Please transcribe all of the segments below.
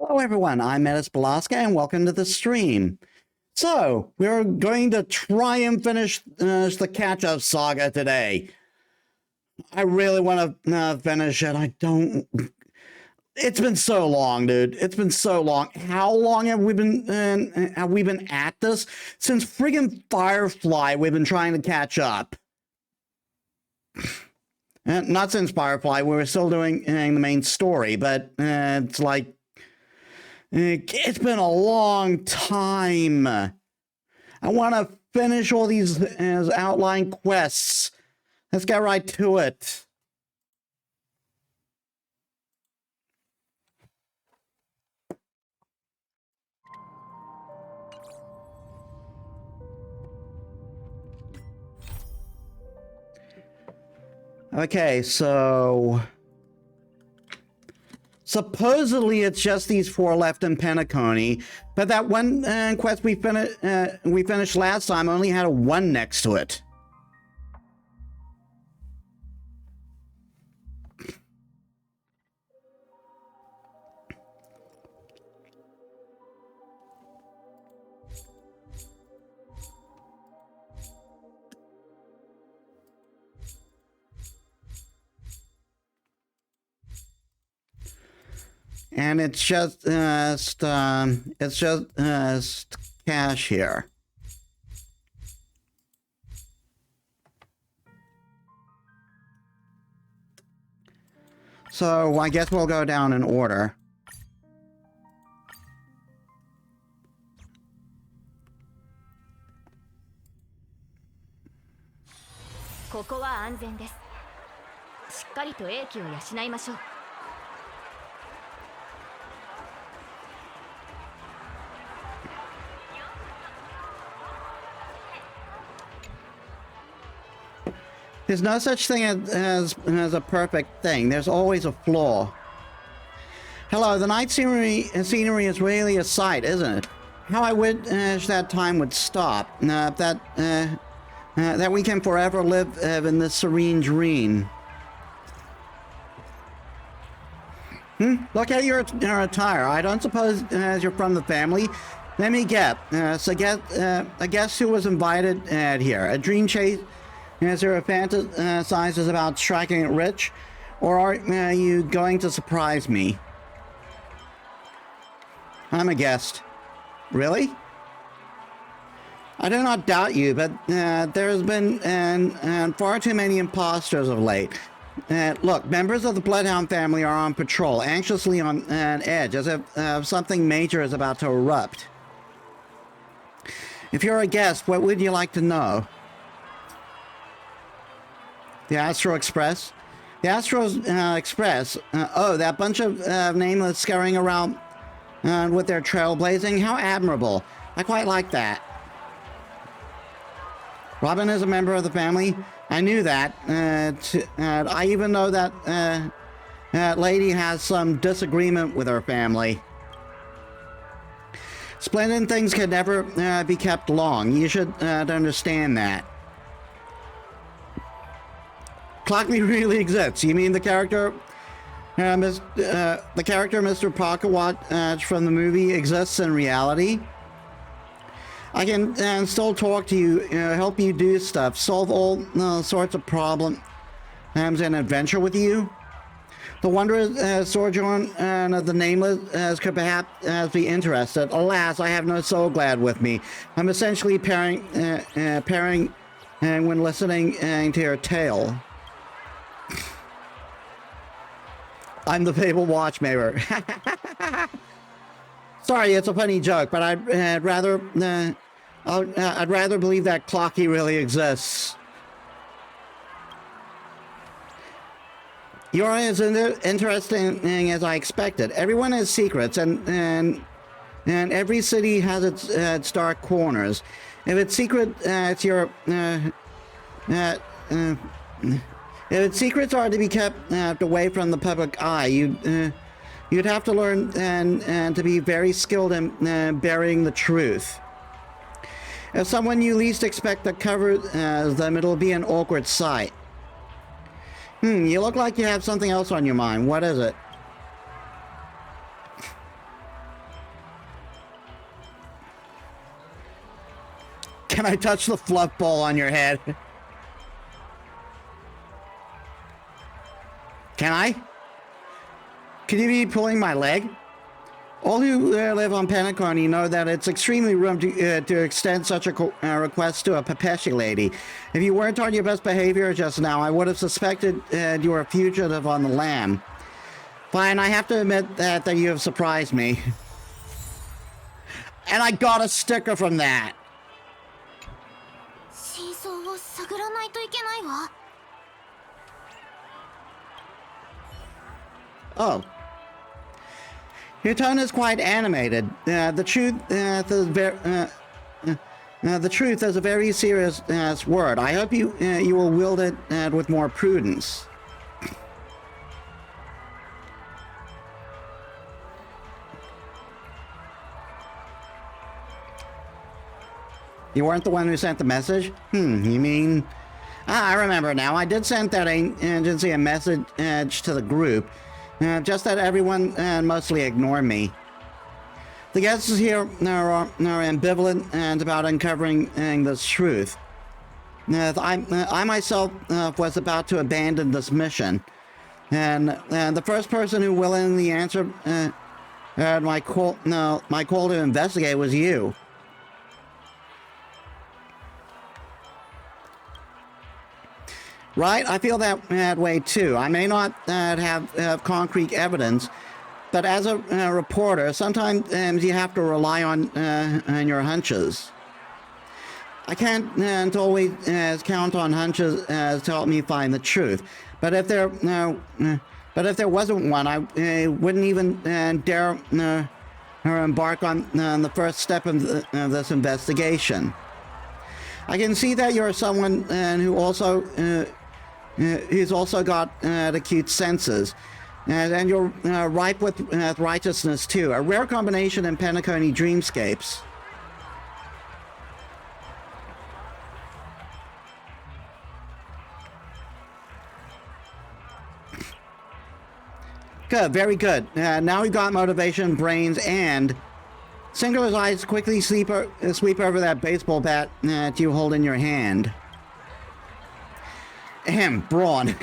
Hello everyone, I'm Metis Balaska and welcome to the stream. So, we're going to try and finish the catch-up saga today. I really want to finish it. I don't... It's been so long, dude. It's been so long. How long have we been at this? Since friggin' Firefly, we've been trying to catch up. Not since Firefly, we were still doing the main story, but it's like... It's been a long time. I want to finish all these outline quests. Let's get right to it. Okay, so... Supposedly, it's just these 4 left in Pentaconi, but that one quest we finished last time only had a 1 next to it. And it's just cash here. So I guess we'll go down in order. There's no such thing as a perfect thing. There's always a flaw. Hello, the night scenery is really a sight, isn't it? How I wish that time would stop. That we can forever live in this serene dream. Look at your attire. I don't suppose you're from the family. Let me guess. I guess who was invited here? A dream chase? Is there a fantasizes about striking it rich? Or are you going to surprise me? I'm a guest. Really? I do not doubt you, but there has been far too many imposters of late. Look, members of the Bloodhound family are on patrol, anxiously on edge, as if something major is about to erupt. If you're a guest, what would you like to know? The Astro Express? The Astro Express? Oh, that bunch of nameless scurrying around with their trailblazing? How admirable. I quite like that. Robin is a member of the family. I knew that. I even know that that lady has some disagreement with her family. Splendid things can never be kept long. You should understand that. Clockney really exists. You mean the character, the character Mr. Pocketwatch from the movie exists in reality? I can still talk to you, help you do stuff, solve all sorts of problems, and adventure with you. The wondrous sojourn of the Nameless could perhaps be interested. Alas, I have no soul glad with me. I'm essentially pairing when listening to your tale. I'm the fabled watchmaker. Sorry, it's a funny joke, but I'd rather believe that Clocky really exists. You're as interesting as I expected. Everyone has secrets, and every city has its dark corners. If its secret, it's your if its secrets are to be kept away from the public eye, you'd have to learn and to be very skilled in burying the truth. If someone you least expect to cover them, it'll be an awkward sight. You look like you have something else on your mind. What is it? Can I touch the fluff ball on your head? Can I? Could you be pulling my leg? All who live on Penacony know that it's extremely rude to extend such a request to a Pepeshi lady. If you weren't on your best behavior just now, I would have suspected you were a fugitive on the lam. Fine, I have to admit that you have surprised me. And I got a sticker from that. Oh. Your tone is quite animated. The truth is a very serious word. I hope you will wield it with more prudence. You weren't the one who sent the message? You mean... I remember now. I did send that agency a message to the group. Just that everyone mostly ignored me. The guests here are ambivalent and about uncovering this truth. I myself was about to abandon this mission. And the first person who willingly answered my call to investigate was you. Right? I feel that way too. I may not have concrete evidence, but as a reporter, sometimes you have to rely on your hunches. I can't always count on hunches to help me find the truth. But if there wasn't one, I wouldn't even dare embark on the first step of this investigation. I can see that you're someone who's also got acute senses, and you're ripe with righteousness too. A rare combination in Penacony dreamscapes. Good, very good. Now we've got motivation, brains, and Singular's eyes quickly sweep over that baseball bat that you hold in your hand. Ahem, brawn.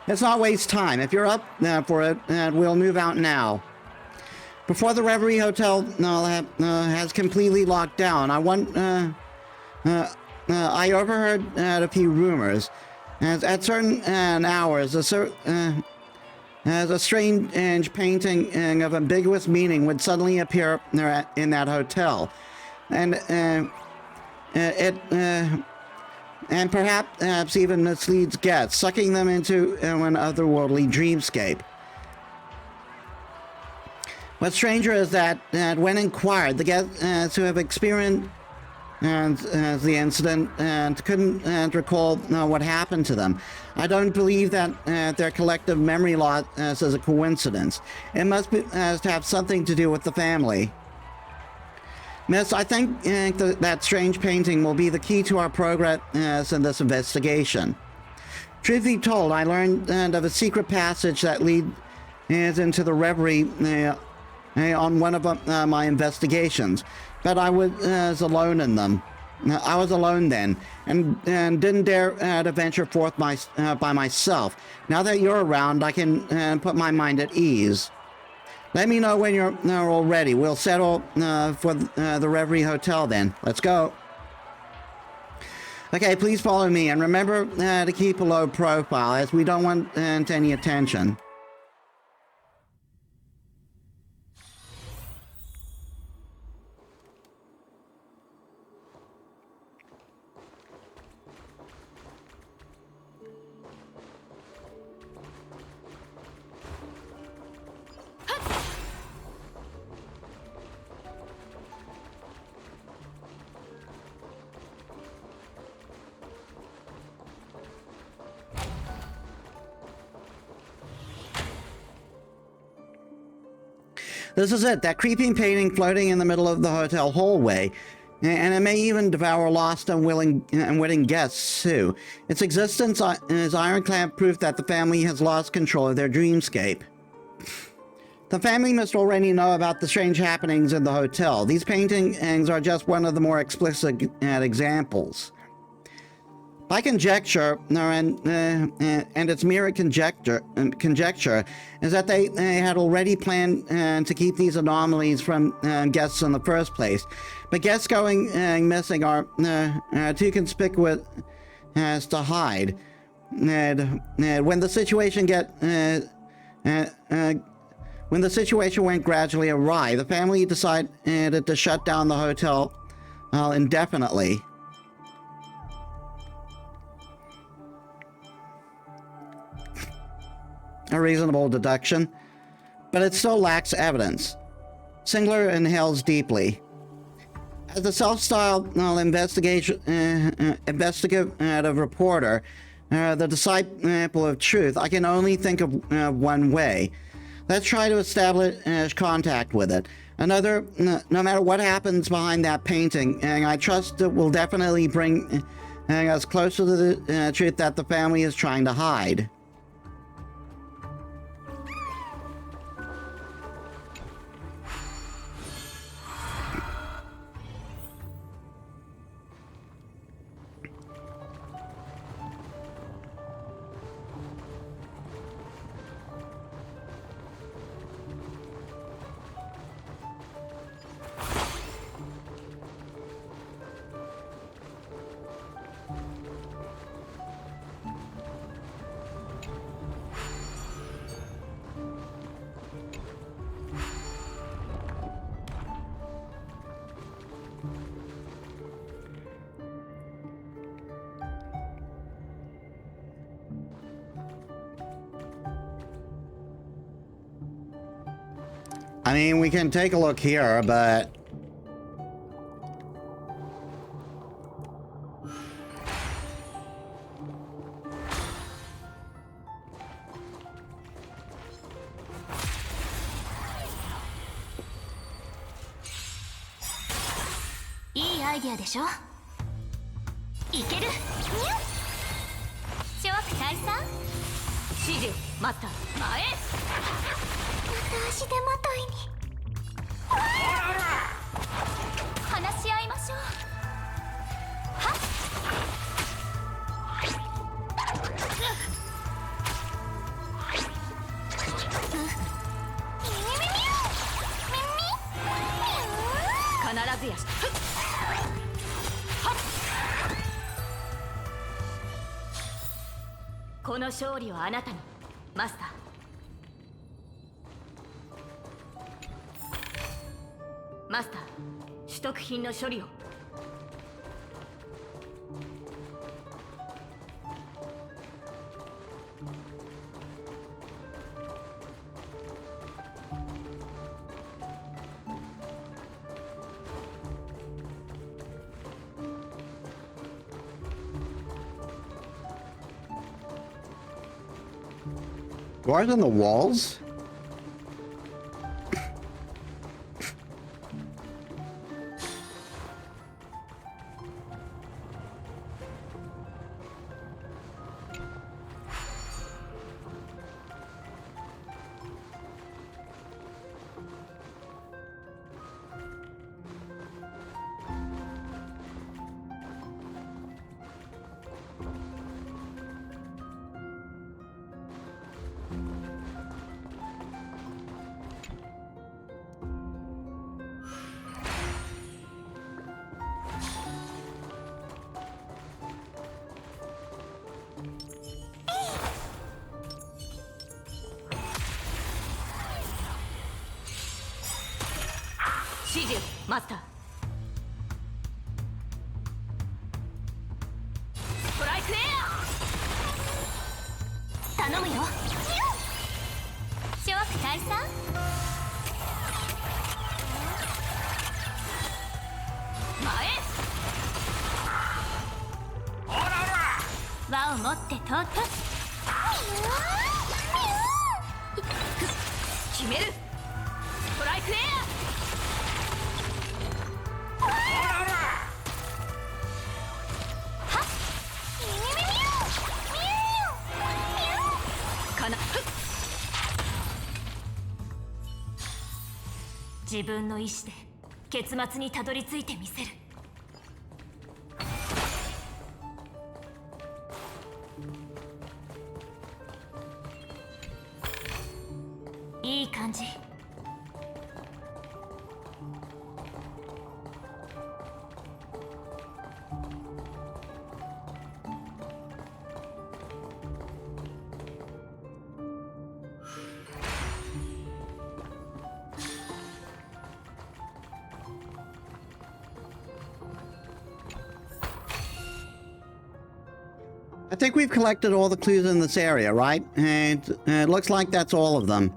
Let's not waste time. If you're up for it, we'll move out now. Before the Reverie Hotel has completely locked down, I overheard a few rumors. At certain hours, as a strange painting of ambiguous meaning would suddenly appear in that hotel, and perhaps even misleads guests, sucking them into an otherworldly dreamscape. What's stranger is that when inquired, the guests who have experienced the incident couldn't recall what happened to them. I don't believe that their collective memory loss is a coincidence. It must have something to do with the family. Miss, I think that strange painting will be the key to our progress in this investigation. Truth be told, I learned of a secret passage that leads into the Reverie on one of my investigations, but I was alone in them. I was alone then, and didn't dare to venture forth by myself. Now that you're around, I can put my mind at ease. Let me know when you're all ready. We'll settle for the Reverie Hotel then. Let's go. Okay, please follow me, and remember to keep a low profile, as we don't want any attention. This is it, that creeping painting floating in the middle of the hotel hallway. And it may even devour lost and witting guests, too. Its existence is ironclad proof that the family has lost control of their dreamscape. The family must already know about the strange happenings in the hotel. These paintings are just one of the more explicit examples. By conjecture, and it's mere conjecture, is that they had already planned to keep these anomalies from guests in the first place. But guests going missing are too conspicuous to hide. When the situation went gradually awry, the family decided to shut down the hotel indefinitely. A reasonable deduction, but it still lacks evidence. Singler inhales deeply. As a self-styled investigative reporter, the disciple of truth, I can only think of one way. Let's try to establish contact with it. No matter what happens behind that painting, and I trust it will definitely bring us closer to the truth that the family is trying to hide. I mean, we can take a look here, but...いいアイデアでしょ。いける。諸悪退散。指示マスター前。足手まといに。話し合いましょう。はっ。必ずやし。この勝利をあなたに、マスター。マスター、取得品の処理を。Guards on the walls?指示マスター。ストライクエア。頼むよ。諸悪退散。前。輪を持って通った。決める。ストライクエア。自分の意志で結末にたどり着いてみせる。いい感じ。I think we've collected all the clues in this area, right? And it looks like that's all of them.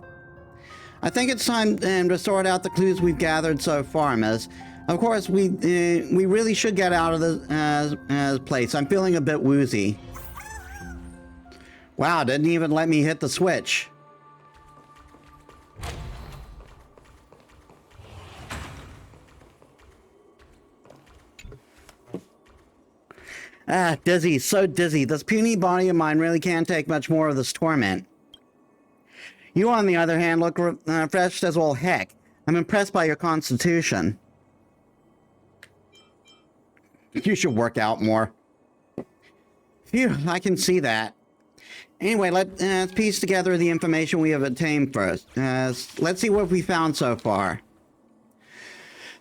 I think it's time to sort out the clues we've gathered so far, Miss. Of course, we really should get out of this place. I'm feeling a bit woozy. Wow, didn't even let me hit the switch. Ah, dizzy, so dizzy. This puny body of mine really can't take much more of this torment. You, on the other hand, look fresh as all heck. I'm impressed by your constitution. You should work out more. Phew, I can see that. Anyway, let's piece together the information we have obtained first. Let's see what we found so far.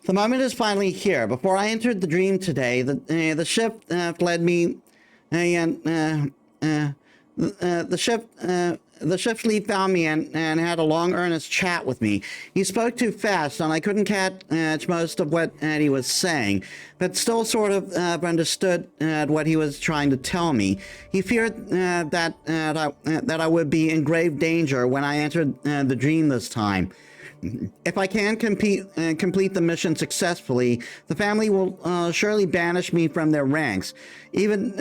The moment is finally here. Before I entered the dream today, the ship led me, and the ship's lead found me and had a long, earnest chat with me. He spoke too fast, and I couldn't catch most of what he was saying, but still sort of understood what he was trying to tell me. He feared that I would be in grave danger when I entered the dream this time. If I can complete the mission successfully, the family will surely banish me from their ranks. He even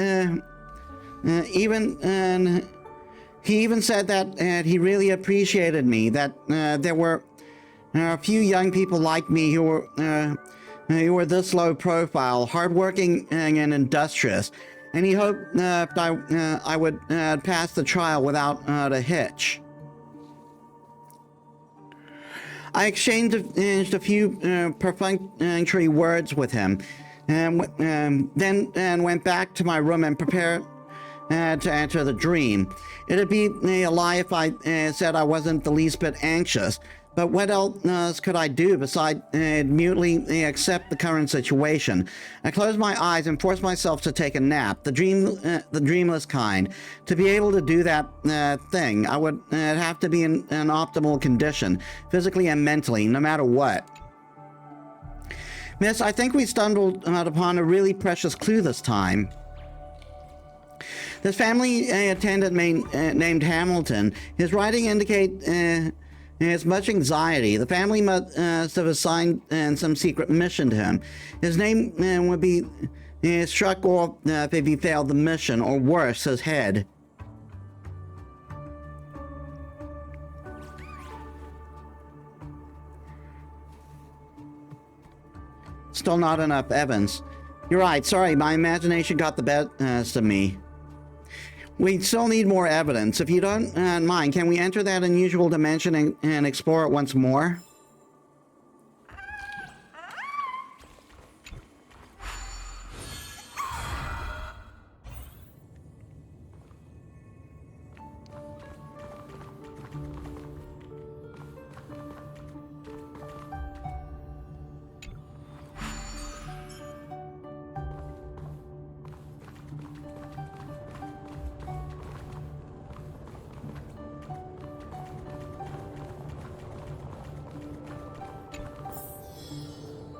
said that he really appreciated me, that there were a few young people like me who were this low profile, hardworking and industrious, and he hoped I would pass the trial without a hitch. I exchanged a few perfunctory words with him, and then went back to my room and prepared to enter the dream. It'd be a lie if I said I wasn't the least bit anxious, but what else could I do besides mutely accept the current situation? I closed my eyes and forced myself to take a nap, the dreamless kind. To be able to do that thing, I would have to be in an optimal condition, physically and mentally, no matter what. Miss, I think we stumbled upon a really precious clue this time. This family attendant named Hamilton, his writing indicates has much anxiety. The family must have assigned some secret mission to him. His name would be struck off if he failed the mission, or worse, his head. Still not enough evidence. You're right, sorry, my imagination got the best of me. We still need more evidence. If you don't mind, can we enter that unusual dimension and explore it once more?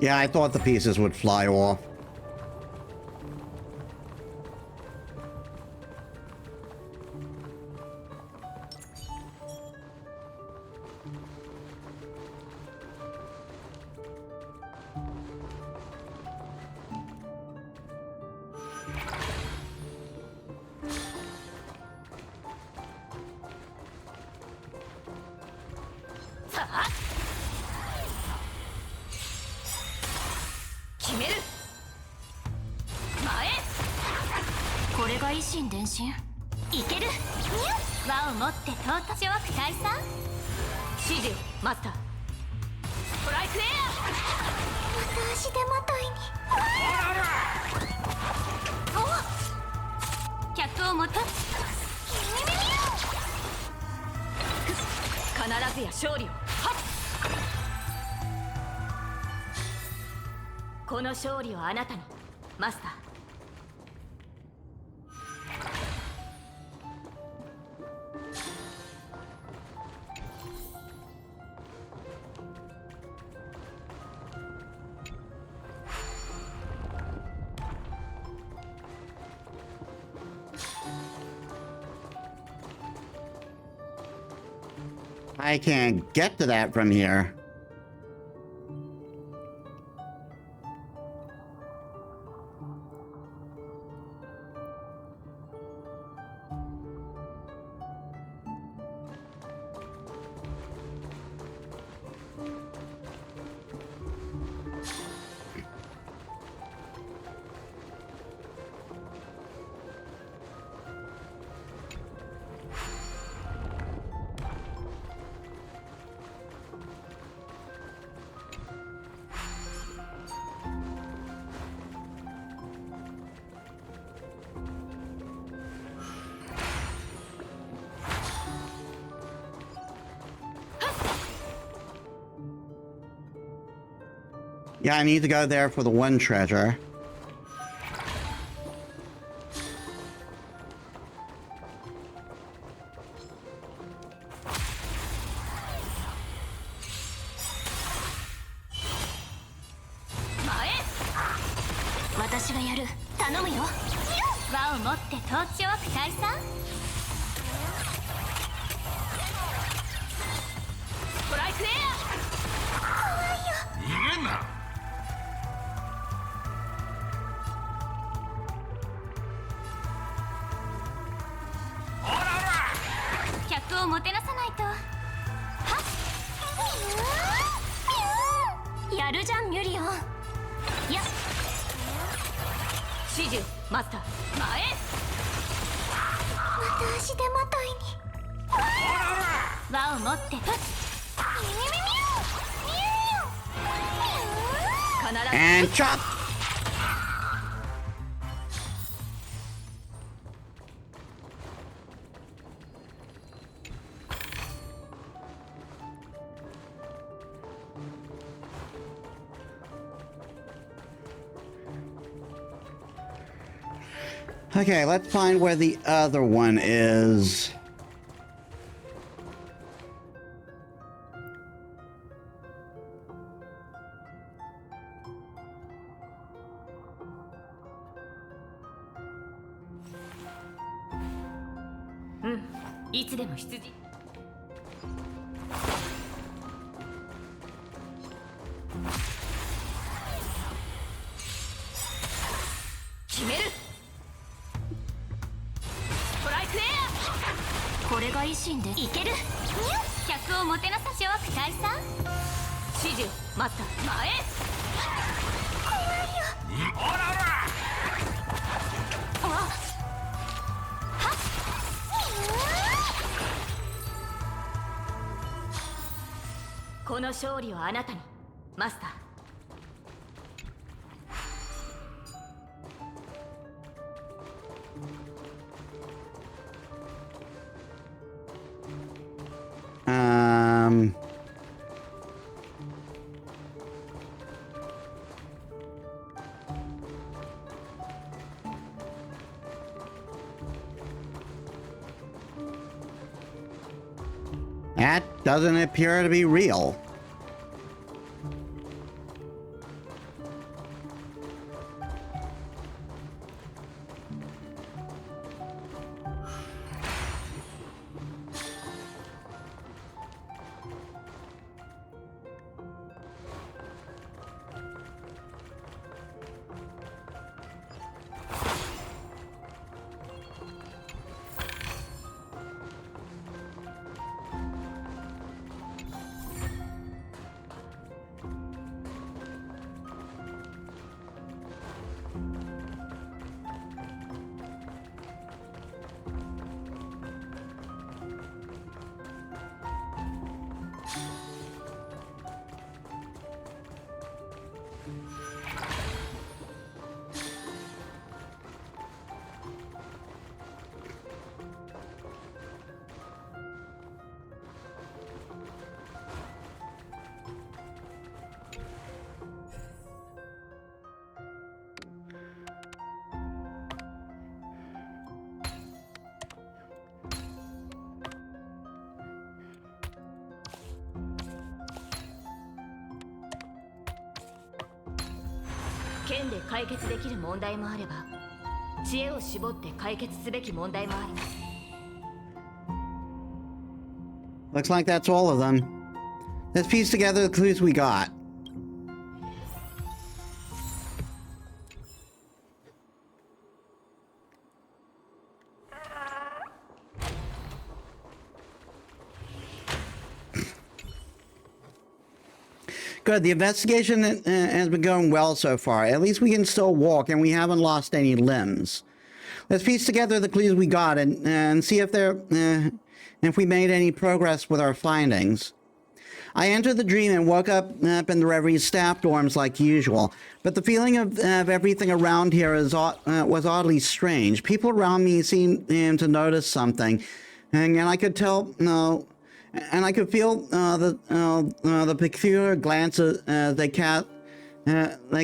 Yeah, I thought the pieces would fly off. ライクエアまた足手まといにお客をもた必ずや勝利をはっこの勝利をあなたにマスターI can't get to that from here. Yeah, I need to go there for the one treasure. And chop! Okay, let's find where the other one is.この勝利をあなたにマスターThat doesn't appear to be real. 剣で解決できる問題もあれば、知恵を絞って解決すべき問題もあります。 Looks like that's all of them. Let's piece together the clues we got. Good. The investigation has been going well so far. At least we can still walk and we haven't lost any limbs. Let's piece together the clues we got and see if we made any progress with our findings. I entered the dream and woke up in the Reverie staff dorms like usual, but the feeling of everything around here was oddly strange. People around me seemed to notice something, and I could tell and I could feel the peculiar glances they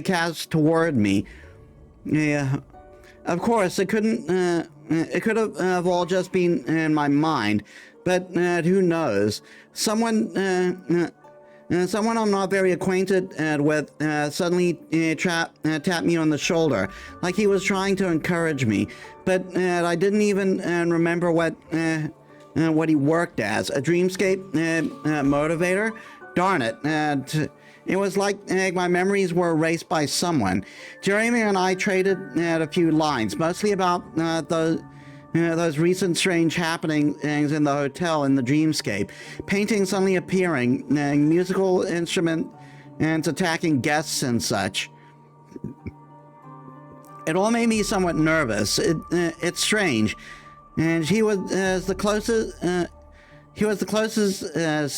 cast toward me. Yeah, of course, it could have all just been in my mind, but who knows? Someone I'm not very acquainted with suddenly tapped me on the shoulder, like he was trying to encourage me. But I didn't even remember what he worked as. A dreamscape motivator? Darn it. It was like my memories were erased by someone. Jeremy and I traded a few lines, mostly about those recent strange happenings in the hotel in the dreamscape. Paintings suddenly appearing, musical instruments attacking guests and such. It all made me somewhat nervous. It's strange. And he was the closest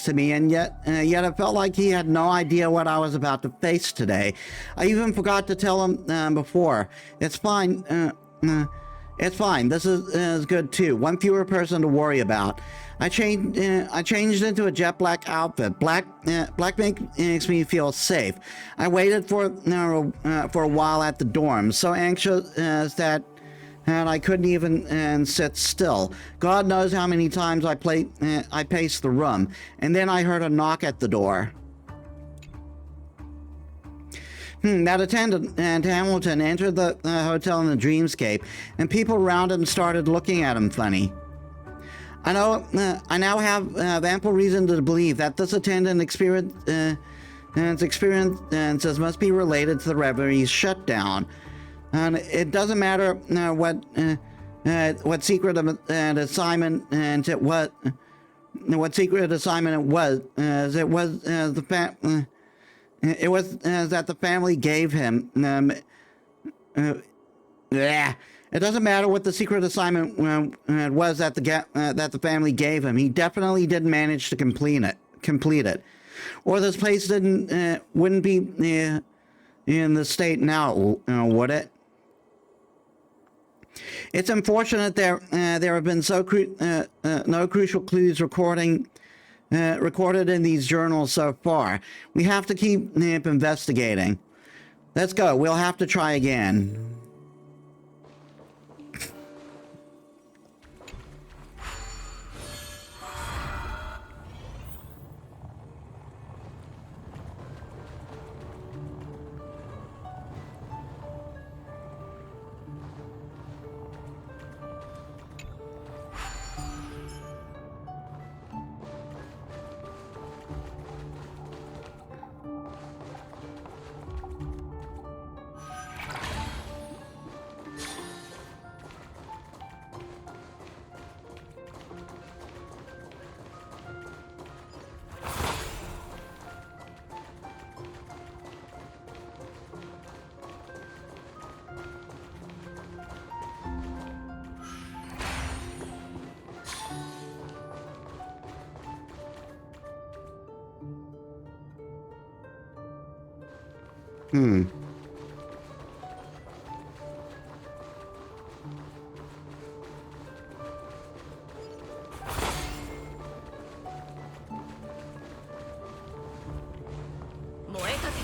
to me, and yet it felt like he had no idea what I was about to face today. I even forgot to tell him before. It's fine. It's fine. This is good too. One fewer person to worry about. I changed into a jet black outfit. Black makes me feel safe. I waited for a while at the dorm, so anxious that I couldn't even sit still. God knows how many times I paced the room, and then I heard a knock at the door. That attendant and Hamilton entered the hotel in the dreamscape, and people around him started looking at him funny. I now have ample reason to believe that this attendant experiences must be related to the Reverie's shutdown. And it doesn't matter what secret assignment it was. What secret assignment it was. It was that the family gave him. It doesn't matter what the secret assignment was that the family gave him. He definitely didn't manage to complete it, or this place wouldn't be in the state now, would it? It's unfortunate there have been no crucial clues recorded in these journals so far. We have to keep investigating. Let's go. We'll have to try again.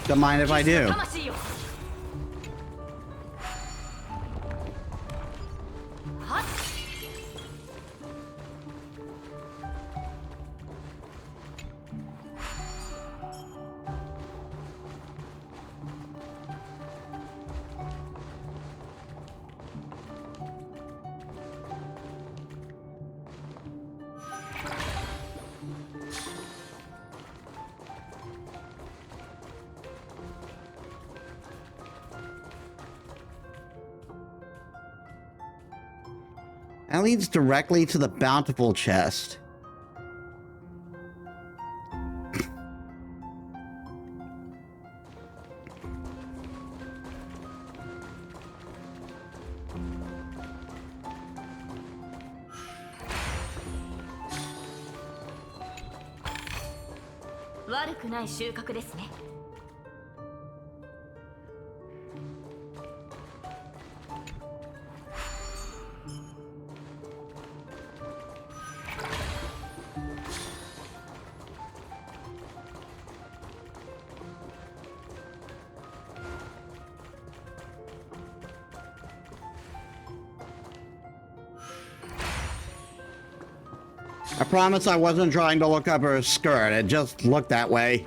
Don't mind if I do. はっ That leads directly to the bountiful chest. I promise I wasn't trying to look up her skirt. It just looked that way.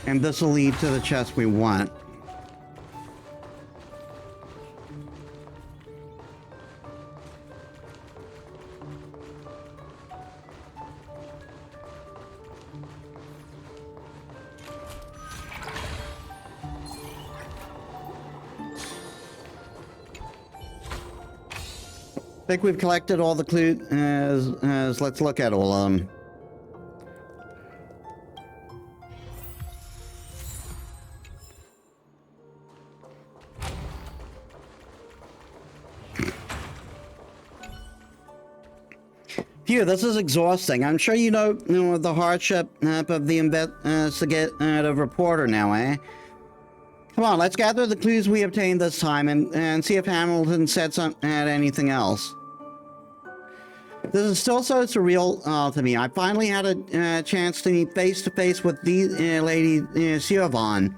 And this will lead to the chest we want. I think we've collected all the clues. Let's look at all of them. Phew, this is exhausting. I'm sure you know the hardship of the investigative reporter now, eh? Come on, let's gather the clues we obtained this time and see if Hamilton said anything else. This is still so surreal to me. I finally had a chance to meet face to face with the lady Siobhan.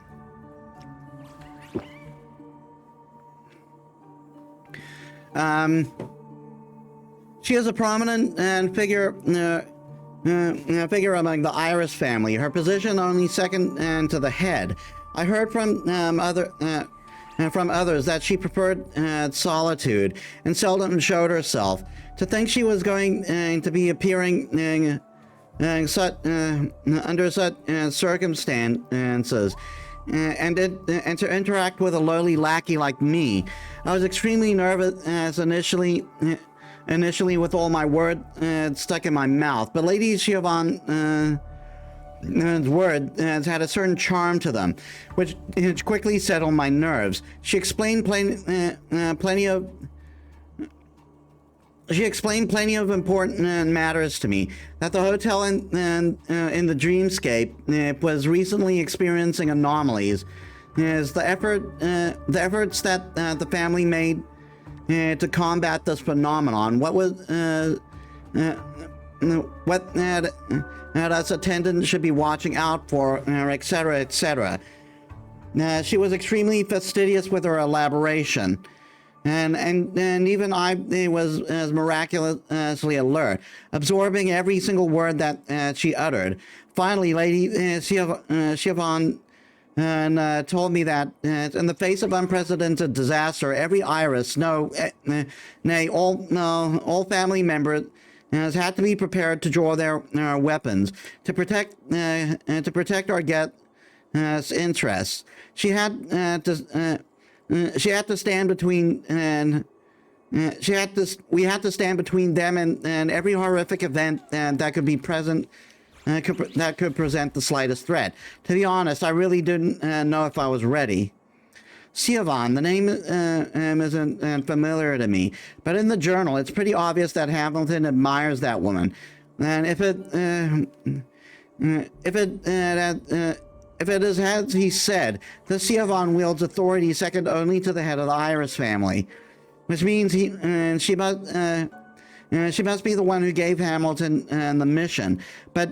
She is a prominent figure among the Iris family. Her position only second to the head. I heard from others that she preferred solitude and seldom showed herself. To think she was going to be appearing under such circumstances and to interact with a lowly lackey like me, I was extremely nervous initially with all my words stuck in my mouth. But Lady Siobhan's word had a certain charm to them, which quickly settled my nerves. She explained plenty of She explained plenty of important matters to me. That the hotel in the dreamscape was recently experiencing anomalies. Is the efforts that the family made to combat this phenomenon. What us attendants should be watching out for, etc., etc. She was extremely fastidious with her elaboration. And even I was miraculously alert, absorbing every single word that she uttered. Finally, Lady Siobhan told me that in the face of unprecedented disaster, every iris, nay, all family members has had to be prepared to draw their weapons to protect our guests' interests. We had to stand between them and every horrific event that could be present, that could present the slightest threat. To be honest, I really didn't know if I was ready. Siobhan, the name isn't familiar to me, but in the journal, it's pretty obvious that Hamilton admires that woman. And if it is as he said, the Siobhan wields authority second only to the head of the Iris family, which means she must be the one who gave Hamilton the mission. But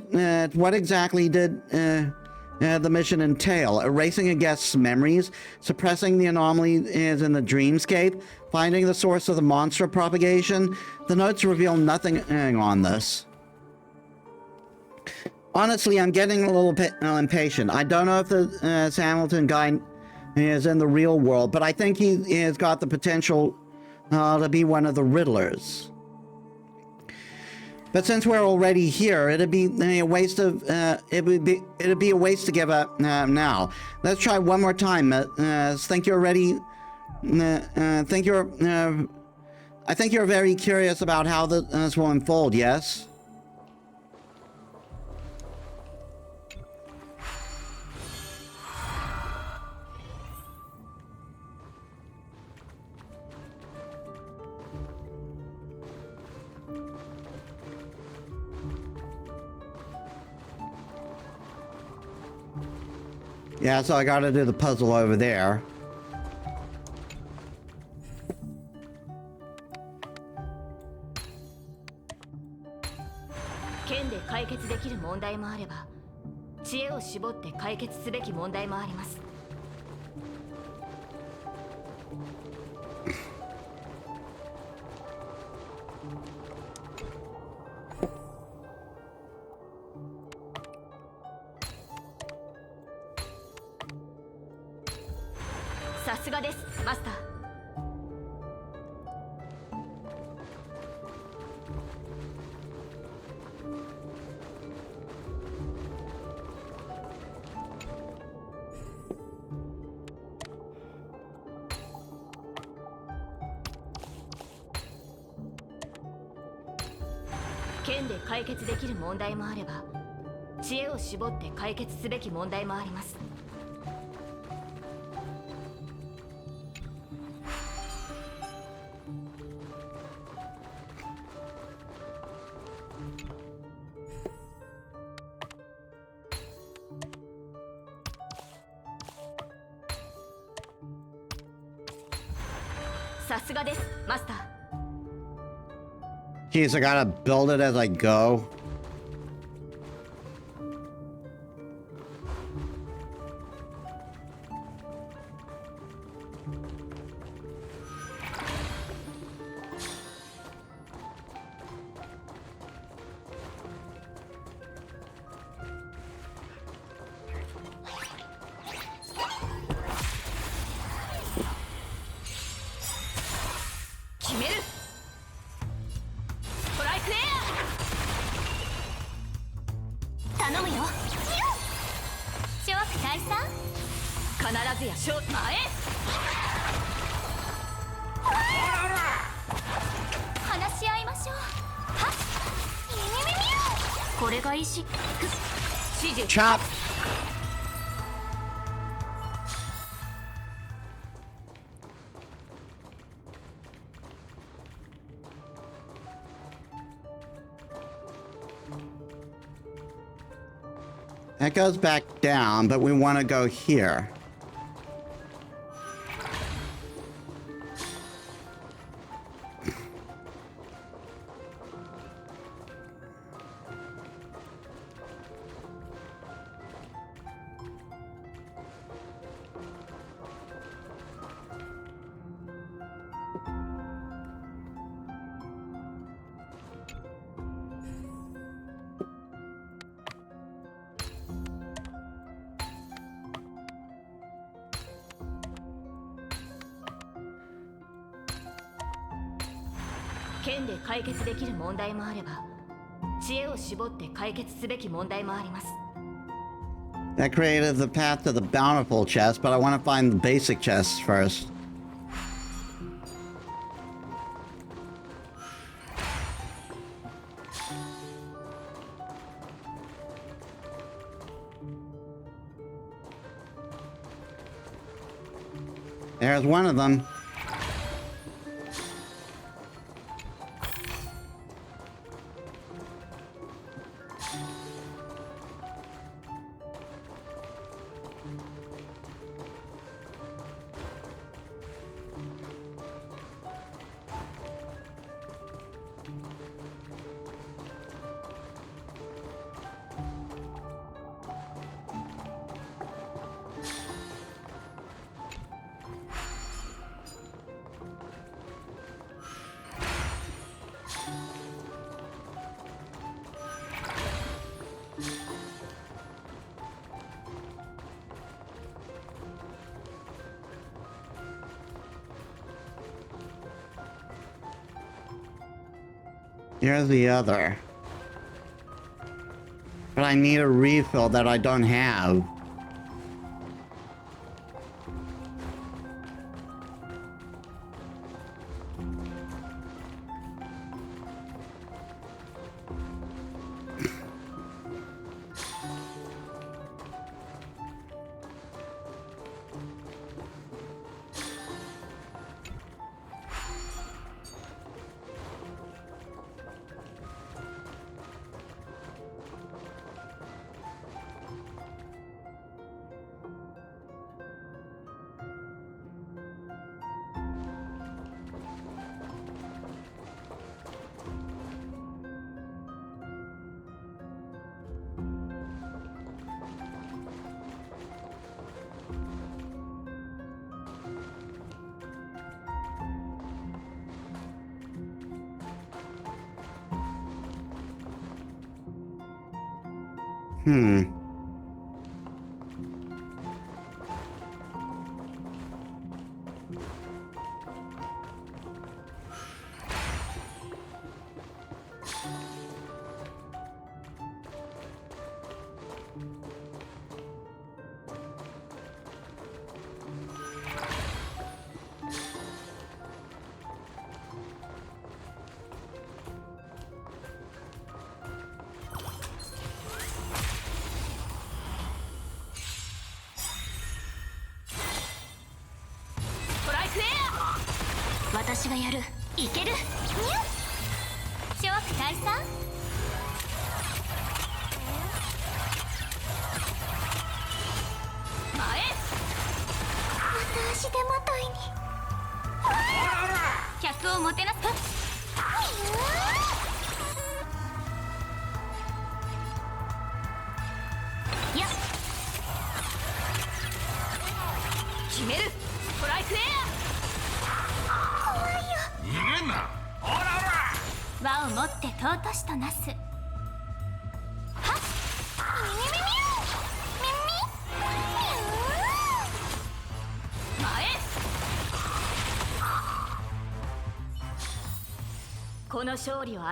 what exactly did the mission entail? Erasing a guest's memories, suppressing the anomalies in the dreamscape, finding the source of the monster propagation? The notes reveal nothing on this. Honestly, I'm getting a little bit impatient. I don't know if the Hamilton guy is in the real world, but I think he has got the potential to be one of the Riddlers. But since we're already here, it'd be a waste of it'd be a waste to give up now. Let's try one more time. Think you're ready? I think you're very curious about how this will unfold. Yes. Yeah, so I gotta do the puzzle over there. Jeez, I gotta build it as I go. Chop. That goes back down, but we want to go here. That created the path to the bountiful chest, but I want to find the basic chests first. There's one of them. Here's the other. But I need a refill that I don't have.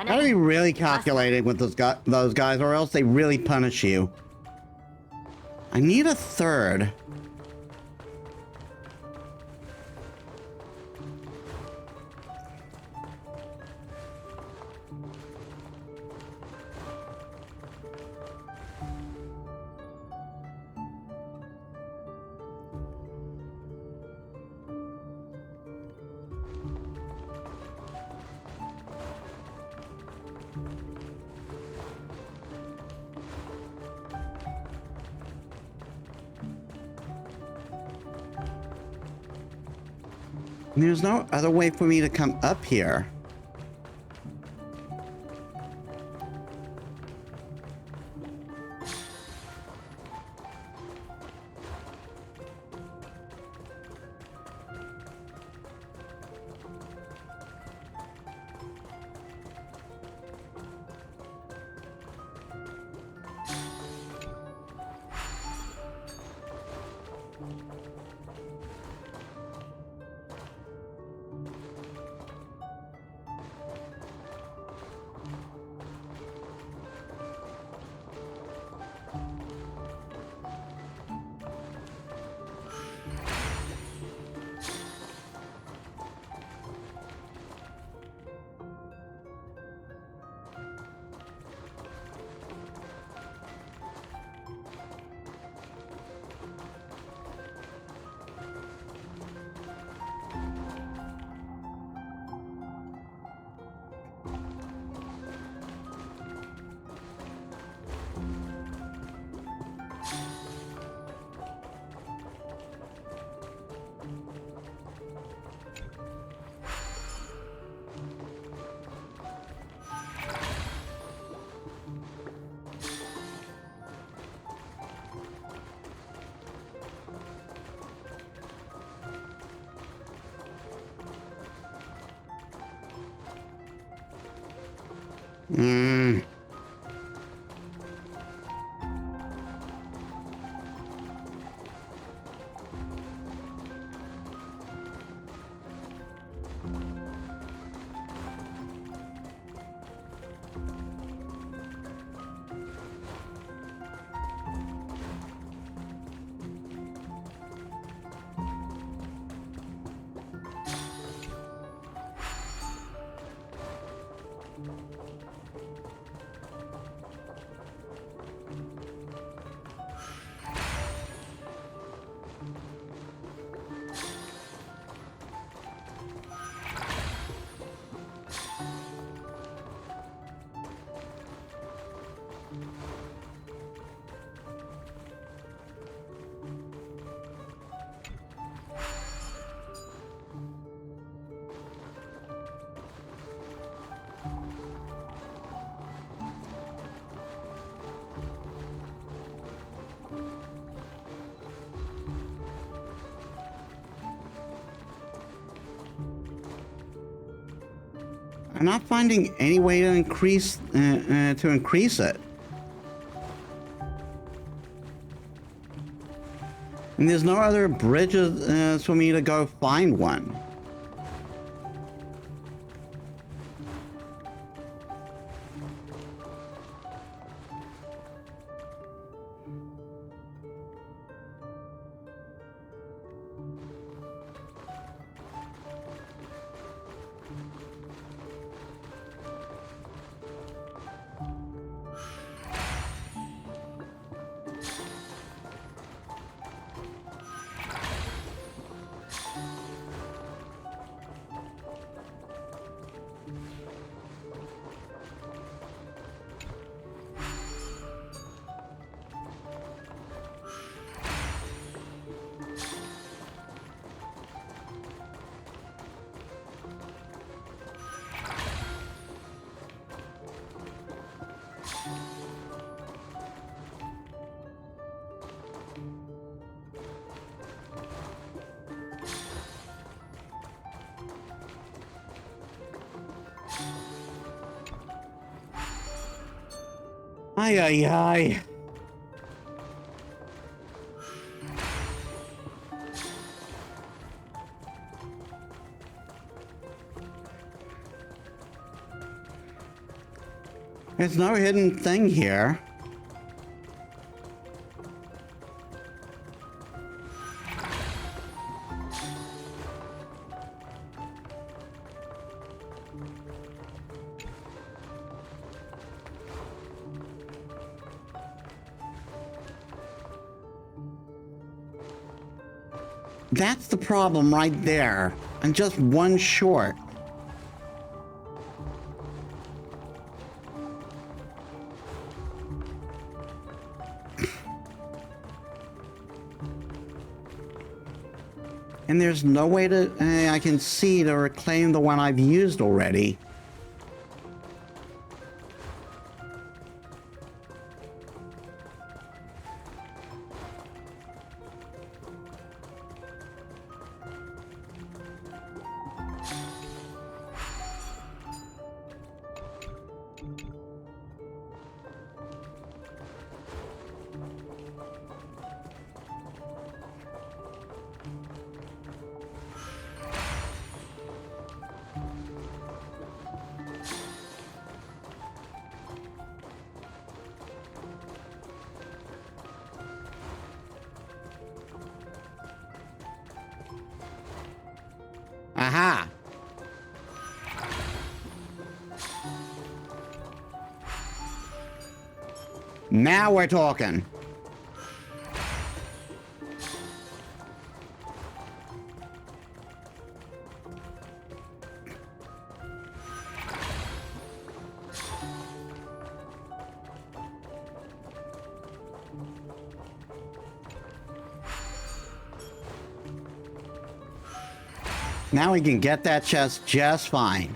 Gotta be really calculating with those guys, or else they really punish you. I need a third. There's no other way for me to come up here. Hmm. I'm not finding any way to increase it. And there's no other bridges for me to go find one. Ay, ay, ay. There's no hidden thing here. That's the problem right there. I'm just one short. And there's no way to I can see to reclaim the one I've used already. Aha! Now we're talking. Now we can get that chest just fine.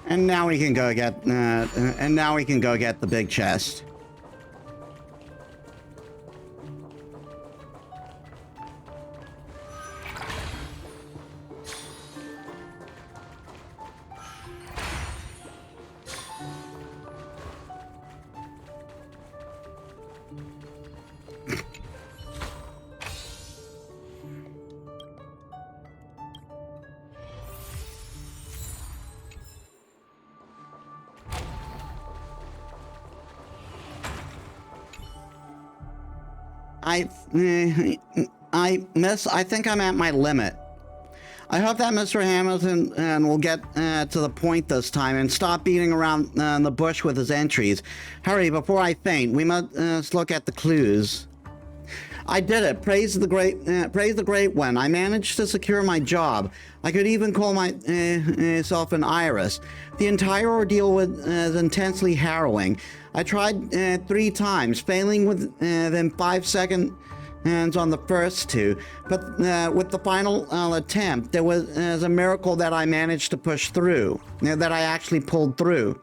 And now we can go get, the big chest. I think I'm at my limit. I hope that Mr. Hamilton will get to the point this time and stop beating around the bush with his entries. Hurry, before I faint. We must look at the clues. I did it. Praise the great one. I managed to secure my job. I could even call myself an iris. The entire ordeal was intensely harrowing. I tried 3 times, failing within 5 seconds on the first 2, but with the final attempt, there was a miracle that I managed to push through, that I actually pulled through.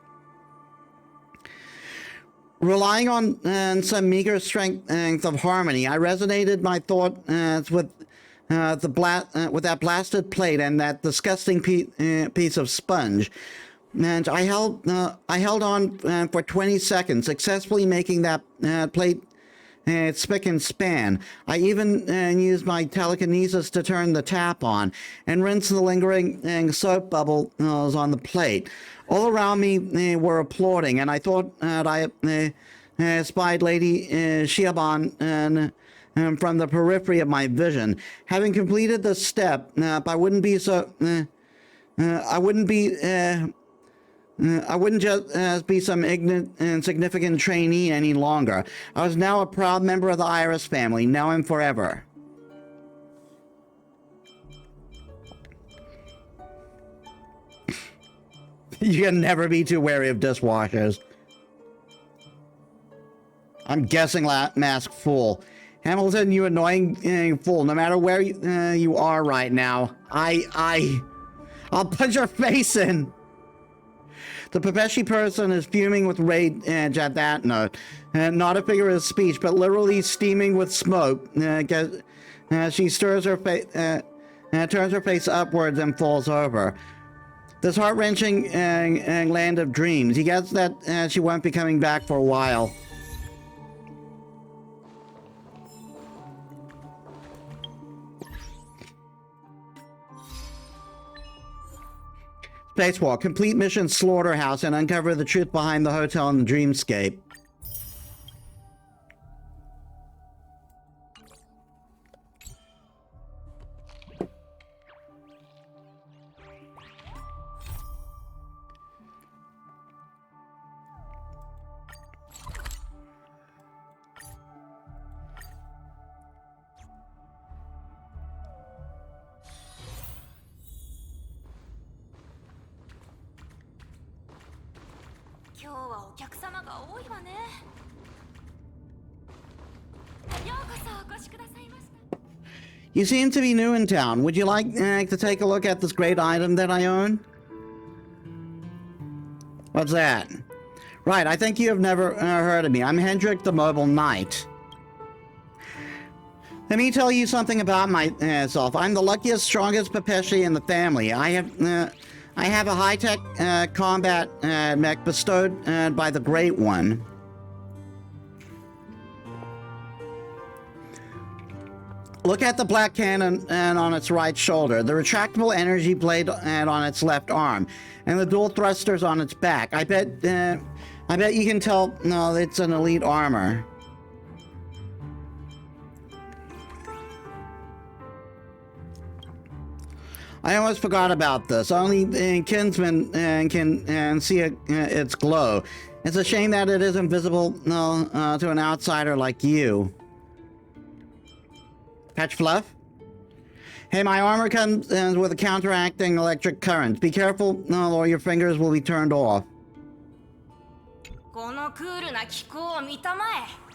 Relying on some meager strength of harmony, I resonated my thoughts with that blasted plate and that disgusting piece of sponge. And I held on for 20 seconds, successfully making that plate spick and span. I even used my telekinesis to turn the tap on and rinse the lingering soap bubbles on the plate. All around me were applauding, and I thought that I spied Lady Shiaban from the periphery of my vision. Having completed this step, I wouldn't just be some ignorant and insignificant trainee any longer. I was now a proud member of the Iris family, now and forever. You can never be too wary of dishwashers. I'm guessing mask fool. Hamilton, you annoying fool. No matter where you are right now, I'll punch your face in. The Pepeshi person is fuming with rage at that note. Not a figure of speech, but literally steaming with smoke. She turns her face upwards and falls over. This heart-wrenching land of dreams. He gets that she won't be coming back for a while. Spacewalk. Complete mission Slaughterhouse and uncover the truth behind the hotel in the dreamscape. 客様が多いわね。ようこそお越しくださいました。 You seem to be new in town. Would you like to take a look at this great item that I own? What's that? Right, I think you have never heard of me. I'm Hendrik the Mobile Knight. Let me tell you something about myself. I'm the luckiest, strongest Pepeshi in the family. I have a high-tech combat mech bestowed by the Great One. Look at the black cannon on its right shoulder, the retractable energy blade on its left arm, and the dual thrusters on its back. I bet you can tell it's an elite armor. I almost forgot about this. Only kinsmen can see its glow. It's a shame that it isn't visible to an outsider like you. Patch Fluff? Hey, my armor comes with a counteracting electric current. Be careful or your fingers will be turned off. このクールな気候を見たまえ。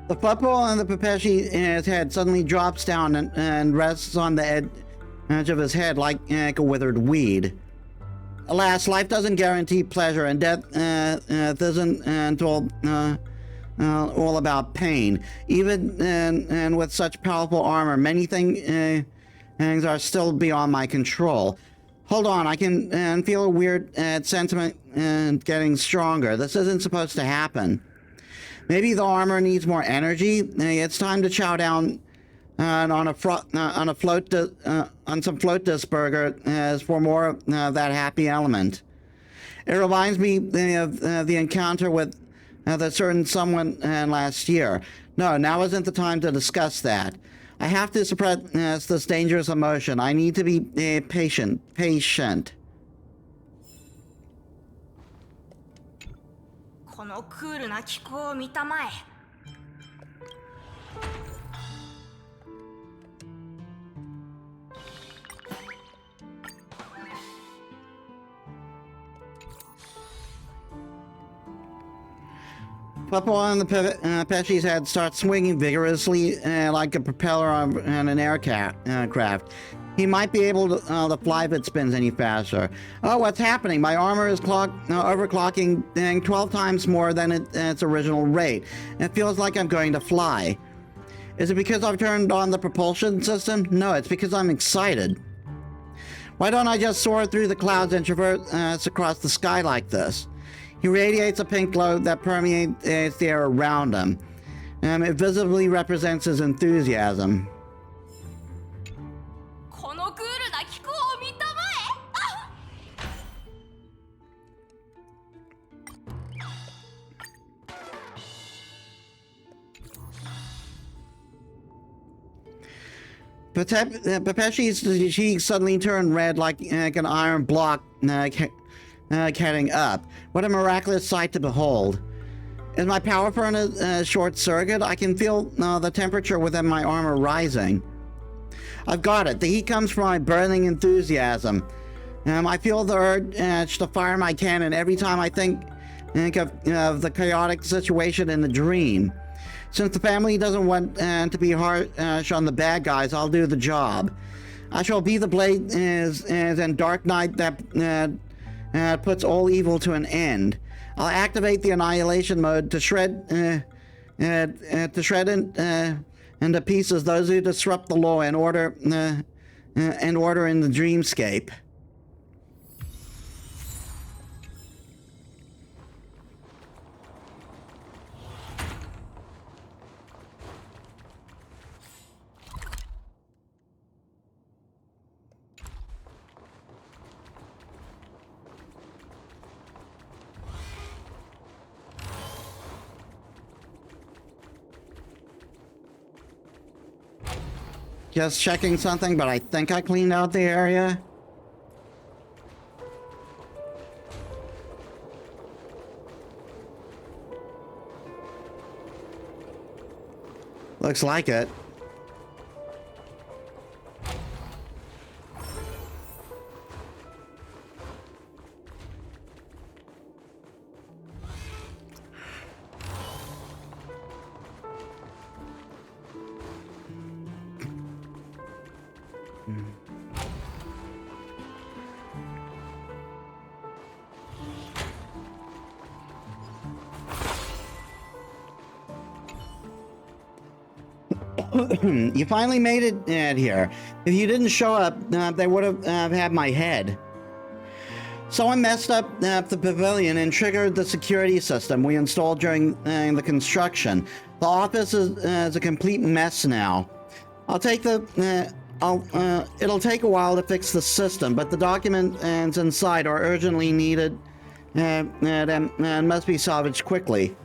The football on the Pepeshi's head suddenly drops down and rests on the edge of his head like a withered weed. Alas, life doesn't guarantee pleasure, and death isn't all about pain. Even and with such powerful armor, many things are still beyond my control. Hold on, I can feel a weird sentiment getting stronger. This isn't supposed to happen. Maybe the armor needs more energy. It's time to chow down on some float disc burger for more of that happy element. It reminds me of the encounter with the certain someone last year. No, now isn't the time to discuss that. I have to suppress this dangerous emotion. I need to be patient. このクールな気候を見たまえ。 Purple on the Pesci's head starts swinging vigorously like a propeller on an aircraft. He might be able to fly if it spins any faster. Oh, what's happening? My armor is overclocking 12 times more than its original rate. It feels like I'm going to fly. Is it because I've turned on the propulsion system? No, it's because I'm excited. Why don't I just soar through the clouds and traverse across the sky like this? He radiates a pink glow that permeates the air around him. It visibly represents his enthusiasm. このクールな気候を見たまえ。Pepeshi's cheeks suddenly turn red like an iron block heading up. What a miraculous sight to behold. Is my power furnace short circuit? I can feel the temperature within my armor rising. I've got it. The heat comes from my burning enthusiasm. I feel the urge to fire my cannon every time I think of the chaotic situation in the dream. Since the family doesn't want to be harsh on the bad guys, I'll do the job. I shall be the blade and dark knight that puts all evil to an end. I'll activate the annihilation mode to shred into pieces those who disrupt the law and order in the dreamscape. Just checking something, but I think I cleaned out the area. Looks like it. You finally made it here. If you didn't show up, they would have had my head. Someone messed up the pavilion and triggered the security system we installed during the construction. The office is a complete mess now. It'll take a while to fix the system, but the documents inside are urgently needed and must be salvaged quickly.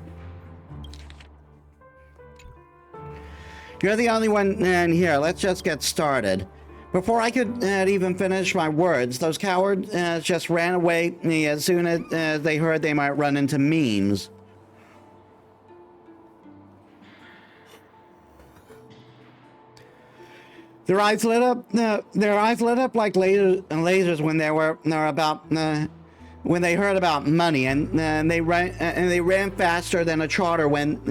You're the only one in here. Let's just get started. Before I could even finish my words, those cowards just ran away as soon as they heard they might run into memes. Their eyes lit up like lasers when they heard about money, and they ran faster than a trotter when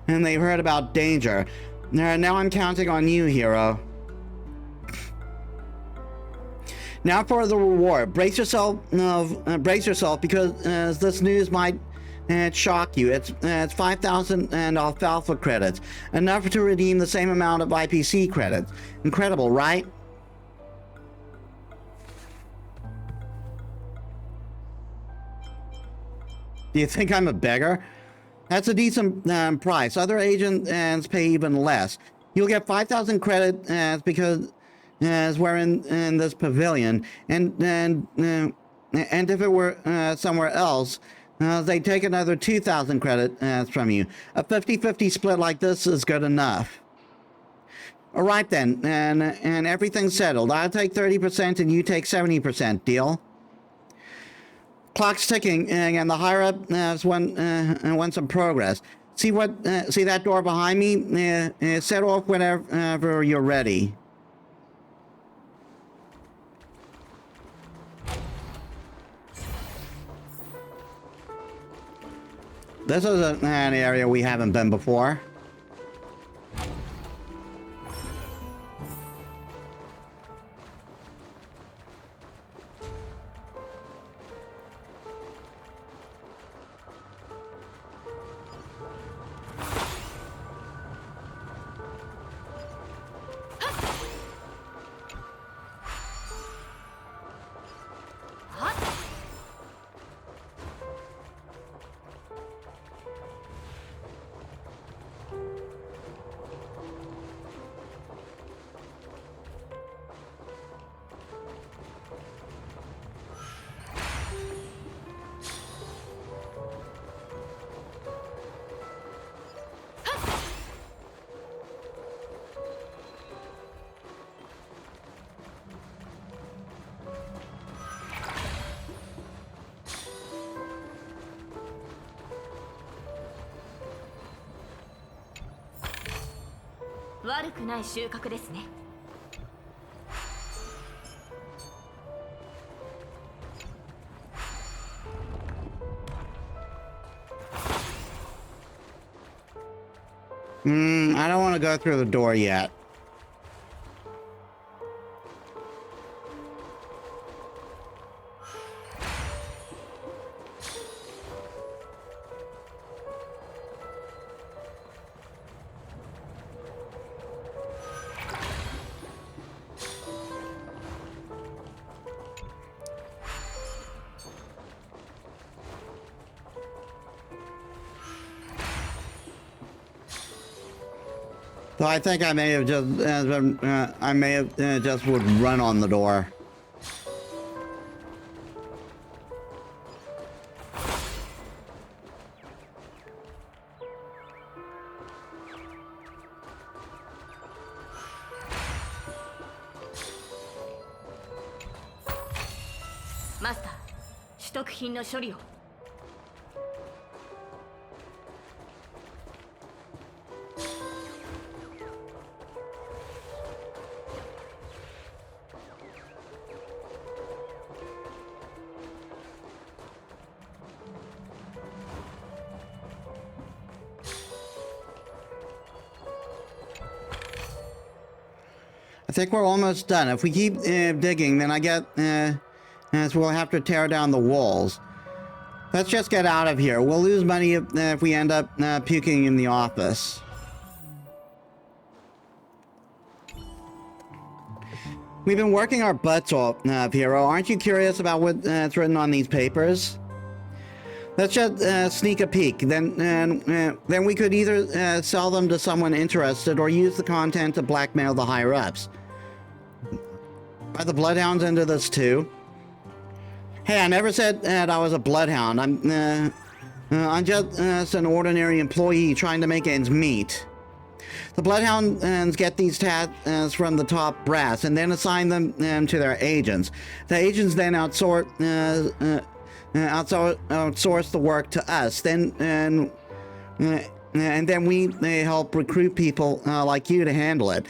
they heard about danger. Now I'm counting on you, hero. Now for the reward. Brace yourself, because this news might shock you. It's 5,000 alfalfa credits, enough to redeem the same amount of IPC credits. Incredible, right? Do you think I'm a beggar? That's a decent price. Other agents pay even less. You'll get 5,000 credits because we're in this pavilion, and if it were somewhere else, they'd take another 2,000 credits from you. A 50-50 split like this is good enough. All right then, and everything's settled. I'll take 30% and you take 70%. Deal? Clock's ticking, and the higher up want some progress. See that door behind me? Set off whenever you're ready. This is an area we haven't been before.悪くない収穫ですね。I don't want to go through the door yet. So I think I may have just just would run on the door. Master, 取得品の処理を。I think we're almost done. If we keep digging, then I get... so we'll have to tear down the walls. Let's just get out of here. We'll lose money if we end up puking in the office. We've been working our butts off, Hero. Aren't you curious about what's written on these papers? Let's just sneak a peek. Then we could either sell them to someone interested or use the content to blackmail the higher-ups. Are the Bloodhounds into this too? Hey, I never said that I was a Bloodhound. I'm just an ordinary employee trying to make ends meet. The Bloodhounds get these tasks from the top brass and then assign them to their agents. The agents then outsource the work to us. And then we help recruit people like you to handle it.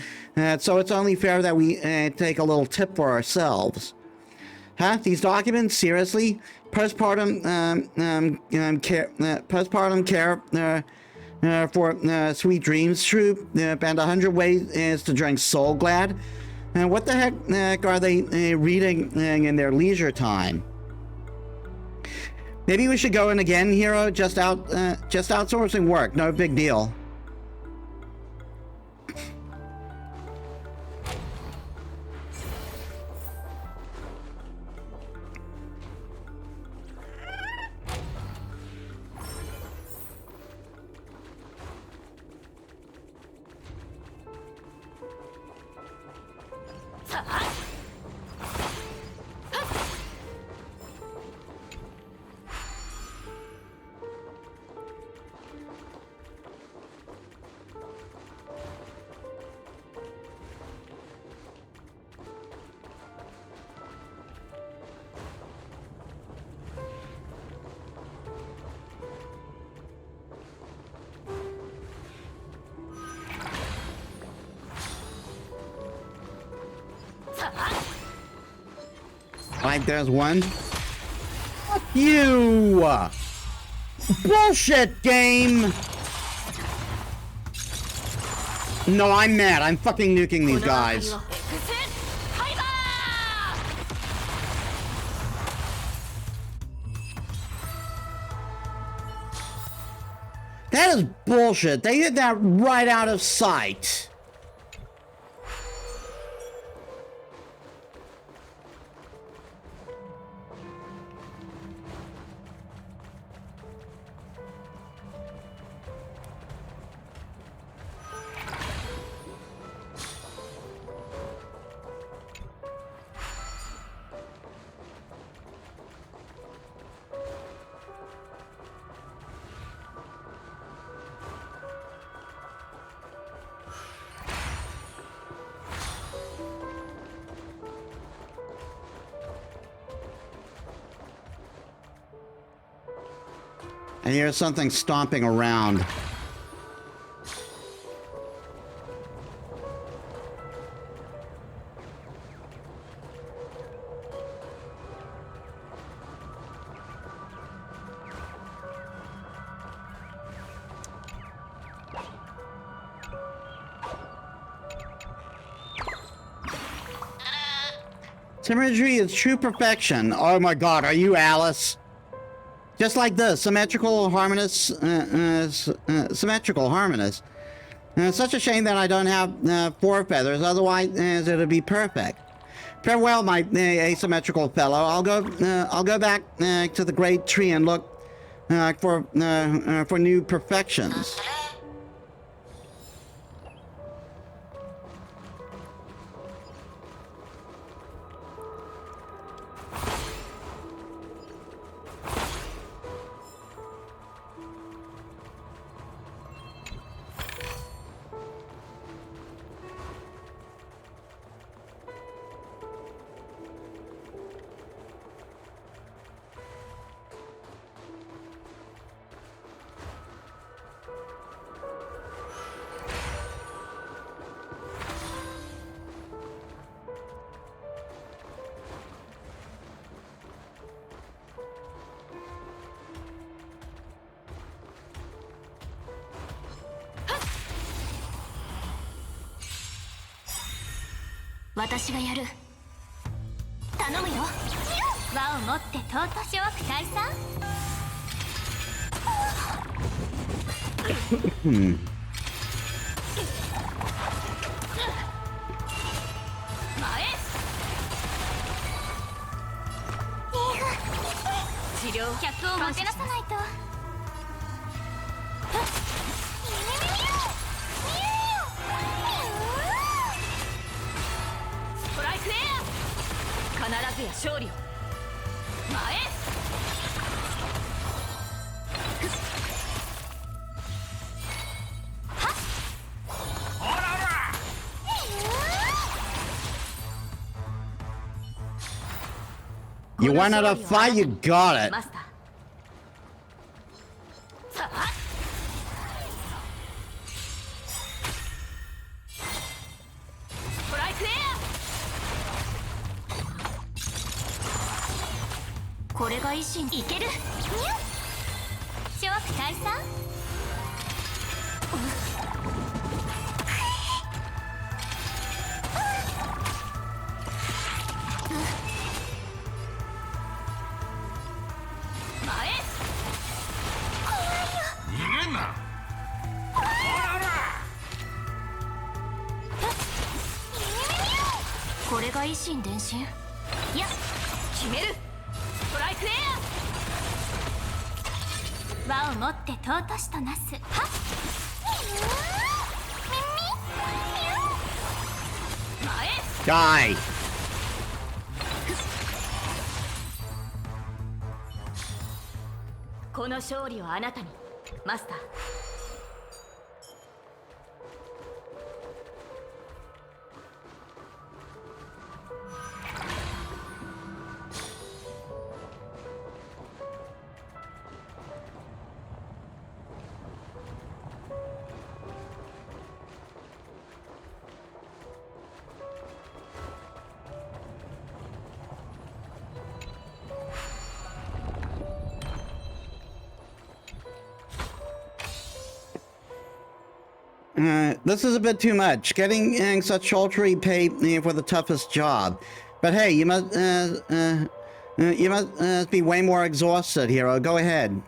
So it's only fair that we take a little tip for ourselves. Huh? These documents? Seriously? Postpartum care for Sweet Dreams Troop and 100 Ways to Drink Soul Glad? What the heck are they reading in their leisure time? Maybe we should go in again, Hero. Just outsourcing work. No big deal. Right, there's one. Fuck you! Bullshit game! No, I'm mad. I'm fucking nuking these guys. That is bullshit. They did that right out of sight. I hear something stomping around. Symmetry is true perfection. Oh my god, are you Alice? Just like this, symmetrical, harmonious, symmetrical, harmonious. Such a shame that I don't have 4 feathers, otherwise it'd be perfect. Farewell, my asymmetrical fellow. I'll go back to the great tree and look for new perfections. 私がやる。頼むよ。輪を持って尊し多く退散。治療客をもてなさないと。ストライクエア。必ずや勝利を。前。You wanted a fight, you got it. マスター。さあ。ストライクエア。これが維新いける。小悪退散。これが維新伝心。いや、決める。ストライクエア。輪を持って尊しとなす。はっ。Die. この勝利をあなたに、マスター。This is a bit too much. Getting such paltry pay for the toughest job. But hey, you must be way more exhausted, hero. Go ahead.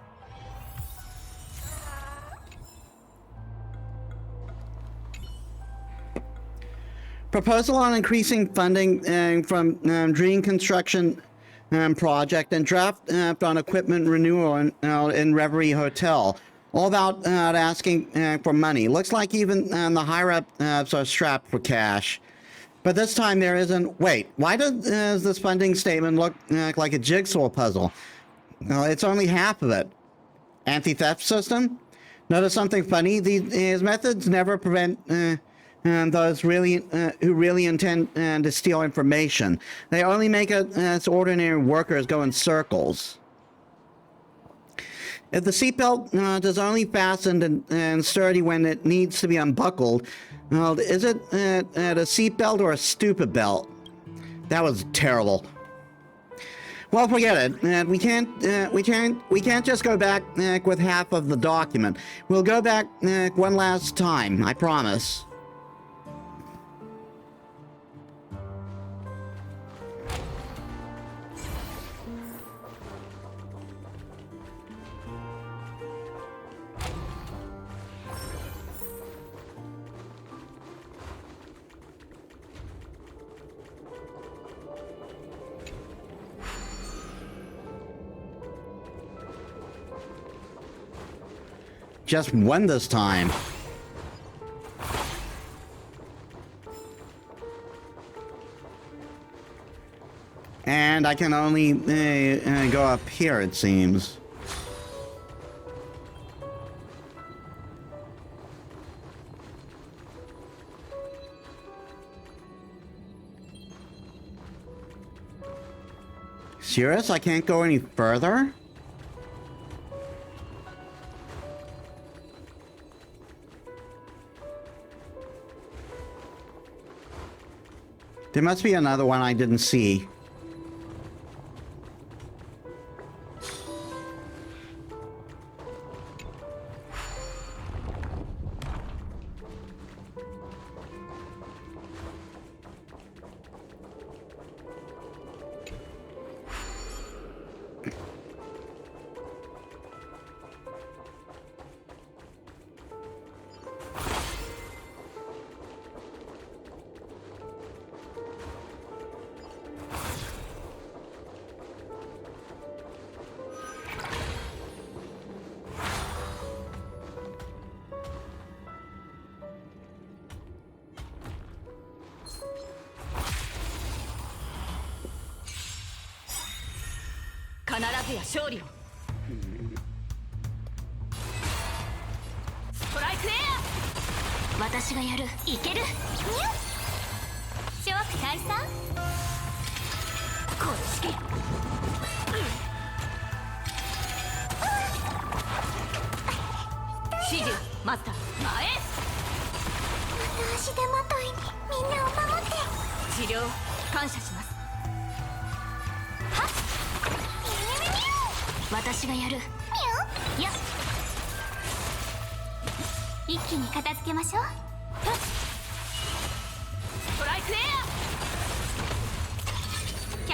Proposal on increasing funding from Dream Construction Project and draft on equipment renewal in Reverie Hotel. All about asking for money. Looks like even the higher-ups are strapped for cash. But this time there isn't... Wait, why does this funding statement look like a jigsaw puzzle? Well, it's only half of it. Anti-theft system? Notice something funny? These methods never prevent those who really intend to steal information. They only make us ordinary workers go in circles. If the seatbelt is only fastened and sturdy when it needs to be unbuckled, well, is it a seatbelt or a stupid belt? That was terrible. Well, forget it. We can't just go back with half of the document. We'll go back one last time. I promise. Just one this time. And I can only go up here, it seems. Serious? I can't go any further? There must be another one I didn't see. 必ずや勝利を。ストライクエア。私がやる。いける。諸悪退散。こっちけ。指示マスター前へ。また足手まといにみんなを守って。治療感謝します。はっ。私がやる。いや、一気に片付けましょう。ストライクエ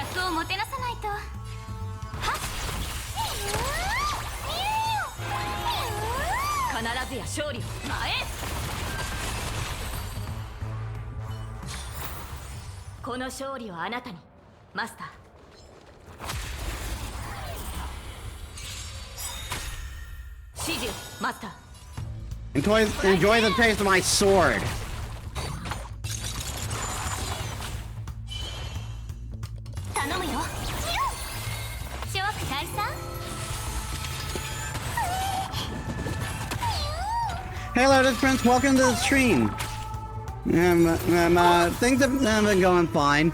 ア。客をもてなさないと。はっ。必ずや勝利を。前へ。この勝利をあなたにマスター。指示マスター。Enjoy the taste of my sword. 頼むよ。諸悪退散。Hey, Lotus Prince, welcome to the stream. Things have been going fine.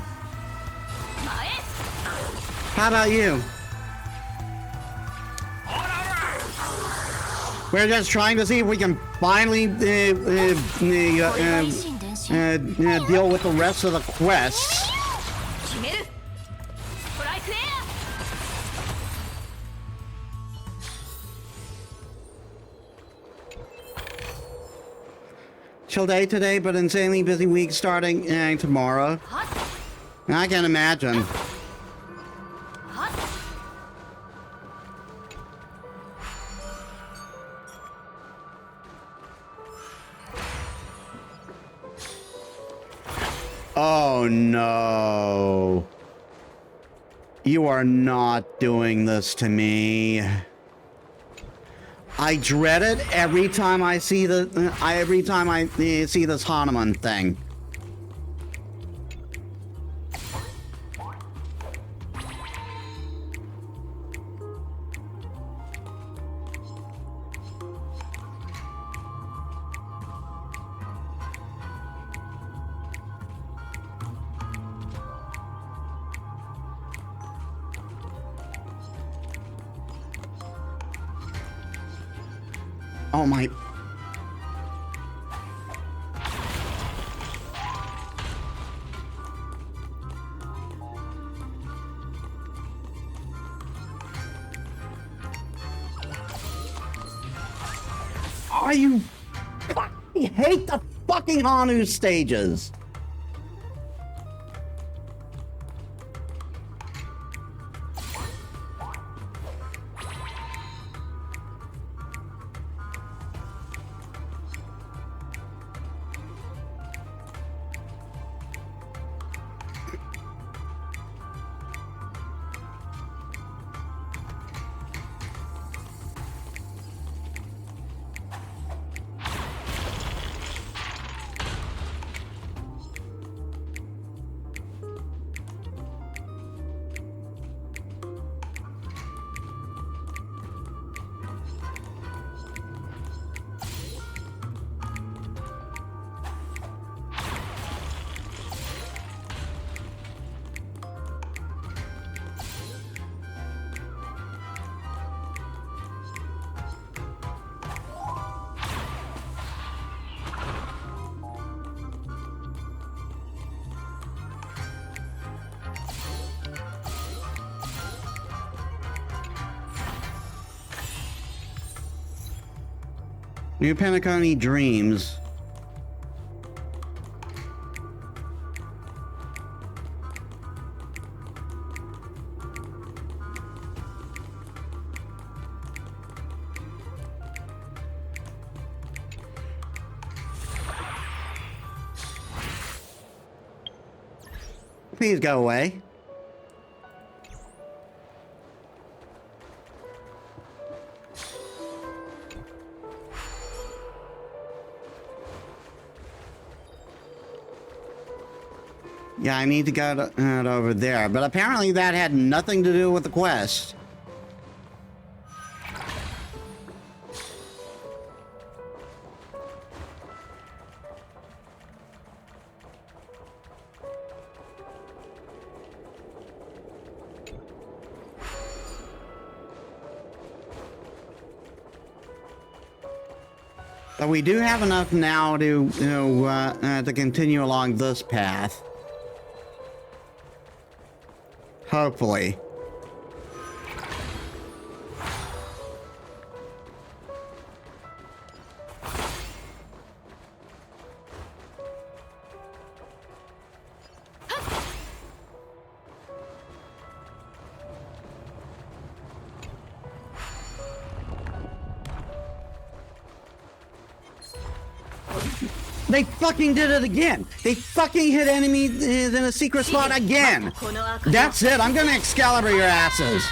How about you? We're just trying to see if we can finally deal with the rest of the quests. Chill day today, but insanely busy week starting tomorrow. I can imagine. Oh no. You are not doing this to me. I dread it every time I see see this Hanuman thing. Oh my. Are you? I hate the fucking Hanu stages. New Penacony Dreams. Please go away. Yeah, I need to go over there, but apparently that had nothing to do with the quest. But we do have enough now to continue along this path. Hopefully. They fucking did it again. They fucking hit enemies in a secret spot again. That's it. I'm gonna Excalibur your asses.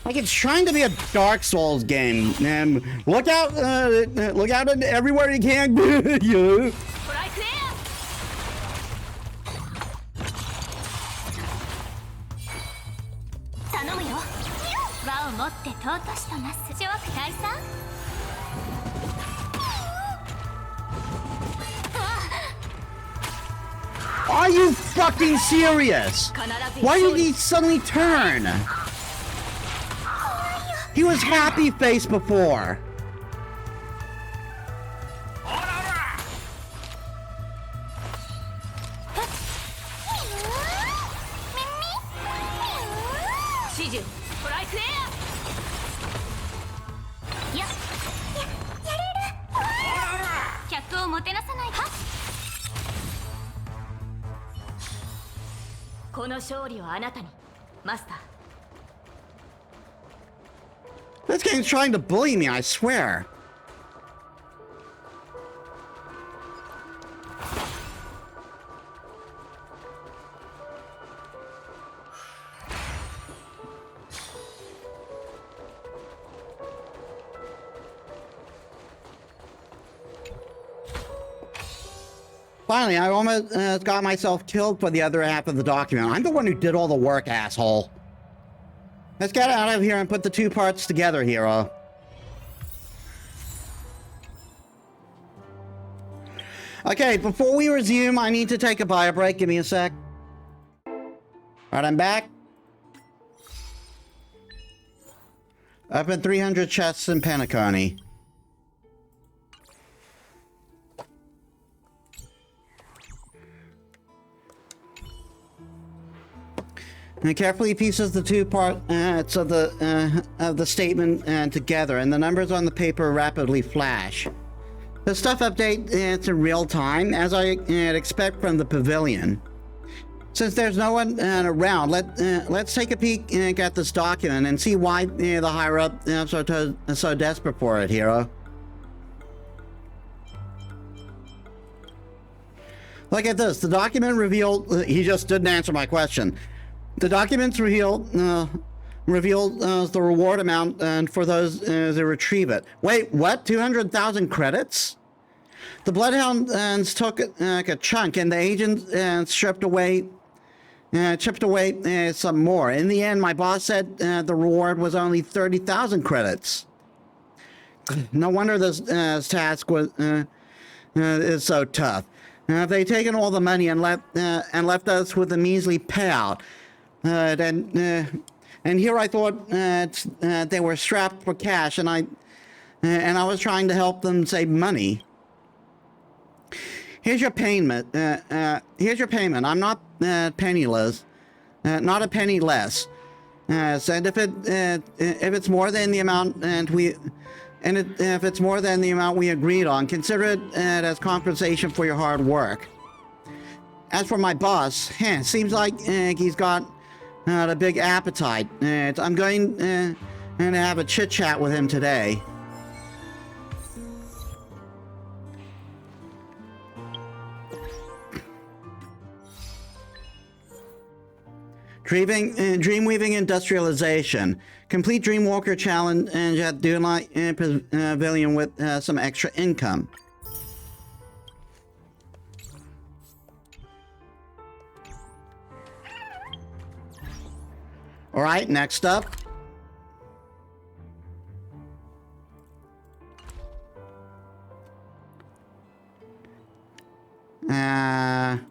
Like it's trying to be a Dark Souls game, and look out everywhere you can. Yeah. Are you fucking serious? Why did he suddenly turn? He was happy face before. This game's trying to bully me, I swear. Finally, I almost got myself killed for the other half of the document. I'm the one who did all the work, asshole. Let's get out of here and put the two parts together, hero. Okay, before we resume, I need to take a bio break. Give me a sec. Alright, I'm back. Open 300 chests in Penacony. And carefully pieces the two parts of the statement together, and the numbers on the paper rapidly flash. The stuff update it's in real time, as I expect from the pavilion. Since there's no one around, let's take a peek at this document and see why the higher up are so desperate for it, hero. Look at this. The document revealed... he just didn't answer my question. The documents revealed the reward amount and for those that retrieve it. Wait, what? 200,000 credits? The Bloodhounds took a chunk, and the agents chipped away some more. In the end, my boss said the reward was only 30,000 credits. No wonder this task is so tough. They've taken all the money and left us with a measly payout. And here I thought they were strapped for cash, and I was trying to help them save money. Here's your payment. I'm not penniless, not a penny less. And if it's more than the amount if it's more than the amount we agreed on, consider it as compensation for your hard work. As for my boss, seems like he's got a big appetite. I'm going to have a chit chat with him today. Dreamweaving industrialization. Complete Dreamwalker challenge at Daylight Pavilion with some extra income. All right, next up.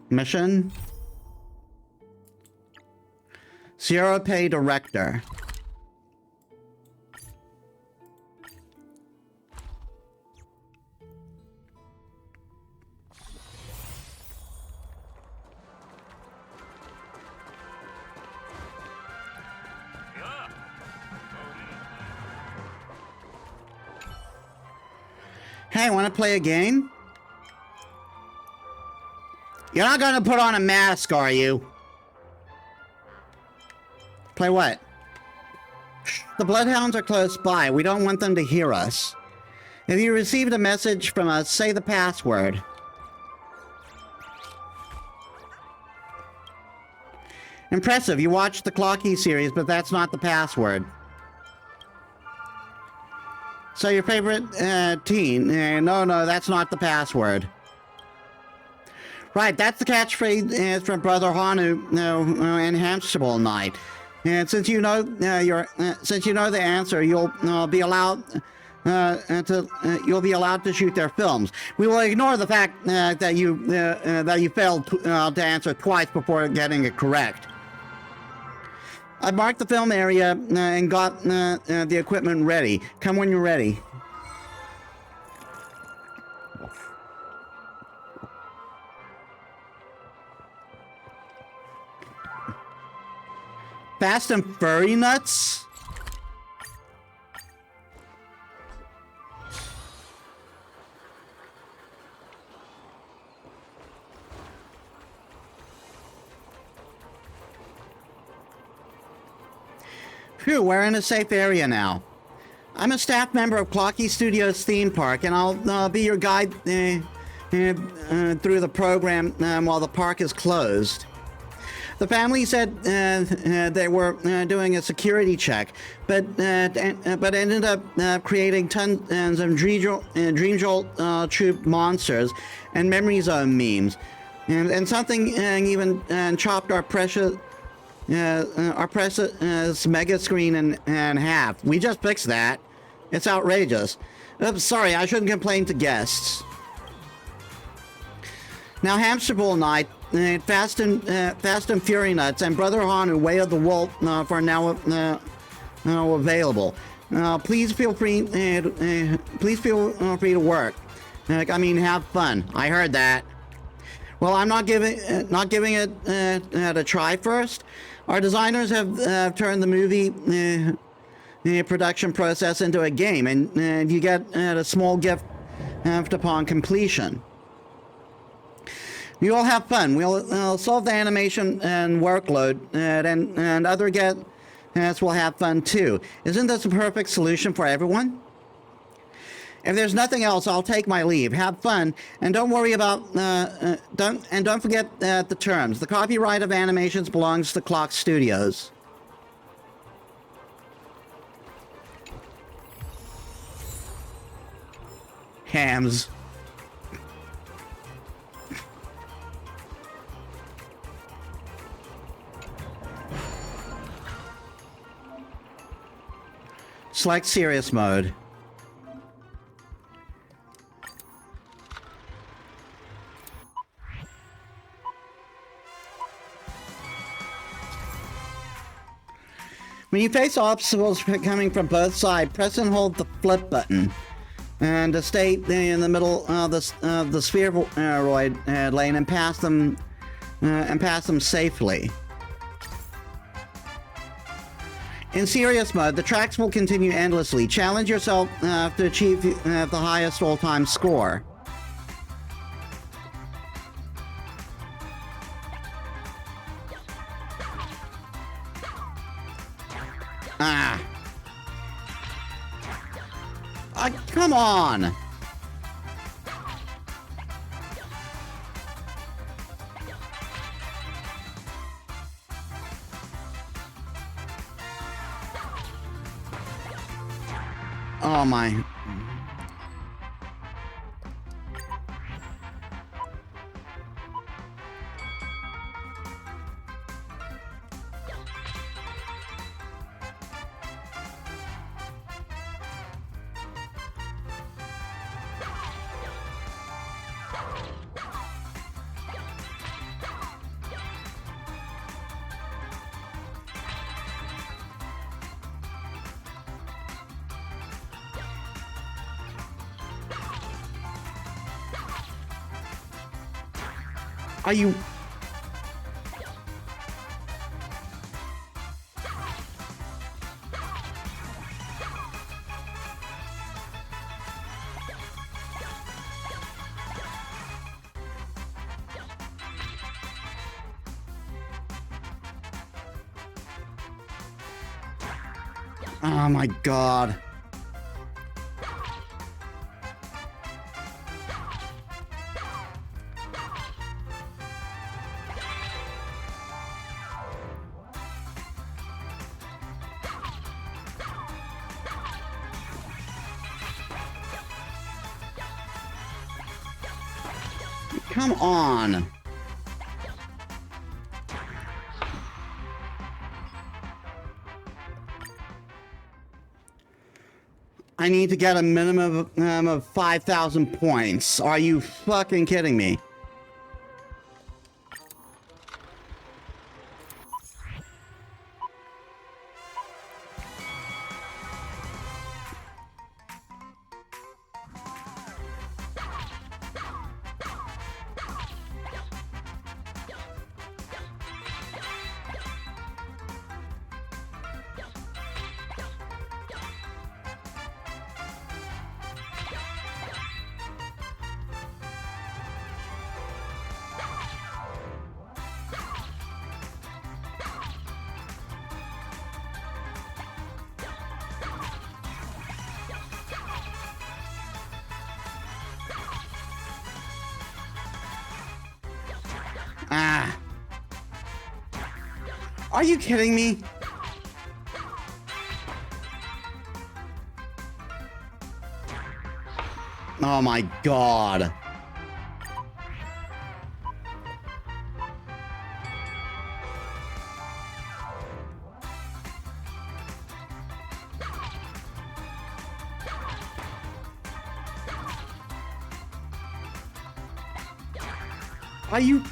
Mission. Zero Pay Director. Hey, want to play a game? You're not going to put on a mask, are you? Play what? The Bloodhounds are close by. We don't want them to hear us. If you received a message from us, say the password. Impressive. You watched the Clocky series, but that's not the password. So your favorite teen? No, that's not the password. Right, that's the catchphrase from Brother Hanu and Hamsterable Night. And since you know the answer, you'll be allowed to shoot their films. We will ignore the fact that you failed to answer twice before getting it correct. I marked the film area and got the equipment ready. Come when you're ready. Fast and Furry Nuts? Phew, we're in a safe area now. I'm a staff member of Clocky Studios theme park, and I'll be your guide through the program while the park is closed. The family said they were doing a security check, but ended up creating tons of Dream Jolt troop monsters and Memory Zone memes, and something even chopped our precious mega screen in half. We just fixed that. It's outrageous. Oops, sorry, I shouldn't complain to guests. Now, Hamsterable Night, Fast and Fury Nuts, and Brother Hanu, Way of the Wolf, are now available. Please feel free to work. Have fun. I heard that. Well, I'm not giving it a try first. Our designers have turned the movie production process into a game, and you get a small gift upon completion. We all have fun. We'll solve the animation and workload, and other guests will have fun too. Isn't this a perfect solution for everyone? If there's nothing else, I'll take my leave. Have fun, and don't worry about don't forget the terms. The copyright of animations belongs to Clock Studios. Hams. Select serious mode. When you face obstacles coming from both sides, press and hold the flip button, and to stay in the middle of the spheroid lane and pass them safely. In serious mode, the tracks will continue endlessly. Challenge yourself to achieve the highest all-time score. Come on! Oh my. Are you... Oh my God. Come on. I need to get a minimum of 5,000 points. Are you fucking kidding me? Ah. Are you kidding me? Oh my God. Are you...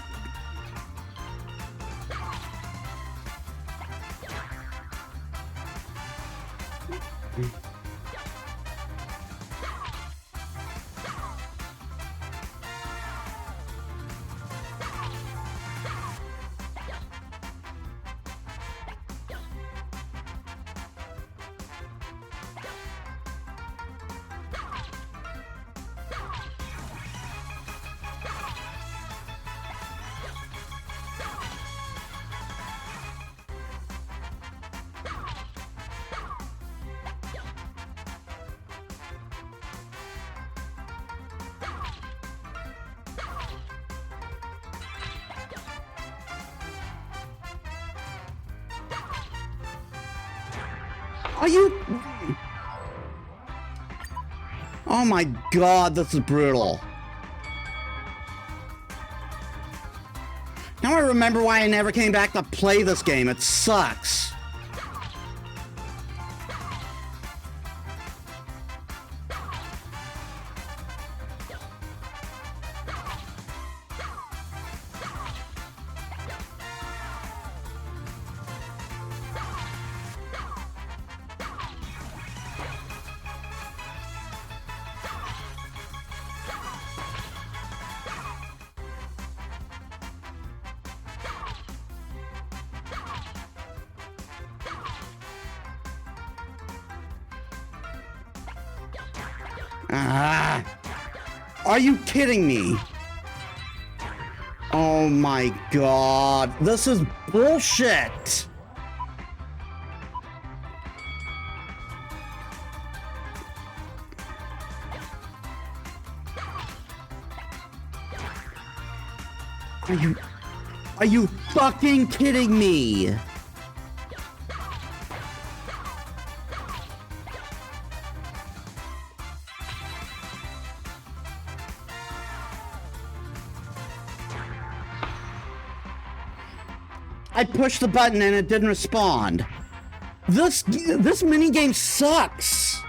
Are you... Oh my god, this is brutal. Now I remember why I never came back to play this game. It sucks. Ah, are you kidding me? Oh my god, this is bullshit. Are you fucking kidding me? I pushed the button and it didn't respond. This minigame sucks.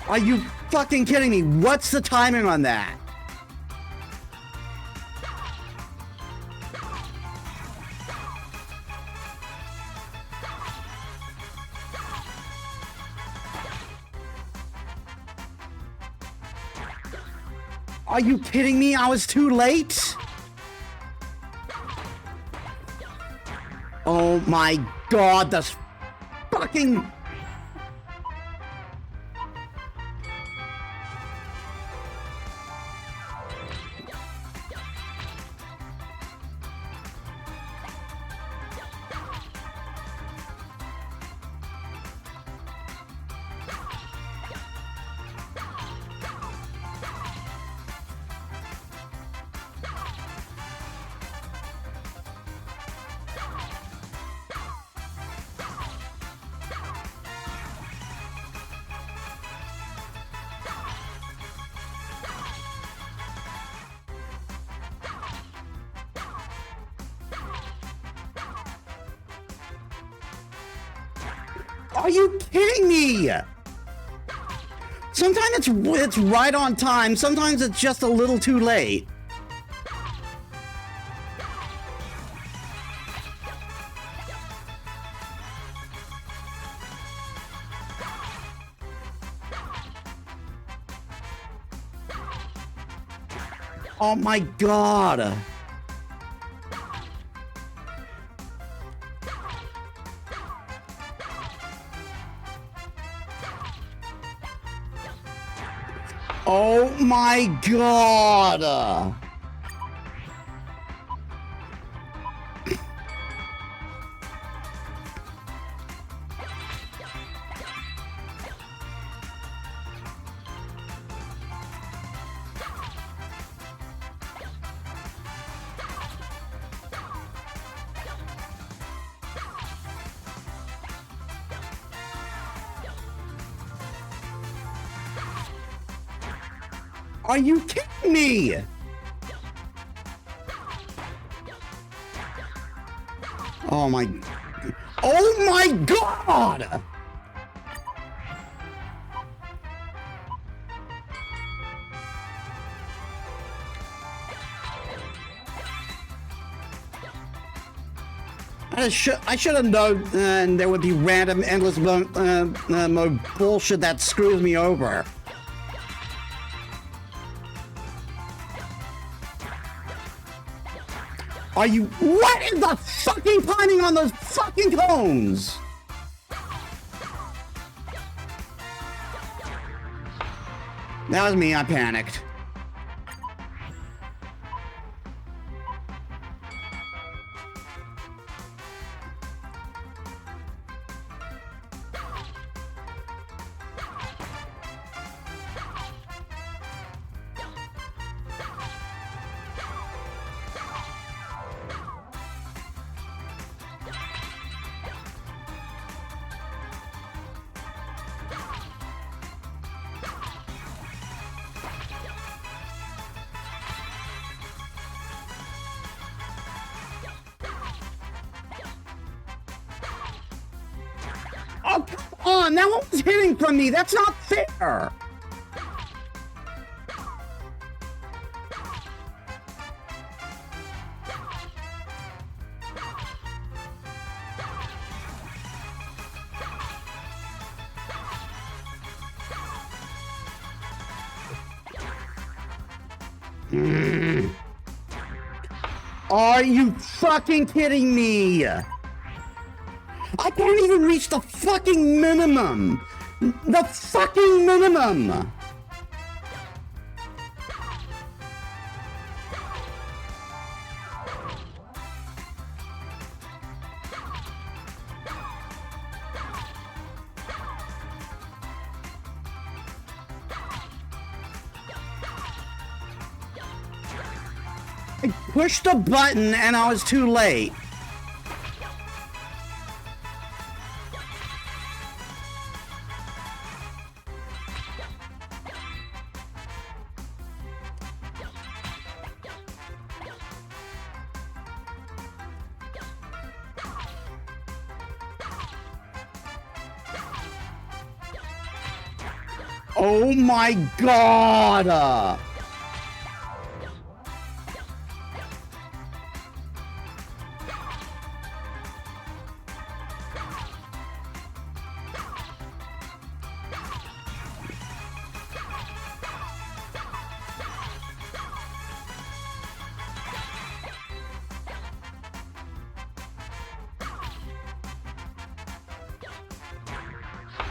Are you fucking kidding me? What's the timing on that? Are you kidding me? I was too late? Oh my god, that's fucking... Are you kidding me? Sometimes it's right on time, sometimes it's just a little too late. Oh my god. Oh my god! Are you kidding me? Oh my god! I should have known there would be random endless mode bullshit that screws me over. Are you... What is the fucking timing on those fucking cones? That was me, I panicked. on, that one was hitting from me. That's not fair. Are you fucking kidding me? I can't even reach the fucking minimum. The fucking minimum. I pushed a button and I was too late. Oh my god!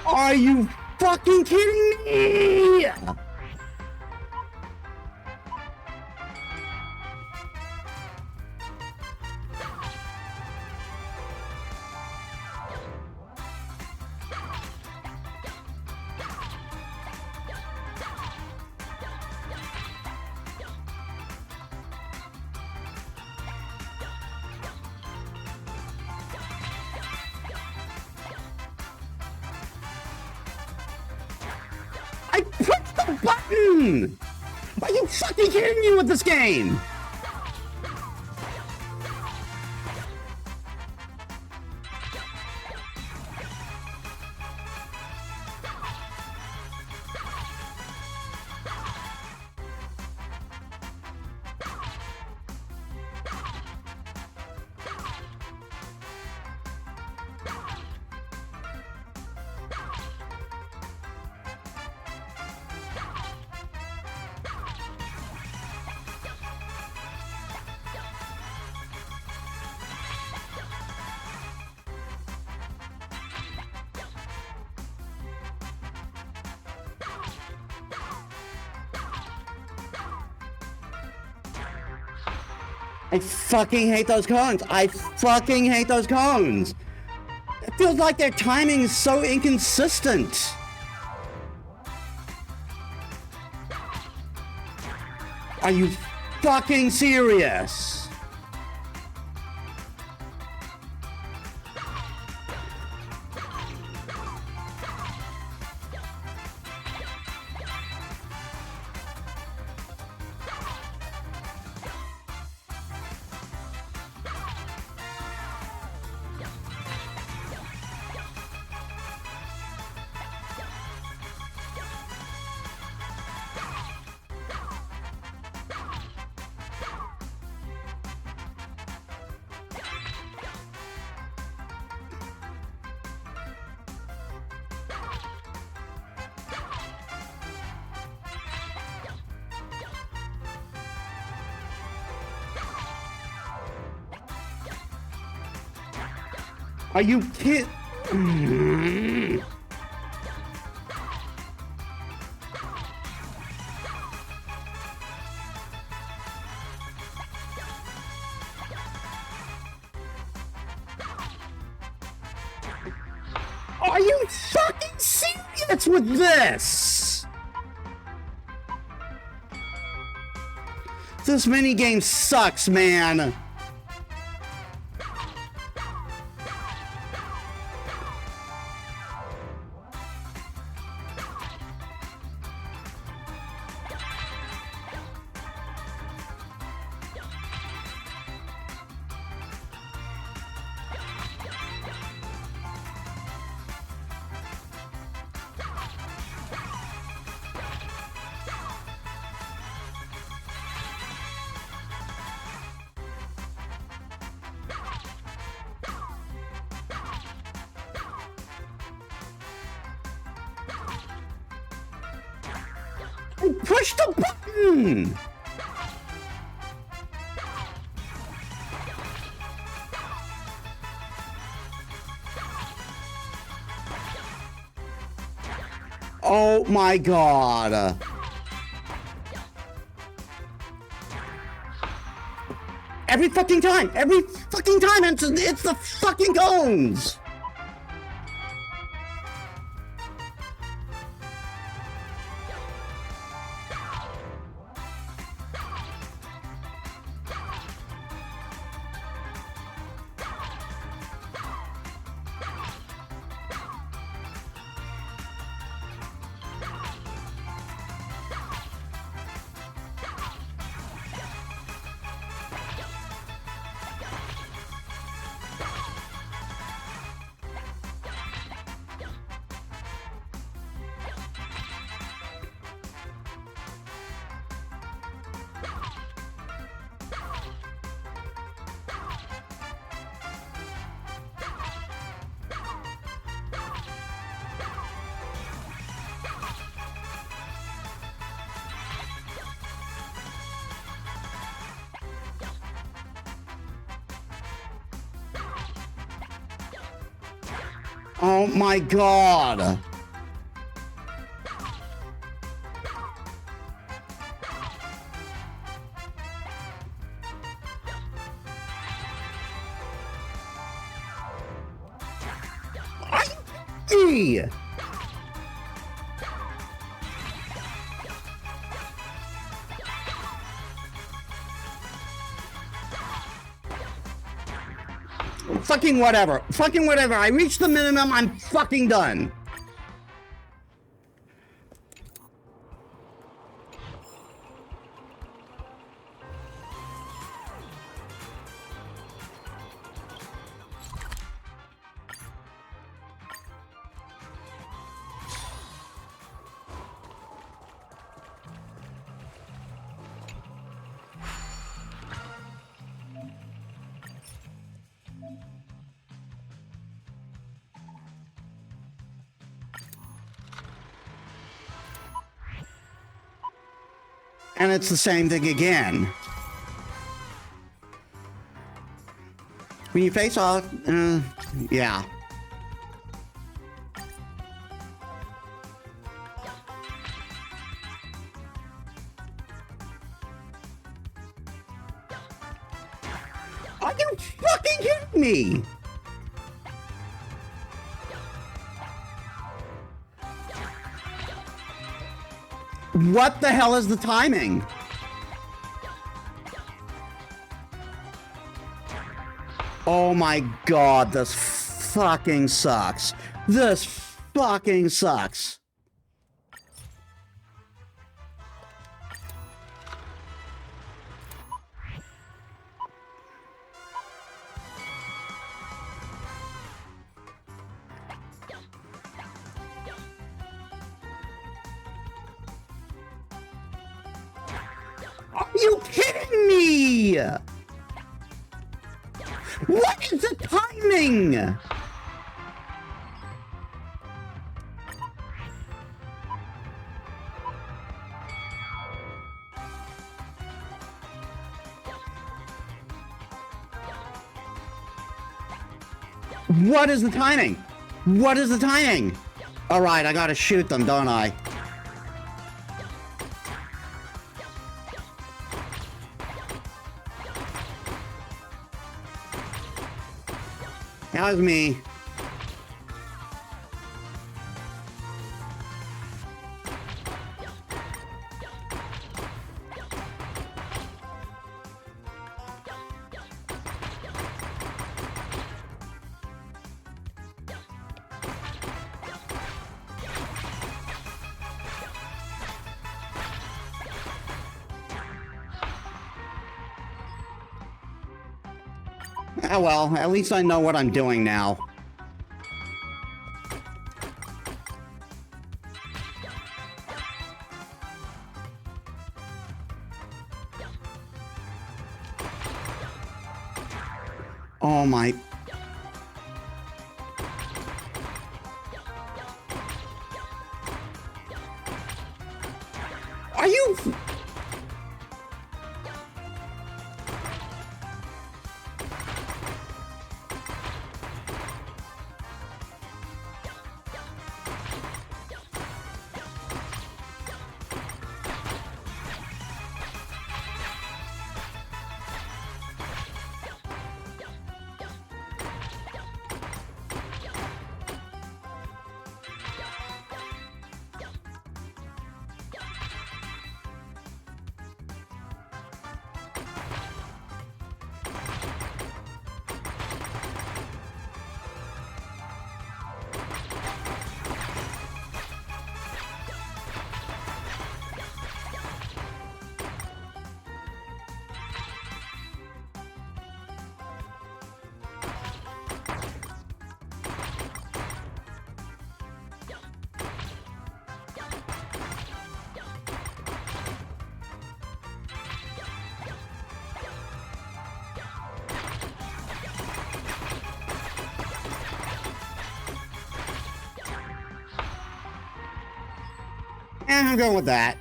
Are you fucking kidding me? I pushed the button! Are you fucking kidding me with this game? I fucking hate those cones. I fucking hate those cones. It feels like their timing is so inconsistent. Are you fucking serious? Are you kidding? Are you fucking serious with this? This minigame sucks, man. Push the button! Oh my god. Every fucking time, it's the fucking cones! Oh my god! Hey! Fucking whatever. Fucking whatever. I reached the minimum. I'm fucking done. And it's the same thing again. When you face off, yeah. Are you fucking kidding me? What the hell is the timing? Oh my god, this fucking sucks. This fucking sucks. Are you kidding me? What is the timing? What is the timing? What is the timing? All right, I gotta shoot them, don't I? That was me. Oh well, at least I know what I'm doing now. Oh my... Are you... I'm going with that.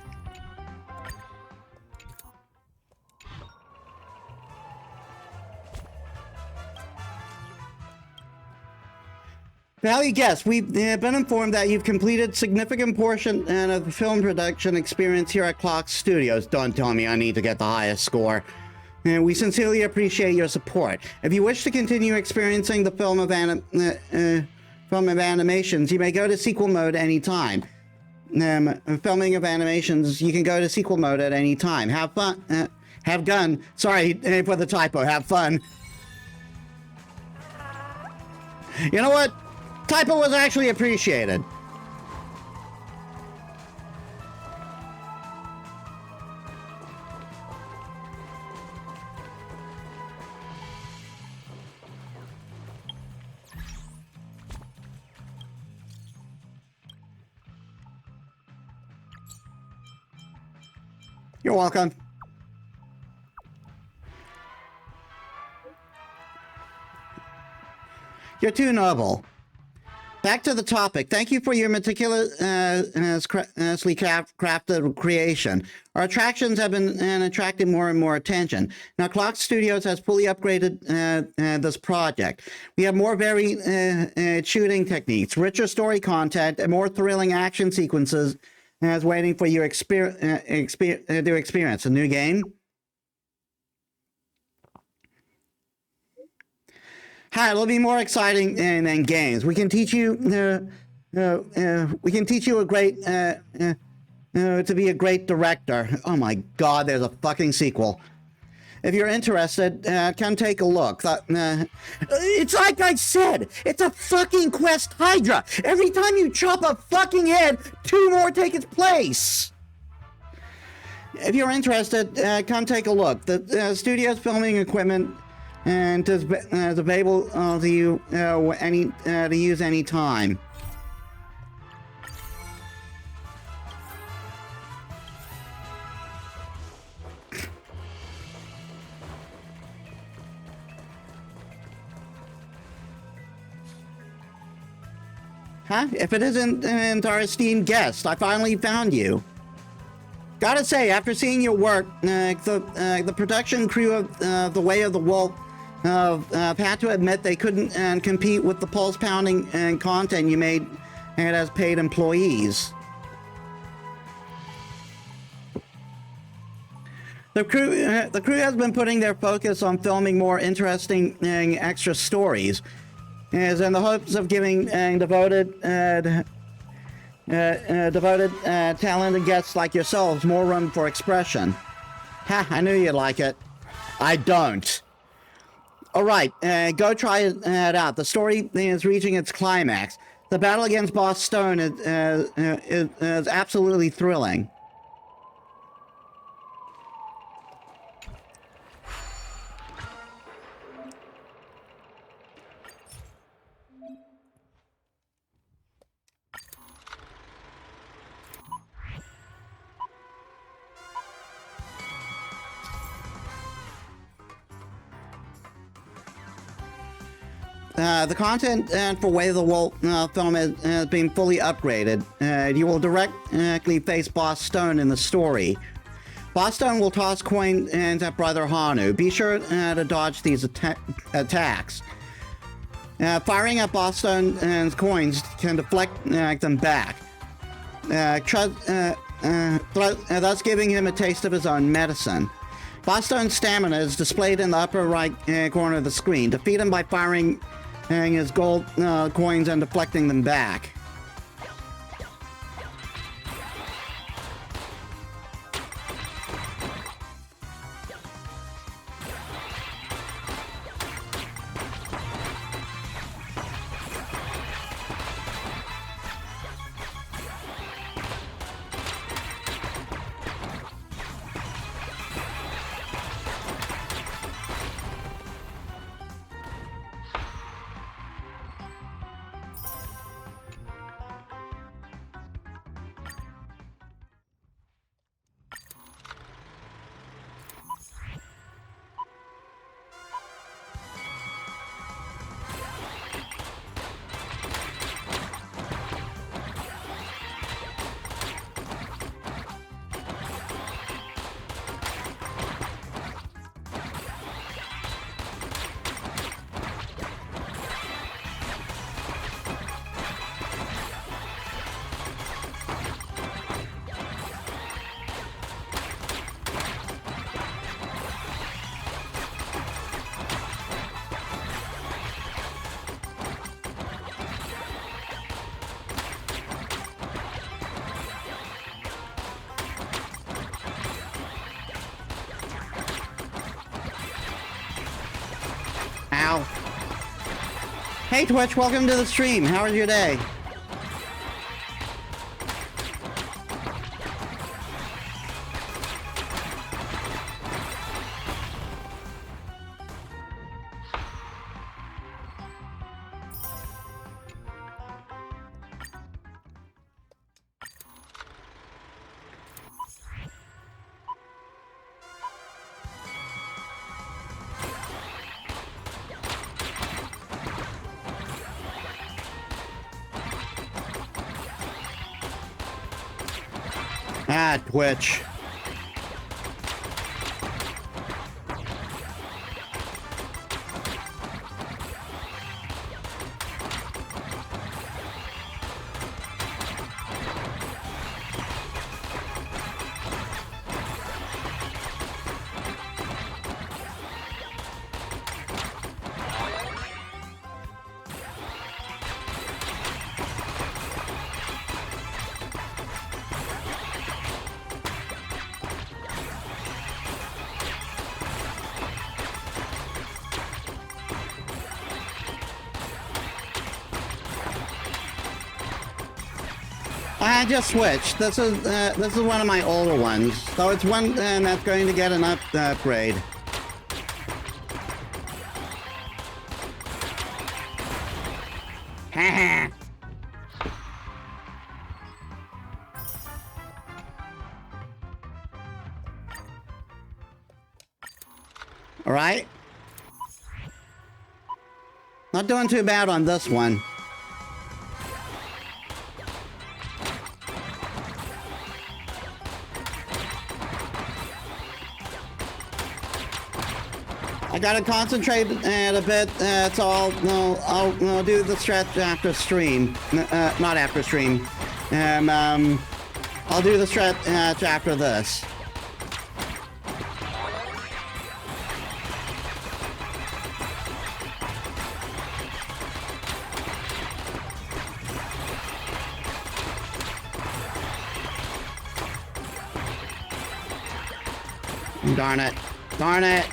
Value guest, we've been informed that you've completed significant portion of the film production experience here at Clock Studios. Don't tell me I need to get the highest score. We sincerely appreciate your support. If you wish to continue experiencing the film of animations, you may go to sequel mode anytime. Filming of animations, you can go to sequel mode at any time. Have fun. Have gun. Sorry for the typo. Have fun. You know what? Typo was actually appreciated. You're welcome. You're too noble. Back to the topic. Thank you for your meticulously crafted creation. Our attractions have been attracting more and more attention. Now, Clock Studios has fully upgraded this project. We have more varied shooting techniques, richer story content, and more thrilling action sequences as waiting for you to experience. A new game? Hi, it'll be more exciting than games. We can teach you. We can teach you to be a great director. Oh my God, there's a fucking sequel. If you're interested, come take a look. It's like I said, it's a fucking quest Hydra. Every time you chop a fucking head, 2 more take its place. If you're interested, come take a look. The studio's filming equipment and is available to you to use any time. Huh? If it isn't our esteemed guest, I finally found you. Gotta say, after seeing your work, the production crew of The Way of the Wolf had to admit they couldn't compete with the pulse-pounding content you made as paid employees. The crew has been putting their focus on filming more interesting extra stories, as in the hopes of giving devoted, talented guests like yourselves more room for expression. Ha! I knew you'd like it. I don't. All right, go try it out. The story is reaching its climax. The battle against Boss Stone is absolutely thrilling. The content for Way of the Wolf film has been fully upgraded. You will directly face Boss Stone in the story. Boss Stone will toss coins at Brother Hanu. Be sure to dodge these attacks. Firing at Boss Stone's coins can deflect them back, thus giving him a taste of his own medicine. Boss Stone's stamina is displayed in the upper right corner of the screen. Defeat him by firing his gold coins and deflecting them back. Ow. Hey Twitch, welcome to the stream. How was your day? Ah, Twitch. I just switched. This is one of my older ones, so it's one that's going to get an upgrade. Haha. All right. Not doing too bad on this one. I gotta concentrate a bit, so I'll do the stretch after stream. Not after stream. I'll do the stretch after this. Darn it. Darn it.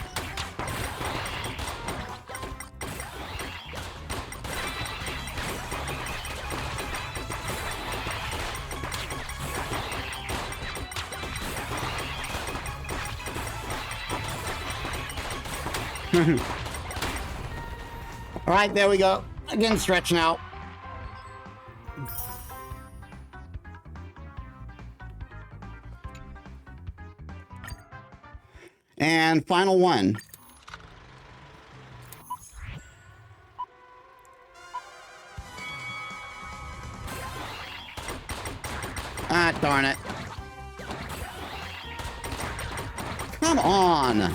All right, there we go. Again, stretching out. And final one. darn it. Come on.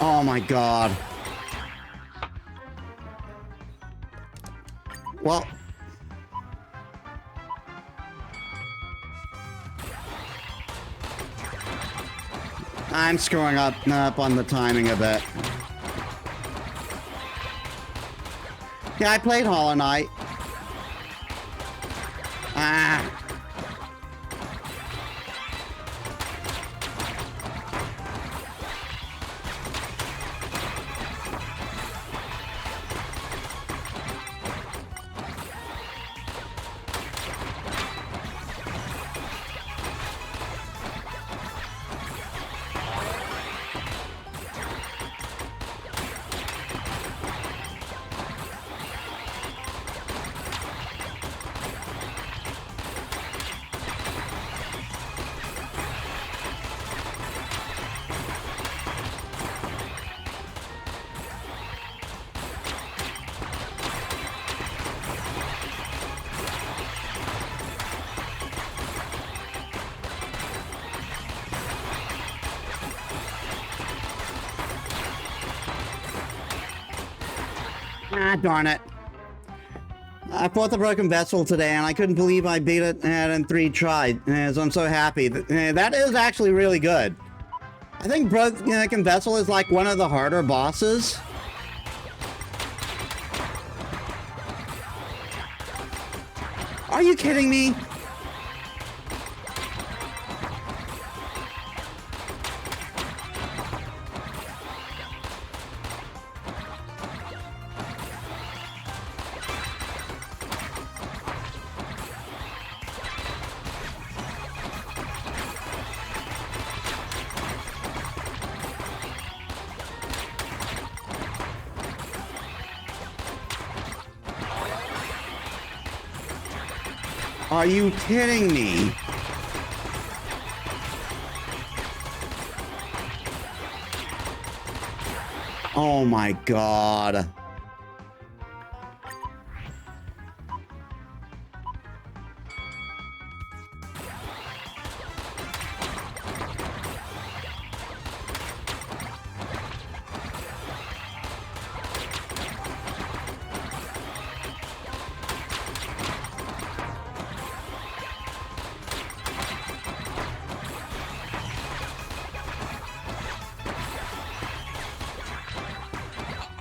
Oh my god. Well. I'm screwing up on the timing a bit. Yeah, I played Hollow Knight. Ah. Ah, darn it. I fought the Broken Vessel today, and I couldn't believe I beat it in 3 tries. So I'm so happy. That is actually really good. I think Broken Vessel is like one of the harder bosses. Are you kidding me? Are you kidding me? Oh my god.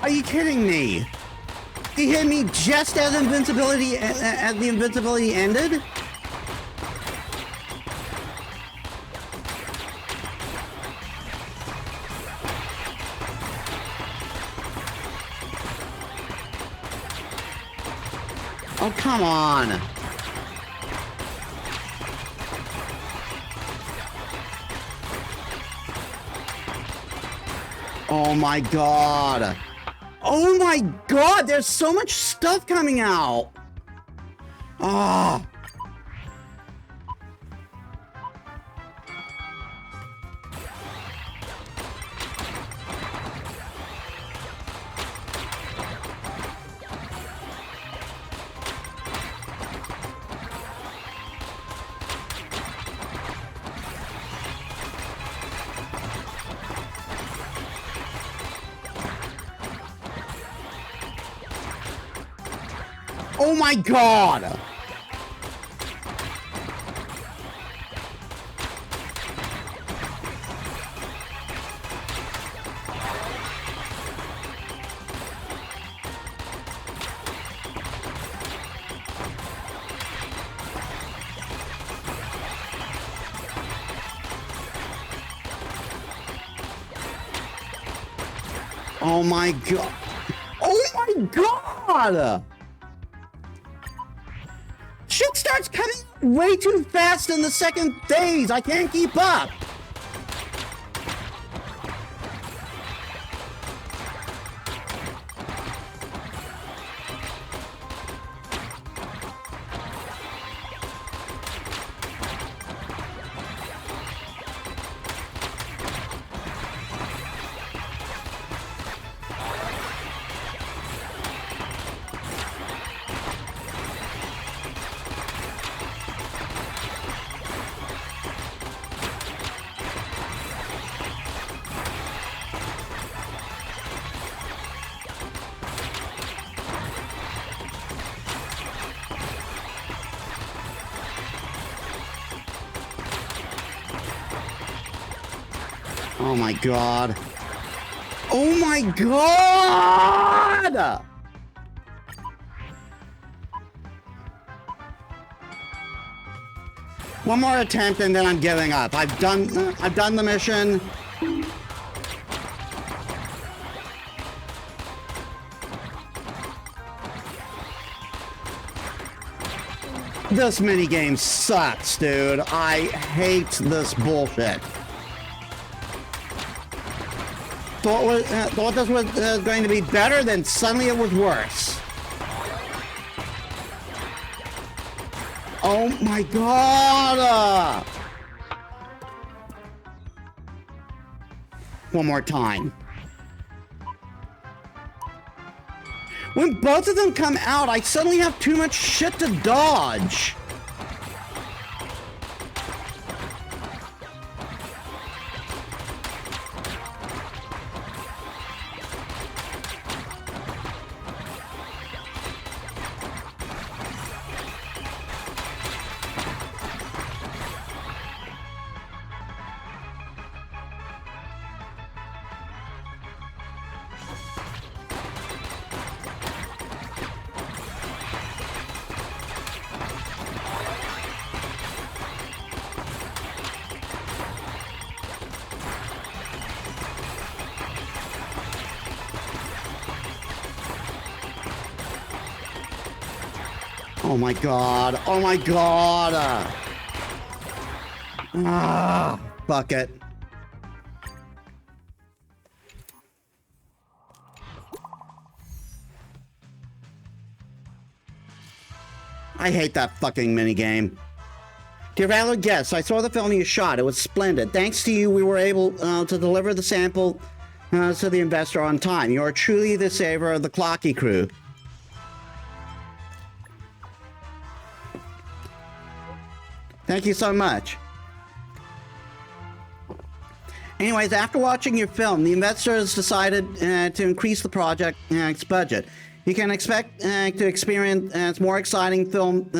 Are you kidding me? He hit me just as the invincibility ended? Oh, come on. Oh my god. Oh my god, there's so much stuff coming out. Ah. Oh my god! Oh my god! Oh my god! Shit starts coming way too fast in the second phase. I can't keep up. Oh my god. Oh my god! One more attempt and then I'm giving up. I've done the mission. This minigame sucks, dude. I hate this bullshit. Thought this was going to be better, then suddenly it was worse. Oh my god! One more time. When both of them come out, I suddenly have too much shit to dodge. Oh my god. Oh my god. Fuck it. I hate that fucking minigame. Dear valued guests, I saw the film you shot. It was splendid. Thanks to you, we were able to deliver the sample to the investor on time. You are truly the savior of the Clocky crew. Thank you so much. Anyways, after watching your film, the investors decided to increase the project's budget. You can expect to experience more exciting films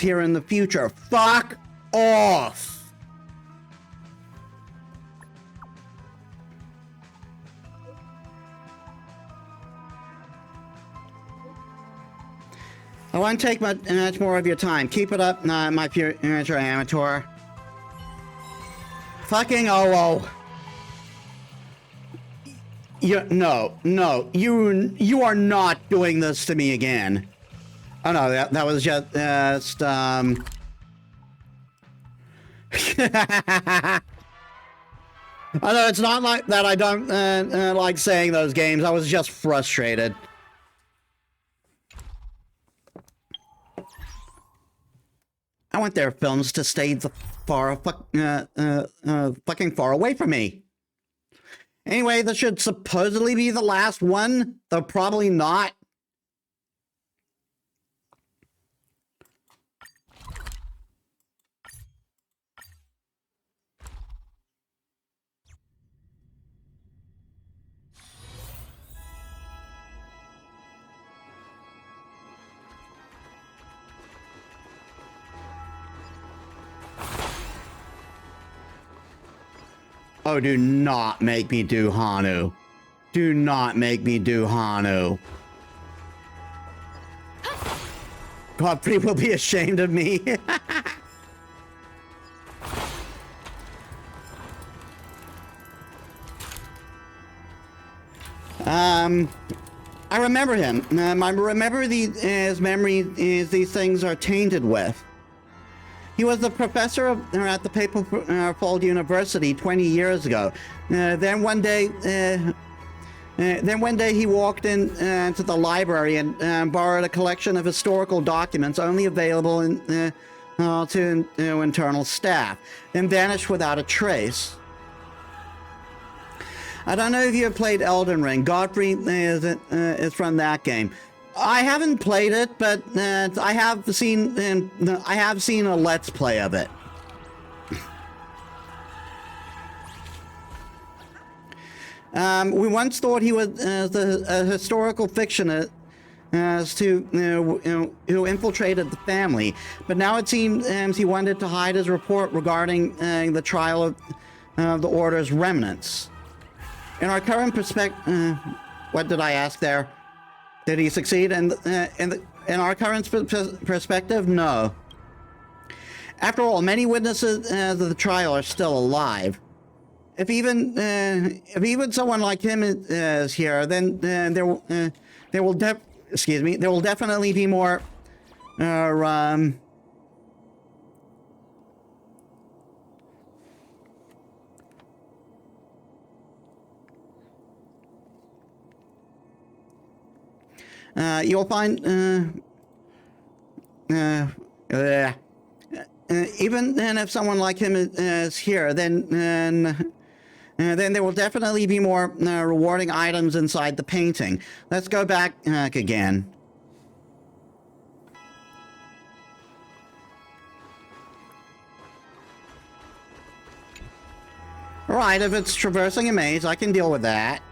here in the future. Fuck off! I won't take much more of your time. Keep it up, my future amateur. Fucking oh. No, you are not doing this to me again. Oh no, that was just I know it's not like that. I don't like saying those games. I was just frustrated. I want their films to stay fucking far away from me. Anyway, this should supposedly be the last one, though probably not. Oh, do not make me do Hanu. Do not make me do Hanu. Godfrey will be ashamed of me. I remember him. I remember his memory is these things are tainted with. He was the professor at the Paperfold University 20 years ago. Then one day he walked into the library and borrowed a collection of historical documents only available to internal staff, and vanished without a trace. I don't know if you have played Elden Ring. Godfrey is from that game. I haven't played it, but I have seen a Let's Play of it. We once thought he was a historical fictionist who infiltrated the family, but now it seems he wanted to hide his report regarding the trial of the Order's remnants. In our current perspective, what did I ask there? Did he succeed? In our current perspective, no. After all, many witnesses of the trial are still alive. If even someone like him is here, then there will definitely be more. You'll find even if someone like him is here, then there will definitely be more rewarding items inside the painting. Let's go back again. All right, if it's traversing a maze, I can deal with that.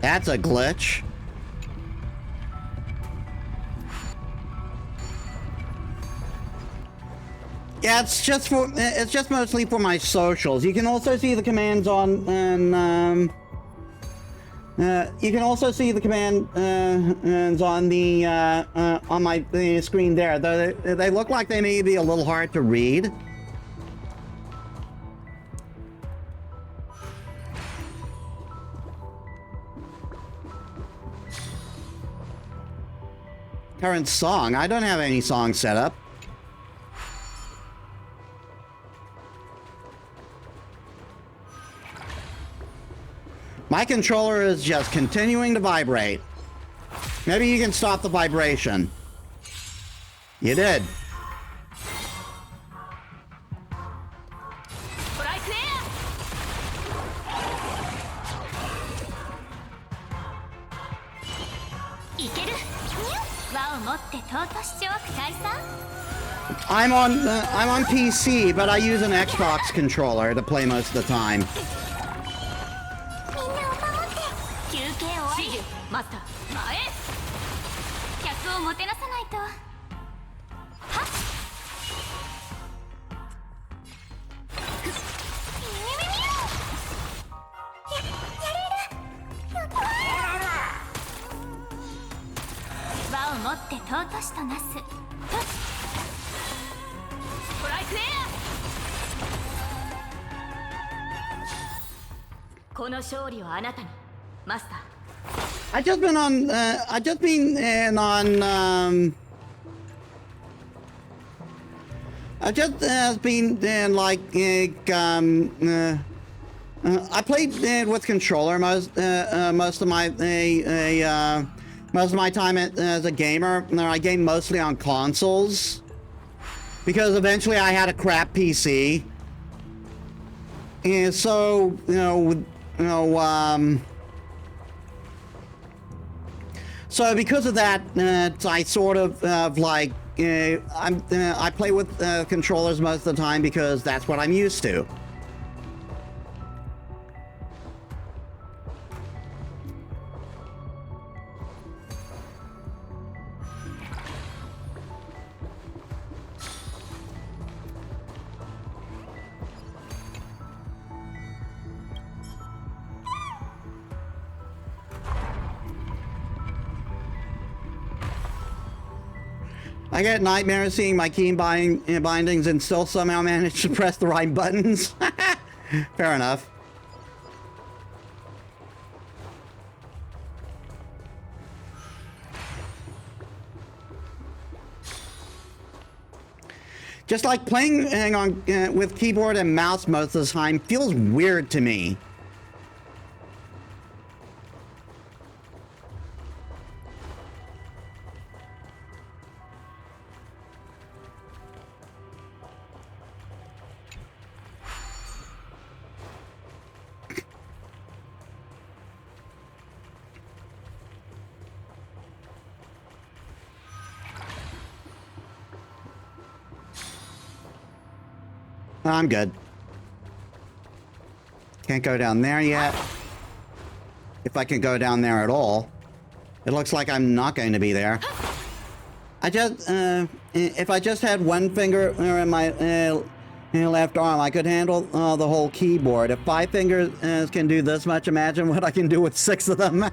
That's a glitch. Yeah, it's just mostly for my socials. You can also see the commands on you can also see the commands on the on my screen there. Though they look like they may be a little hard to read. Current song. I don't have any song set up. My controller is just continuing to vibrate. Maybe you can stop the vibration. You did. I'm on PC, but I use an Xbox controller to play most of the time. I've just been I played with controller most of my time as a gamer. I game mostly on consoles because eventually I had a crap PC, and so so because of that, I sort of I play with controllers most of the time because that's what I'm used to. I get nightmares seeing my key bindings and still somehow manage to press the right buttons. Fair enough. Just like playing on with keyboard and mouse most of the time feels weird to me. I'm good. Can't go down there yet. If I can go down there at all. It looks like I'm not going to be there. I just, if I just had one finger in my left arm, I could handle the whole keyboard. If 5 fingers can do this much, imagine what I can do with 6 of them.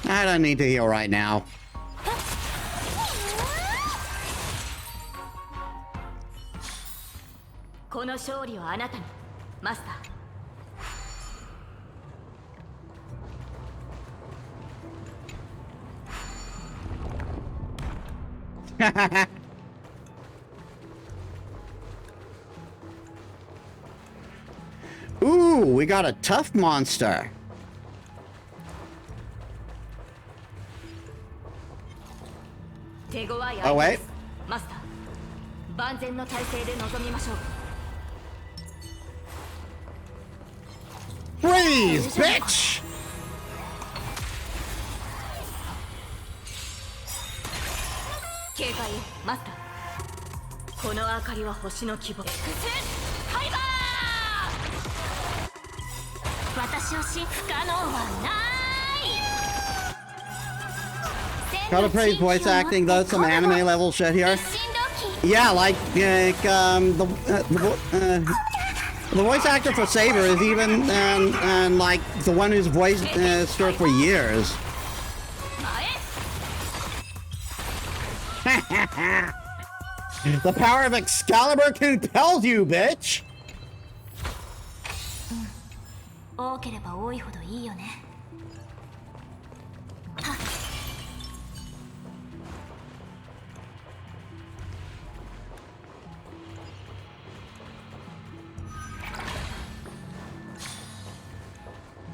I don't need to heal right now. Ooh, we got a tough monster. Oh, wait. Freeze, bitch! Gotta praise voice acting, though. Some anime level shit here. Yeah, like the voice actor for Saber is even like the one who's voiced her for years. The power of Excalibur compels you, bitch!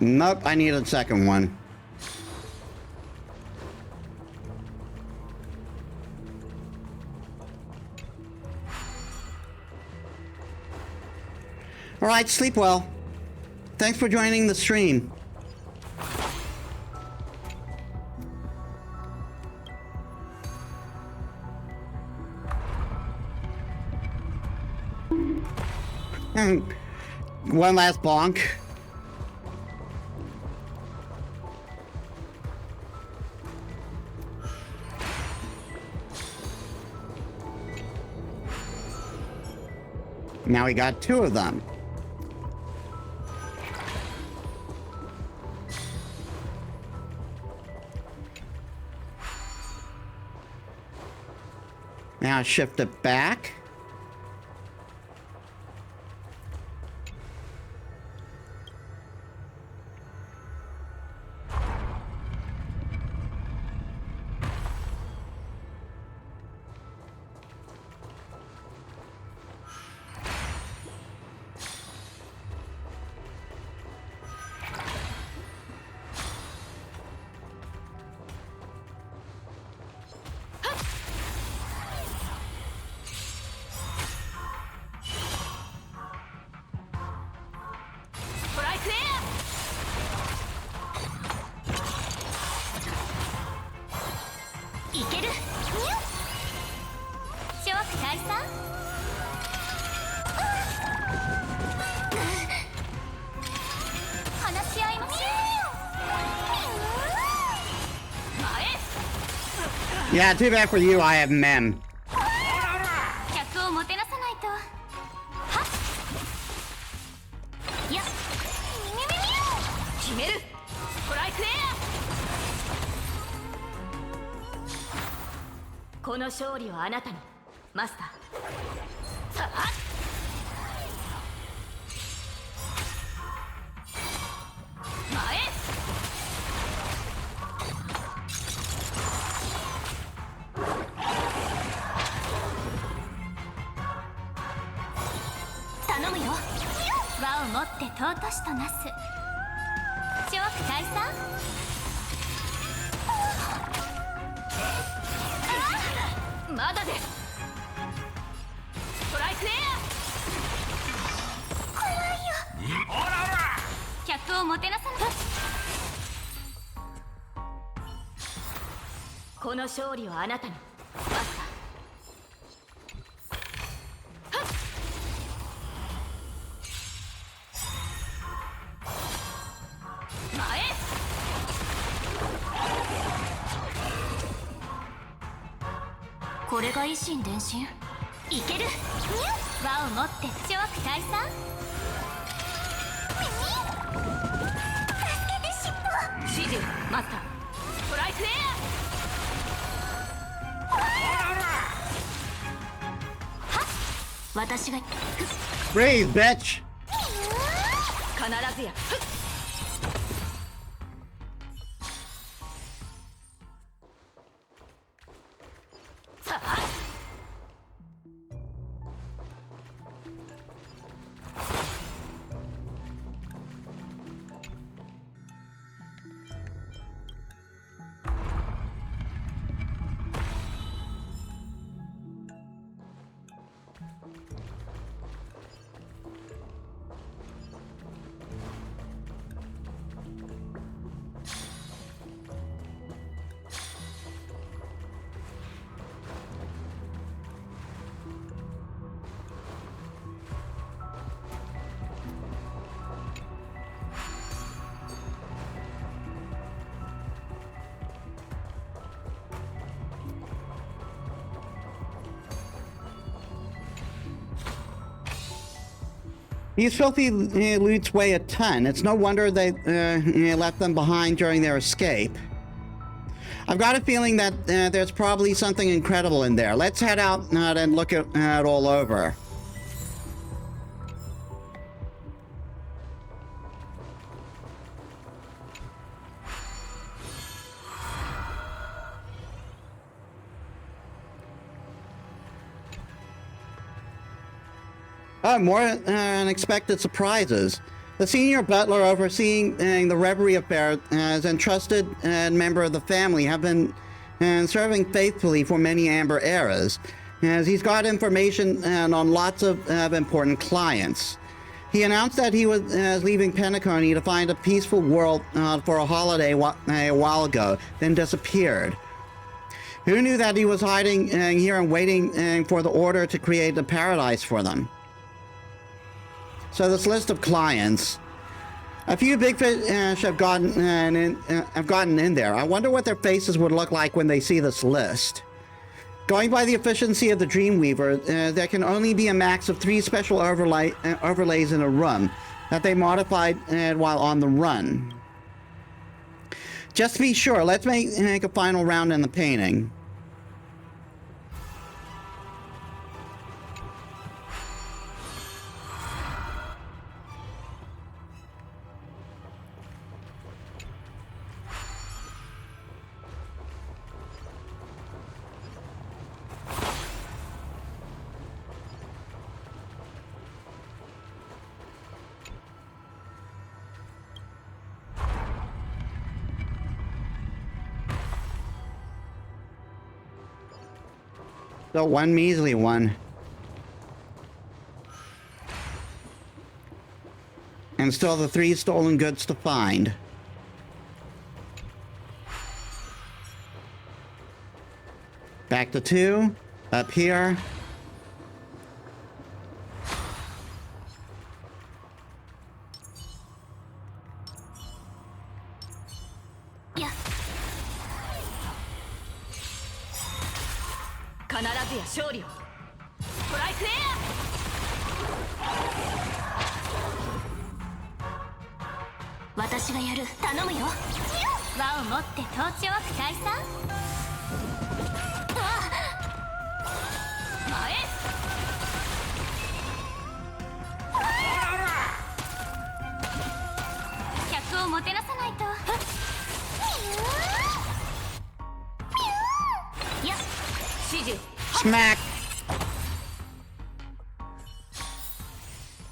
Nope, I need a second one. All right, sleep well. Thanks for joining the stream. One last bonk. Now we got 2 of them. Now shift it back. ける諸悪退散話し合いましょう前 Yeah, too bad for you, I have men. 客をもてなさないとはっやっ決めるストライクエアこの勝利はあなたのマスターさあ前頼むよ輪を持って尊しとなす諸悪退散まだですストライクエア怖いよ客をもてなさないこの勝利はあなたのマスターこれが維新伝心いける輪を持って諸悪退散助けて尻尾指示マスターストライクエアはっ私が Breathe, bitch! 必ずやさあThese filthy loots weigh a ton. It's no wonder they left them behind during their escape. I've got a feeling that there's probably something incredible in there. Let's head out and look at it all over. More unexpected surprises. The senior butler overseeing the revelry affair as entrusted member of the family have been serving faithfully for many Amber eras, as he's got information on lots of important clients. He announced that he was leaving Penacony to find a peaceful world for a holiday a while ago, then disappeared. Who knew that he was hiding here and waiting for the order to create a paradise for them? So this list of clients, a few big fish have gotten in there. I wonder what their faces would look like when they see this list. Going by the efficiency of the Dreamweaver, there can only be a max of 3 special overlays in a room that they modified while on the run. Just to be sure, let's make a final round in the painting. So one measly one. And still the 3 stolen goods to find. Sector 2, up here. Yeah. 必ずや勝利を。ストライクエア。私がやる。頼むよ。輪を持ってトーチを解散。前。客をもてなさないと。いや、指示。Smack!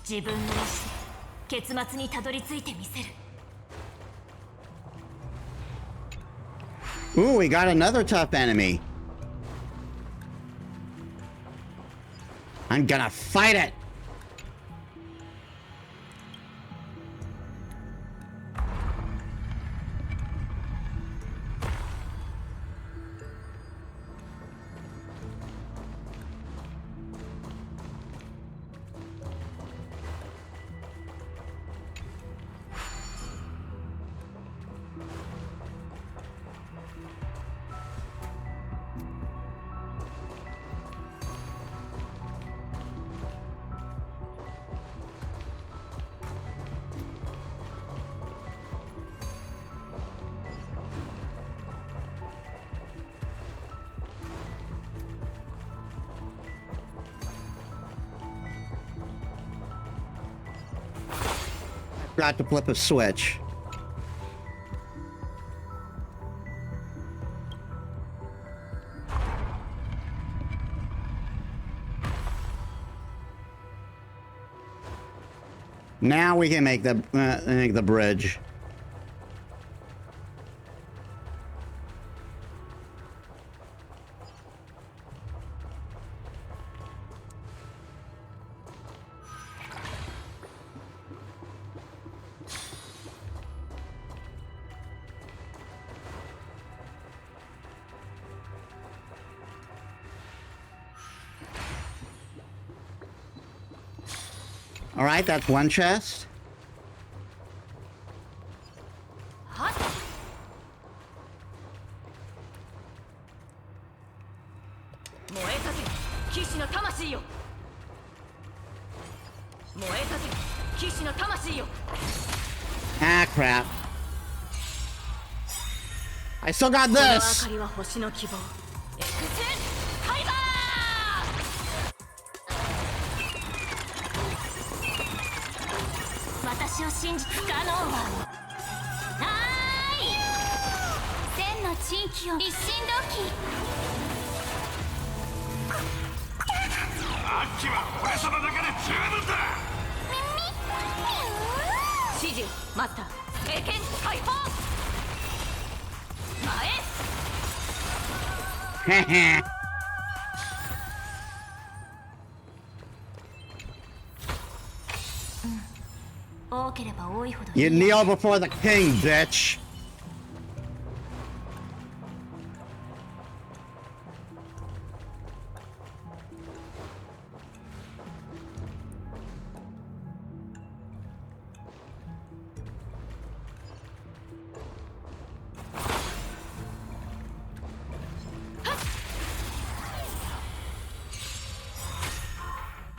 自分の意志で結末にたどり着いてみせる。 Ooh, we got another tough enemy. I'm gonna fight it! Forgot to flip a switch. Now we can make the bridge. All right, that's one chest. 燃えたぜ騎士の魂よ。燃えたぜ騎士の魂よ。 Ah, crap. I still got この this. 明かりは星の希望。エクセンハイバー。私を信じ不可能はない。千の地域を一心同期。アッキは俺様だけで十分だ。指示マスター聖剣解放。前。多ければ多いほどいい。 You kneel before the king, bitch.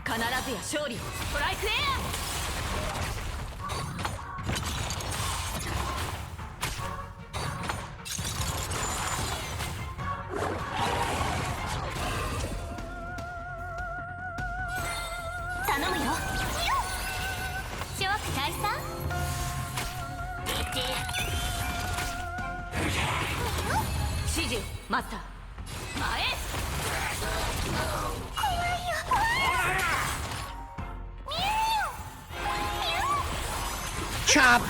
必ずや勝利を。ストライクエア。頼むよ。諸悪退散。指示マスター前。 Chop.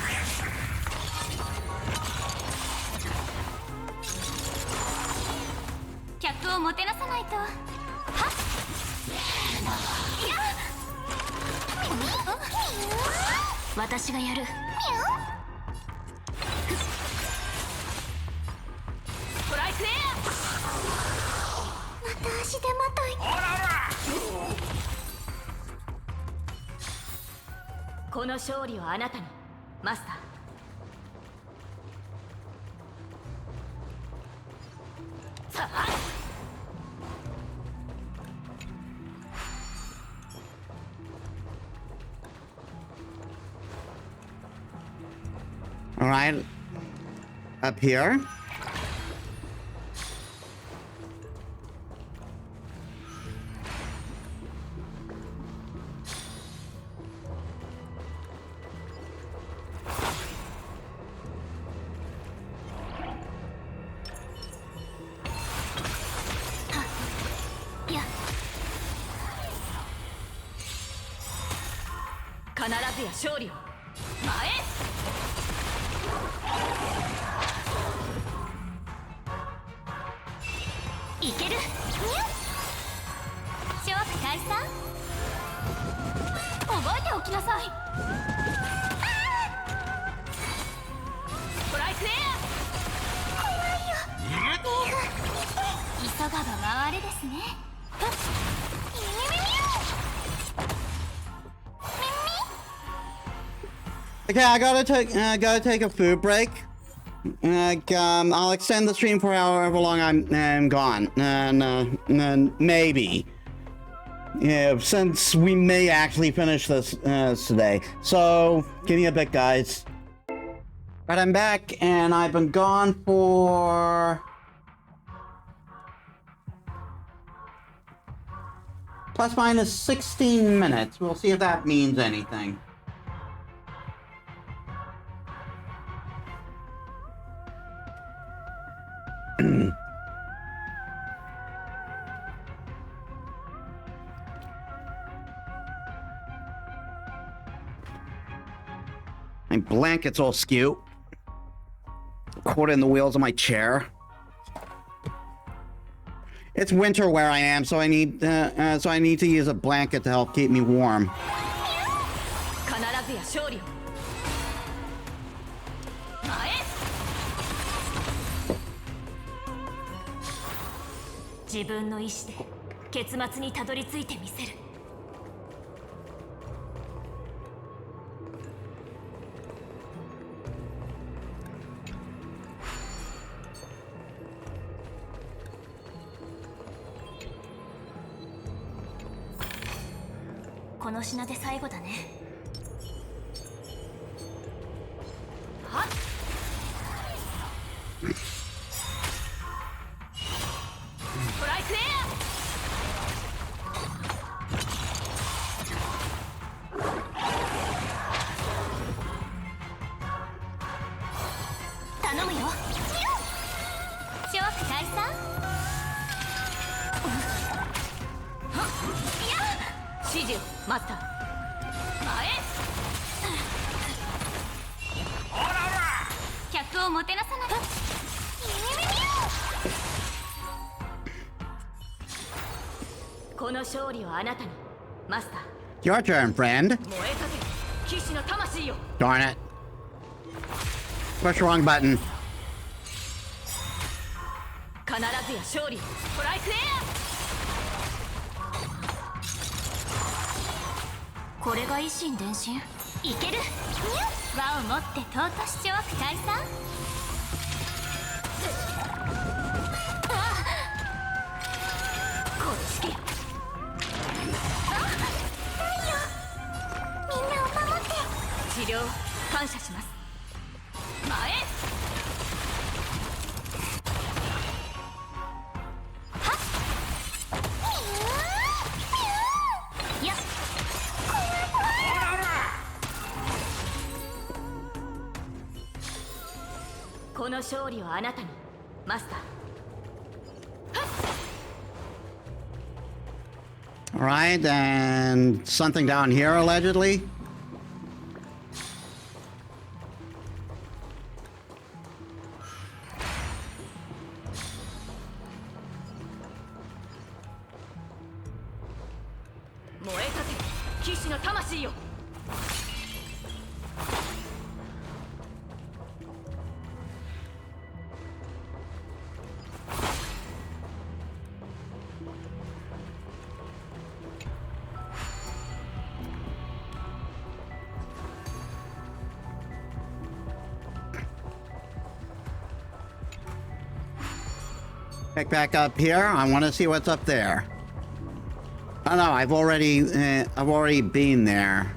客をもてなさないと。はっ。いや。私がやる。ストライクエア。足手まといに。ほらほらこの勝利をあなたに、マスター。さあ、All right. Up here.いや、必ずや勝利を。前へ。いける。勝負解散。覚えておきなさい。ストライクエア。怖いよ。急がば回れですね。Okay, I gotta take a food break. I'll extend the stream for however long I'm gone, and maybe, yeah, since we may actually finish this today. So give me a bit, guys. Right, I'm back, and I've been gone for plus minus 16 minutes. We'll see if that means anything. My blanket's all skew. Caught in the wheels of my chair. It's winter where I am, so I need to use a blanket to help keep me warm. 必ずや勝利を。前へ。自分の意志で結末にたどり着いてみせる。この品で最後だね。はっ。ストライクエア。頼むよ。勝負解散。いや、指示をマスター。前へ。ほらほら客をもてなさなきゃ。この勝利をあなたに、マスター。 Your turn, friend. 燃えたけ、騎士の魂よ。 Darn it. Push the wrong button. 必ずや勝利。ストライクエア。これが維新伝心。いける。輪を持って尊し勝負解散。殺しき。みんなを守って。治療感謝します。前へ。はっ。いや、この勝利をあなたに、マスター。 All right, and something down here allegedly. Pick back up here. I want to see what's up there. Oh no, I've already been there.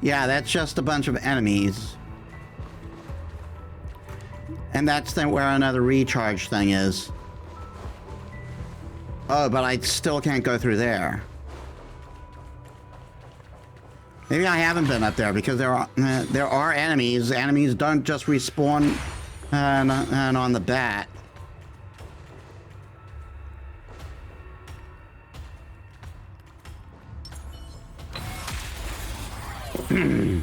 Yeah, that's just a bunch of enemies. And that's where another recharge thing is. Oh, but I still can't go through there. Maybe I haven't been up there because there are enemies. Enemies don't just respawn and on the bat. Heh.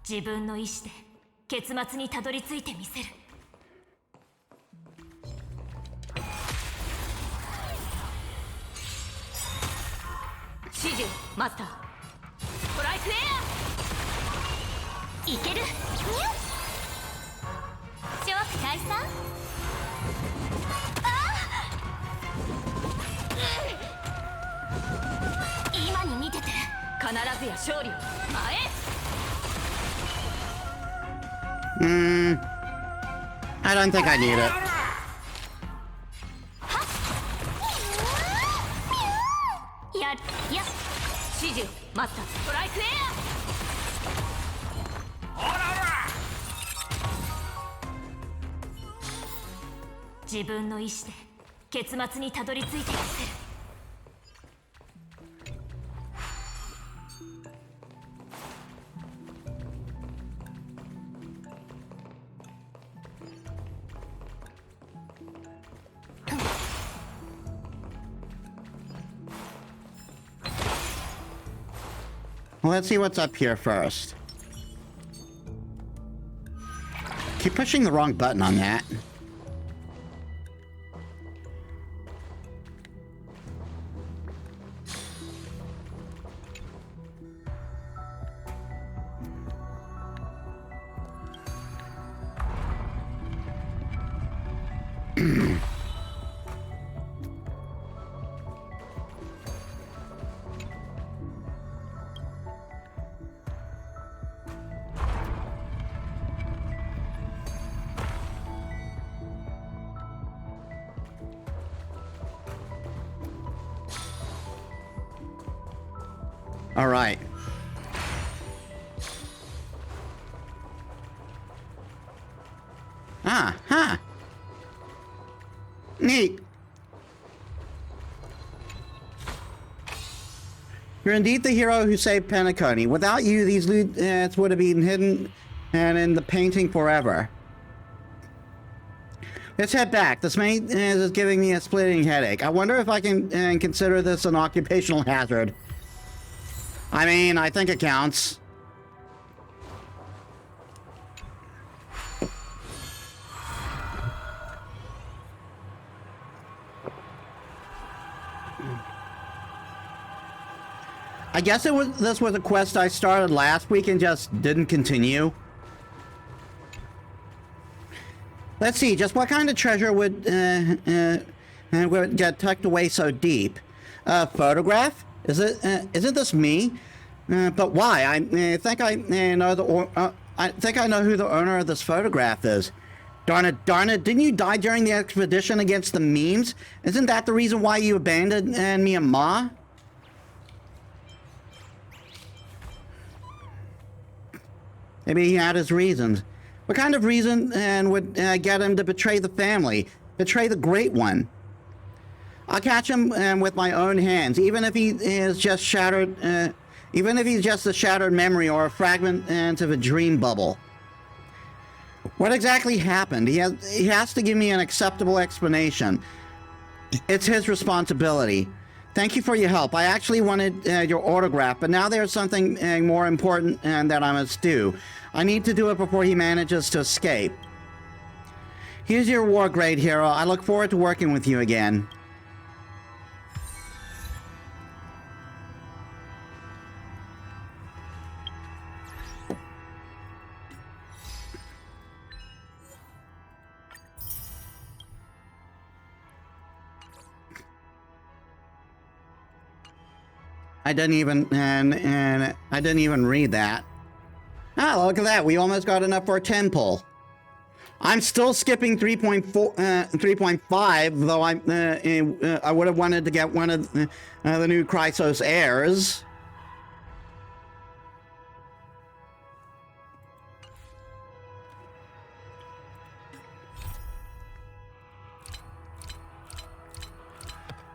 自分の意志で結末にたどり着いてみせる。指示マスター。ストライクエア。いける。ショック退散。今に見てて。必ずや勝利を。前。I don't think I need it. Yeah. 指示マスター。ストライクエア。自分の意志で結末にたどり着いてみせる。Well, let's see what's up here first. Keep pushing the wrong button on that. All right. Neat. You're indeed the hero who saved Penacony. Without you, these loot would have been hidden and in the painting forever. Let's head back. This mate is giving me a splitting headache. I wonder if I can consider this an occupational hazard. I mean, I think it counts. I guess this was a quest I started last week and just didn't continue. Let's see, just what kind of treasure would get tucked away so deep? Photograph? Isn't this me? But why? I think I know I think I know who the owner of this photograph is. Darn it! Didn't you die during the expedition against the memes? Isn't that the reason why you abandoned me and Ma? Maybe he had his reasons. What kind of reason would get him to betray the family? Betray the Great One? I'll catch him with my own hands, even if he is just shattered, even if he's just a shattered memory or a fragment of a dream bubble. What exactly happened? He has to give me an acceptable explanation. It's his responsibility. Thank you for your help. I actually wanted your autograph, but now there's something more important that I must do. I need to do it before he manages to escape. Here's your war grade, hero. I look forward to working with you again. I didn't even and I didn't even read that. Ah, look at that. We almost got enough for a 10 pull. I'm still skipping 3.4, 3.5, though I would have wanted to get one of the new Chrysos heirs.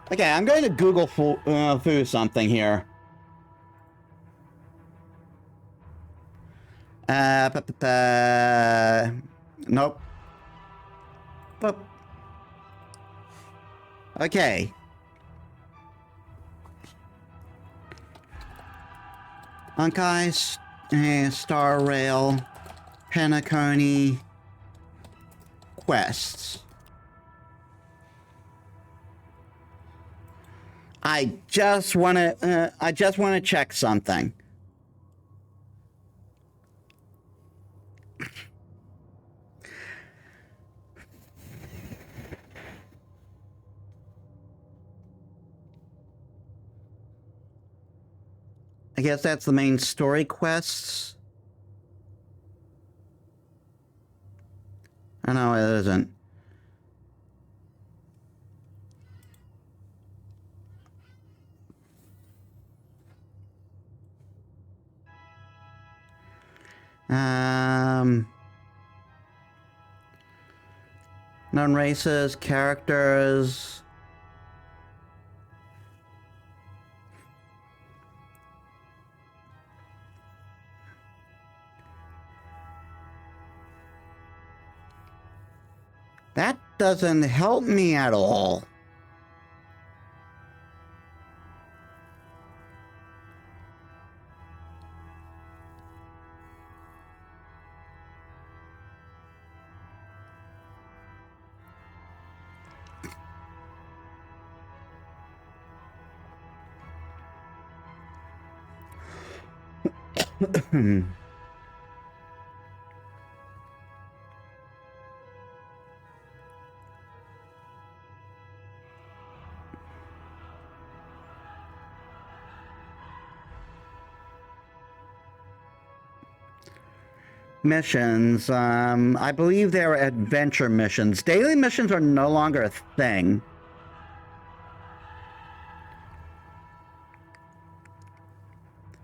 Okay, I'm going to Google foo something here. Nope. Boop. Okay. Honkai, Star Rail, Penacony, quests. I just want to check something. I guess that's the main story quests. Oh, no, it isn't. Known races, characters. That doesn't help me at all. Missions, I believe they're adventure missions. Daily missions are no longer a thing.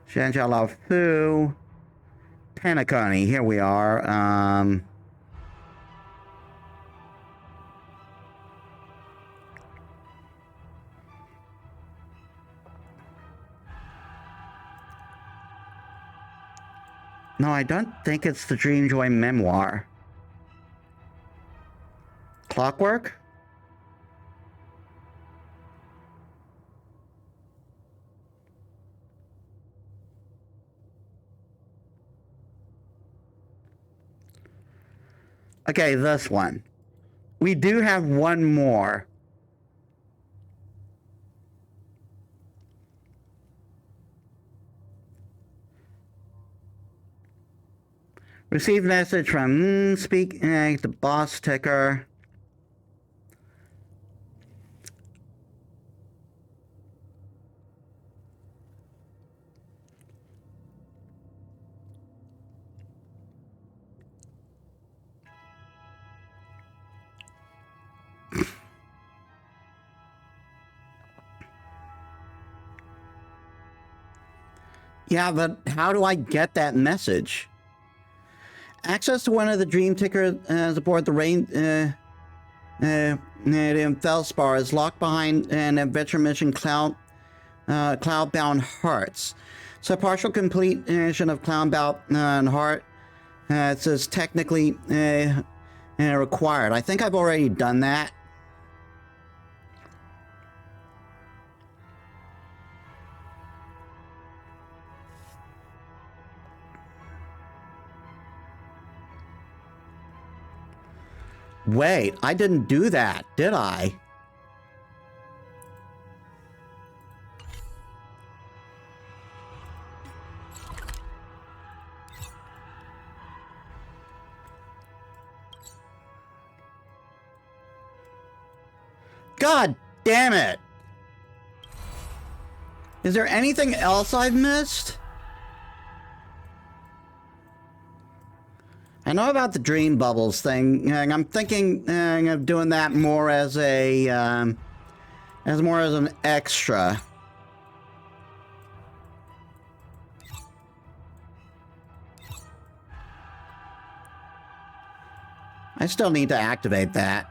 Shanjiao Fu, Penacony, here we are. No, I don't think it's the Dreamjoy memoir. Clockwork? Okay, this one. We do have one more. Received message from speak the boss ticker. Yeah, but how do I get that message? Access to one of the dream tickers aboard the rain in Felspar is locked behind an adventure mission Cloudbound Hearts. So partial completion of Cloudbound Heart it says technically required. I think I've already done that. Wait, I didn't do that, did I? God damn it! Is there anything else I've missed? I know about the dream bubbles thing, and I'm thinking of doing that more as a, as an extra. I still need to activate that.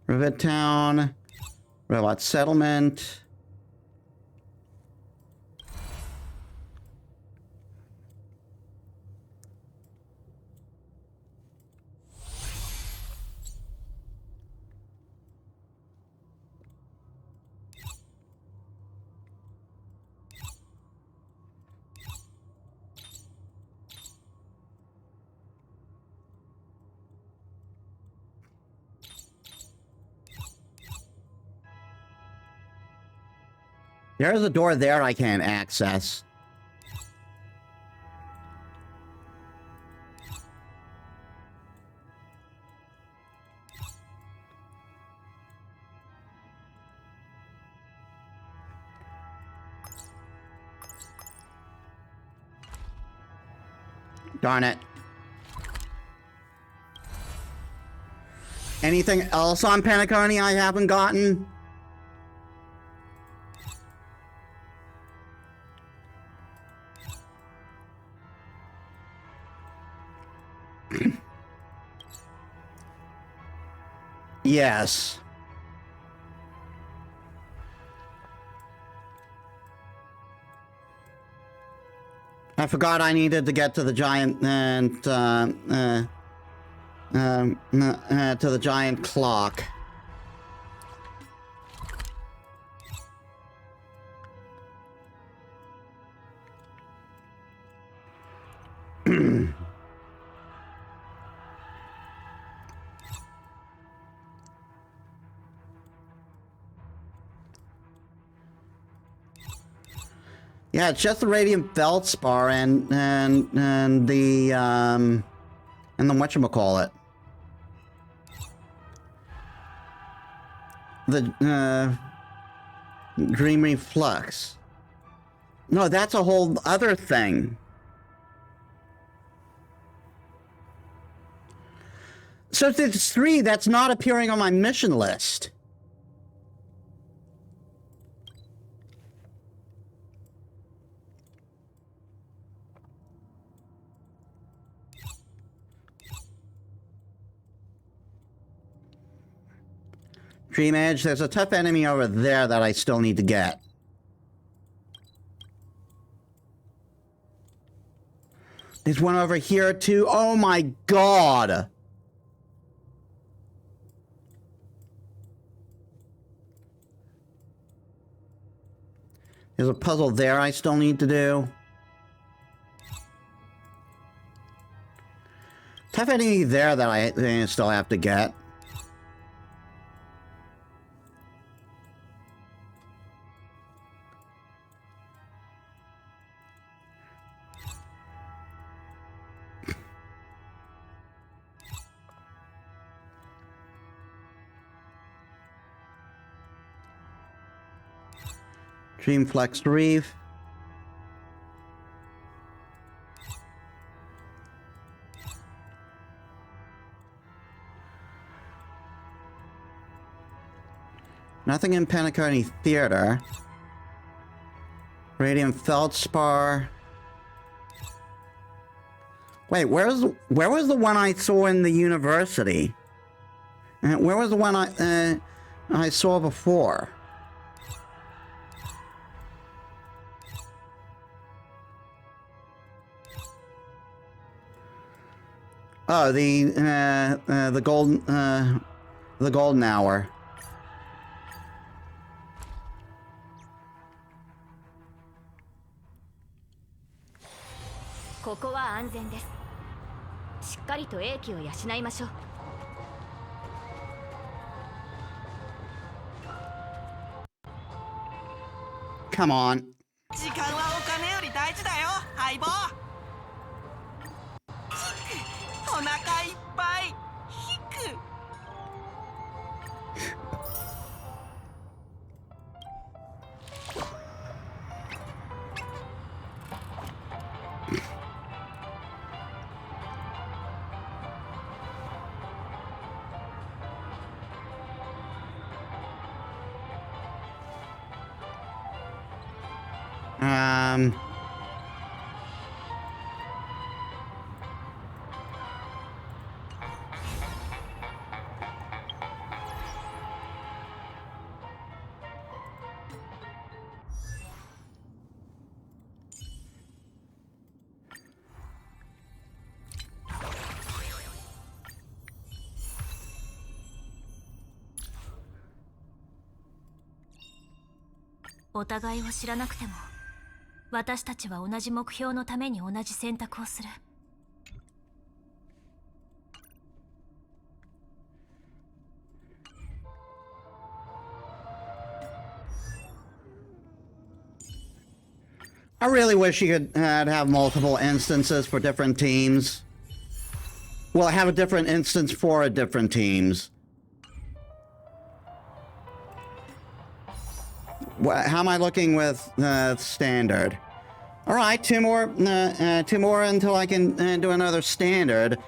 Rivet Town, Robot Settlement. There's a door there I can't access. Darn it. Anything else on Penacony I haven't gotten? Yes. I forgot I needed to get to the giant to the giant clock. Yeah, it's just the radiant feldspar and the whatchamacallit. The dream reflux. No, that's a whole other thing. So if it's 3, that's not appearing on my mission list. Dream Edge, there's a tough enemy over there that I still need to get. There's one over here too. Oh my god! There's a puzzle there I still need to do. Tough enemy there that I still have to get. Dreamflex Reef. Nothing in Penacony Theater. Radiant Feldspar. Wait, where was the one I saw in the university? And where was the one I saw before? Oh, the golden hour. ここは安全です。しっかりと英気を養いましょう。Come on. 時間はお金より大事だよ、相棒。お腹いっぱい。ひく。Um... "お互いを知らなくても、私たちは同じ目標のために同じ選択をする。I really wish you could have multiple instances for different teams. Well, have a different instance for different teams. How am I looking with standard? All right, two more until I can do another standard.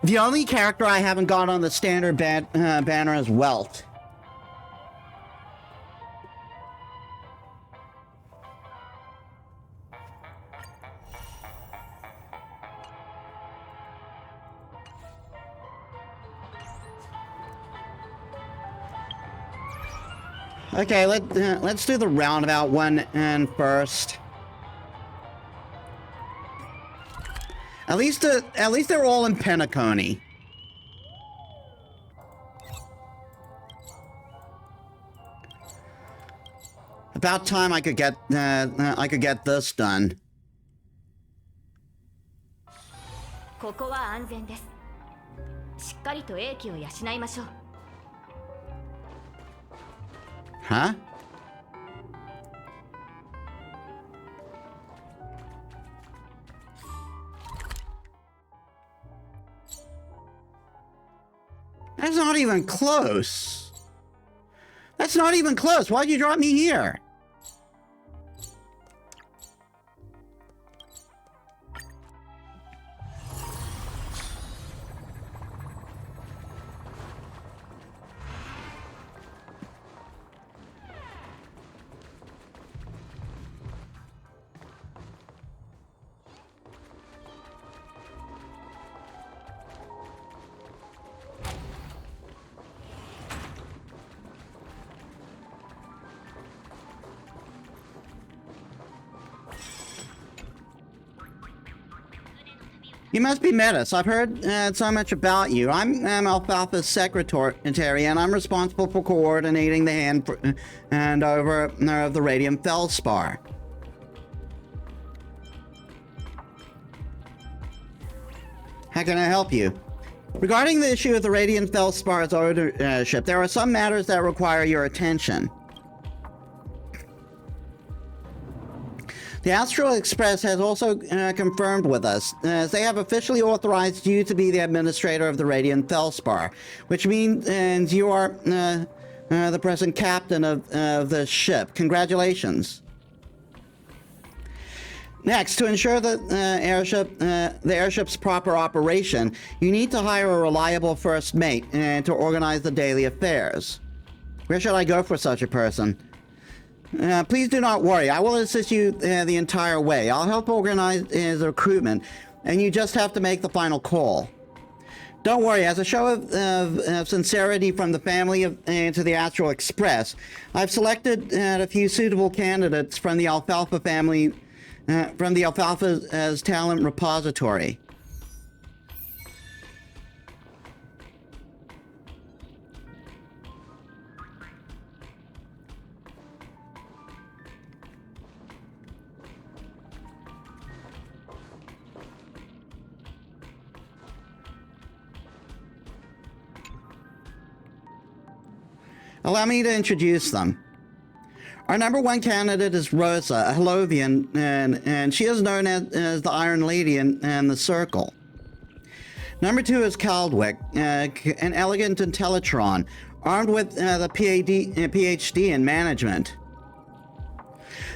The only character I haven't got on the standard banner is Welt. Okay, let's do the roundabout one and first. At least they're all in Penacony. About time I could get this done. ここは安全です。しっかりと英気を養いましょう。Huh? That's not even close. That's not even close. Why'd you drop me here? You must be Metis. I've heard so much about you. I'm Alfalfa's secretary, and I'm responsible for coordinating the handover of the Radiant Feldspar. How can I help you? Regarding the issue of the Radiant Felspar's ownership, there are some matters that require your attention. The Astral Express has also confirmed with us, as they have officially authorized you to be the administrator of the Radiant Felspar, which means you are the present captain of the ship. Congratulations. Next, to ensure that the airship's proper operation, you need to hire a reliable first mate to organize the daily affairs. Where should I go for such a person? Please do not worry. I will assist you the entire way. I'll help organize the recruitment, and you just have to make the final call. Don't worry. As a show of sincerity from the family to the Astral Express, I've selected a few suitable candidates from the Alfalfa family, from the Alfalfa's talent repository. Allow me to introduce them. Our number one candidate is Rosa, a Hellovian, and she is known as the Iron Lady in the Circle. Number two is Caldwick, an elegant Intellitron, armed with the PhD in management.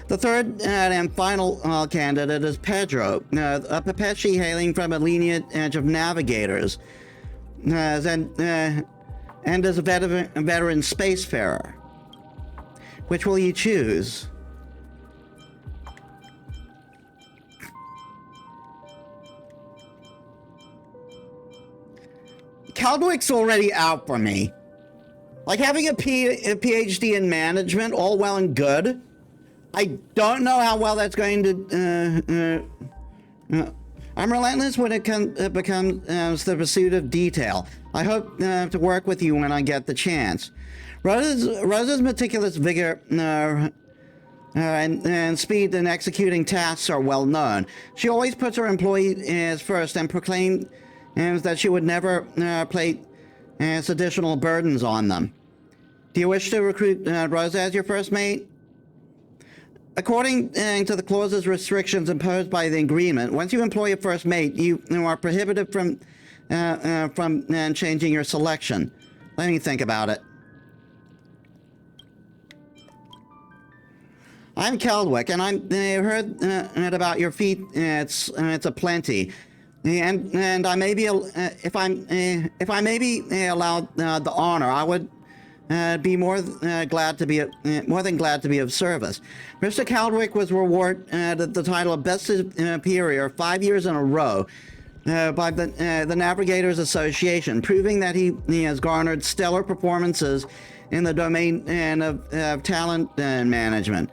The third and final candidate is Pedro, a Pepeshi hailing from a lineage of navigators, and is a veteran spacefarer. Which will you choose? Caldwick's already out for me. Like, having a PhD in management, all well and good. I don't know how well that's going to... I'm relentless when it becomes the pursuit of detail. I hope to work with you when I get the chance. Rosa's meticulous vigor and speed in executing tasks are well known. She always puts her employees first and proclaims that she would never place additional burdens on them. Do you wish to recruit Rosa as your first mate? According to the clause's restrictions imposed by the agreement, once you employ a first mate, you are prohibited from changing your selection. Let me think about it. I'm Caldwick, and I heard about your feat. It's a plenty, and I may be if I may be allowed the honor, I would be more than glad to be of service. Mr. Caldwick was rewarded the title of Best Superior 5 years in a row by the Navigators Association, proving that he has garnered stellar performances in the domain of talent management.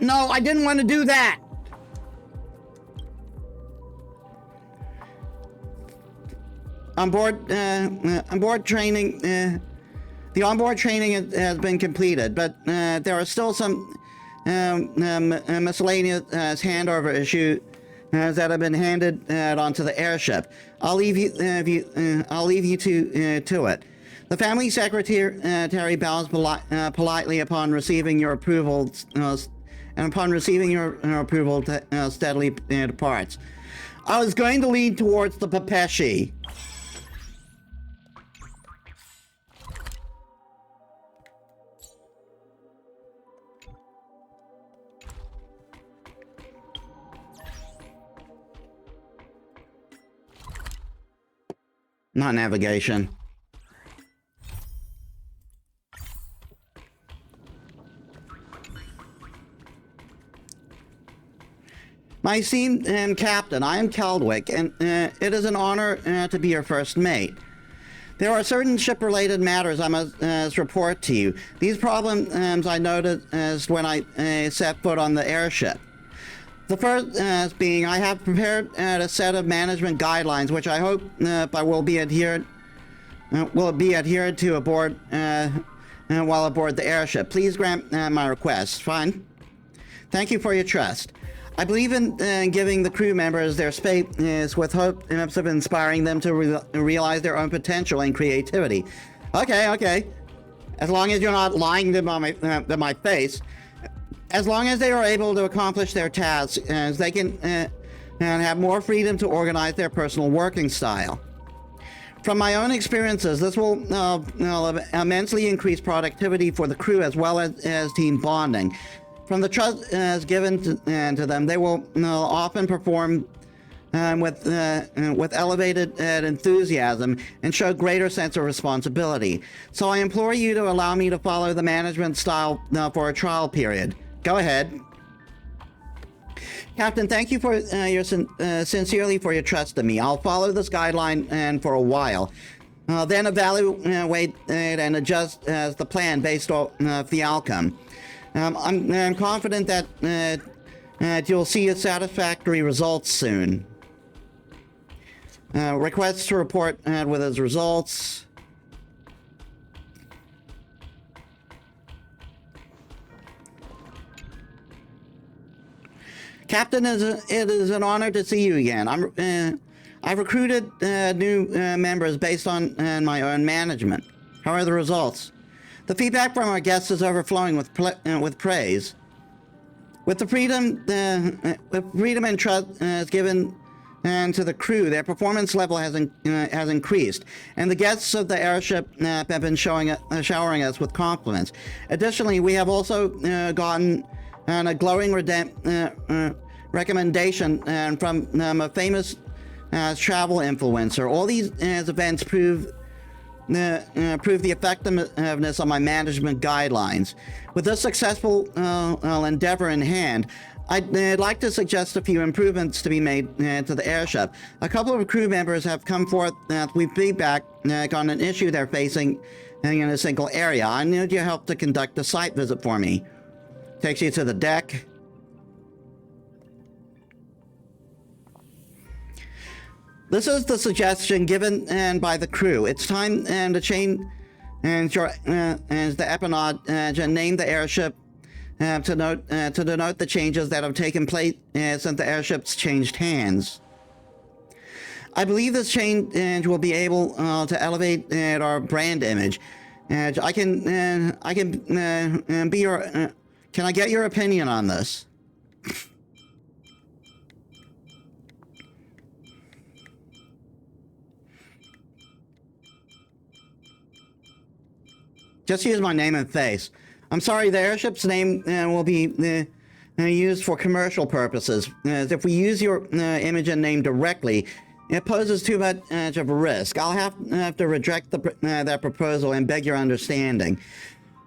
No, I didn't want to do that. Onboard training. The onboard training has been completed, but there are still some miscellaneous handover issues that have been handed onto the airship. I'll leave you to it. The family secretary bows politely upon receiving your approval, and upon receiving your approval, steadily departs. I was going to lean towards the Pepeshi. Not navigation. My esteemed captain, I am Caldwick, and it is an honor to be your first mate. There are certain ship-related matters I must report to you. These problems I noticed when I set foot on the airship. The first being, I have prepared a set of management guidelines, which I hope will be adhered to aboard while aboard the airship. Please grant my request. Fine. Thank you for your trust. I believe in giving the crew members their space with hopes of inspiring them to realize their own potential and creativity. Okay. As long as you're not lying to my face. As long as they are able to accomplish their tasks, they can and have more freedom to organize their personal working style. From my own experiences, this will immensely increase productivity for the crew as well as team bonding. From the trust given to them, they will often perform with elevated enthusiasm and show greater sense of responsibility. So I implore you to allow me to follow the management style for a trial period. Go ahead. Captain, thank you for sincerely for your trust in me. I'll follow this guideline for a while. Then evaluate and adjust the plan based on the outcome. I'm confident that you'll see satisfactory results soon. Request to report with his results. Captain, it is an honor to see you again. I've recruited new members based on my own management. How are the results? The feedback from our guests is overflowing with praise. With the freedom and trust given to the crew, their performance level has increased, and the guests of the airship have been showering us with compliments. Additionally, we have also gotten a glowing recommendation from a famous travel influencer. All these events prove the effectiveness of my management guidelines. With this successful endeavor in hand, I'd like to suggest a few improvements to be made to the airship. A couple of crew members have come forth with feedback on an issue they're facing in a single area. I need your help to conduct a site visit for me. Takes you to the deck. This is the suggestion given by the crew. It's time to change the empennage and name the airship to denote the changes that have taken place since the airship's changed hands. I believe this change will be able to elevate our brand image. Can I get your opinion on this? Just use my name and face. I'm sorry, the airship's name will be used for commercial purposes. If we use your image and name directly, it poses too much of a risk. I'll have to reject that proposal and beg your understanding.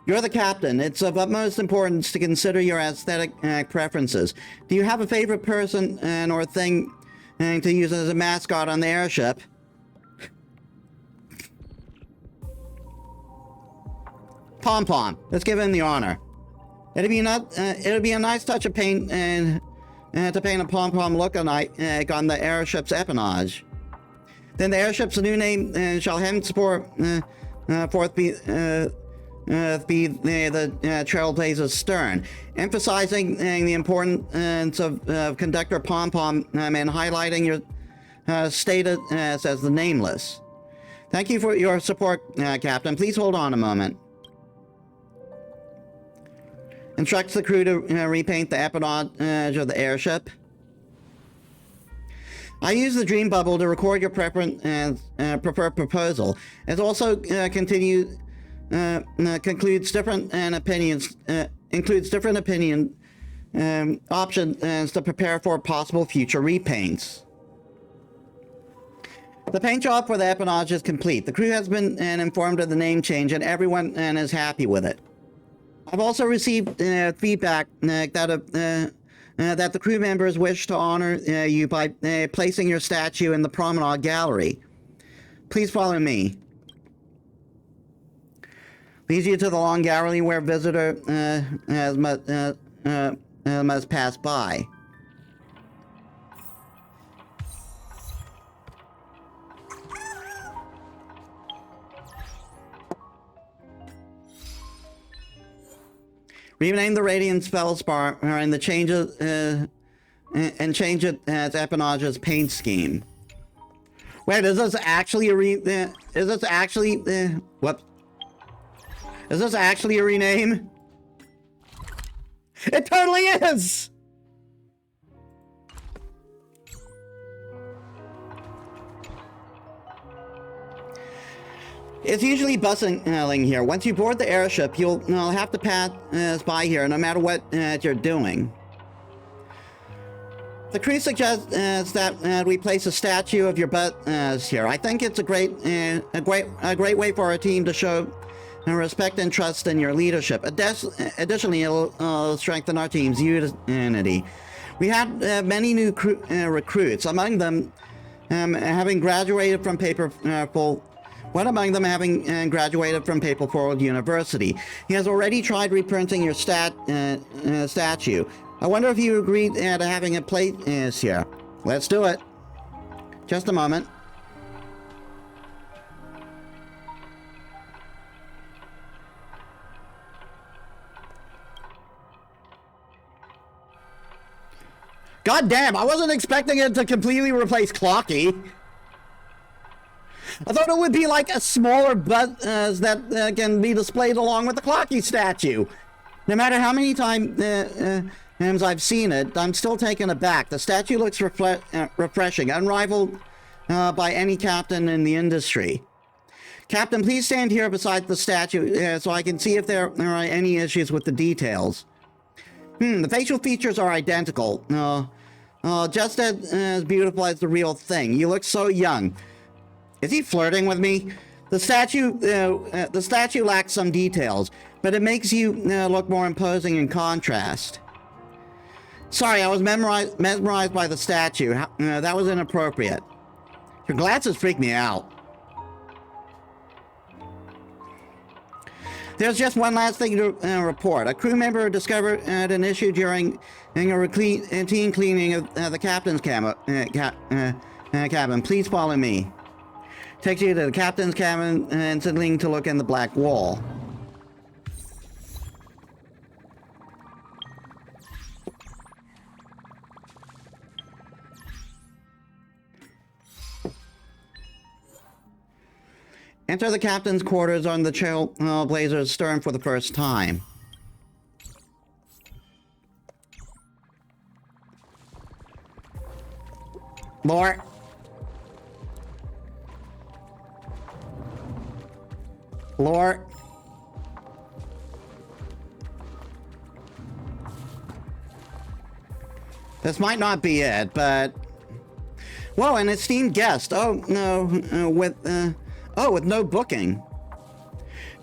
You're the captain. It's of utmost importance to consider your aesthetic preferences. Do you have a favorite person or thing to use as a mascot on the airship? Pom-Pom. Let's give him the honor. It'd be a nice touch of paint to paint a pom-pom look on the airship's empennage. Then the airship's new name shall henceforth be the Trailblazer's stern, emphasizing the importance of Conductor Pom-Pom and highlighting your status as the Nameless. Thank you for your support, Captain. Please hold on a moment. Instructs the crew to repaint the empennage of the airship. I use the dream bubble to record your preferred proposal. It also concludes different opinions options to prepare for possible future repaints. The paint job for the empennage is complete. The crew has been informed of the name change, and everyone is happy with it. I've also received feedback that the crew members wish to honor you by placing your statue in the promenade gallery. Please follow me. Leads you to the long gallery where visitor must pass by. Rename the Radiant Spellspar and the changes and change it as Appenage's paint scheme. Wait, is this actually a what? Is this actually a rename? It totally is! It's usually bustling here. Once you board the airship, you'll have to pass by here no matter what you're doing. The crew suggests that we place a statue of your butt here. I think it's a great way for our team to show respect and trust in your leadership. Additionally, it'll strengthen our team's unity. We had many new recruits, among them having graduated from One among them having graduated from Paperworld University. He has already tried reprinting your statue. I wonder if you agreed to having it placed here. Let's do it. Just a moment. God damn, I wasn't expecting it to completely replace Clocky. I thought it would be like a smaller buzz that can be displayed along with the Clocky statue. No matter how many times I've seen it, I'm still taken aback. The statue looks refreshing, unrivaled by any captain in the industry. Captain, please stand here beside the statue so I can see if there are any issues with the details. The facial features are identical. Just as beautiful as the real thing. You look so young. Is he flirting with me? The statue lacks some details, but it makes you look more imposing in contrast. Sorry, I was mesmerized by the statue. That was inappropriate. Your glasses freak me out. There's just one last thing to report. A crew member discovered an issue during a routine cleaning of the captain's cabin. Please follow me. Takes you to the captain's cabin and sending to look in the black wall. Enter the captain's quarters on the Trailblazer's stern for the first time. Lore. Lore. This might not be it, but... Whoa, an esteemed guest. Oh, no, with no booking.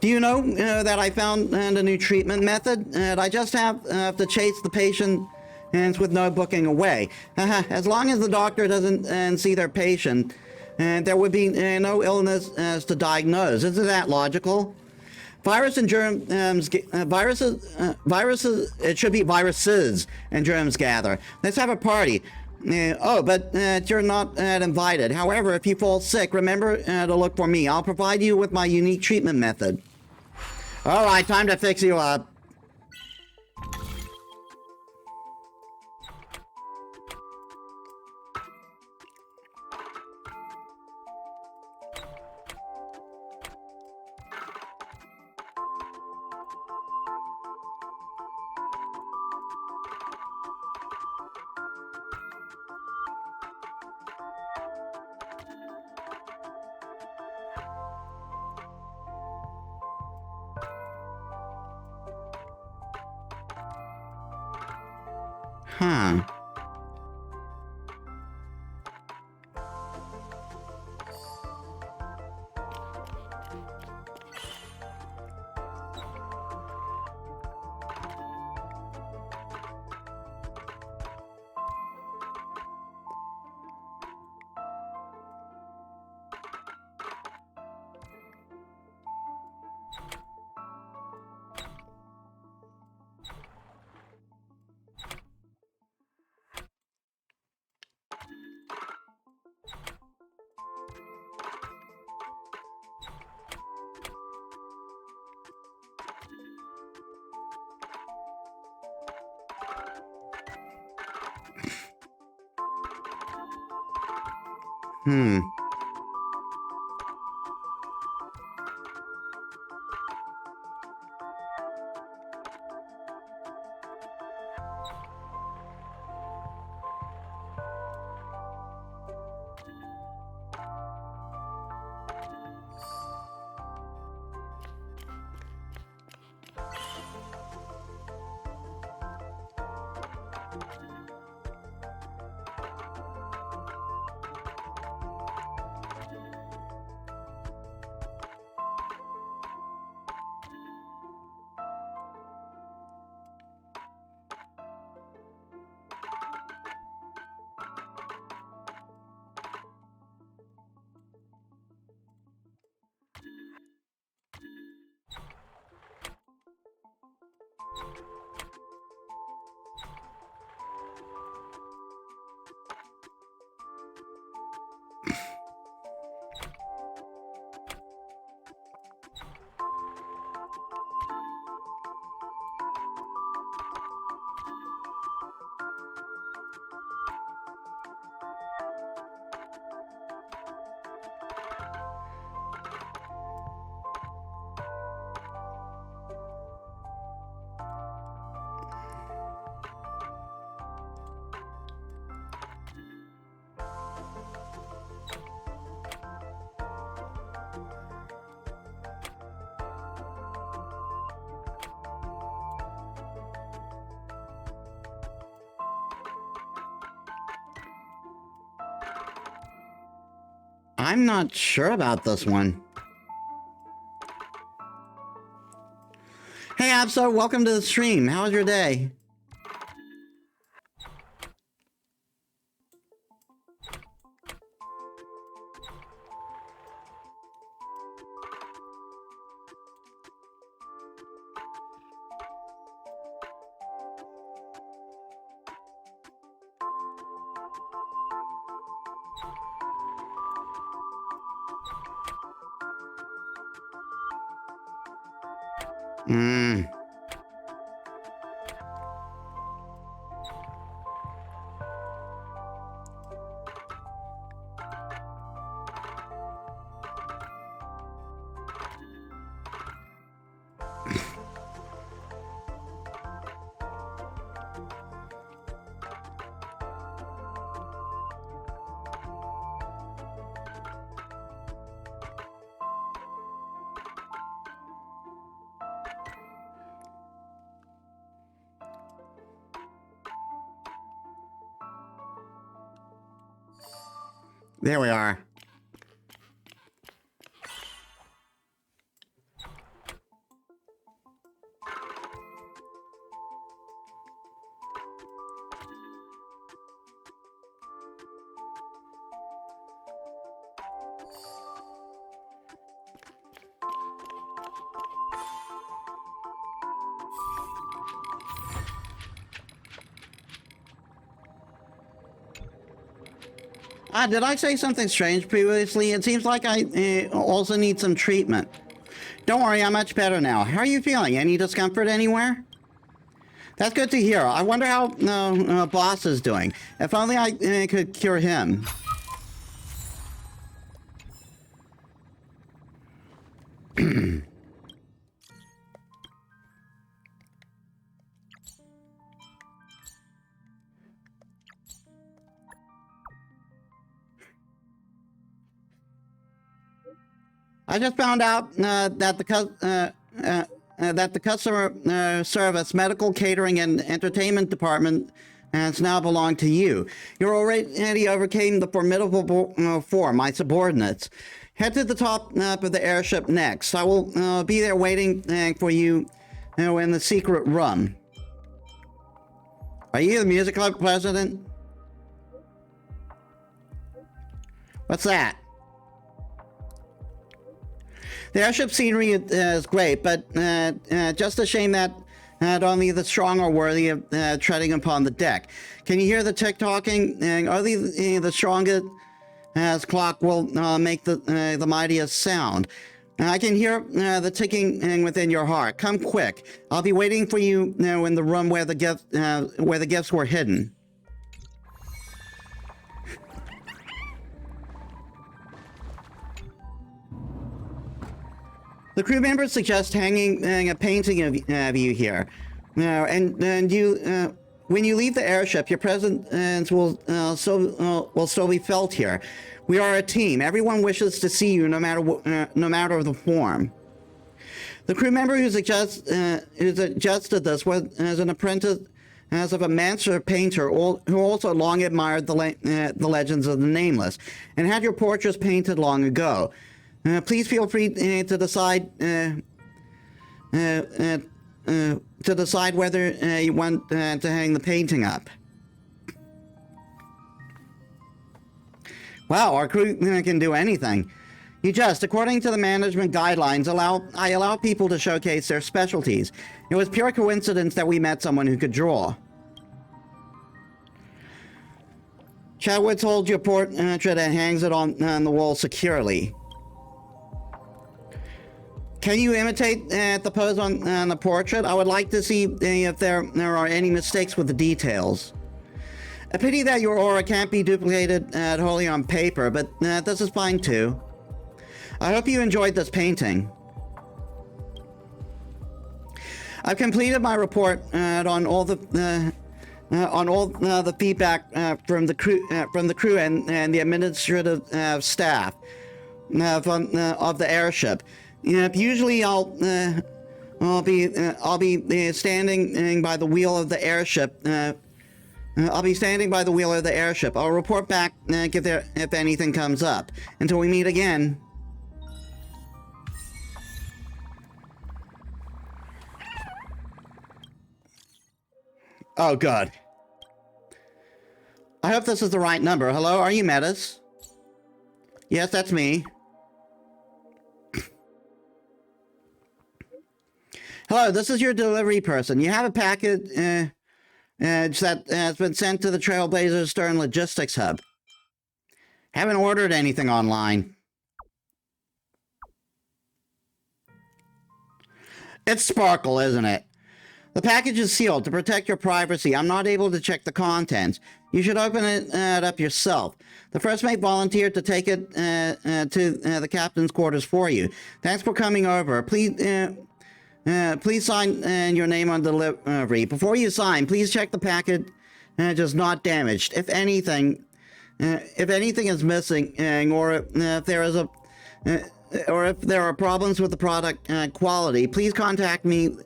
Do you know that I found a new treatment method? I just have to chase the patient with no booking away. As long as the doctor doesn't see their patient, there would be no illness to diagnose. Isn't that logical? Viruses and germs, viruses, it should be viruses and germs gather. Let's have a party. But you're not invited. However, if you fall sick, remember to look for me. I'll provide you with my unique treatment method. All right, time to fix you up. Huh. I'm not sure about this one. Hey, Abso, welcome to the stream. How was your day? There we are. Did I say something strange previously? It seems like I also need some treatment. Don't worry, I'm much better now. How are you feeling? Any discomfort anywhere? That's good to hear. I wonder how Boss is doing. If only I could cure him. I just found out that the customer service, medical, catering, and entertainment department has now belonged to you. You already overcame the formidable four, my subordinates. Head to the top of the airship next. I will be there waiting for you in the secret room. Are you the music club president? What's that? The airship scenery is great, but just a shame that only the strong are worthy of treading upon the deck. Can you hear the tick-tocking? Only the strongest clock will make the mightiest sound. I can hear the ticking within your heart. Come quick. I'll be waiting for you in the room where the gifts were hidden. The crew members suggest hanging a painting of you here. And you, when you leave the airship, your presence will still be felt here. We are a team. Everyone wishes to see you, no matter the form. The crew member who suggested this was an apprentice of a master painter who also long admired the legends of the Nameless and had your portraits painted long ago. Please feel free to decide whether you want to hang the painting up. Wow, our crew can do anything. According to the management guidelines, I allow people to showcase their specialties. It was pure coincidence that we met someone who could draw. Chadwick holds your portrait and hangs it on the wall securely. Can you imitate the pose on the portrait? I would like to see if there are any mistakes with the details. A pity that your aura can't be duplicated wholly on paper, but this is fine too. I hope you enjoyed this painting. I've completed my report on all the feedback from the crew and the administrative staff of the airship. Usually I'll be standing by the wheel of the airship I'll be standing by the wheel of the airship. I'll report back if anything comes up. Until we meet again. Oh, God. I hope this is the right number. Hello, are you Metis? Yes, that's me. Hello, this is your delivery person. You have a package that has been sent to the Trailblazer Stern Logistics Hub. Haven't ordered anything online. It's Sparkle, isn't it? The package is sealed to protect your privacy. I'm not able to check the contents. You should open it up yourself. The first mate volunteered to take it to the captain's quarters for you. Thanks for coming over. Please sign your name on delivery. Before you sign, please check the package is not damaged. If anything is missing, or if there are problems with the product quality, please contact me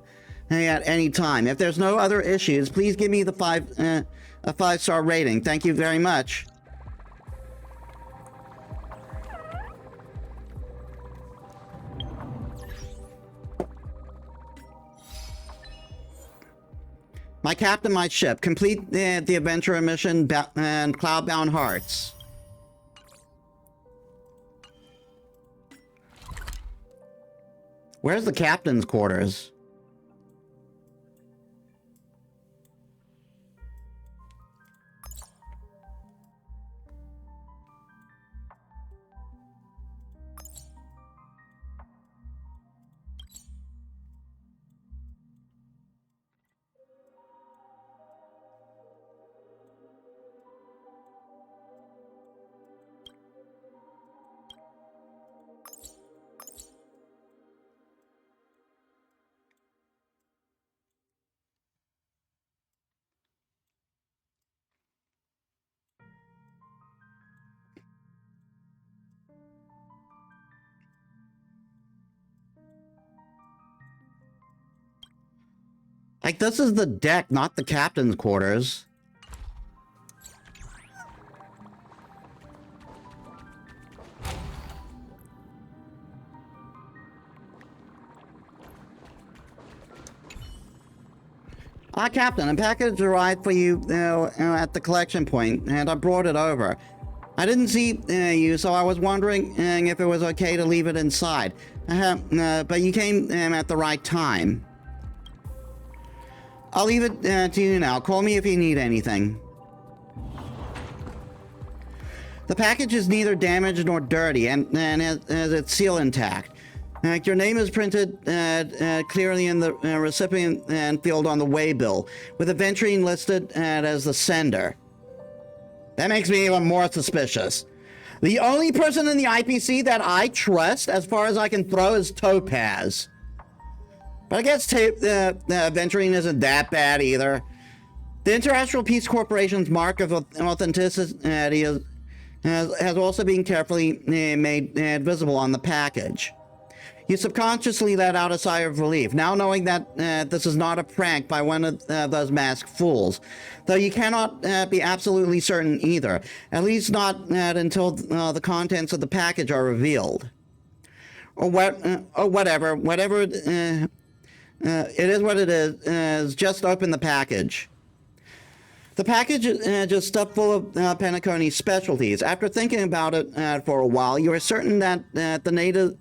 at any time. If there's no other issues, please give me a 5-star rating. Thank you very much. My captain, my ship. Complete the adventure mission and Cloudbound Hearts. Where's the captain's quarters? Like, this is the deck, not the captain's quarters. Captain, a package arrived for you at the collection point, and I brought it over. I didn't see you, so I was wondering if it was okay to leave it inside. But you came at the right time. I'll leave it to you now. Call me if you need anything. The package is neither damaged nor dirty, and has its seal intact. Your name is printed clearly in the recipient field on the waybill, with Aventurine listed as the sender. That makes me even more suspicious. The only person in the IPC that I trust, as far as I can throw, is Topaz. But I guess Aventurine isn't that bad either. The Interastral Peace Corporation's mark of authenticity has also been carefully made visible on the package. You subconsciously let out a sigh of relief, now knowing that this is not a prank by one of those masked fools. Though you cannot be absolutely certain either, at least not until the contents of the package are revealed. Or whatever it is what it is, just open the package. The package is just stuffed full of Penaconi's specialties. After thinking about it for a while, you are certain that the natives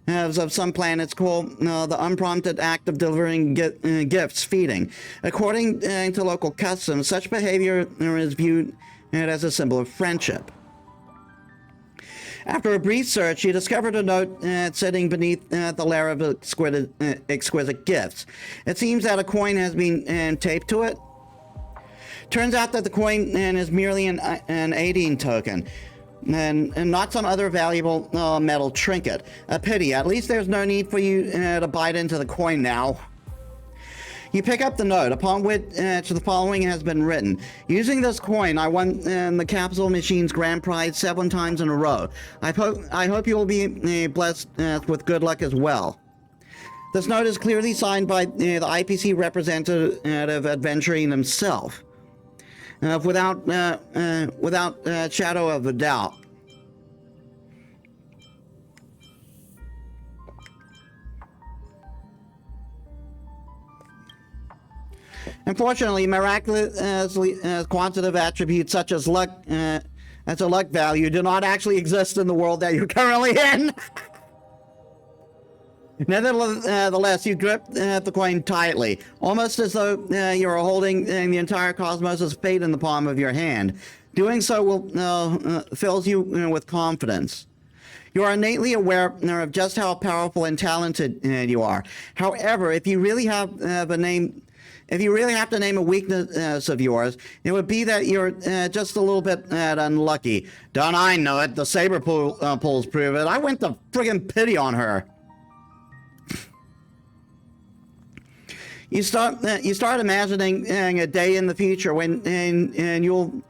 of some planets call the unprompted act of delivering gifts feeding. According to local customs, such behavior is viewed as a symbol of friendship. After a brief search, you discovered a note sitting beneath the layer of exquisite gifts. It seems that a coin has been taped to it. Turns out that the coin is merely an aiding token, and not some other valuable metal trinket. A pity. At least there's no need for you to bite into the coin now. You pick up the note, upon which the following has been written. Using this coin, I won the Capsule Machine's grand prize 7 times in a row. I hope you will be blessed with good luck as well. This note is clearly signed by the IPC representative Aventurine himself. without shadow of a doubt. Unfortunately, miraculously quantitative attributes such as luck, as a luck value, do not actually exist in the world that you're currently in. Nevertheless, you grip the coin tightly, almost as though you are holding the entire cosmos' fate in the palm of your hand. Doing so will fills you with confidence. You are innately aware of just how powerful and talented you are. However, if you really have to name a weakness of yours, it would be that you're just a little bit unlucky. Don't I know it? The saber pulls prove it. I went to friggin' pity on her. You start imagining a day in the future when and you'll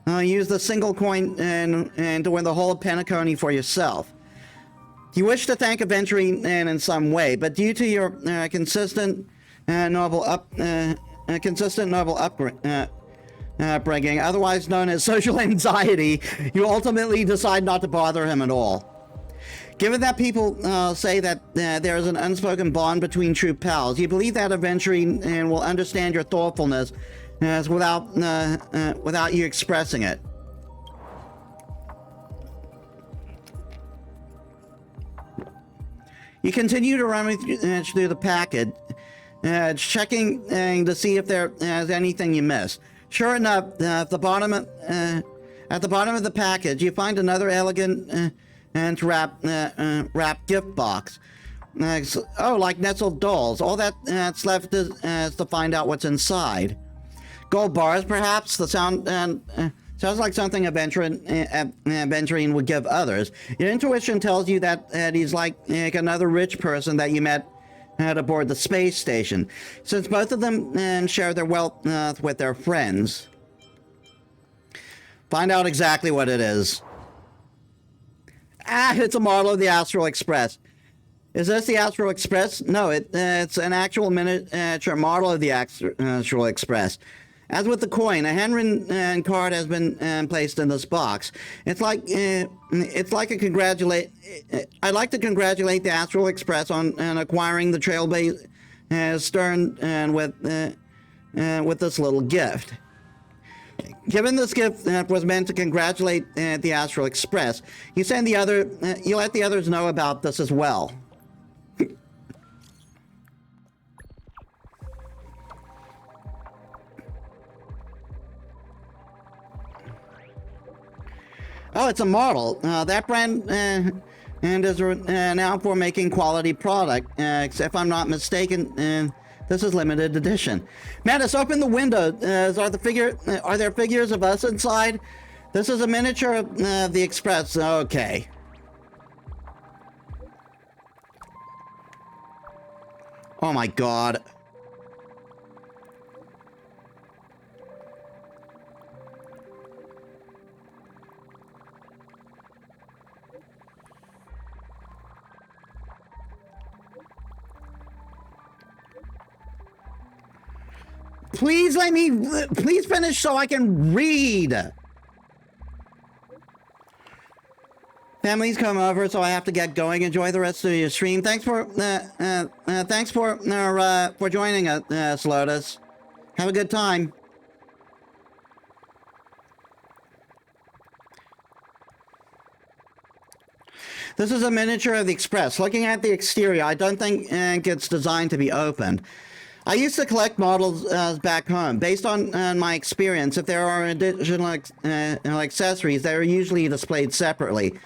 use the single coin and to win the whole Penacony for yourself. You wish to thank Aventurine in some way, but due to your consistent noble upbringing, otherwise known as social anxiety, you ultimately decide not to bother him at all. Given that people say that there is an unspoken bond between true pals, you believe that Aventurine will understand your thoughtfulness without you expressing it. You continue to rummage through the package, checking to see if there is anything you missed. Sure enough, at the bottom of the package, you find another elegant and wrapped gift box. Like nestled dolls. All that's left is to find out what's inside. Gold bars, perhaps. The sound sounds like something Aventurine would give others. Your intuition tells you that he's like another rich person that you met aboard the space station, since both of them share their wealth with their friends. Find out exactly what it is. It's a model of the Astral Express. Is this the Astral Express? No, it's an actual miniature model of the Astral Express. As with the coin, a handwritten card has been placed in this box. I'd like to congratulate the Astral Express on acquiring the Trailblazer stern with this little gift. Given this gift was meant to congratulate the Astral Express, you let the others know about this as well. Oh, it's a model. That brand is renowned for making quality product. If I'm not mistaken, this is limited edition. Metis, open the window. Are there figures of us inside? This is a miniature of the Express. Okay. Oh my God. Please please finish so I can read. Family's come over, so I have to get going. Enjoy the rest of your stream. Thanks for joining us, Lotus. Have a good time. This is a miniature of the Express. Looking at the exterior, I don't think it's designed to be opened. I used to collect models back home. Based on my experience, if there are additional accessories, they are usually displayed separately.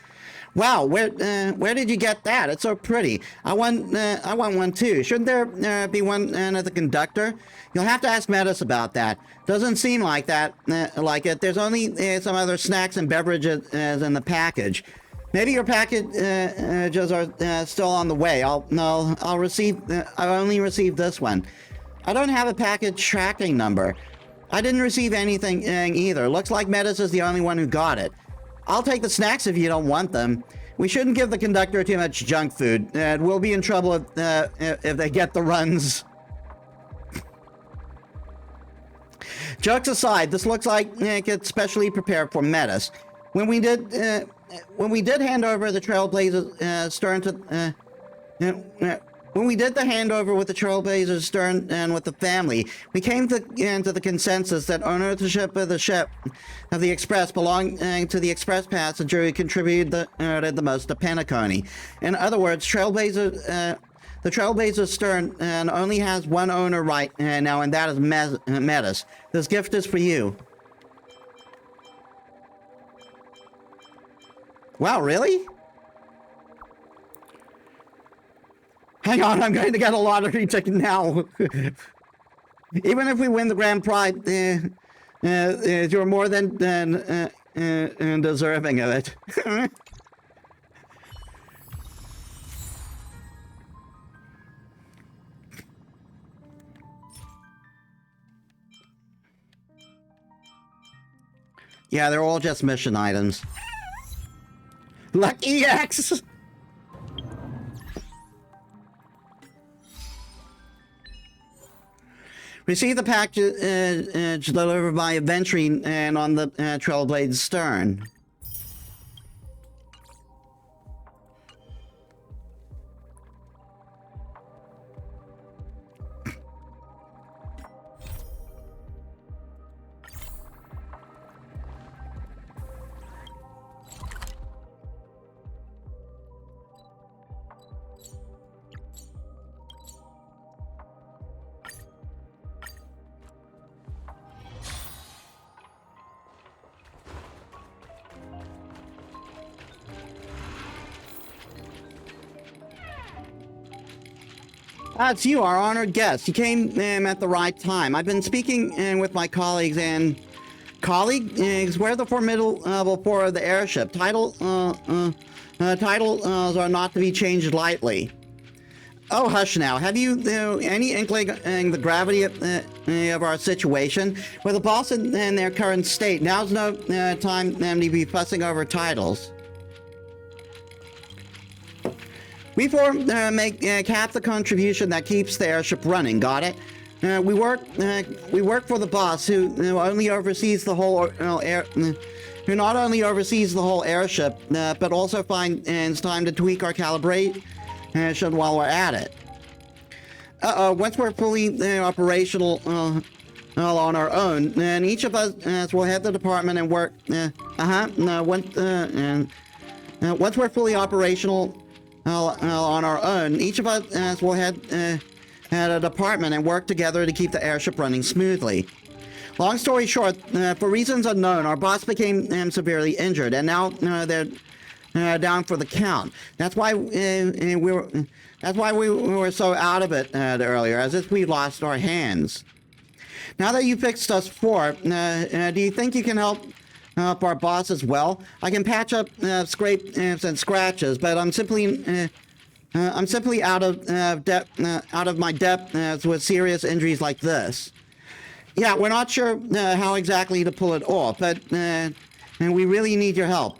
Wow, where did you get that? It's so pretty. I want one too. Shouldn't there be one at the conductor? You'll have to ask Metis about that. Doesn't seem like that. Like it. There's only some other snacks and beverages in the package. Maybe your packages are still on the way. I only received this one. I don't have a package tracking number. I didn't receive anything either. Looks like Metis is the only one who got it. I'll take the snacks if you don't want them. We shouldn't give the conductor too much junk food. We'll be in trouble if they get the runs. Jokes aside, this looks like it's specially prepared for Metis. When we did hand over the Trailblazers Stern to when we did the handover with the Trailblazers Stern and with the family, we came to the consensus that ownership of the ship of the Express belonged to the Express passenger who contributed the most to Penacony. In other words, the Trailblazer Stern only has one owner right now, and that is Metis. This gift is for you. Wow, really? Hang on, I'm going to get a lottery ticket now. Even if we win the grand prize, you're more than deserving of it. Yeah, they're all just mission items. Lucky X! Receive the package delivered by Adventuring and on the Trailblazer Stern. It's you, our honored guest. You came at the right time. I've been speaking with my colleagues and... Colleagues, we're the formidable four of the airship. Titles are not to be changed lightly. Oh, hush now. Have you any inkling the gravity of our situation? With the boss in their current state, now's no time to be fussing over titles. We make half the contribution that keeps the airship running. Got it? We work for the boss, who only oversees the whole who not only oversees the whole airship, but also finds time to tweak our calibration while we're at it. Once we're fully operational on our own, and each of us will head the department and work. Once we're fully operational on our own, each of us will head at a department and work together to keep the airship running smoothly. Long story short, for reasons unknown, our boss became severely injured, and now they're down for the count. That's why we were so out of it earlier, as if we lost our hands. Now that you fixed us four, do you think you can help our boss as well? I can patch up scrapes and scratches, but I'm simply out of my depth with serious injuries like this. Yeah, we're not sure how exactly to pull it off, but and we really need your help.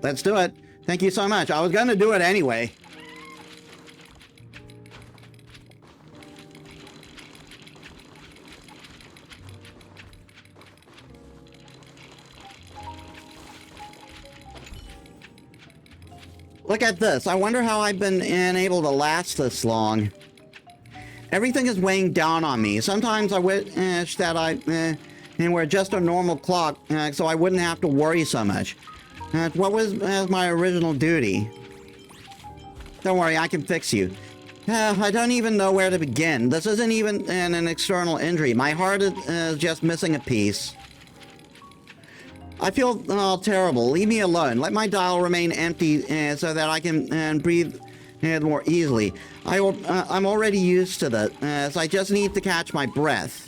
Let's do it. Thank you so much. I was going to do it anyway. Look at this. I wonder how I've been able to last this long. Everything is weighing down on me. Sometimes I wish that and we're just a normal clock, so I wouldn't have to worry so much. What was my original duty? Don't worry, I can fix you. I don't even know where to begin. This isn't even an external injury. My heart is just missing a piece. I feel terrible. Leave me alone. Let my dial remain empty so that I can breathe more easily. I'm already used to that, so I just need to catch my breath.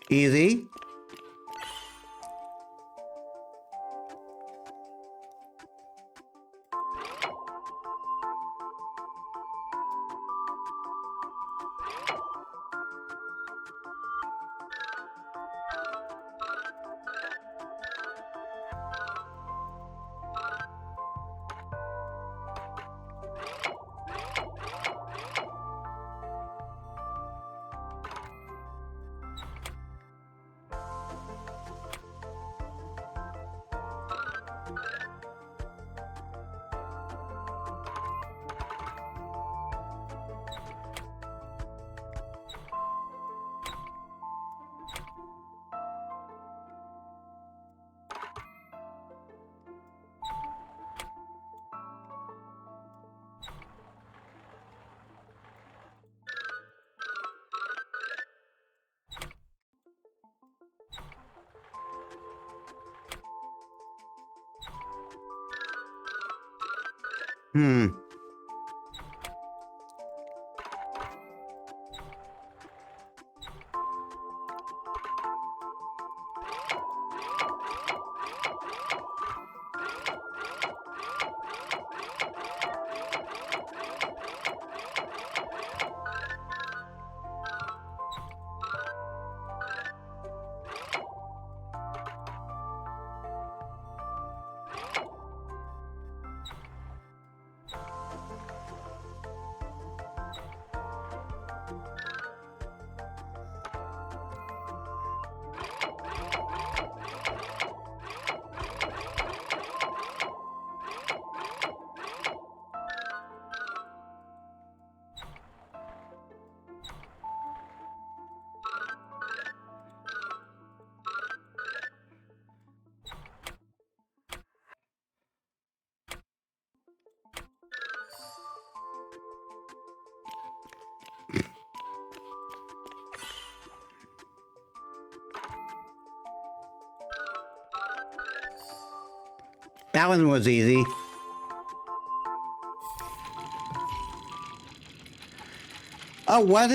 Easy. Hmm. That one was easy. Oh, what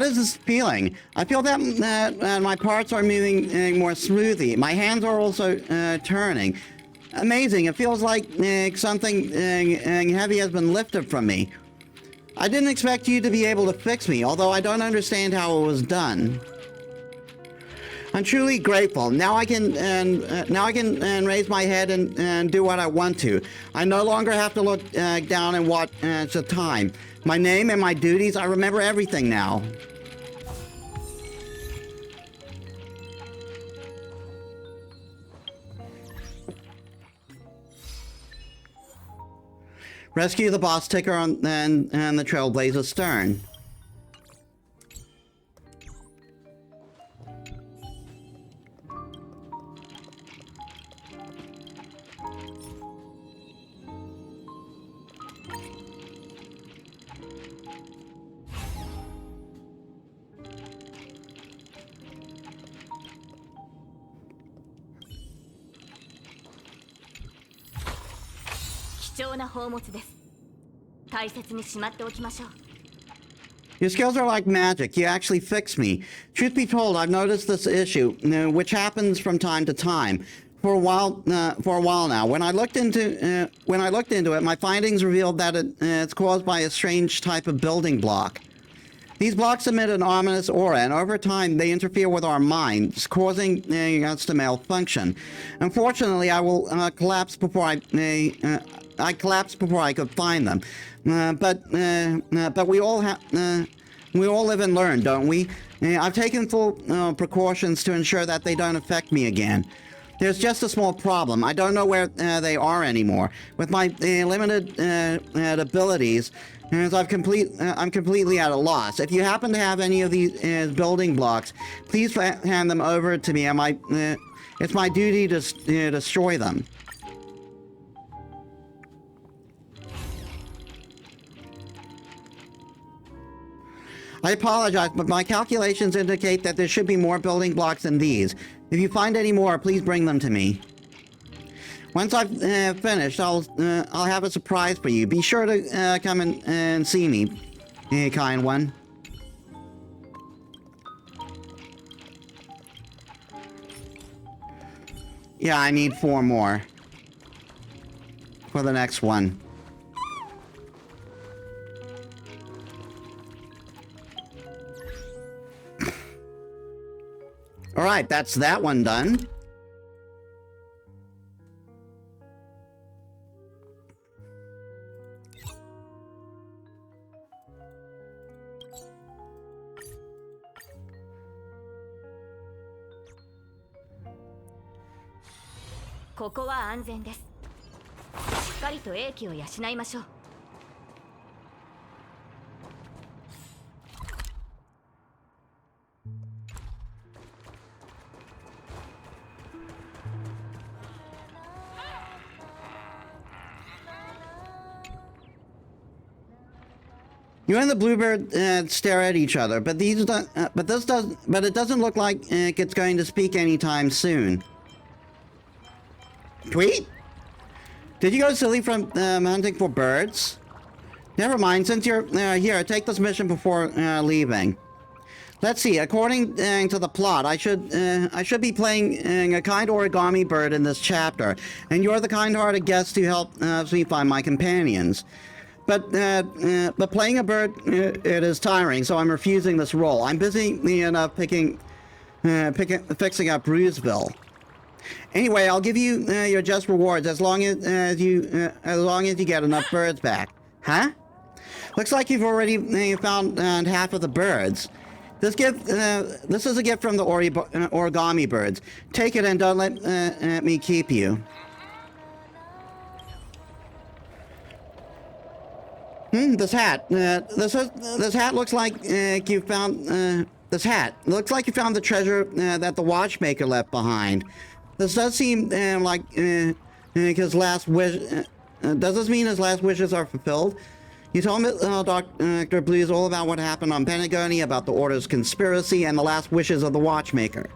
is this feeling? I feel that my parts are moving more smoothly. My hands are also turning. Amazing. It feels like something heavy has been lifted from me. I didn't expect you to be able to fix me, although I don't understand how it was done. I'm truly grateful. Now I can raise my head and do what I want to. I no longer have to look down and watch the time. My name and my duties, I remember everything now. Rescue the boss ticker and the Trailblazer Stern. Your skills are like magic. You actually fix me. Truth be told, I've noticed this issue, which happens from time to time. For a while now. When I looked into it, my findings revealed that it's caused by a strange type of building block. These blocks emit an ominous aura, and over time they interfere with our minds, causing us to malfunction. Unfortunately, I will collapse before I collapsed before I could find them. But we all live and learn, don't we? I've taken full precautions to ensure that they don't affect me again. There's just a small problem. I don't know where they are anymore. With my limited abilities, As I'm completely at a loss. If you happen to have any of these building blocks, please hand them over to me. It's my duty to destroy them. I apologize, but my calculations indicate that there should be more building blocks than these. If you find any more, please bring them to me. Once I've finished, I'll have a surprise for you. Be sure to come and see me, kind one. Yeah, I need 4 more for the next one. All right, that's that one done. This is safe. しっかりと英気を養いましょう。You and the bluebird stare at each other, but it doesn't look like it's going to speak anytime soon. Tweet? Did you go silly from hunting for birds? Never mind, since you're here, take this mission before leaving. Let's see, according to the plot, I should be playing a kind origami bird in this chapter, and you're the kind-hearted guest to help me find my companions. But playing a bird, it is tiring, so I'm refusing this role. I'm busy enough fixing up Bruceville. Anyway, I'll give you your just rewards as long as you get enough birds back. Huh? Looks like you've already found half of the birds. This is a gift from the origami birds. Take it and don't let me keep you. This hat. This hat looks like you found. This hat looks like you found the treasure that the watchmaker left behind. This does seem like his last wish. Does this mean his last wishes are fulfilled? You told me, Dr. Blues, all about what happened on Pentagonia, about the Order's conspiracy, and the last wishes of the watchmaker.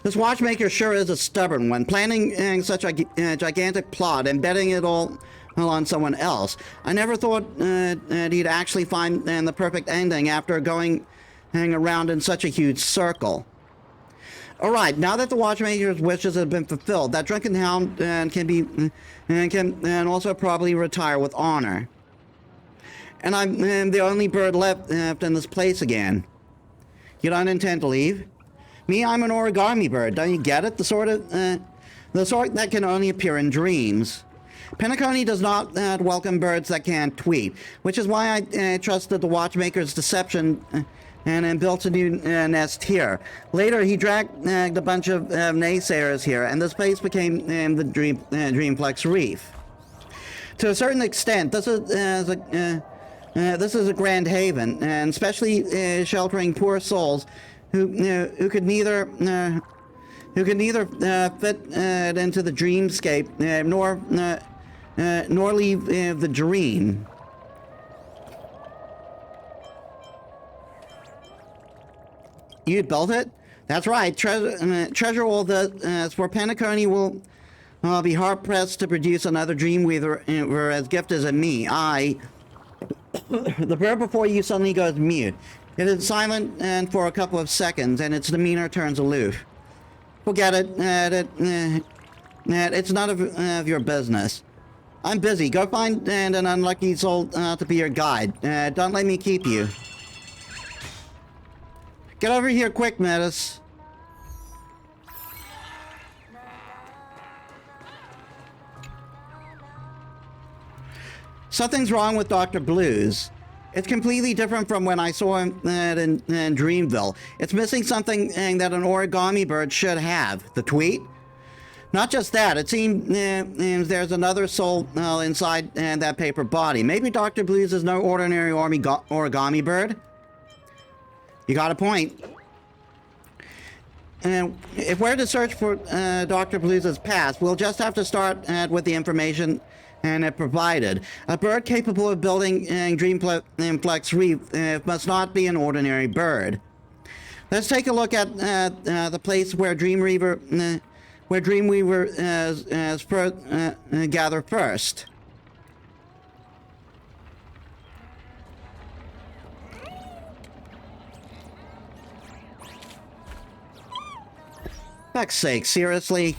This watchmaker sure is a stubborn one, planning such a gigantic plot and betting it all on someone else. I never thought he'd actually find the perfect ending after going around in such a huge circle. All right, now that the watchmaker's wishes have been fulfilled, that drunken hound can also probably retire with honor. And I'm the only bird left in this place again. You don't intend to leave? Me, I'm an origami bird. Don't you get it? The sort that can only appear in dreams. Pentagonia does not welcome birds that can't tweet, which is why I trusted the watchmaker's deception and built a new nest here. Later, he dragged a bunch of naysayers here, and this place became the Dreamplex Reef. To a certain extent, this is a grand haven, and especially sheltering poor souls who could neither fit into the dreamscape nor leave the dream. You built it? That's right. Treasure all this, for Pentaconia will be hard-pressed to produce another Dreamweaver as gifted as me. The bird before you suddenly goes mute. It is silent and for a couple of seconds, and its demeanor turns aloof. Forget it. It's none of your business. I'm busy. Go find an unlucky soul to be your guide. Don't let me keep you. Get over here quick, Metis. Something's wrong with Dr. Blues. It's completely different from when I saw him in Dreamville. It's missing something that an origami bird should have. The tweet? Not just that, it seems there's another soul inside that paper body. Maybe Dr. Blues is no ordinary origami bird? You got a point. And if we're to search for Dr. Blues' past, we'll just have to start with the information it provided. A bird capable of building Dreamplex Reef must not be an ordinary bird. Let's take a look at the place where Dreamweaver gather first. Fuck's sake, seriously?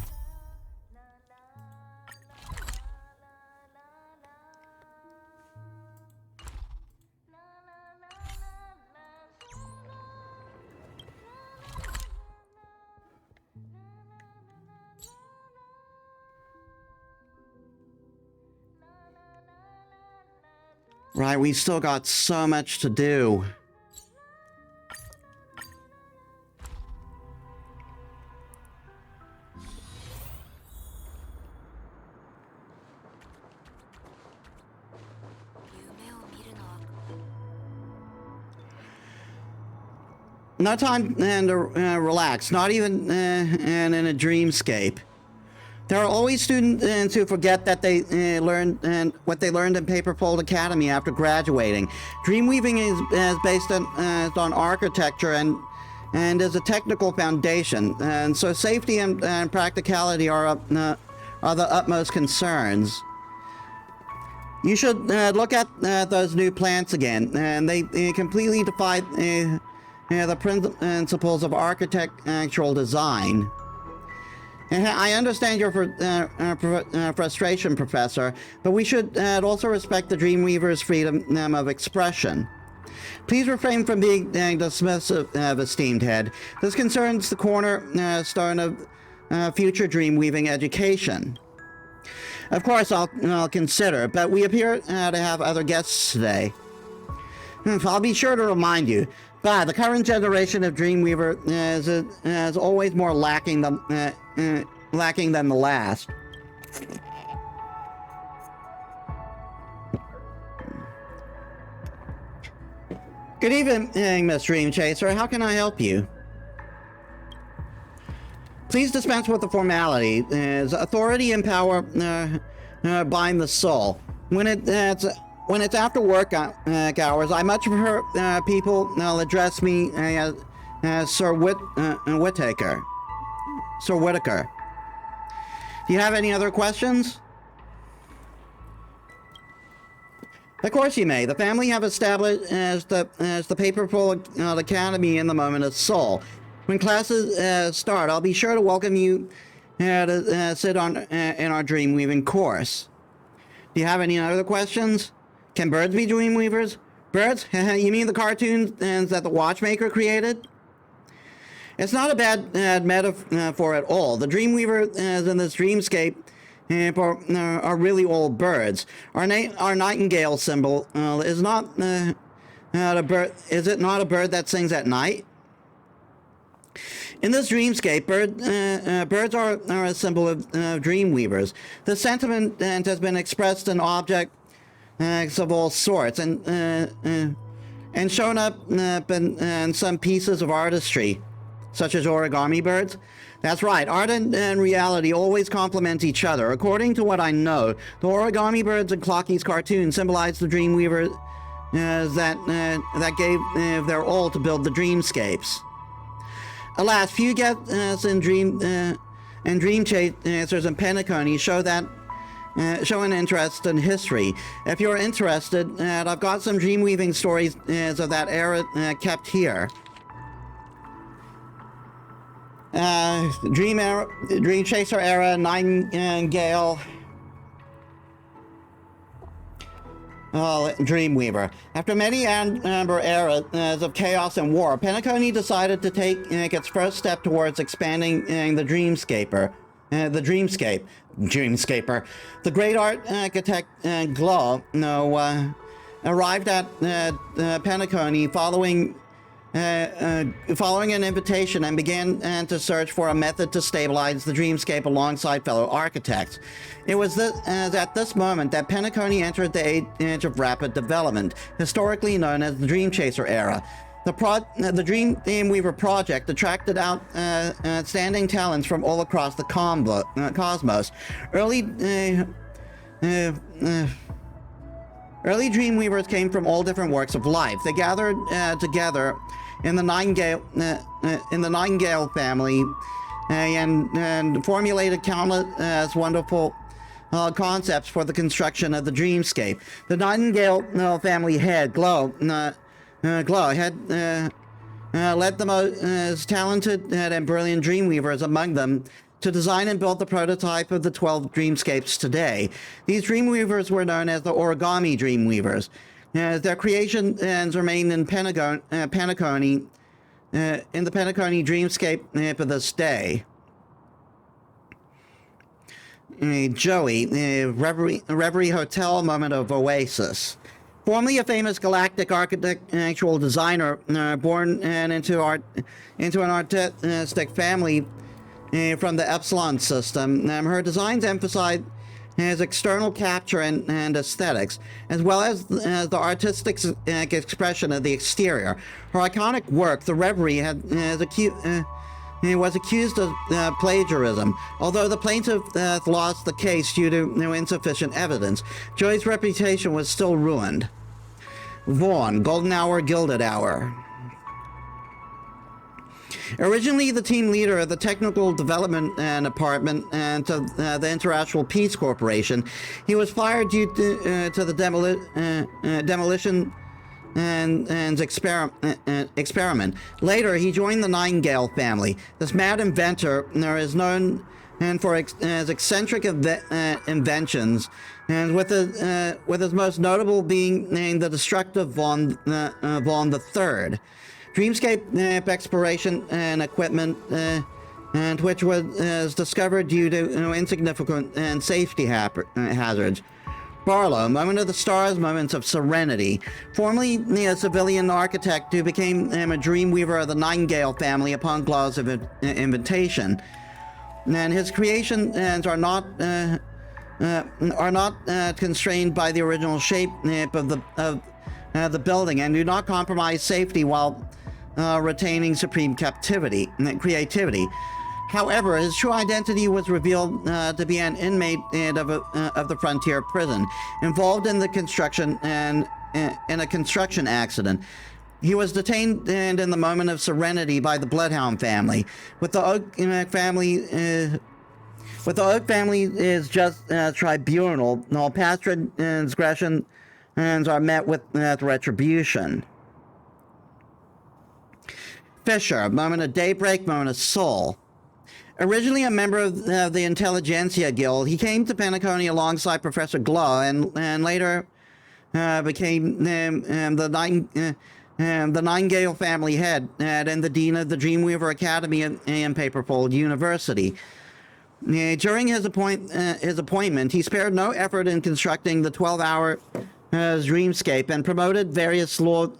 Right, we still got so much to do. No time to relax, not even in a dreamscape. There are always students who forget that they learned what they learned in Paperfold Academy after graduating. Dreamweaving is based on architecture and is a technical foundation, and so safety and practicality are the utmost concerns. You should look at those new plants again, and they completely defy the principles of architectural design. I understand your frustration, Professor, but we should also respect the Dreamweaver's freedom of expression. Please refrain from being dismissive, esteemed head. This concerns the cornerstone of future Dreamweaving education. Of course, I'll consider, but we appear to have other guests today. I'll be sure to remind you. But the current generation of Dreamweaver is always more lacking than the last. Good evening, Miss Dream Chaser. How can I help you? Please dispense with the formality. Authority and power bind the soul. When it's after work hours, I much prefer people address me as Sir Whittaker. Sir Whittaker. Do you have any other questions? Of course you may. The family have established as the Paperfold Academy in the moment of soul. When classes start, I'll be sure to welcome you to sit in our Dreamweaving course. Do you have any other questions? Can birds be Dreamweavers? Birds? You mean the cartoons that the watchmaker created? It's not a bad metaphor at all. The Dreamweaver in this dreamscape are really old birds. Our nightingale symbol is not a bird. Is it not a bird that sings at night? In this dreamscape, birds are a symbol of Dreamweavers. The sentiment has been expressed in objects of all sorts and shown up in some pieces of artistry, such as origami birds. That's right, art and reality always complement each other. According to what I know, the origami birds in Clocky's cartoon symbolize the Dreamweaver that gave their all to build the dreamscapes. Alas, few guests in Dream Chasers and Penacony show an interest in history. If you're interested, I've got some Dreamweaving stories of that era kept here. Dream Chaser era, Nightingale, Dreamweaver. After many amber eras of chaos and war, Penacony decided to take its first step towards expanding the Dreamscaper. The great architect Glow arrived at Penacony following following an invitation and began to search for a method to stabilize the dreamscape alongside fellow architects. It was at this moment that Penacony entered the age of rapid development, historically known as the Dream Chaser era. The Dreamweaver project attracted outstanding talents from all across the cosmos. Early Dreamweavers came from all different walks of life. They gathered together in the Nightingale family and formulated countless wonderful concepts for the construction of the dreamscape. The Nightingale family head, Glow, had led the most talented and brilliant Dreamweavers among them to design and build the prototype of the 12 dreamscapes today. These Dreamweavers were known as the Origami Dreamweavers. Their creations remain in Penacony, in the Penacony dreamscape to this day. Joey, Reverie Hotel, moment of oasis. Formerly a famous galactic architectural designer, born into an artistic family from the Epsilon system, her designs emphasize external capture and aesthetics, as well as the artistic expression of the exterior. Her iconic work, The Reverie, was accused of plagiarism. Although the plaintiff lost the case due to insufficient evidence, Joy's reputation was still ruined. Vaughn, Golden Hour, Gilded Hour. Originally the team leader of the technical development department to the International Peace Corporation, he was fired due to the demolition and experiment. Later, he joined the Nightingale family. This mad inventor is known for his eccentric inventions, and with his most notable being named the destructive Vaughn III. Dreamscape exploration and equipment, and which was discovered due to insignificant and safety hazards. Barlow, Moment of the Stars, Moments of Serenity. Formerly a civilian architect who became a Dreamweaver of the Nightingale family upon Glow's invitation. And his creations are not constrained by the original shape of the building and do not compromise safety while retaining supreme creativity. However, his true identity was revealed to be an inmate of the Frontier prison, involved in the construction and in a construction accident. He was detained in the Moment of Serenity by the Bloodhound family. With the Oak family is just tribunal. All past transgressions are met with retribution. Fisher, Moment of Daybreak, Moment of Soul. Originally a member of the Intelligentsia Guild, he came to Penacony alongside Professor Glow and later became the Nightingale family head and the dean of the Dreamweaver Academy and Paperfold University. During his appointment, he spared no effort in constructing the 12-hour dreamscape and promoted various laws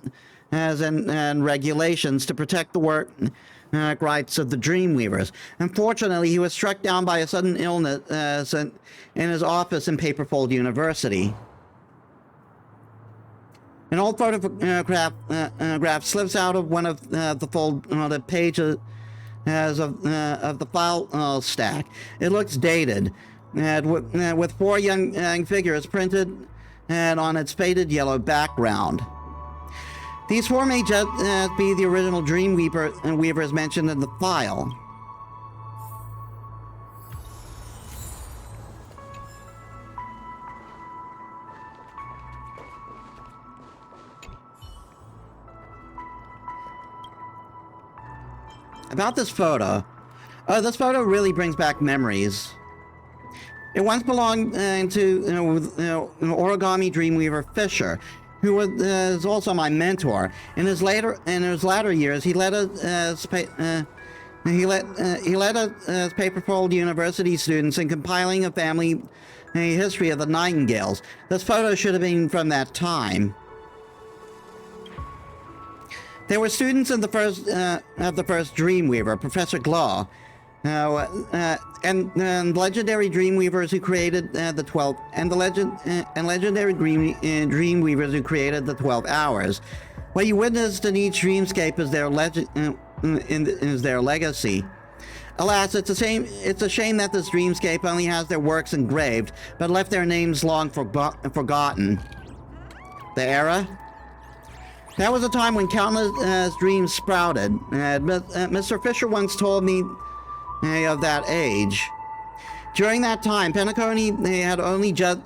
and regulations to protect the work rights of the Dreamweavers. Unfortunately, he was struck down by a sudden illness in his office in Paperfold University. An old photograph slips out of one of the folded pages of the file stack. It looks dated, with 4 young figures printed on its faded yellow background. These 4 may just be the original Dreamweavers mentioned in the file. About this photo. This photo really brings back memories. It once belonged to Origami Dreamweaver Fisher, who was also my mentor. In his latter years, he led us Paperfold University students in compiling a family history of the Nightingales. This photo should have been from that time. They were students of the first Dreamweaver, Professor Glaw, and legendary Dreamweavers who created the 12, and legendary Dreamweavers who created the 12 Hours. What you witnessed in each dreamscape is their legacy. Alas, it's a shame that this dreamscape only has their works engraved, but left their names long forgotten. The era? That was a time when countless dreams sprouted. Mr. Fisher once told me of that age. During that time, Penacony had only just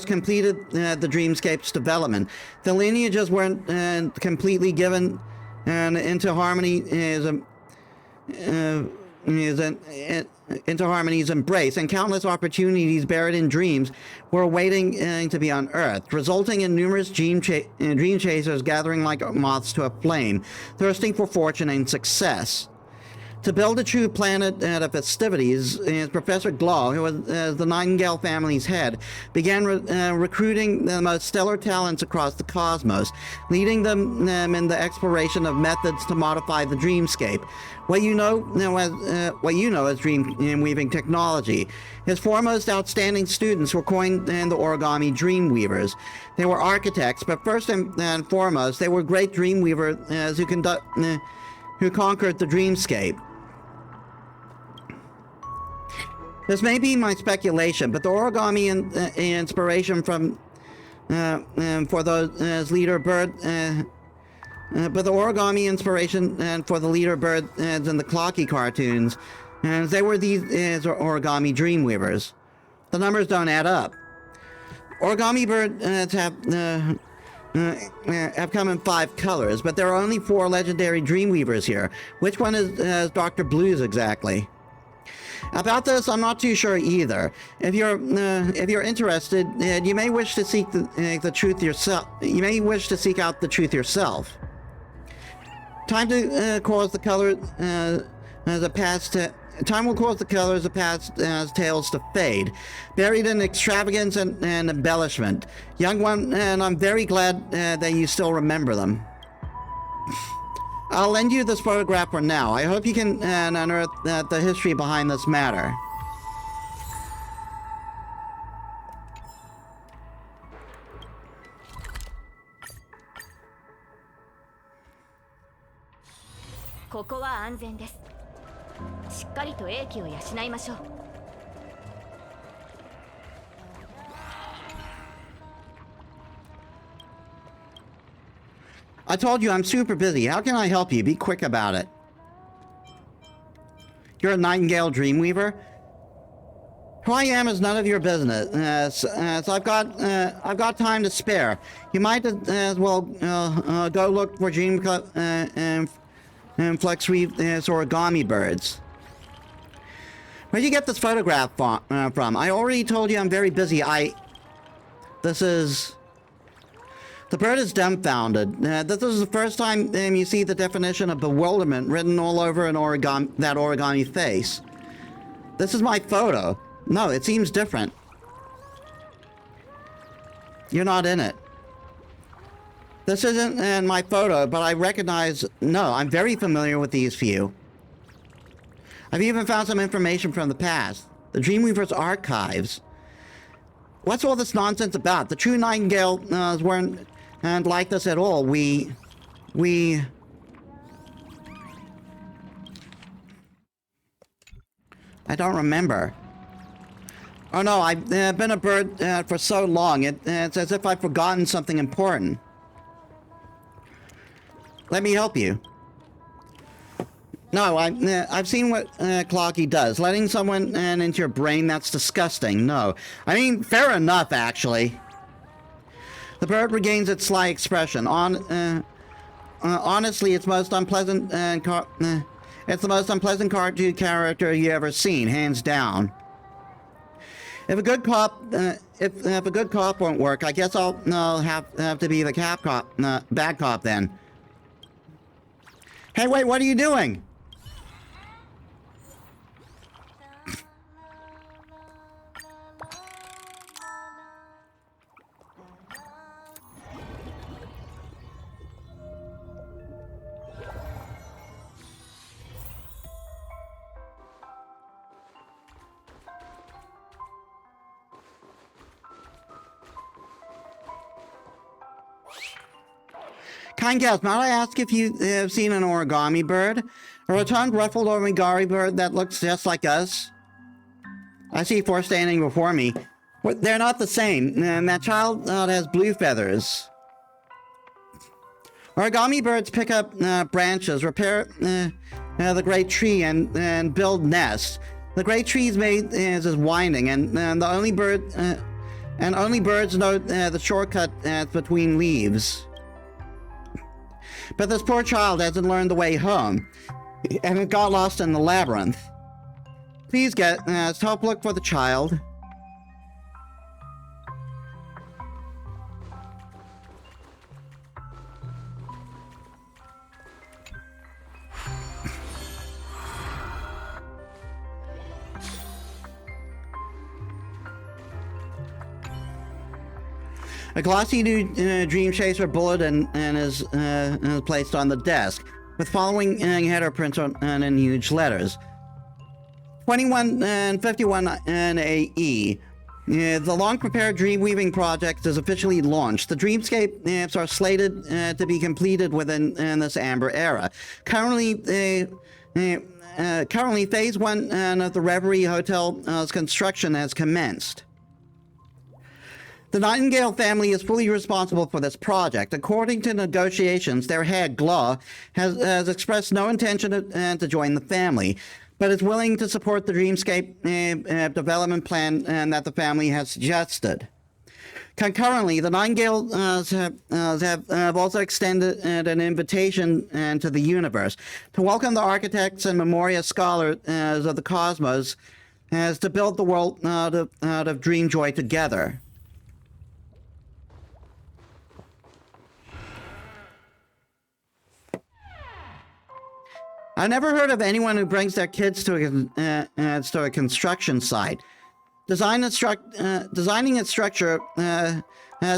completed the dreamscape's development. The lineages weren't completely given into Harmony's embrace, and countless opportunities buried in dreams were awaiting to be unearthed, resulting in numerous dream chasers gathering like moths to a flame, thirsting for fortune and success. To build a true planet of festivities, Professor Glaw, who was the Nightingale family's head, began recruiting the most stellar talents across the cosmos, leading them in the exploration of methods to modify the dreamscape. What you know as dream weaving technology. His foremost outstanding students were coined the Origami Dreamweavers. They were architects, but first and foremost, they were great dreamweavers who conquered the dreamscape. This may be my speculation, but the origami inspiration for those leader bird, but the origami inspiration for the leader birds in the Clocky cartoons, they were these origami dreamweavers. The numbers don't add up. Origami birds have come in 5 colors, but there are only 4 legendary dreamweavers here. Which one is Dr. Blue's exactly? About this, I'm not too sure either. If you're interested, you may wish to seek the truth yourself. You may wish to seek out the truth yourself. Time to cause the color as a past. Time will cause the colors of past tales to fade, buried in extravagance and embellishment. Young one, and I'm very glad that you still remember them. I'll lend you this photograph for now. I hope you can unearth the history behind this matter. I told you I'm super busy. How can I help you? Be quick about it. You're a Nightingale Dreamweaver? Who I am is none of your business. So I've got time to spare. You might as well go look for Dream and Flex Reef origami birds. Where'd you get this photograph from? I already told you I'm very busy. This is... The bird is dumbfounded. This is the first time you see the definition of bewilderment written all over that origami face. This is my photo. No, it seems different. You're not in it. This isn't my photo, but I recognize... No, I'm very familiar with these few. I've even found some information from the past. The Dreamweaver's archives. What's all this nonsense about? The true Nightingales weren't like this at all. We... I don't remember. Oh no, I've been a bird for so long, it's as if I've forgotten something important. Let me help you. No, I've seen what Clocky does. Letting someone into your brain, that's disgusting. No. I mean, fair enough, actually. The bird regains its sly expression. Honestly, it's most unpleasant. It's the most unpleasant cartoon character you ever seen, hands down. If a good cop, if a good cop won't work, I guess I'll have to be the bad cop then. Hey, wait! What are you doing? Kind guest, might I ask if you have seen an origami bird? A rotund, ruffled origami bird that looks just like us? I see four standing before me. Well, they're not the same, and that child has blue feathers. Origami birds pick up branches, repair the great tree, and build nests. The great tree's made is winding, and the only birds know the shortcut between leaves. But this poor child hasn't learned the way home, and it got lost in the labyrinth. Please help look for the child. A glossy new Dream Chaser bullet and is placed on the desk, with following header print in huge letters. 21 and 51 and AE. The long-prepared dream weaving project is officially launched. The dreamscapes are slated to be completed within this amber era. Currently, Phase 1 of the Reverie Hotel's construction has commenced. The Nightingale family is fully responsible for this project. According to negotiations, their head, Glaw, has expressed no intention to join the family, but is willing to support the Dreamscape development plan that the family has suggested. Concurrently, the Nightingales have also extended an invitation to the universe to welcome the architects and Memoria scholars of the cosmos as to build the world out of Dreamjoy together. I never heard of anyone who brings their kids to a construction site. Designing its structure,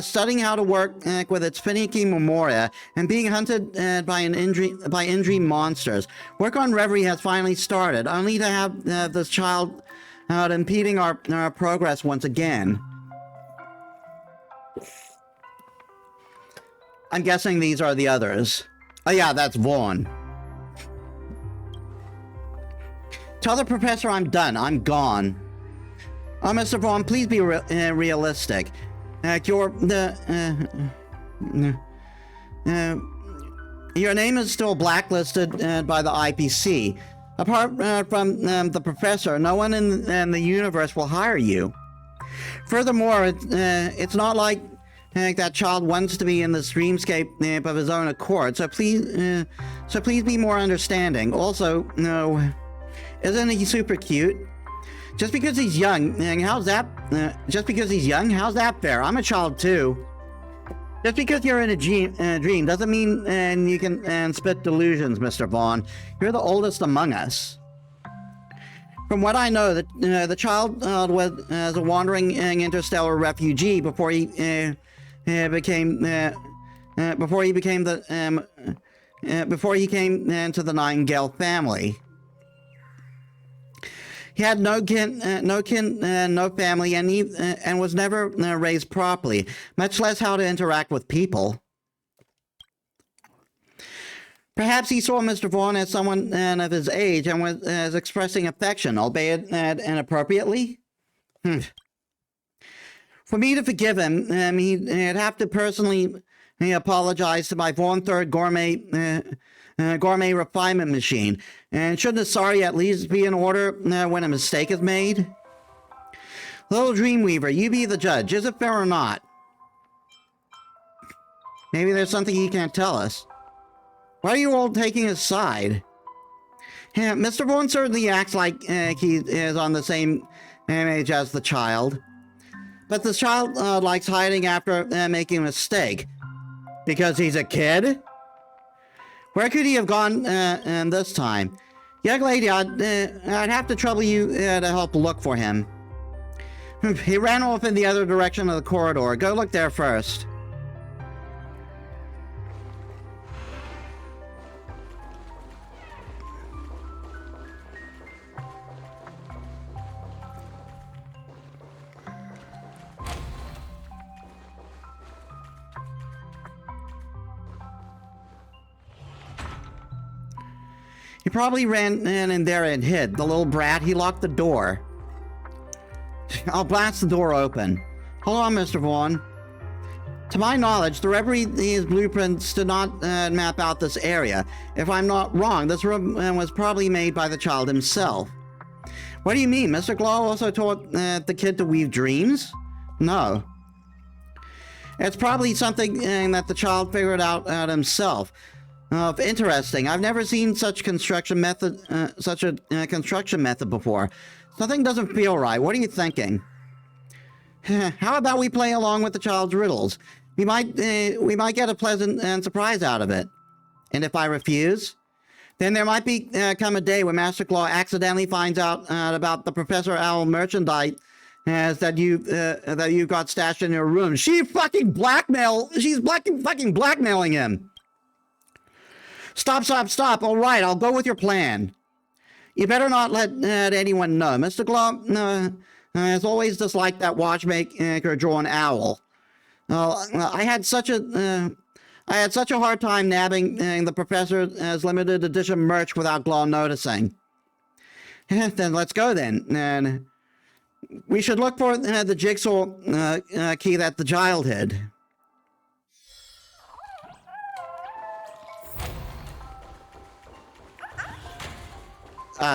studying how to work with its finicky memoria, and being hunted by injury monsters. Work on Reverie has finally started, only to have this child impeding our progress once again. I'm guessing these are the others. Oh yeah, that's Vaughn. Tell the professor I'm done. I'm gone. Oh, Mr. Vaughn, please be realistic. Your name is still blacklisted by the IPC. Apart from the professor, no one in the universe will hire you. Furthermore, it's not like that child wants to be in this dreamscape of his own accord. So please be more understanding. Also, no. Isn't he super cute? Just because he's young, how's that? How's that fair? I'm a child too. Just because you're in a dream doesn't mean you can spit delusions, Mr. Vaughn. You're the oldest among us. From what I know, the child was a wandering interstellar refugee before he came into the Nightingale family. He had no kin, no family, and was never raised properly, much less how to interact with people. Perhaps he saw Mr. Vaughn as someone of his age and was expressing affection, albeit inappropriately. For me to forgive him, he'd have to personally apologize to my Vaughn Third gourmet refinement machine. And shouldn't a sorry at least be in order when a mistake is made? Little Dreamweaver, you be the judge. Is it fair or not? Maybe there's something he can't tell us. Why are you all taking his side? Yeah, Mr. Vaughn certainly acts like he is on the same age as the child. But the child likes hiding after making a mistake. Because he's a kid? Where could he have gone this time? Young lady, I'd have to trouble you to help look for him. He ran off in the other direction of the corridor. Go look there first. He probably ran in there and hid. The little brat, he locked the door. I'll blast the door open. Hold on, Mr. Vaughn. To my knowledge, the Referee's blueprints did not map out this area. If I'm not wrong, this room was probably made by the child himself. What do you mean? Mr. Glow also taught the kid to weave dreams? No. It's probably something that the child figured out himself. Interesting. I've never seen such a construction method before. Something doesn't feel right. What are you thinking? How about we play along with the child's riddles? We might get a pleasant surprise out of it. And if I refuse, then there might come a day when Master Claw accidentally finds out about the Professor Owl merchandise that you got stashed in your room. She's fucking blackmailing him. Stop. All right, I'll go with your plan. You better not let anyone know. Mr. Claw has always disliked that watchmaker drawn owl. I had such a hard time nabbing the professor's limited edition merch without Claw noticing. Then let's go then. And we should look for the jigsaw key that the child hid.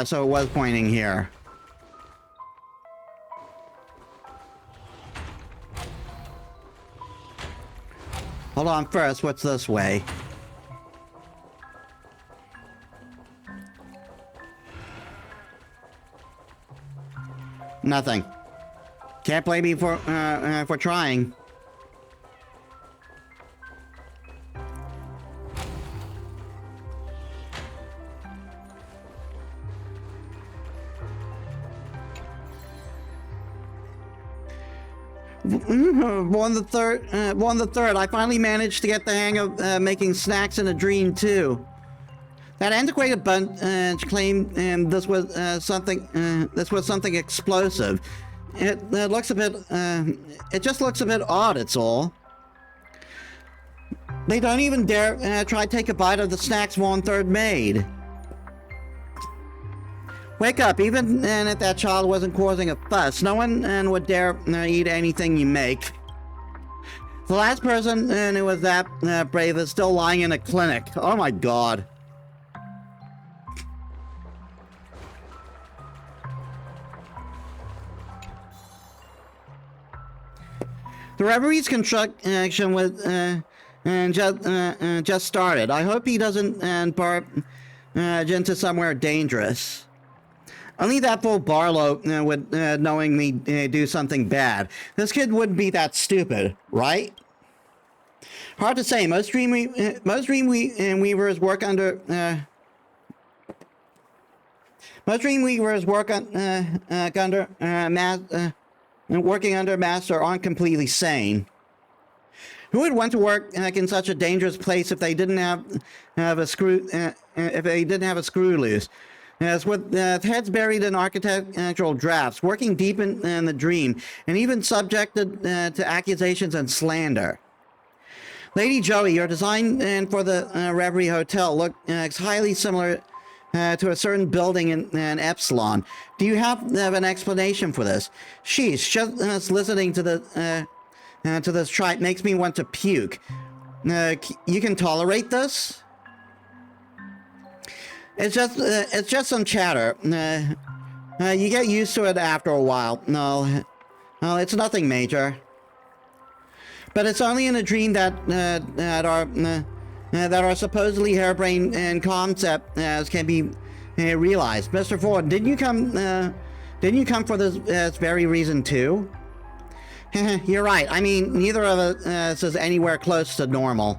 So it was pointing here. Hold on first, what's this way? Nothing. Can't blame me for trying. One the third. I finally managed to get the hang of making snacks in a dream too. That antiquated bunch claimed this was something explosive. It looks a bit. It just looks a bit odd. It's all. They don't even dare try to take a bite of the snacks Vaughn Third made. Wake up, even if that child wasn't causing a fuss, no one would dare eat anything you make. The last person who was that brave is still lying in a clinic. Oh my god. The Referee's construction was just started. I hope he doesn't barge into somewhere dangerous. Only that fool Barlow would knowingly do something bad. This kid wouldn't be that stupid, right? Hard to say. Most dream weavers work under working under master aren't completely sane. Who would want to work in such a dangerous place if they didn't have a screw loose? Yes, with heads buried in architectural drafts, working deep in the dream, and even subjected to accusations and slander. Lady Joey, your design for the Reverie Hotel looks highly similar to a certain building in Epsilon. Do you have an explanation for this? Sheesh, just listening to this tripe makes me want to puke. You can tolerate this? It's just some chatter. You get used to it after a while. No, it's nothing major. But it's only in a dream that are supposedly harebrained and concept as can be realized. Mr. Ford, didn't you come for this very reason too? You're right. I mean, neither of us is anywhere close to normal.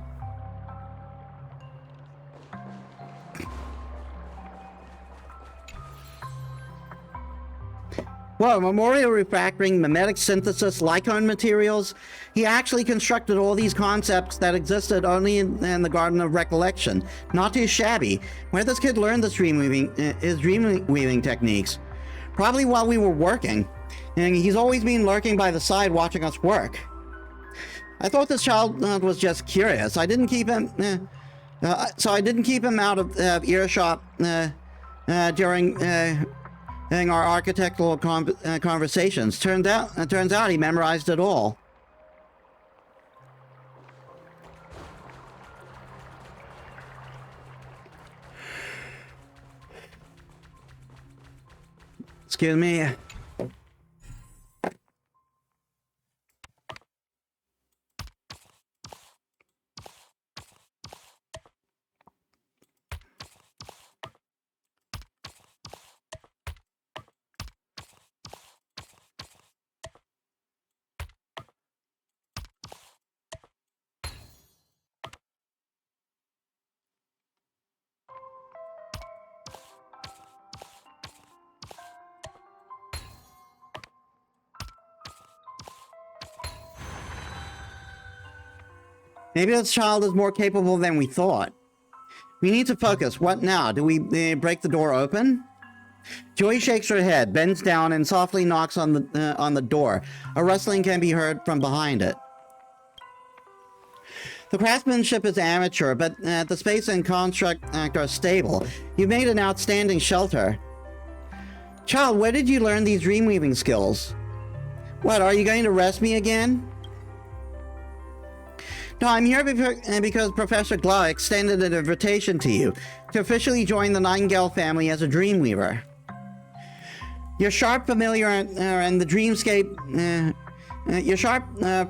Well, Memorial Refactoring, Mimetic Synthesis, Lycone Materials, he actually constructed all these concepts that existed only in the Garden of Recollection. Not too shabby. Where this kid learned his dream weaving techniques? Probably while we were working. And he's always been lurking by the side watching us work. I thought this child was just curious. I didn't keep him out of earshot during our architectural conversations. Turns out he memorized it all. Excuse me. Maybe this child is more capable than we thought. We need to focus. What now? Do we break the door open? Joey shakes her head, bends down, and softly knocks on the door. A rustling can be heard from behind it. The craftsmanship is amateur, but the space and construct are stable. You've made an outstanding shelter. Child, where did you learn these dream-weaving skills? What, are you going to arrest me again? No, I'm here because Professor Glau extended an invitation to you to officially join the Nightingale family as a Dreamweaver. You're sharp, familiar, and the dreamscape.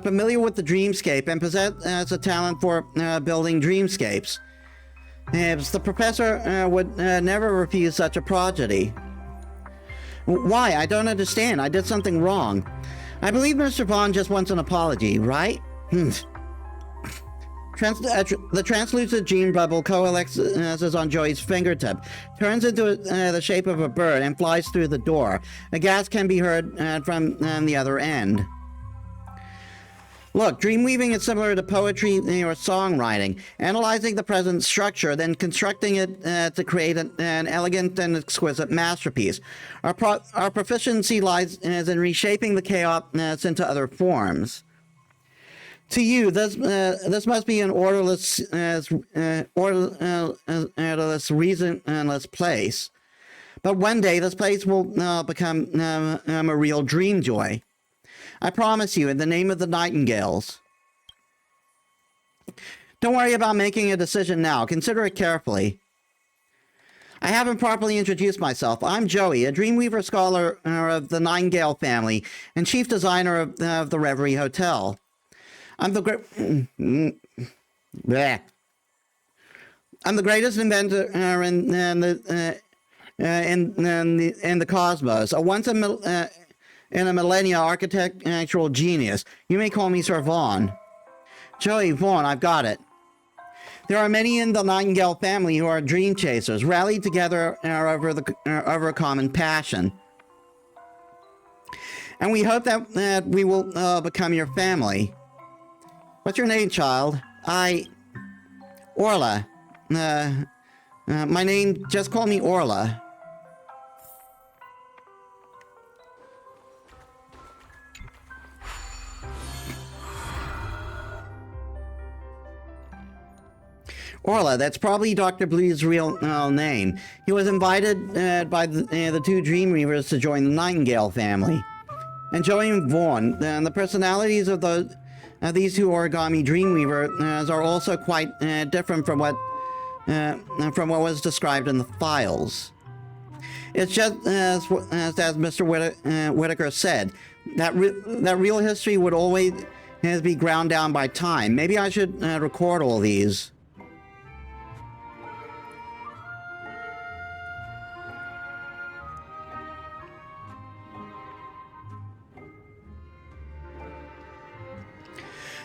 Familiar with the dreamscape, and possess a talent for building dreamscapes. The professor would never refuse such a prodigy. Why? I don't understand. I did something wrong. I believe Mr. Vaughn just wants an apology, right? The translucent gene bubble coalesces on Joey's fingertip, turns into the shape of a bird, and flies through the door. A gasp can be heard from the other end. Look, dreamweaving is similar to poetry or songwriting, analyzing the present structure, then constructing it to create an elegant and exquisite masterpiece. Our proficiency lies in reshaping the chaos into other forms. To you, this must be an orderless, reasonless place. But one day, this place will become a real dream joy. I promise you, in the name of the Nightingales. Don't worry about making a decision now. Consider it carefully. I haven't properly introduced myself. I'm Joey, a Dreamweaver scholar of the Nightingale family and chief designer of the Reverie Hotel. I'm the greatest inventor in the cosmos. A once in a millennia architectural genius. You may call me Sir Vaughn. Joey, Vaughn, I've got it. There are many in the Nightingale family who are dream chasers, rallied together over a common passion. And we hope that we will become your family. What's your name, child? Orla. My name, just call me Orla. Orla, that's probably Dr. Blue's real name. He was invited by the two Dreamweavers to join the Nightingale family. And Joey and Vaughn, the personalities of these two origami Dreamweavers are also quite different from what was described in the files. It's just as Mr. Whitaker said, that real history would always be ground down by time. Maybe I should record all these.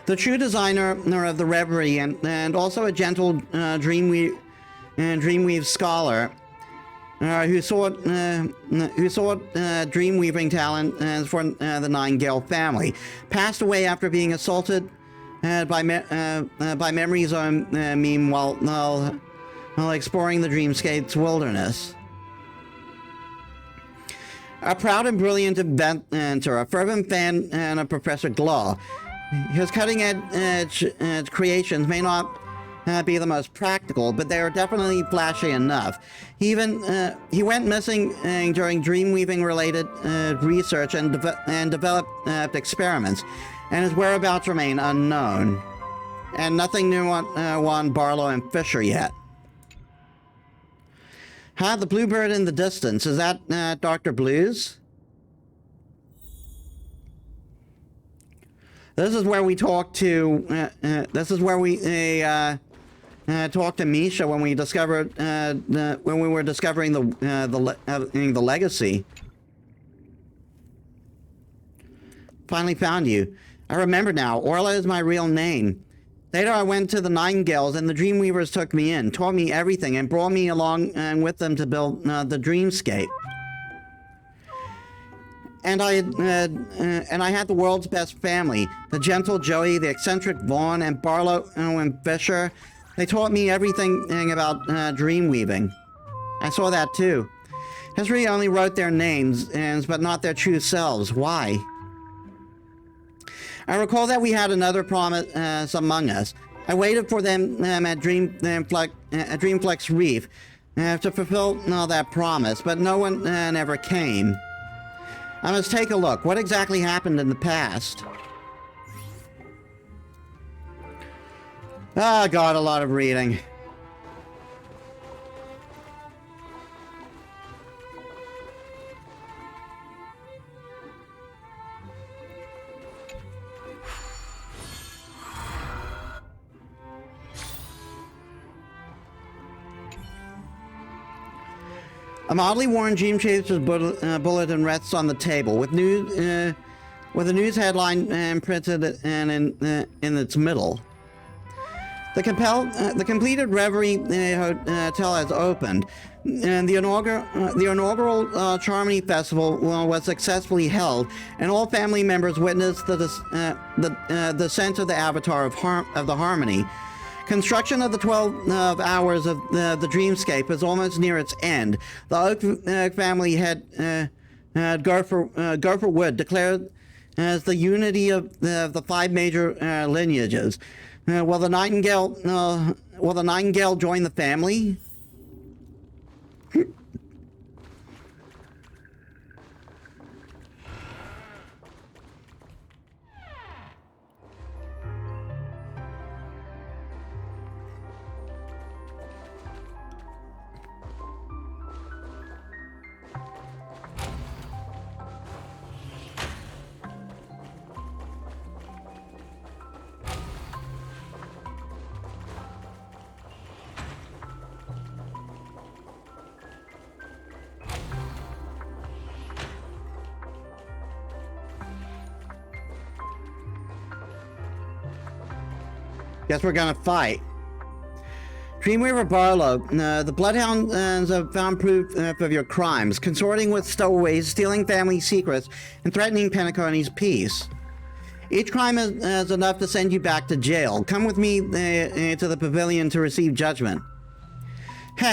The true designer of the Reverie and also a gentle dreamweave scholar who sought dreamweaving talent for the Nightingale family, passed away after being assaulted by Memory Zone meme while exploring the dreamscape's wilderness. A proud and brilliant inventor, a fervent fan of Professor Glau. His cutting-edge creations may not be the most practical, but they are definitely flashy enough. He went missing during dreamweaving-related research and developed experiments, and his whereabouts remain unknown. And nothing new on Barlow and Fisher yet. The bluebird in the distance, is that Dr. Blues? This is where we talk to. This is where we talked to Misha when we discovered when we were discovering the legacy. Finally found you. I remember now. Orla is my real name. Later, I went to the Nightingales, and the Dreamweavers took me in, taught me everything, and brought me along with them to build the dreamscape. And I had the world's best family. The gentle Joey, the eccentric Vaughn, and Barlow and Fisher. They taught me everything about dreamweaving. I saw that too. History only wrote their names, but not their true selves. Why? I recall that we had another promise among us. I waited for them at Dreamflex Reef to fulfill that promise, but no one ever came. I must take a look. What exactly happened in the past? Oh, God, a lot of reading. A mildly worn Dream Chaser's bulletin rests on the table, with a news headline printed in its middle. The completed Reverie Hotel has opened, and the inaugural Charmony Festival was successfully held, and all family members witnessed the descent of the Avatar of the Harmony. Construction of the 12 hours of the dreamscape is almost near its end. The Oak family head, Gopher Wood, declared as the unity of the 5 major lineages. Will the Nightingale join the family? Guess we're gonna fight. Dreamweaver Barlow, the Bloodhounds have found proof of your crimes, consorting with stowaways, stealing family secrets, and threatening Penacony's peace. Each crime is enough to send you back to jail. Come with me to the pavilion to receive judgment.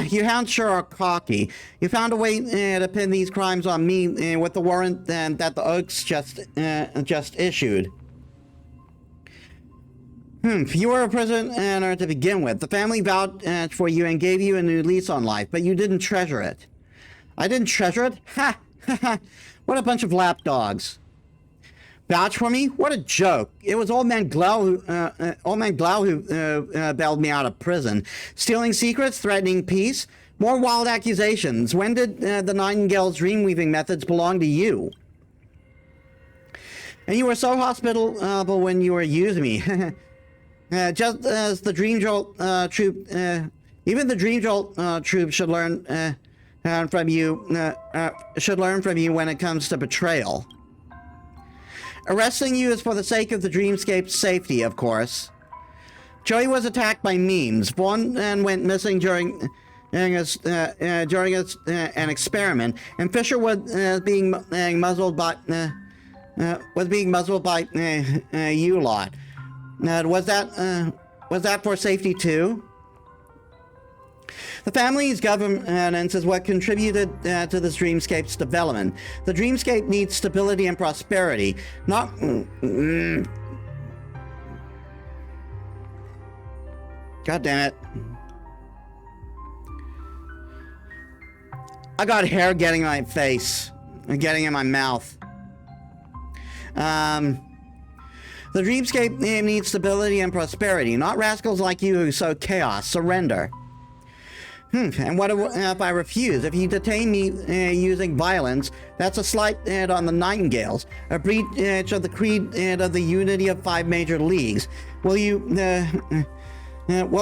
You hounds sure are cocky. You found a way to pin these crimes on me with the warrant that the Oaks just issued. You were a prisoner to begin with. The family vouched for you and gave you a new lease on life, but you didn't treasure it. I didn't treasure it? Ha! What a bunch of lapdogs. Vouch for me? What a joke. It was Old Man Glau who bailed me out of prison. Stealing secrets, threatening peace, more wild accusations. When did the Nightingale's dreamweaving methods belong to you? And you were so hospitable when you were using me. Just as the Dream Jolt troop, even the Dream Jolt troop should learn from you. Should learn from you when it comes to betrayal. Arresting you is for the sake of the dreamscape's safety, of course. Joey was attacked by memes. Vaughn went missing during an experiment, and Fisher was being muzzled by you lot. Was that for safety too? The family's governance is what contributed to this dreamscape's development. The dreamscape needs stability and prosperity, not... God damn it. I got hair getting in my face and getting in my mouth. The dreamscape needs stability and prosperity, not rascals like you who sow chaos. Surrender. And what if I refuse? If you detain me using violence, that's a slight on the Nightingales, a breach of the creed of the unity of 5 major leagues. Will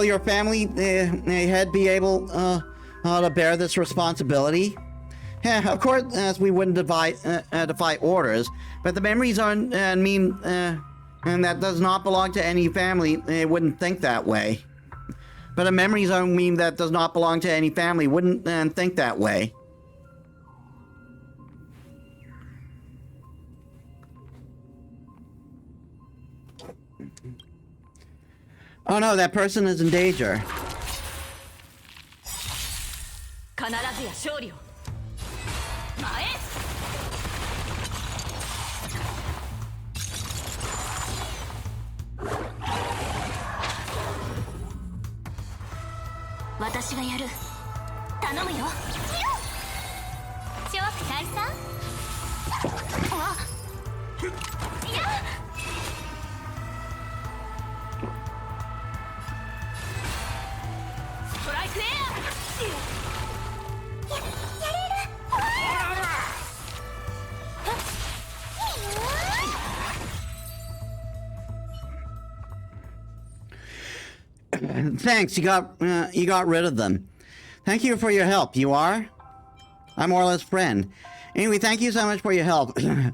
your family head be able to bear this responsibility? Yeah, of course, as we wouldn't defy orders, but the memories aren't mean, and that does not belong to any family. It wouldn't think that way. But a memory zone meme that does not belong to any family wouldn't think that way. Oh no, that person is in danger. 必ずや勝利を前へ私がやる頼むよチョーク大佐あいやストライクエアやれる Thanks, you got rid of them. Thank you for your help. You are? I'm Orla's friend. Anyway, thank you so much for your help. The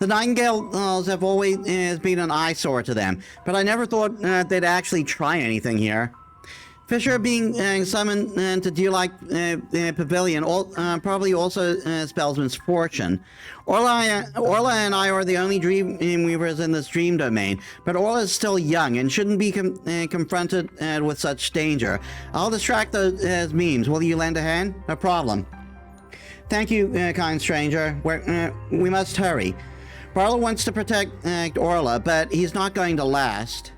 Nightingales have always been an eyesore to them, but I never thought they'd actually try anything here. Fisher being summoned to Dew-like Pavilion probably also spells misfortune. Orla and I are the only dream weavers in this dream domain, but Orla is still young and shouldn't be confronted with such danger. I'll distract those memes. Will you lend a hand? No problem. Thank you, kind stranger. We must hurry. Barlow wants to protect Orla, but he's not going to last.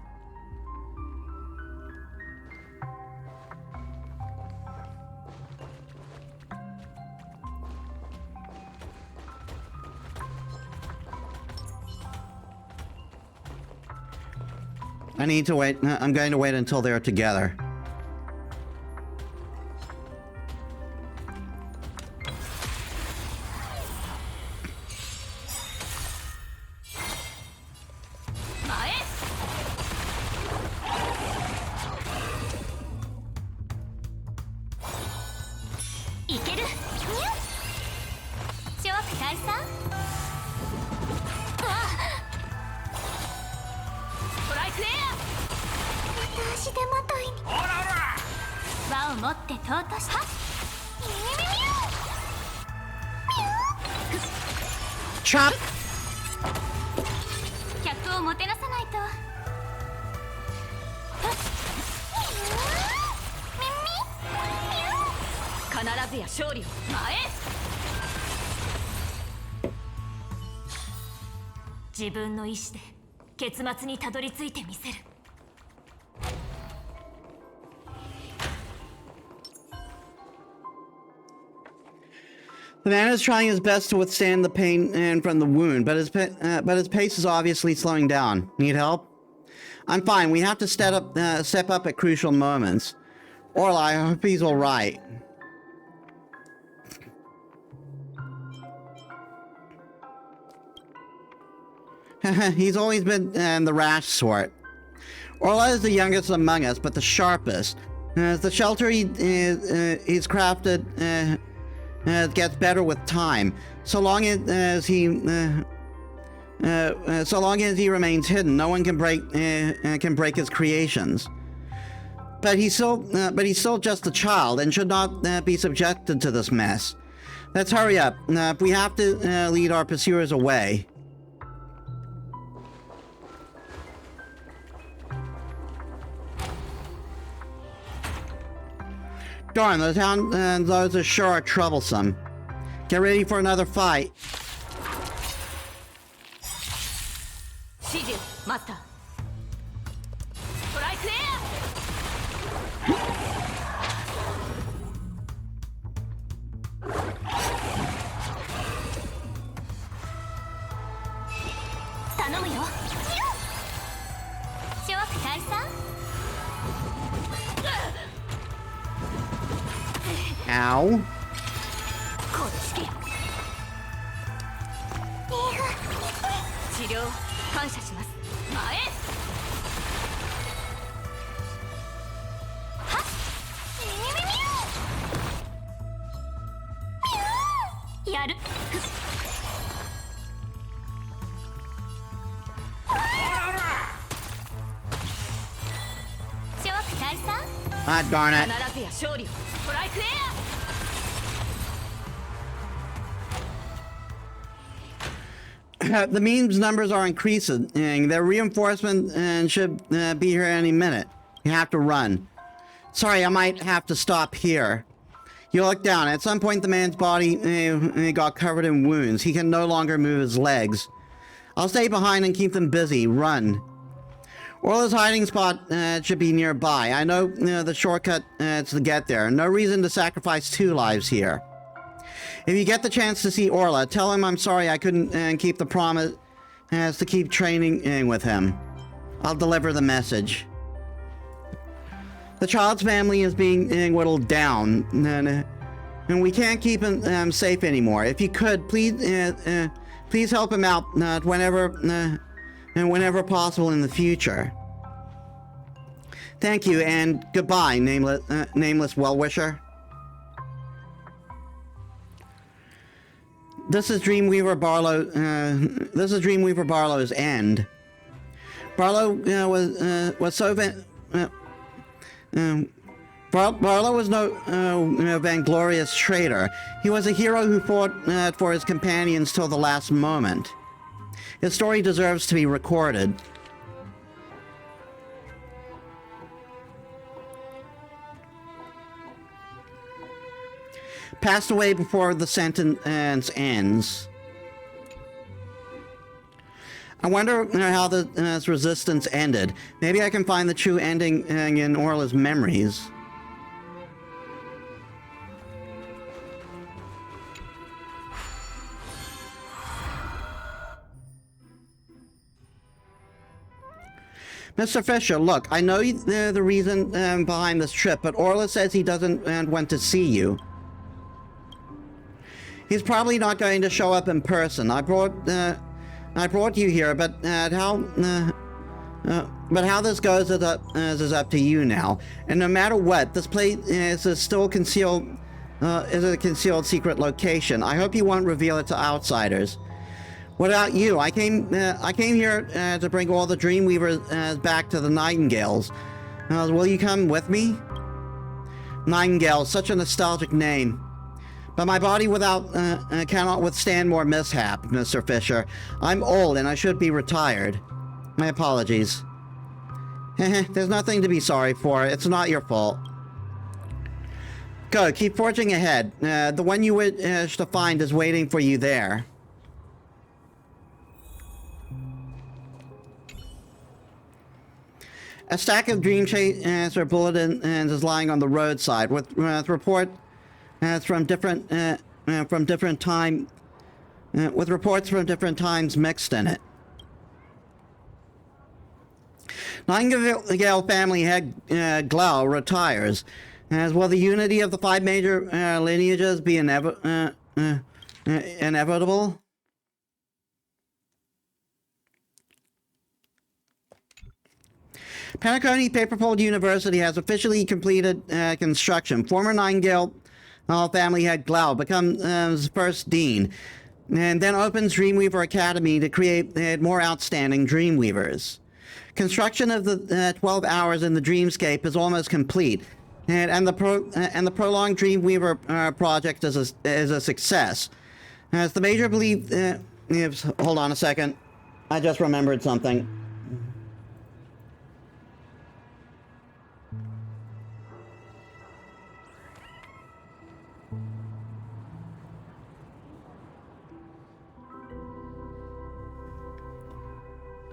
I need to wait. I'm going to wait until they're together. Chop! 客をもてなさないと必ずや勝利を前へ自分の意志で結末にたどり着いてみせる The man is trying his best to withstand the pain from the wound, but his pace is obviously slowing down. Need help? I'm fine. We have to step up at crucial moments. Orla, I hope he's all right. He's always been the rash sort. Orla is the youngest among us, but the sharpest. The shelter he's crafted gets better with time. So long as he remains hidden, no one can break his creations. But he's still just a child and should not be subjected to this mess. Let's hurry up. We have to lead our pursuers away. Darn, those are sure troublesome. Get ready for another fight. 頼むよ。諸悪退散。 Ow. こっちけ。治療感謝します。前へ。はっ。やる。諸悪退散。 Ah, darn it. 必ずや勝利を。ストライクエア。 The meme's numbers are increasing, and their reinforcement should be here any minute. You have to run. Sorry, I might have to stop here. You look down. At some point, the man's body got covered in wounds. He can no longer move his legs. I'll stay behind and keep them busy. Run. Orla's hiding spot should be nearby. I know the shortcut to get there. No reason to sacrifice 2 lives here. If you get the chance to see Orla, tell him I'm sorry I couldn't keep the promise to keep training with him. I'll deliver the message. The child's family is being whittled down, and we can't keep him safe anymore. If you could, please help him out whenever possible in the future. Thank you, and goodbye, nameless well-wisher. This is Dreamweaver Barlow. This is Dreamweaver Barlow's end. Barlow was so Barlow was no vainglorious traitor. He was a hero who fought for his companions till the last moment. His story deserves to be recorded. Passed away before the sentence ends. I wonder how this resistance ended. Maybe I can find the true ending in Orla's memories. Mr. Fisher, look, I know the reason behind this trip, but Orla says he doesn't want to see you. He's probably not going to show up in person. I brought you here, but how this goes is up to you now. And no matter what, this place is still concealed. Is a concealed secret location. I hope you won't reveal it to outsiders. Without you, I came here to bring all the Dreamweavers back to the Nightingales. Will you come with me? Nightingale, such a nostalgic name. But my body cannot withstand more mishap, Mr. Fisher. I'm old and I should be retired. My apologies. There's nothing to be sorry for. It's not your fault. Go, keep forging ahead. The one you wish to find is waiting for you there. A stack of Dream Chaser bulletins is lying on the roadside with reports from different times mixed in it. Nightingale family head Glau retires. As will the unity of the 5 major lineages be inevitable? Penacony Paperfold University has officially completed construction. Former Nightingale family head Glau becomes first dean, and then opens Dreamweaver Academy to create more outstanding Dreamweavers. Construction of the 12 hours in the Dreamscape is almost complete, and the prolonged Dreamweaver project is a success. As the major belief, hold on a second, I just remembered something.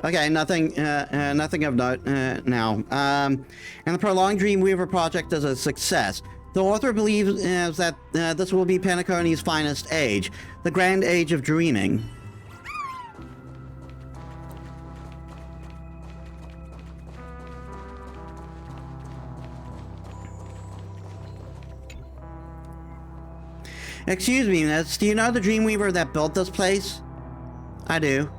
Okay, nothing of note now. And the prolonged Dreamweaver project is a success. The author believes that this will be Penacony's finest age, the grand age of dreaming. Excuse me, miss, do you know the Dreamweaver that built this place? I do.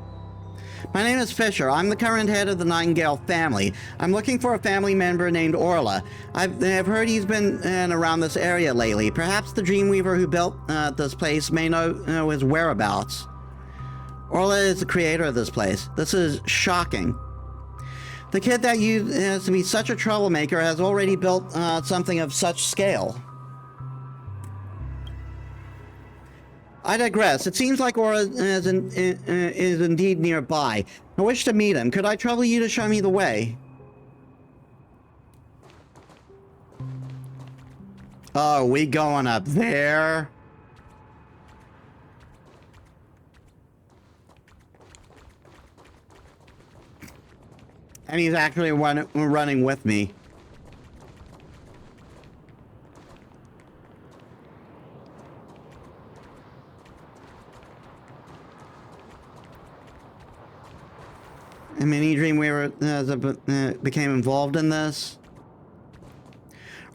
My name is Fisher. I'm the current head of the Nightingale family. I'm looking for a family member named Orla. I've heard he's been around this area lately. Perhaps the Dreamweaver who built this place may know his whereabouts. Orla is the creator of this place. This is shocking. The kid that used to be such a troublemaker has already built something of such scale. I digress. It seems like Aura is indeed nearby. I wish to meet him. Could I trouble you to show me the way? Oh, we going up there? And he's actually running with me. A mini Dreamweaver became involved in this.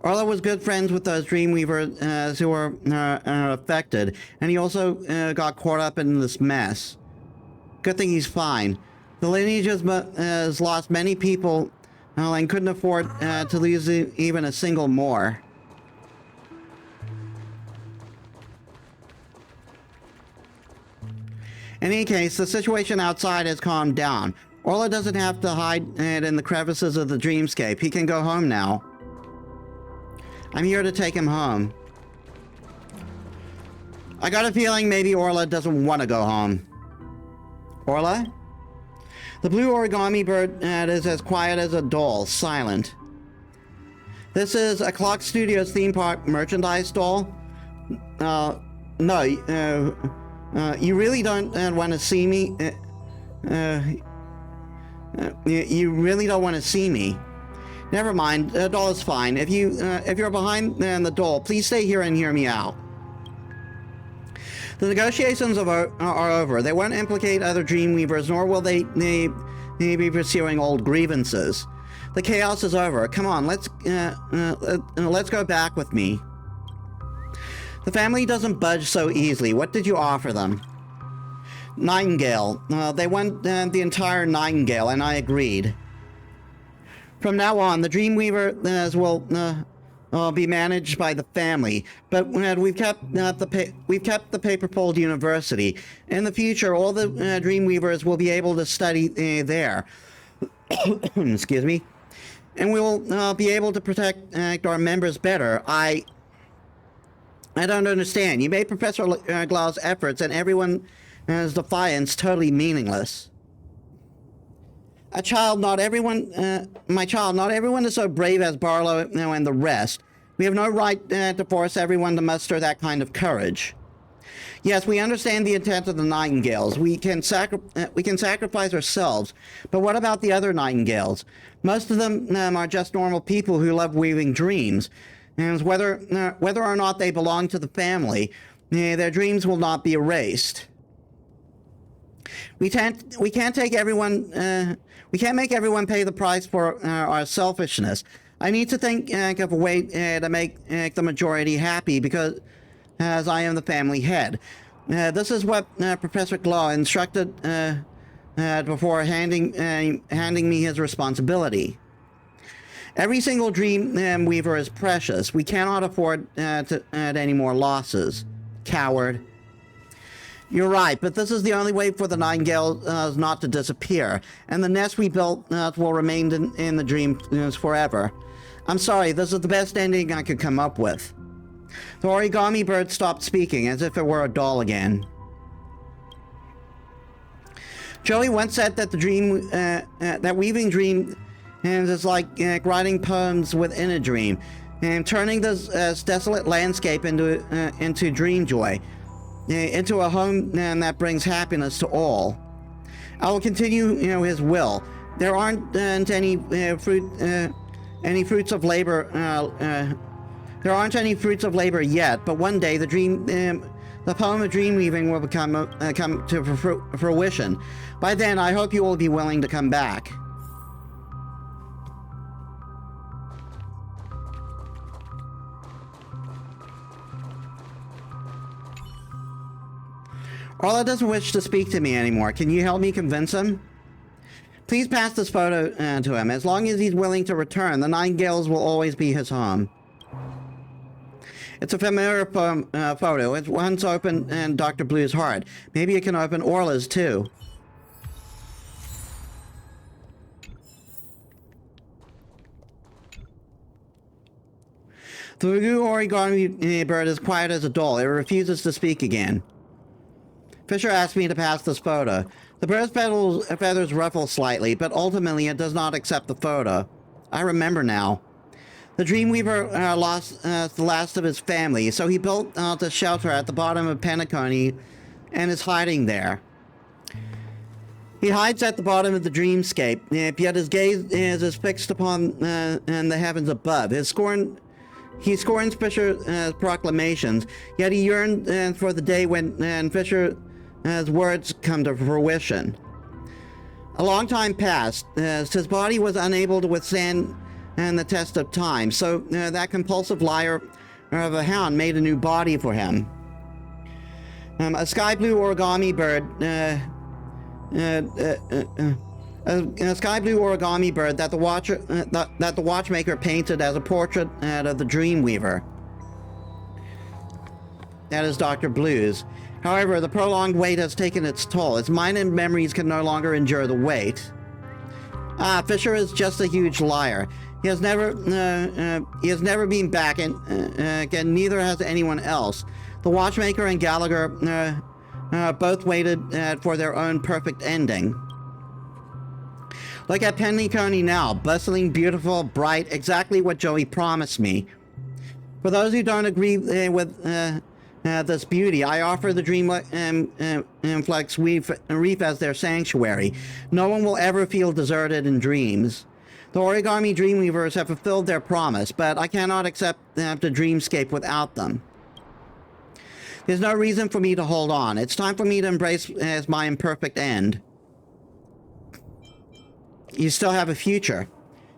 Orla was good friends with those Dreamweavers who were affected, and he also got caught up in this mess. Good thing he's fine. The lineage has lost many people and couldn't afford to lose even a single more. In any case, the situation outside has calmed down. Orla doesn't have to hide in the crevices of the dreamscape. He can go home now. I'm here to take him home. I got a feeling maybe Orla doesn't want to go home. Orla? The blue origami bird is as quiet as a doll, silent. This is a Clock Studios theme park merchandise doll? No, you really don't want to see me? You really don't want to see me. Never mind, the doll is fine. If you're behind the doll, please stay here and hear me out. The negotiations are over. They won't implicate other Dreamweavers, nor will they be pursuing old grievances. The chaos is over. Come on, let's go back with me. The family doesn't budge so easily. What did you offer them? Nightingale. They want the entire Nightingale, and I agreed. From now on, the Dreamweaver will be managed by the family, but we've kept the Paperfold University. In the future, all the Dreamweavers will be able to study there. Excuse me. And we will be able to protect our members better. I don't understand. You made Professor Glau's efforts and everyone's defiance totally meaningless. My child, not everyone is so brave as Barlow and the rest. We have no right to force everyone to muster that kind of courage. Yes, we understand the intent of the Nightingales. We can sacrifice ourselves, but what about the other Nightingales? Most of them are just normal people who love weaving dreams, and whether or not they belong to the family, their dreams will not be erased. We can't make everyone pay the price for our selfishness. I need to think of a way to make the majority happy, because as I am the family head. This is what Professor Glau instructed before handing me his responsibility. Every single dream weaver is precious. We cannot afford to add any more losses. Coward. You're right, but this is the only way for the Nightingales not to disappear, and the nest we built will remain in the dreams forever. I'm sorry, this is the best ending I could come up with. The origami bird stopped speaking, as if it were a doll again. Joey once said that that weaving dream is like writing poems within a dream, and turning this desolate landscape into dream joy. Into a home that brings happiness to all. I will continue, his will. There aren't any fruits of labor. There aren't any fruits of labor yet, but one day the poem of dream weaving will come to fruition. By then, I hope you will be willing to come back. Orla doesn't wish to speak to me anymore. Can you help me convince him? Please pass this photo to him. As long as he's willing to return, the Nine Gales will always be his home. It's a familiar photo. It once opened in Dr. Blue's heart. Maybe it can open Orla's too. The blue origami bird is quiet as a doll. It refuses to speak again. Fisher asked me to pass this photo. The bird's feathers ruffle slightly, but ultimately it does not accept the photo. I remember now. The Dreamweaver lost the last of his family, so he built a shelter at the bottom of Penacony and is hiding there. He hides at the bottom of the dreamscape, yet his gaze is fixed upon the heavens above. He scorns Fisher's proclamations, yet he yearns for the day when Fisher's words come to fruition. A long time passed. His body was unable to withstand the test of time, so that compulsive liar of a hound made a new body for him. A sky blue origami bird. A sky blue origami bird that the watchmaker painted as a portrait of the Dreamweaver. That is Dr. Blue's. However, the prolonged wait has taken its toll. Its mind and memories can no longer endure the wait. Fisher is just a huge liar. He has never been back, and again, neither has anyone else. The watchmaker and Gallagher both waited for their own perfect ending. Look at Penacony now, bustling, beautiful, bright, exactly what Joey promised me. For those who don't agree with this beauty, I offer the Dreamflex Reef as their sanctuary. No one will ever feel deserted in dreams. The Origami Dreamweavers have fulfilled their promise, but I cannot accept the dreamscape without them. There's no reason for me to hold on. It's time for me to embrace as my imperfect end. You still have a future.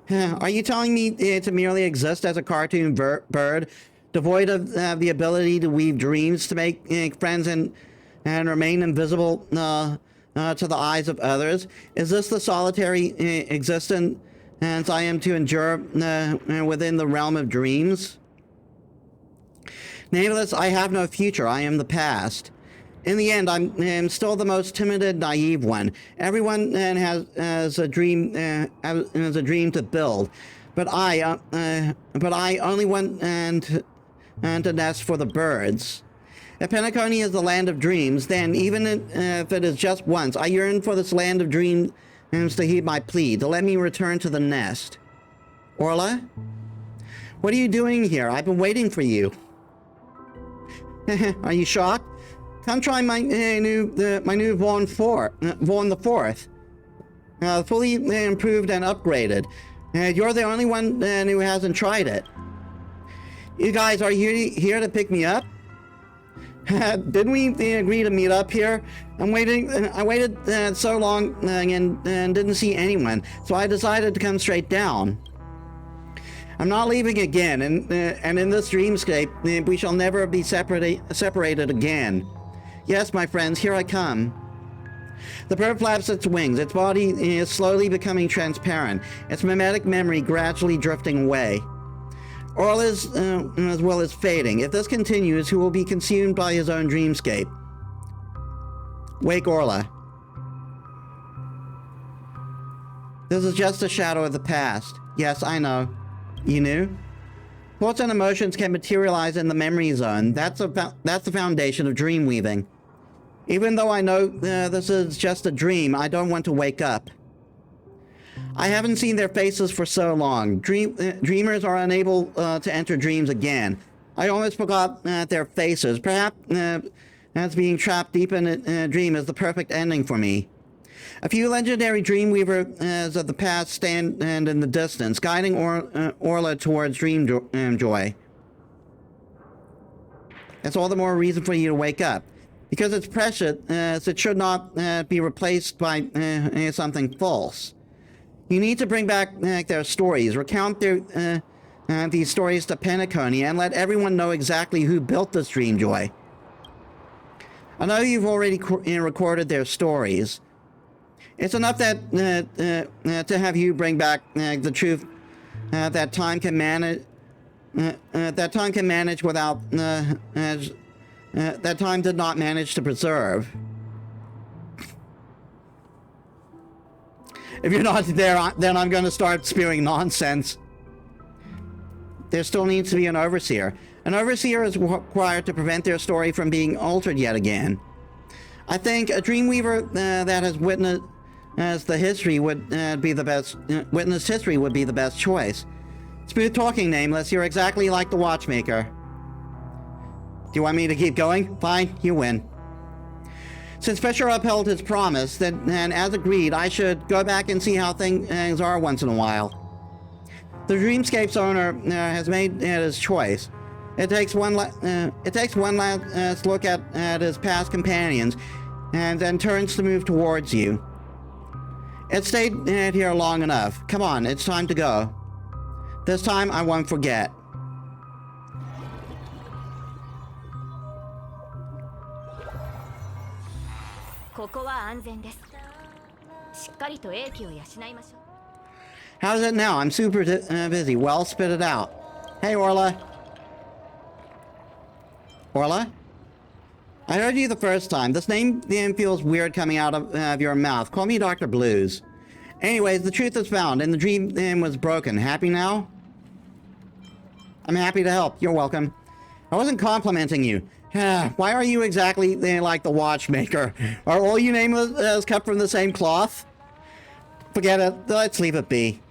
Are you telling me to merely exist as a cartoon bird, devoid of the ability to weave dreams, to make friends and remain invisible to the eyes of others? Is this the solitary existence I am to endure within the realm of dreams? Nameless, I have no future. I am the past. In the end, I'm still the most timid and naive one. Everyone has a dream to build, but I only want to nest for the birds. If Penacony is the land of dreams, then even if it is just once, I yearn for this land of dreams to heed my plea, to let me return to the nest. Orla? What are you doing here? I've been waiting for you. Are you shocked? Come try my new Vaughn the Fourth. Fully improved and upgraded. You're the only one who hasn't tried it. You guys are here to pick me up? Didn't we agree to meet up here? I waited so long and didn't see anyone, so I decided to come straight down. I'm not leaving again, and in this dreamscape, we shall never be separated again. Yes, my friends, here I come. The bird flaps its wings. Its body is slowly becoming transparent, its mimetic memory gradually drifting away. Orla's as well as fading. If this continues, he will be consumed by his own dreamscape. Wake Orla. This is just a shadow of the past. Yes, I know. You knew? Thoughts and emotions can materialize in the memory zone. That's the foundation of dream weaving. Even though I know this is just a dream, I don't want to wake up. I haven't seen their faces for so long. Dreamers are unable to enter dreams again. I almost forgot their faces. Perhaps that's being trapped deep in a dream is the perfect ending for me. A few legendary Dreamweavers of the past stand in the distance, guiding Orla towards dream joy. That's all the more reason for you to wake up. Because it's precious, it should not be replaced by something false. You need to bring back their stories, recount these stories to Penacony, and let everyone know exactly who built this dream joy. I know you've already recorded their stories. It's enough that to have you bring back the truth that time can manage. That time can manage without that time did not manage to preserve. If you're not there, then I'm going to start spewing nonsense. There still needs to be an overseer. An overseer is required to prevent their story from being altered yet again. I think a Dreamweaver that has witnessed the history would be the best. Witnessed history would be the best choice. Smooth talking, Nameless. You're exactly like the Watchmaker. Do you want me to keep going? Fine, you win. Since Fisher upheld his promise, and as agreed, I should go back and see how things are once in a while. The Dreamscape's owner has made his choice. It takes one last look at his past companions, and then turns to move towards you. It stayed here long enough. Come on, it's time to go. This time I won't forget. How's it now? I'm super busy. Well, spit it out. Hey, Orla. Orla? I heard you the first time. This name feels weird coming out of your mouth. Call me Dr. Blues. Anyways, the truth is found, and the dream was broken. Happy now? I'm happy to help. You're welcome. I wasn't complimenting you. Why are you exactly like the Watchmaker? Are all you Nameless cut from the same cloth? Forget it. Let's leave it be.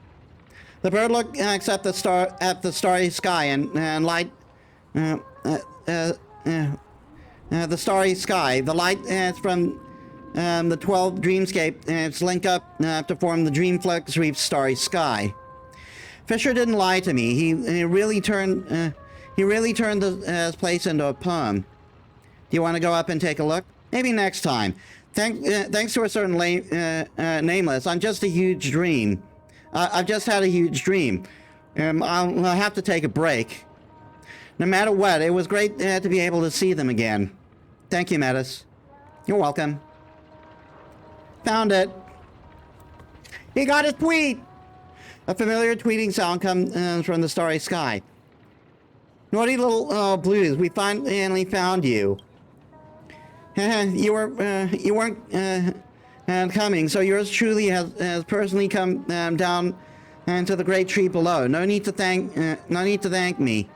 The bird looked at the starry sky and light. The starry sky. The light from the 12 Dreamscape it's linked up to form the Dreamflex Reef starry sky. Fisher didn't lie to me. He really turned his place into a poem. Do you want to go up and take a look? Maybe next time. Thanks to a certain Nameless, I'm just a huge dream. I've just had a huge dream. I'll have to take a break. No matter what, it was great to be able to see them again. Thank you, Metis. You're welcome. Found it. He got his tweet! A familiar tweeting sound comes from the starry sky. Naughty little Blues, we finally found you. You weren't coming, so yours truly has personally come down to the great tree below. No need to thank me.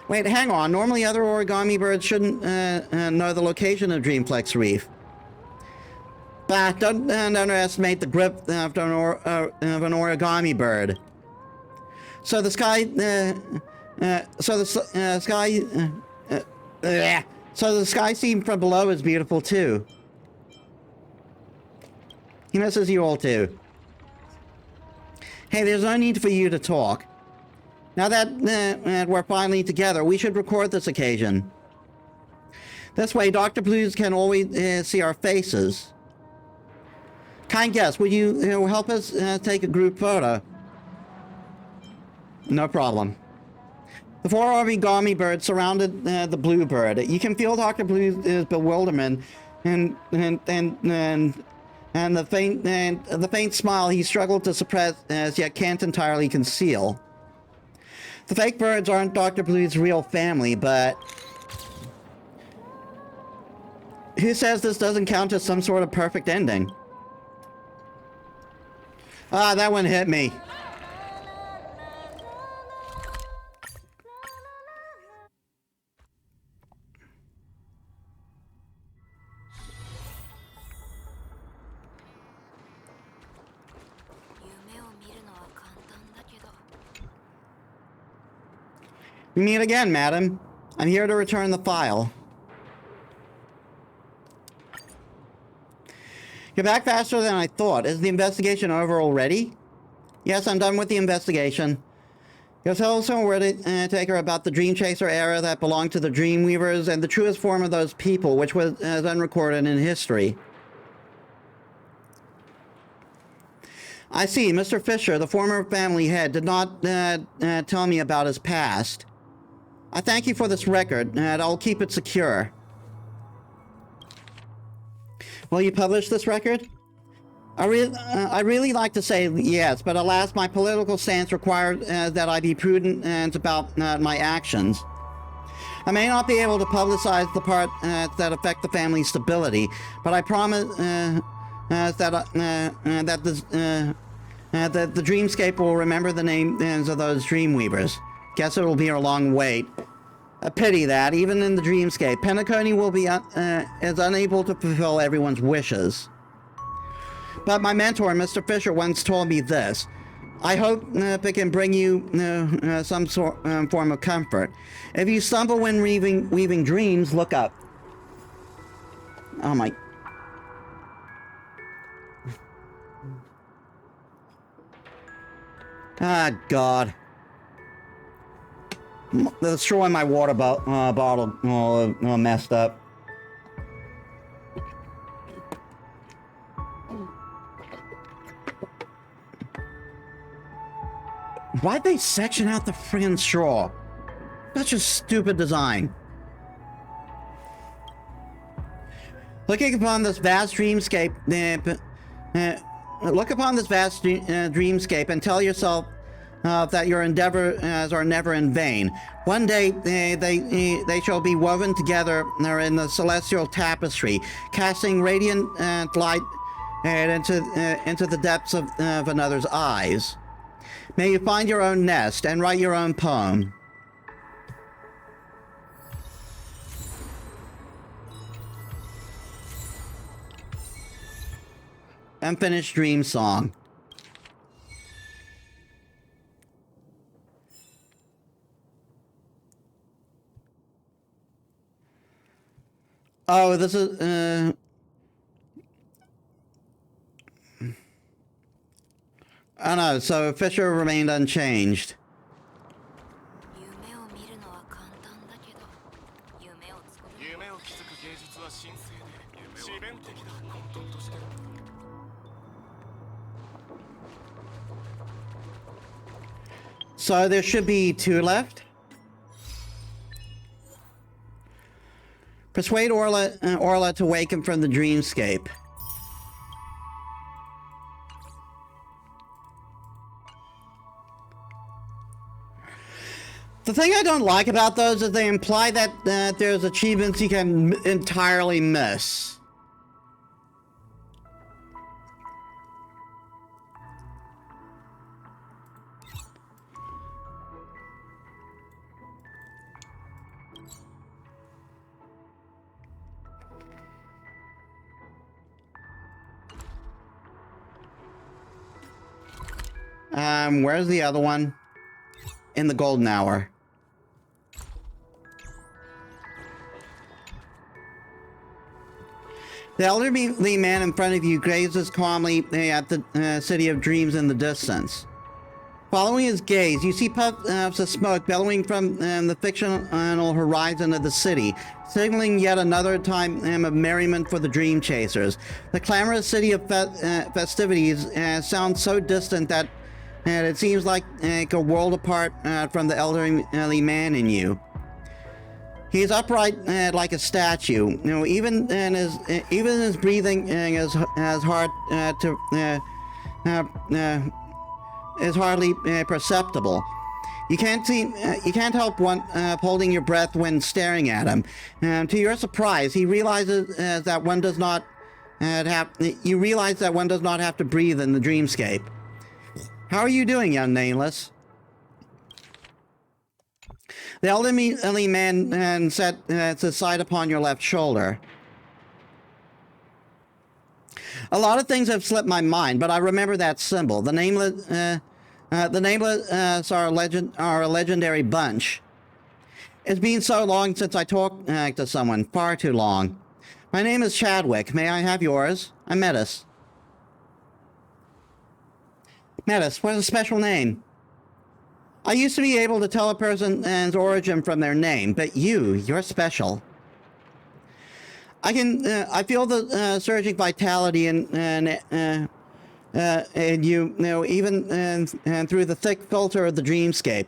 Wait, hang on. Normally, other origami birds shouldn't know the location of Dreamflex Reef. Bah, don't underestimate the grip of an origami bird. So the sky, so the sky scene from below is beautiful too. He misses you all too. Hey, there's no need for you to talk. Now that we're finally together, we should record this occasion. This way, Dr. Blues can always see our faces. Kind guest, would you help us take a group photo? No problem. The four origami birds surrounded the bluebird. You can feel Dr. Blue's bewilderment and the faint smile he struggled to suppress, yet can't entirely conceal. The fake birds aren't Dr. Blue's real family, but who says this doesn't count as some sort of perfect ending? Ah, that one hit me. We meet again, madam. I'm here to return the file. You're back faster than I thought. Is the investigation over already? Yes, I'm done with the investigation. You'll tell someone where to take her about the Dream Chaser era that belonged to the Dreamweavers and the truest form of those people, which was unrecorded in history. I see. Mr. Fisher, the former family head, did not tell me about his past. I thank you for this record, and I'll keep it secure. Will you publish this record? I really like to say yes, but alas, my political stance requires that I be prudent about my actions. I may not be able to publicize the part that affect the family's stability, but I promise that the Dreamscape will remember the names of those Dreamweavers. Guess it'll be a long wait. A pity that, even in the Dreamscape, Penacony will be is unable to fulfill everyone's wishes. But my mentor, Mr. Fisher, once told me this. I hope it can bring you some form of comfort. If you stumble when weaving dreams, look up. Oh my... Ah, God. The straw in my water bottle all messed up. Why'd they section out the friggin' straw? Such a stupid design. Looking upon this vast dreamscape, dreamscape and tell yourself that your endeavors are never in vain. One day, they shall be woven together in the celestial tapestry, casting radiant light into the depths of another's eyes. May you find your own nest and write your own poem. Unfinished dream song. Oh, this is, oh no, so Fisher remained unchanged. So there should be 2 left. Persuade Orla to wake him from the dreamscape. The thing I don't like about those is they imply that there's achievements you can entirely miss. Where's the other one? In the golden hour. The elderly man in front of you gazes calmly at the city of dreams in the distance. Following his gaze, you see puffs of smoke bellowing from the fictional horizon of the city, signaling yet another time of merriment for the dream chasers. The clamorous city of festivities sounds so distant that it seems like a world apart from the elderly man in you. He is upright like a statue. You know, even his breathing is hard is hardly perceptible. You can't help holding your breath when staring at him. To your surprise, he realizes that one does not have to breathe in the dreamscape. How are you doing, young nameless? The elderly man sets his side upon your left shoulder. A lot of things have slipped my mind, but I remember that symbol. The nameless are a legendary bunch. It's been so long since I talked to someone, far too long. My name is Chadwick. May I have yours? I'm Metis. Metis, what a special name. I used to be able to tell a person's origin from their name, but you're special. I feel the surging vitality in you know, even through the thick filter of the dreamscape.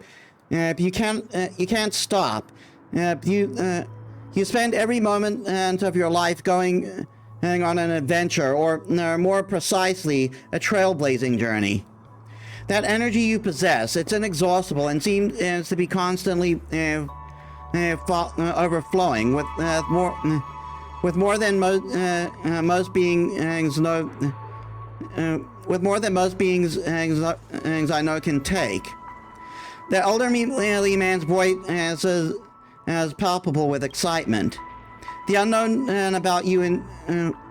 You can't stop. You spend every moment of your life going on an adventure, or more precisely, a trailblazing journey. That energy you possess, it's inexhaustible and seems to be constantly overflowing with more than most beings know. With more than most beings I know can take. The elderly man's voice is palpable with excitement. The unknown about you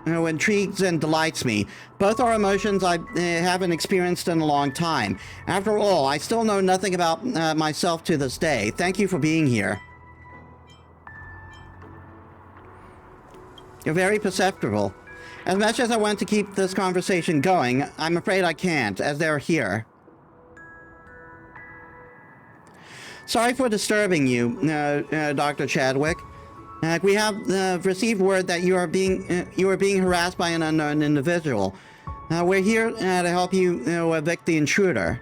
intrigues and delights me. Both are emotions I haven't experienced in a long time. After all, I still know nothing about myself to this day. Thank you for being here. You're very perceptible. As much as I want to keep this conversation going, I'm afraid I can't, as they're here. Sorry for disturbing you, Dr. Chadwick. We have received word that you are being harassed by an unknown individual. We're here to help you evict the intruder.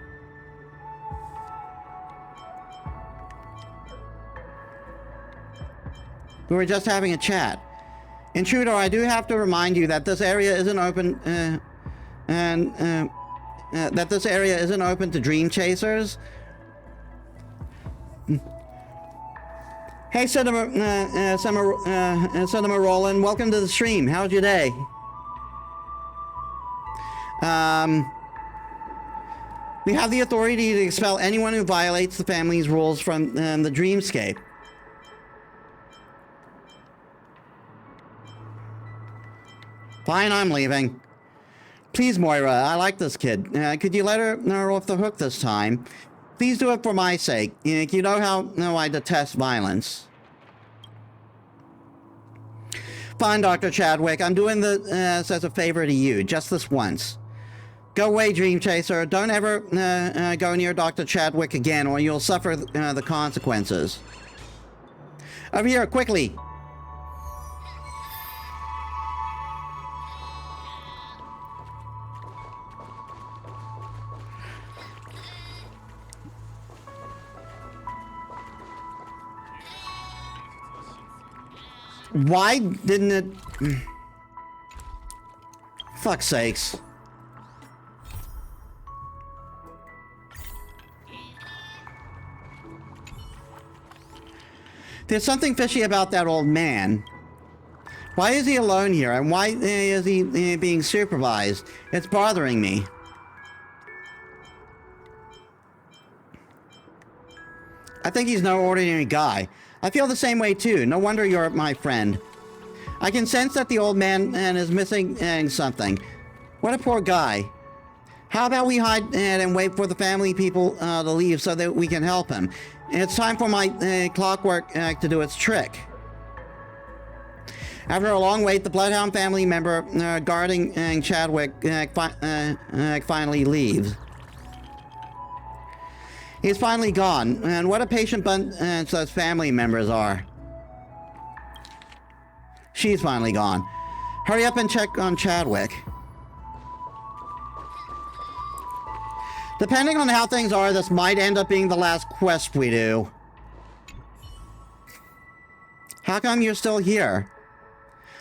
We were just having a chat. Intruder, I do have to remind you that this area isn't open, that this area isn't open to dream chasers. Hey, Cinema Roland, welcome to the stream. How's your day? We have the authority to expel anyone who violates the family's rules from the dreamscape. Fine, I'm leaving. Please, Moira, I like this kid. Could you let her off the hook this time? Please do it for my sake. You know how I detest violence. Fine, Dr. Chadwick. I'm doing this as a favor to you, just this once. Go away, Dream Chaser. Don't ever go near Dr. Chadwick again, or you'll suffer the consequences. Over here, quickly. Why didn't it... Fuck's sakes. There's something fishy about that old man. Why is he alone here, and why is he being supervised? It's bothering me. I think he's no ordinary guy. I feel the same way too. No wonder you're my friend. I can sense that the old man is missing something. What a poor guy. How about we hide and wait for the family people to leave so that we can help him? It's time for my clockwork to do its trick. After a long wait, the Bloodhound family member guarding Chadwick finally leaves. He's finally gone, and what a patient bunch those family members are. She's finally gone. Hurry up and check on Chadwick. Depending on how things are, this might end up being the last quest we do. How come you're still here?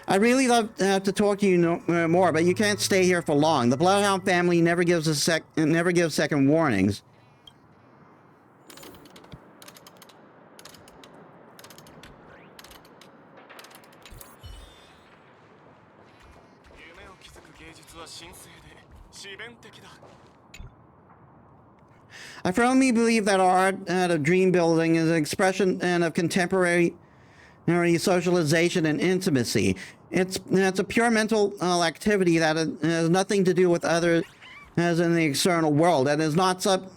I'd really love to talk to you more, but you can't stay here for long. The Bloodhound family never gives second warnings. I firmly believe that our art of dream building is an expression of contemporary socialization and intimacy. It's a pure mental activity that has nothing to do with others in the external world, and is not subject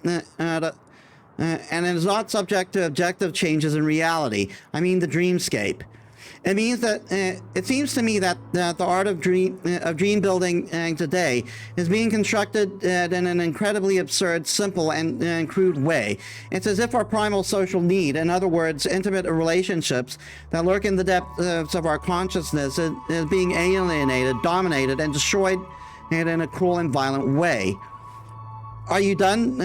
to objective changes in reality. I mean the dreamscape. It means that it seems to me that the art of dream building today is being constructed in an incredibly absurd, simple, and crude way. It's as if our primal social need, in other words, intimate relationships that lurk in the depths of our consciousness, is being alienated, dominated, and destroyed in a cruel and violent way. Are you done?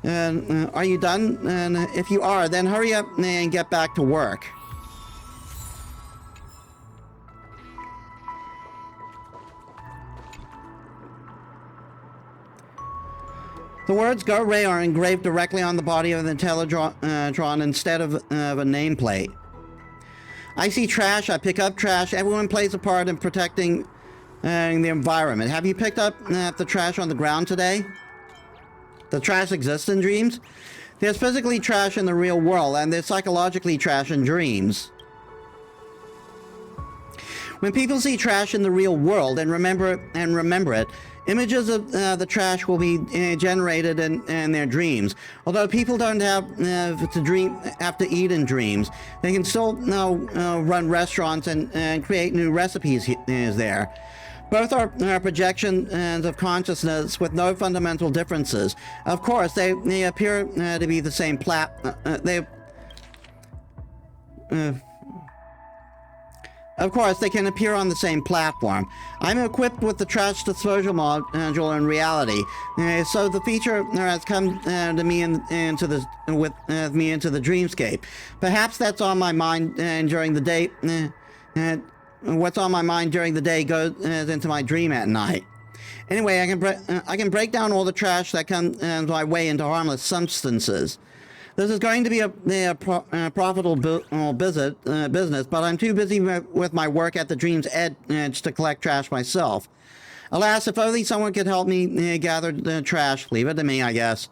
Are you done? And if you are, then hurry up and get back to work. The words Go Ray are engraved directly on the body of the Teletron instead of a nameplate. I see trash, I pick up trash, everyone plays a part in protecting the environment. Have you picked up the trash on the ground today? The trash exists in dreams? There's physically trash in the real world, and there's psychologically trash in dreams. When people see trash in the real world and remember it, images of the trash will be generated in their dreams. Although people don't have to eat in dreams, they can still run restaurants and create new recipes there. Both are projections of consciousness with no fundamental differences. Of course, they appear to be the same Of course, they can appear on the same platform. I'm equipped with the trash disposal module in reality, so the feature has come to me into the dreamscape. Perhaps that's on my mind during the day. What's on my mind during the day goes into my dream at night. Anyway, I can break down all the trash that comes my way into harmless substances. This is going to be a profitable business, but I'm too busy with my work at the Dream's Edge to collect trash myself. Alas, if only someone could help me gather the trash. Leave it to me, I guess.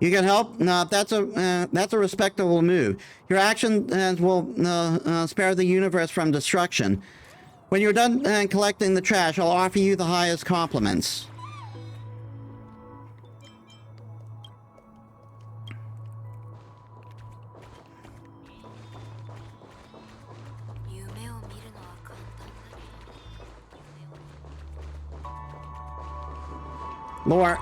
You can help? No, that's a respectable move. Your actions will spare the universe from destruction. When you're done collecting the trash, I'll offer you the highest compliments. Lore.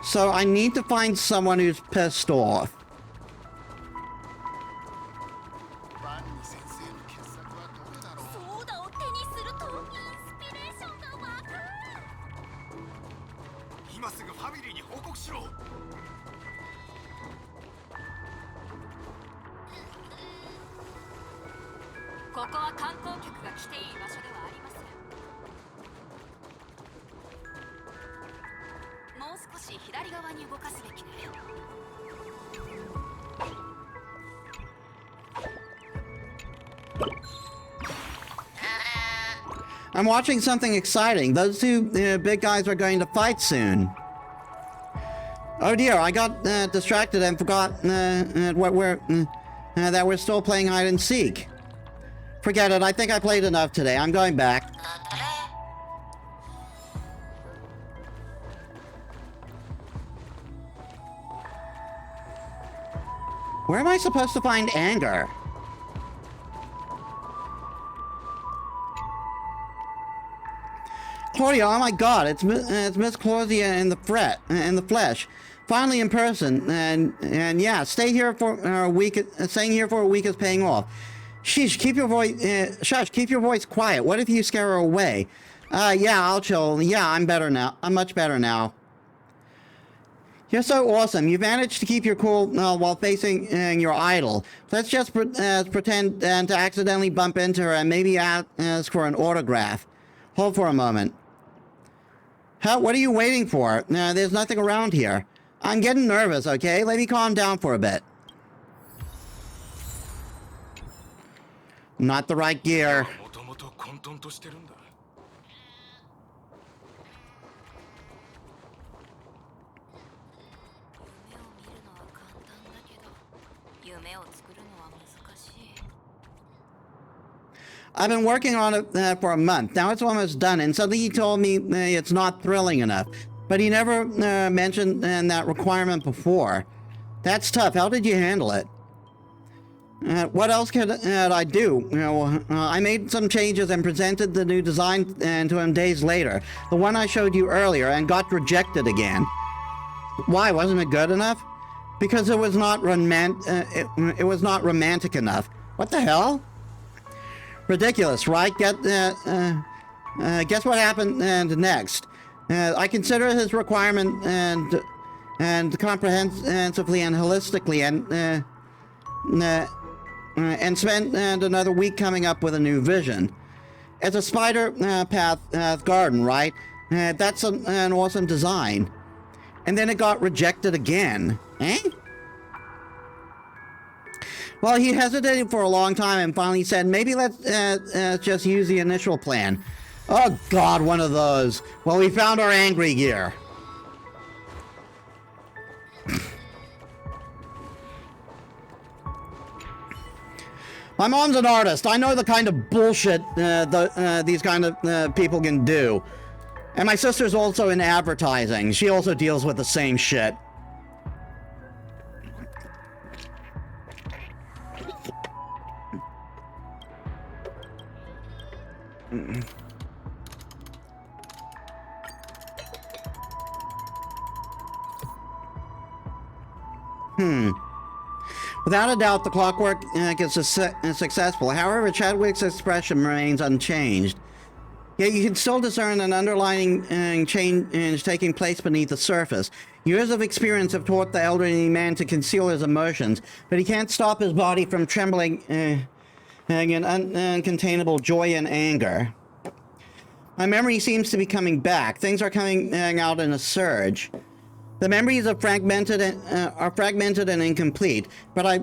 So I need to find someone who's pissed off. I'm watching something exciting. Those two big guys are going to fight soon. Oh dear, I got distracted and forgot that we're still playing hide and seek. Forget it, I think I played enough today. I'm going back. Where am I supposed to find anger? Claudia, oh my God! It's Miss Claudia in the flesh, finally in person, and yeah, staying here for a week is paying off. Sheesh, keep your voice, shush, keep your voice quiet. What if you scare her away? Yeah, I'll chill. Yeah, I'm better now. I'm much better now. You're so awesome. You managed to keep your cool while facing your idol. Let's just pretend to accidentally bump into her and maybe ask for an autograph. Hold for a moment. What are you waiting for? There's nothing around here. I'm getting nervous, okay? Let me calm down for a bit. Not the right gear. I've been working on it for a month. Now it's almost done, and suddenly he told me it's not thrilling enough. But he never mentioned that requirement before. That's tough. How did you handle it? What else could I do? I made some changes and presented the new design to him days later. The one I showed you earlier, and got rejected again. Why? Wasn't it good enough? Because it was not it was not romantic enough. What the hell? Ridiculous, right? Guess what happened next? I consider his requirement and comprehensively and holistically, and and spent another week coming up with a new vision. It's a spider path garden, right? That's an awesome design. And then it got rejected again. Eh? Well, he hesitated for a long time and finally said, maybe let's just use the initial plan. Oh God, one of those. Well, we found our angry gear. My mom's an artist. I know the kind of bullshit these kind of people can do. And my sister's also in advertising. She also deals with the same shit. Without a doubt, the clockwork is successful. However, Chadwick's expression remains unchanged. Yet you can still discern an underlying change taking place beneath the surface. Years of experience have taught the elderly man to conceal his emotions, but he can't stop his body from trembling in uncontainable joy and anger. My memory seems to be coming back. Things are coming out in a surge. The memories are fragmented and incomplete, but I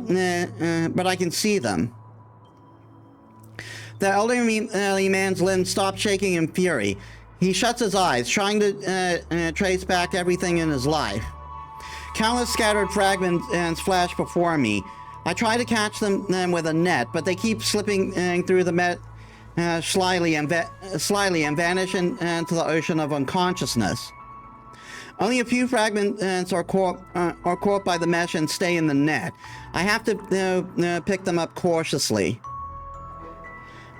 can see them. The elderly man's limbs stop shaking in fury. He shuts his eyes, trying to trace back everything in his life. Countless scattered fragments flash before me. I try to catch them with a net, but they keep slipping through the net slyly and vanish into the ocean of unconsciousness. Only a few fragments are caught by the mesh and stay in the net. I have to pick them up cautiously.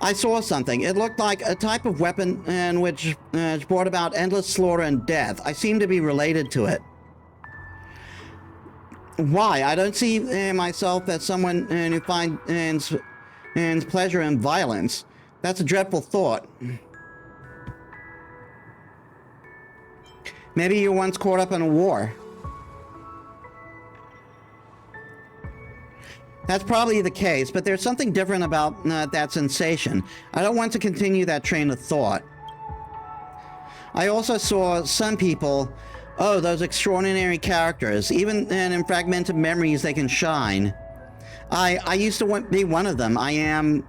I saw something. It looked like a type of weapon which brought about endless slaughter and death. I seem to be related to it. Why? I don't see myself as someone who finds pleasure in violence. That's a dreadful thought. Maybe you were once caught up in a war. That's probably the case, but there's something different about that sensation. I don't want to continue that train of thought. I also saw some people, oh, those extraordinary characters. Even in fragmented memories, they can shine. I used to be one of them. I am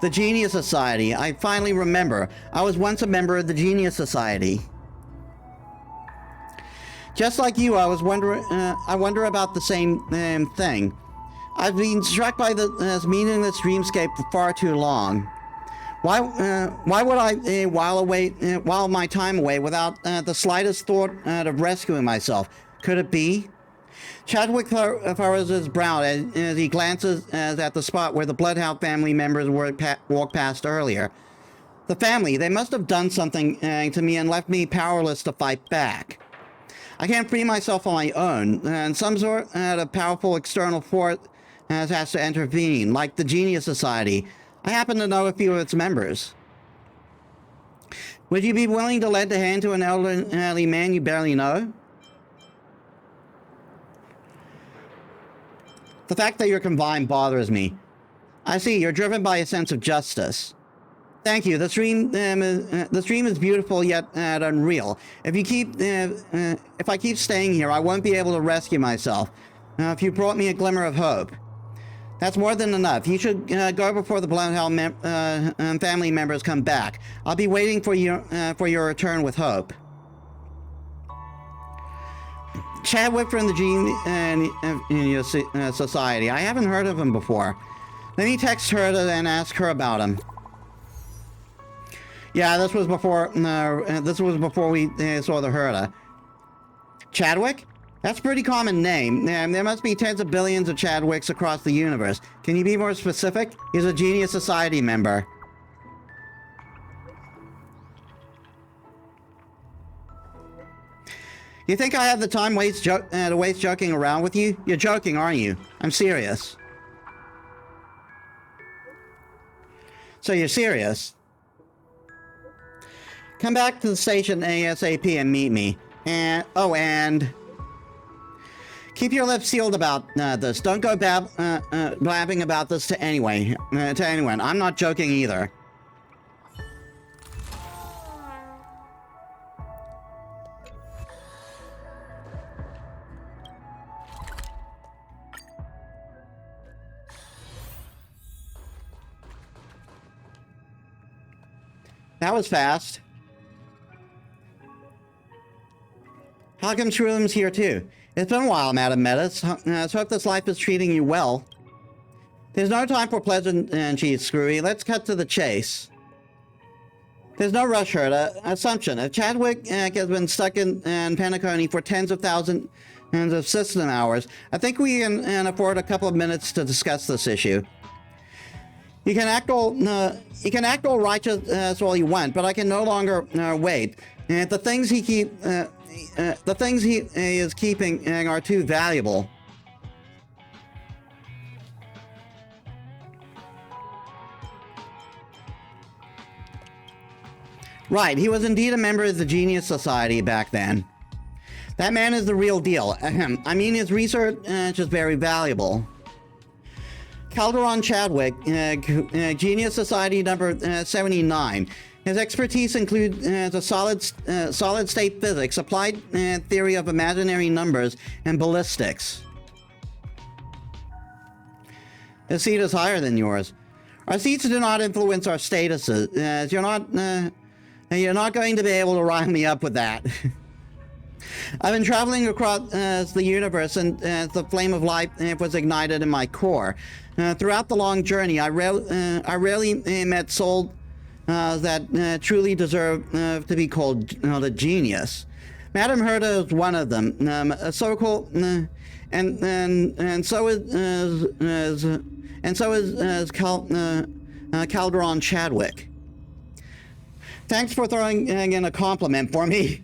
the Genius Society. I finally remember. I was once a member of the Genius Society. Just like you, I wonder about the same thing. I've been struck by this meaningless dreamscape for far too long. Why would I while my time away without the slightest thought of rescuing myself? Could it be? Chadwick furrows his brow as he glances at the spot where the Bloodhound family members walked past earlier. The family, they must have done something to me and left me powerless to fight back. I can't free myself on my own, and some sort of powerful external force has to intervene, like the Genius Society. I happen to know a few of its members. Would you be willing to lend a hand to an elderly man you barely know? The fact that you're confined bothers me. I see, you're driven by a sense of justice. Thank you. The stream is beautiful yet unreal. If I keep staying here, I won't be able to rescue myself. If you brought me a glimmer of hope, that's more than enough. You should go before the Bloodhound family members come back. I'll be waiting for your return with hope. Chadwick from the Genius Society. I haven't heard of him before. Let me text her and ask her about him. Yeah, this was before we saw the Hydra. Chadwick? That's a pretty common name. There must be tens of billions of Chadwicks across the universe. Can you be more specific? He's a Genius Society member. You think I have the time to waste joking around with you? You're joking, aren't you? I'm serious. So you're serious? Come back to the station ASAP and meet me. And Keep your lips sealed about this. Don't go blabbing about this to anyone. I'm not joking either. That was fast. How come Shroom's here too? It's been a while, Madam Metis. Let's hope this life is treating you well. There's no time for pleasantries, Screwy. Let's cut to the chase. There's no rush here. Assumption. If Chadwick has been stuck in Penacony for tens of thousands of system hours, I think we can afford a couple of minutes to discuss this issue. You can act all righteous all you want, but I can no longer wait. The things he is keeping are too valuable. Right, he was indeed a member of the Genius Society back then. That man is the real deal. I mean, his research is very valuable. Calderon Chadwick, Genius Society number 79. His expertise includes the solid-state physics, applied theory of imaginary numbers, and ballistics. His seat is higher than yours. Our seats do not influence our statuses. You're not going to be able to rile me up with that. I've been traveling across the universe, and the flame of life was ignited in my core. Throughout the long journey, I rarely met souls that truly deserve to be called the genius. Madame Hydra is one of them. So-called, and so is Calderon Chadwick. Thanks for throwing in a compliment for me.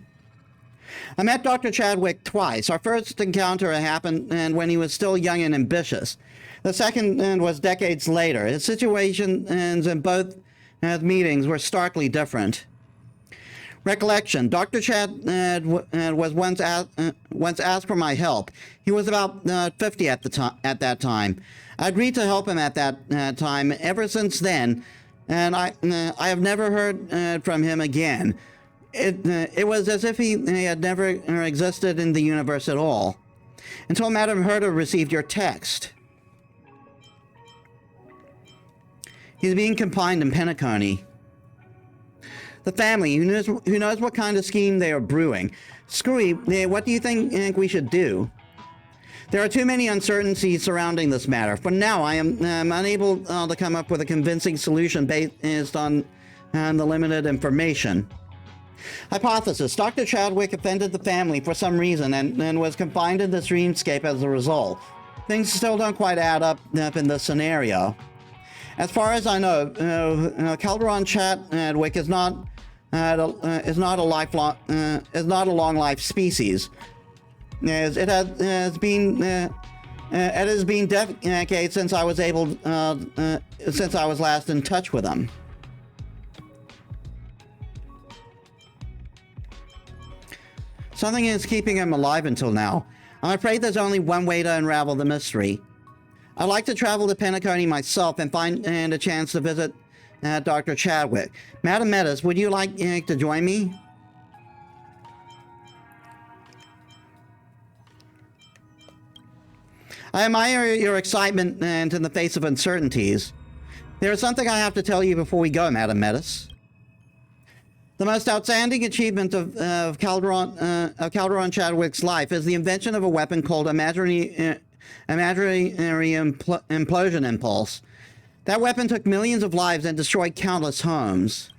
I met Dr. Chadwick twice. Our first encounter happened when he was still young and ambitious. The second was decades later. His situations in both meetings were starkly different. Recollection: Dr. Chad was once asked for my help. He was about 50 at that time. I agreed to help him at that time. Ever since then, and I have never heard from him again. It was as if he had never existed in the universe at all, until Madame Hydra received your text. He's being confined in Penacony. The family, who knows what kind of scheme they are brewing. Screwy, what do you think we should do? There are too many uncertainties surrounding this matter. For now, I am unable to come up with a convincing solution based on the limited information. Hypothesis: Dr. Chadwick offended the family for some reason and was confined in this dreamscape as a result. Things still don't quite add up in this scenario. As far as I know, Calderon Chadwick is not a long life species. It has been decades since I was last in touch with him. Something is keeping him alive until now. I'm afraid there's only one way to unravel the mystery. I'd like to travel to Penacony myself and find a chance to visit Dr. Chadwick. Madam Metis, would you like to join me? I admire your excitement and in the face of uncertainties. There is something I have to tell you before we go, Madam Metis. The most outstanding achievement of Calderon Chadwick's life is the invention of a weapon called imaginary implosion impulse. That weapon took millions of lives and destroyed countless homes.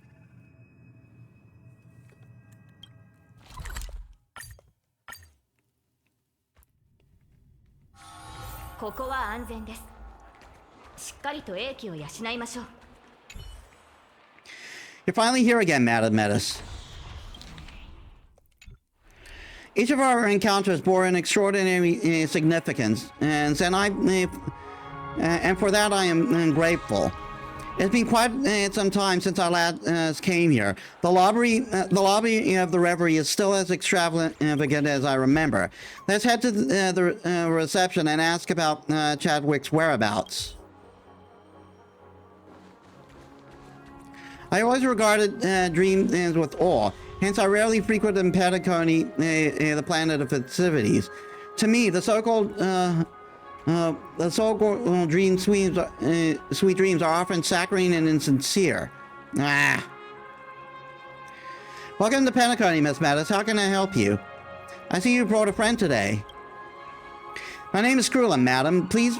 You're finally here again, Madam Metis. Each of our encounters bore an extraordinary significance, and for that I am grateful. It's been quite some time since I last came here. The lobby of the Reverie is still as extravagant as I remember. Let's head to the reception and ask about Chadwick's whereabouts. I always regarded dreams with awe, hence I rarely frequented Petacone, the planet of festivities. To me, the so-called dream sweet dreams are often saccharine and insincere. Welcome to Petacone, Miss Metis. How can I help you? I see you brought a friend today. My name is Screwlin, madam. Please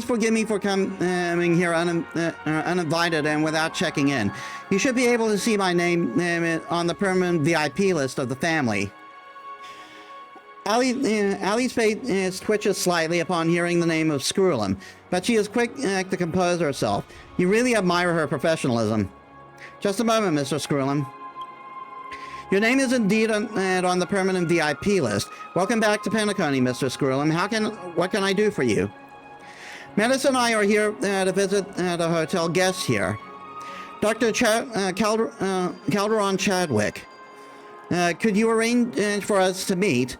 forgive me for coming here uninvited and without checking in. You should be able to see my name on the permanent VIP list of the family. Allie's face twitches slightly upon hearing the name of Screwlin, but she is quick to compose herself. You really admire her professionalism. Just a moment, Mr. Screwlin. Your name is indeed on the permanent VIP list. Welcome back to Petacone, Mr. Screwlin. What can I do for you? Metis and I are here to visit the hotel guests here. Dr. Calderon Chadwick. Could you arrange for us to meet?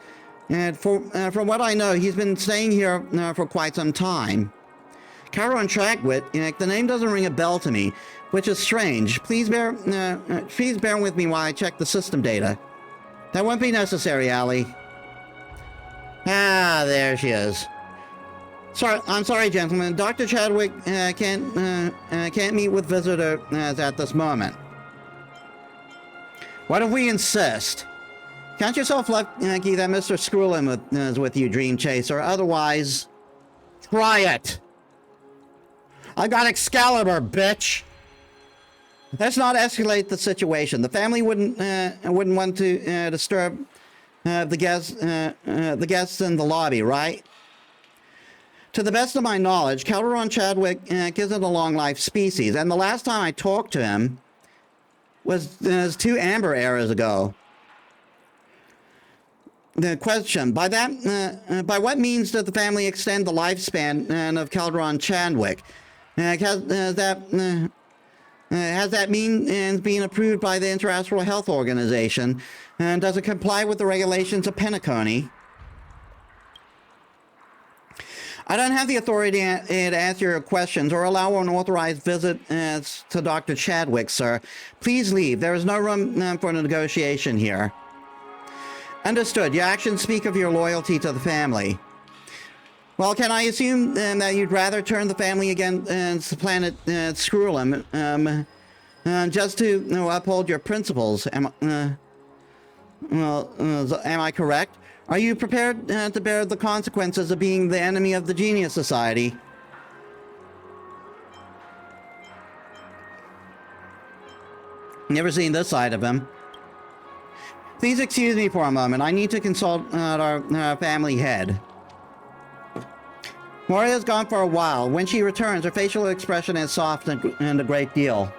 From what I know, he's been staying here for quite some time. Calderon Chadwick, the name doesn't ring a bell to me, which is strange. Please bear with me while I check the system data. That won't be necessary, Allie. Ah, there she is. I'm sorry, gentlemen. Dr. Chadwick can't meet with visitors at this moment. What if we insist? Count yourself lucky that Mr. Screwlin is with you, Dream Chaser. Otherwise, try it. I got Excalibur, bitch. Let's not escalate the situation. The family wouldn't want to disturb the guests in the lobby, right? To the best of my knowledge, Calderon Chadwick isn't a long-life species, and the last time I talked to him was 2 Amber eras ago. The question: by what means did the family extend the lifespan of Calderon Chadwick? Has that means been approved by the International Health Organization? And does it comply with the regulations of Petacone? I don't have the authority to answer your questions or allow an authorized visit to Dr. Chadwick, sir. Please leave. There is no room for negotiation here. Understood. Your actions speak of your loyalty to the family. Well, can I assume that you'd rather turn the family against the planet Screwlin just to uphold your principles? Am I correct? Are you prepared to bear the consequences of being the enemy of the Genius Society? Never seen this side of him. Please excuse me for a moment. I need to consult our family head. Moria's gone for a while. When she returns, her facial expression has softened a great deal.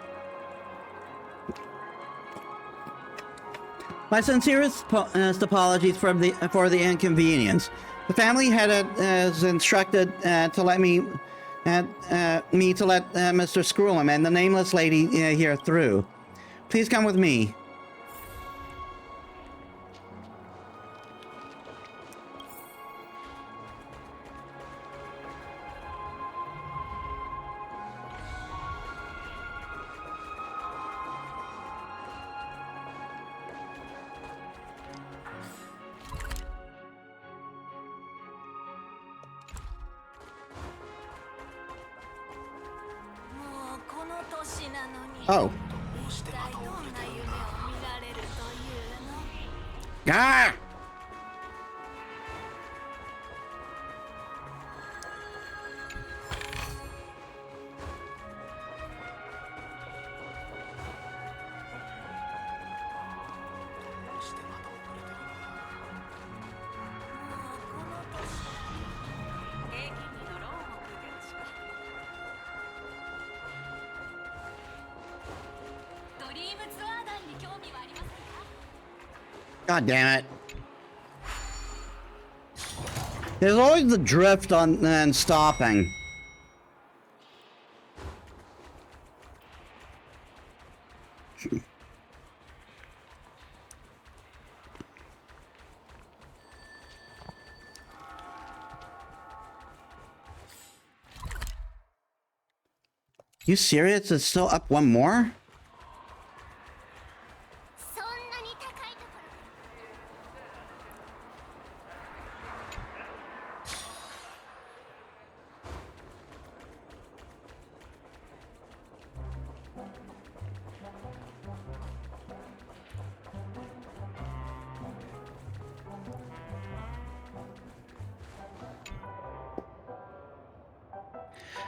My sincerest apologies for the inconvenience. The family head has instructed to let Mr. Screwlin and the nameless lady here through. Please come with me. Oh. Ah! God damn it. There's always the drift on and stopping. You serious? It's still up one more? そんなに高いとこ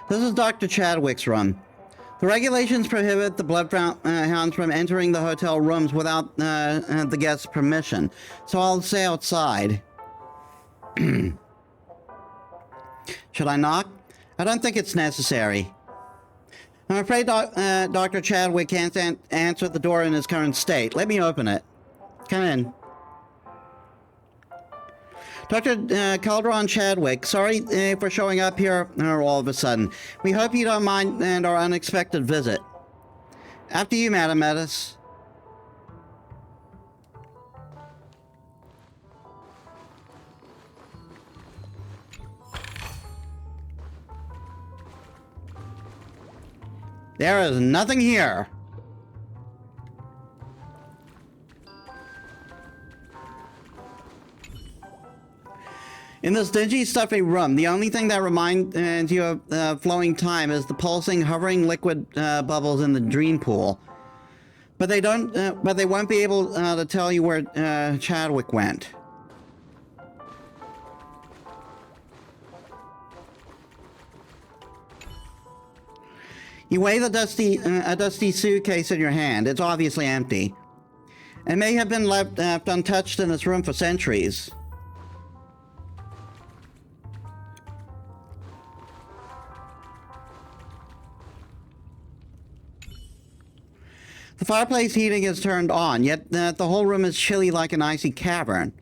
ろ This is Dr. Chadwick's room. The regulations prohibit the bloodhounds from entering the hotel rooms without the guest's permission, so I'll stay outside. Should I knock? I don't think it's necessary. I'm afraid Dr. Chadwick can't answer the door in his current state. Let me open it. Come in. Dr. Calderon Chadwick, sorry for showing up here all of a sudden. We hope you don't mind our unexpected visit. After you, Madam Metis. There is nothing here. In this dingy, stuffy room, the only thing that reminds you of flowing time is the pulsing, hovering liquid bubbles in the dream pool. But they don't. But they won't be able to tell you where Chadwick went. You weigh a dusty suitcase in your hand. It's obviously empty. It may have been left untouched in this room for centuries. The fireplace heating is turned on, yet the whole room is chilly like an icy cavern.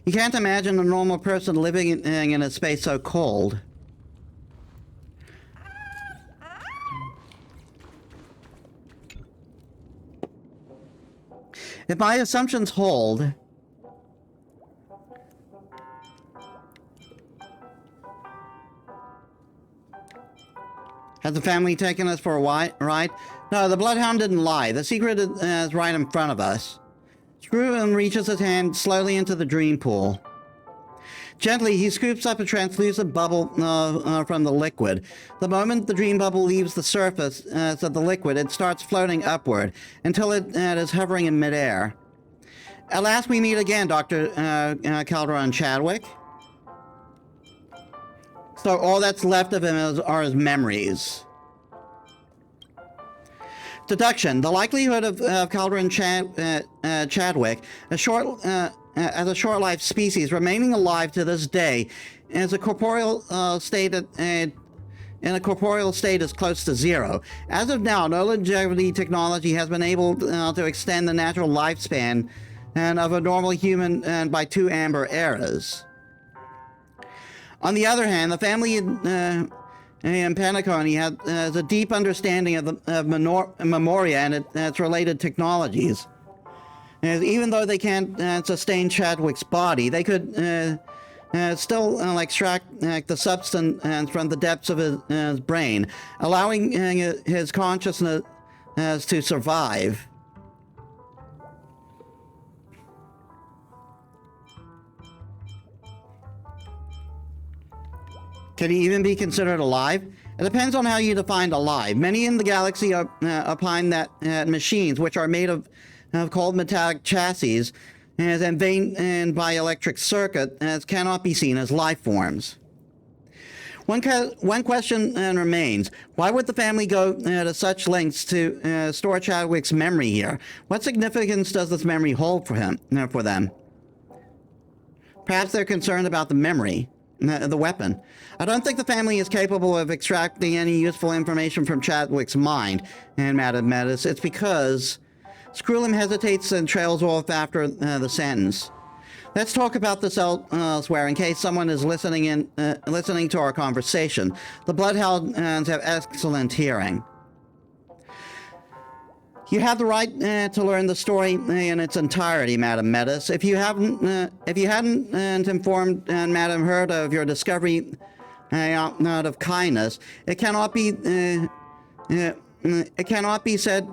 You can't imagine a normal person living in a space so cold. If my assumptions hold, has the family taken us for a ride? No, the Bloodhound didn't lie. The secret is right in front of us. Screwin reaches his hand slowly into the dream pool. Gently, he scoops up a translucent bubble from the liquid. The moment the dream bubble leaves the surface of the liquid, it starts floating upward until it is hovering in midair. At last we meet again, Dr. Calderon Chadwick. So all that's left of him are his memories. Deduction. The likelihood of Calderon Chadwick, as a short-lived species remaining alive to this day, is a corporeal state in a corporeal state is close to zero. As of now, no longevity technology has been able to extend the natural lifespan of a normal human by 2 amber eras. On the other hand, the family in Paniconi has a deep understanding of Memoria and its related technologies. And even though they can't sustain Chadwick's body, they could still extract the substance from the depths of his brain, allowing his consciousness to survive. Can he even be considered alive? It depends on how you define alive. Many in the galaxy opine that machines, which are made of cold metallic chassis and veined by electric circuit, cannot be seen as life forms. One question remains. Why would the family go to such lengths to store Chadwick's memory here? What significance does this memory hold for them? Perhaps they're concerned about the memory. The weapon. I don't think the family is capable of extracting any useful information from Chadwick's mind, and Madam Metis. It's because Screwlim hesitates and trails off after the sentence. Let's talk about this elsewhere in case someone is listening to our conversation. The Bloodhounds have excellent hearing. You have the right to learn the story in its entirety, Madam Metis. If you hadn't informed Madam Hurd of your discovery out of kindness, it cannot be It cannot be said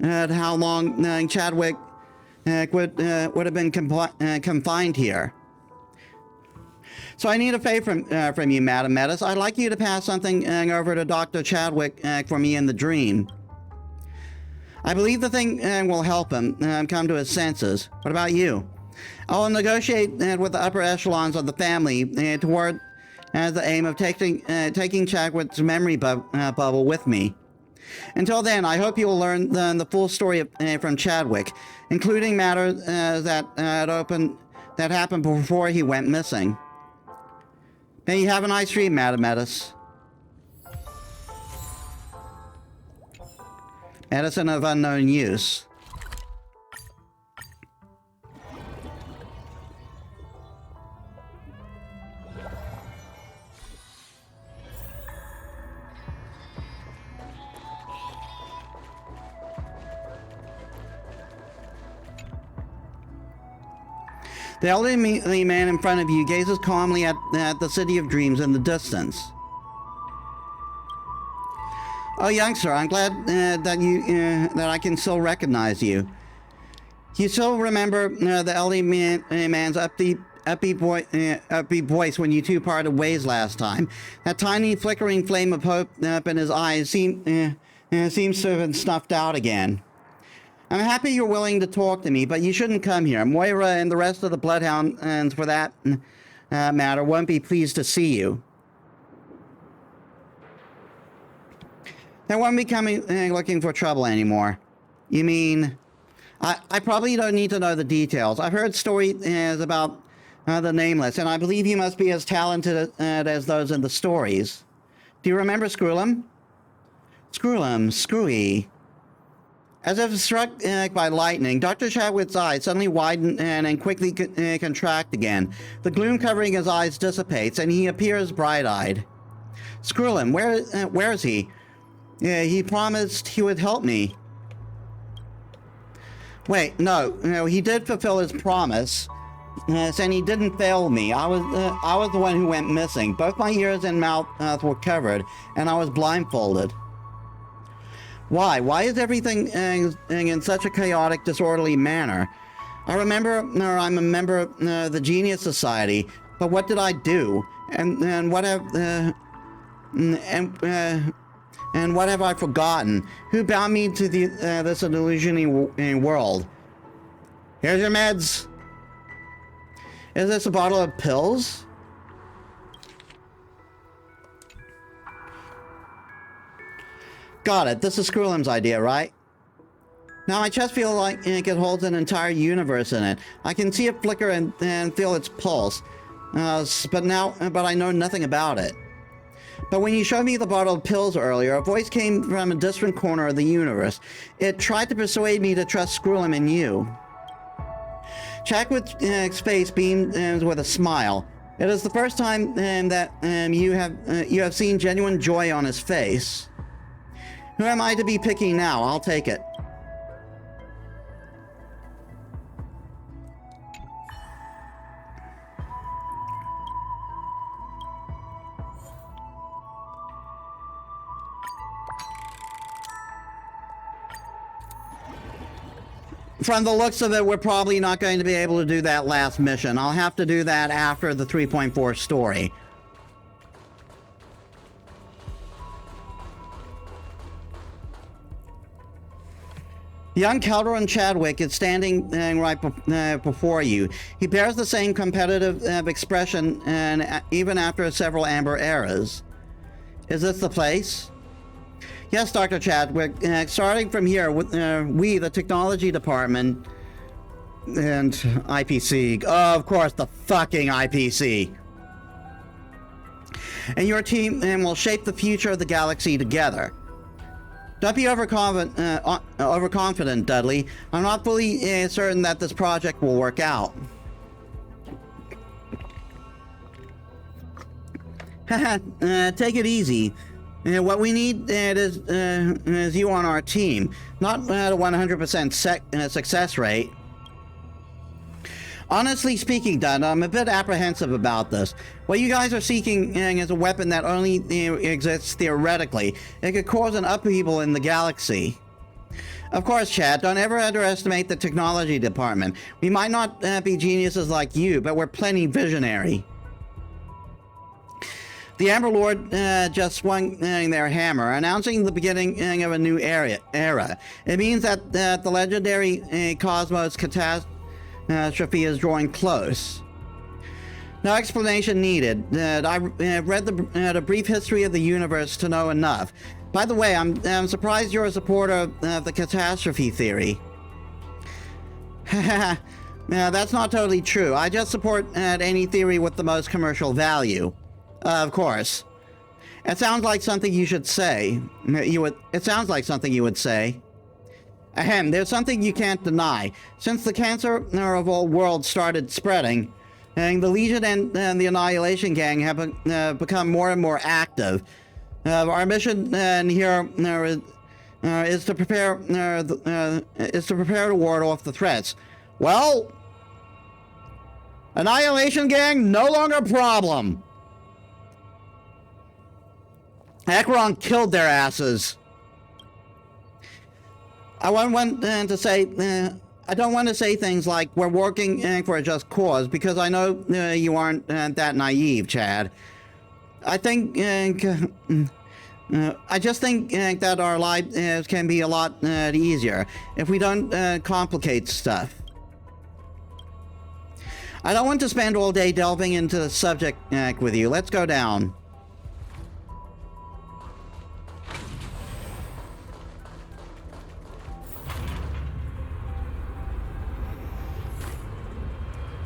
how long Chadwick would have been confined here. So I need a favor from you, Madam Metis. I'd like you to pass something over to Dr. Chadwick for me in the dream. I believe the thing will help him come to his senses. What about you? I will negotiate with the upper echelons of the family toward the aim of taking Chadwick's memory bubble with me. Until then, I hope you will learn the full story from Chadwick, including matters that happened before he went missing. May you have a nice dream, Madam Metis. Medicine of unknown use. The elderly man in front of you gazes calmly at the City of Dreams in the distance. Oh, youngster, I'm glad that I can still recognize you. You still remember the elderly man's upbeat voice when you two parted ways last time. That tiny flickering flame of hope up in his eyes seems to have been snuffed out again. I'm happy you're willing to talk to me, but you shouldn't come here. Moira and the rest of the Bloodhounds, for that matter, won't be pleased to see you. They won't be coming looking for trouble anymore. You mean... I probably don't need to know the details. I've heard stories about the Nameless, and I believe you must be as talented as those in the stories. Do you remember Screw'em? Screw'em, Screwy. As if struck by lightning, Dr. Chadwick's eyes suddenly widen and quickly contract again. The gloom covering his eyes dissipates, and he appears bright-eyed. Screw'em, where is he? He promised he would help me. Wait, no, he did fulfill his promise, and he didn't fail me. I was the one who went missing. Both my ears and mouth were covered, and I was blindfolded. Why? Why is everything in such a chaotic, disorderly manner? I'm a member of the Genius Society, but what did I do? And what have I forgotten? Who bound me to this illusioning world? Here's your meds. Is this a bottle of pills? Got it. This is Screw'em's idea, right? Now my chest feels like it holds an entire universe in it. I can see it flicker and feel its pulse, but I know nothing about it. But when you showed me the bottle of pills earlier, a voice came from a distant corner of the universe. It tried to persuade me to trust Screw'em and you. Chadwick's face beamed with a smile. It is the first time that you have seen genuine joy on his face. Who am I to be picking now? I'll take it. From the looks of it, we're probably not going to be able to do that last mission. I'll have to do that after the 3.4 story. Young Calderon Chadwick is standing right before you. He bears the same competitive expression even after several amber eras. Is this the place? Yes, Dr. Chadwick. Starting from here, we, the technology department, and IPC, of course, the fucking IPC, and your team will shape the future of the galaxy together. Don't be overconfident, Dudley. I'm not fully certain that this project will work out. Take it easy. What we need is you on our team, not a 100% success rate. Honestly speaking, Dad, I'm a bit apprehensive about this. What you guys are seeking is a weapon that only exists theoretically. It could cause an upheaval in the galaxy. Of course, Chad, don't ever underestimate the technology department. We might not be geniuses like you, but we're plenty visionary. The Amber Lord just swung their hammer, announcing the beginning of a new era. It means that the legendary cosmos catastrophe is drawing close. No explanation needed. I read the brief history of the universe to know enough. By the way, I'm surprised you're a supporter of the catastrophe theory. Haha, that's not totally true. I just support any theory with the most commercial value. Of course. It sounds like something you should say. It sounds like something you would say. Ahem, there's something you can't deny. Since the cancer of all worlds started spreading, and the Legion and the Annihilation Gang have become more and more active. Our mission here is to prepare to ward off the threats. Well, Annihilation Gang no longer a problem. Acheron killed their asses. I don't want to say things like we're working for a just cause, because I know you aren't that naive, Chad. I just think that our lives can be a lot easier if we don't complicate stuff. I don't want to spend all day delving into the subject with you. Let's go down.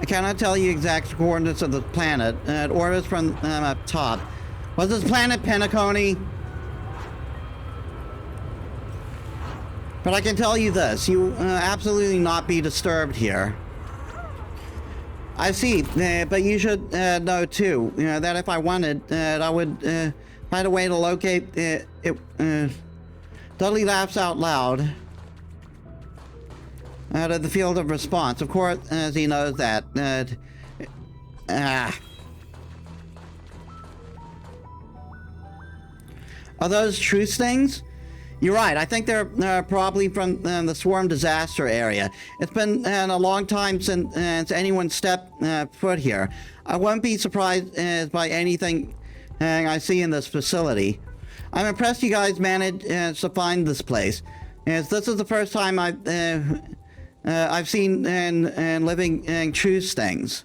I cannot tell you exact coordinates of the planet. It orbits from up top. Was this planet Penacony? But I can tell you this, you absolutely not be disturbed here. I see, but you should know too, that if I wanted, I would find a way to locate it. Dudley laughs out loud. Out of the field of response. Of course, as he knows that. Are those truce things? You're right. I think they're probably from the Swarm disaster area. It's been a long time since anyone stepped foot here. I won't be surprised by anything I see in this facility. I'm impressed you guys managed to find this place. As this is the first time I've seen living truce things.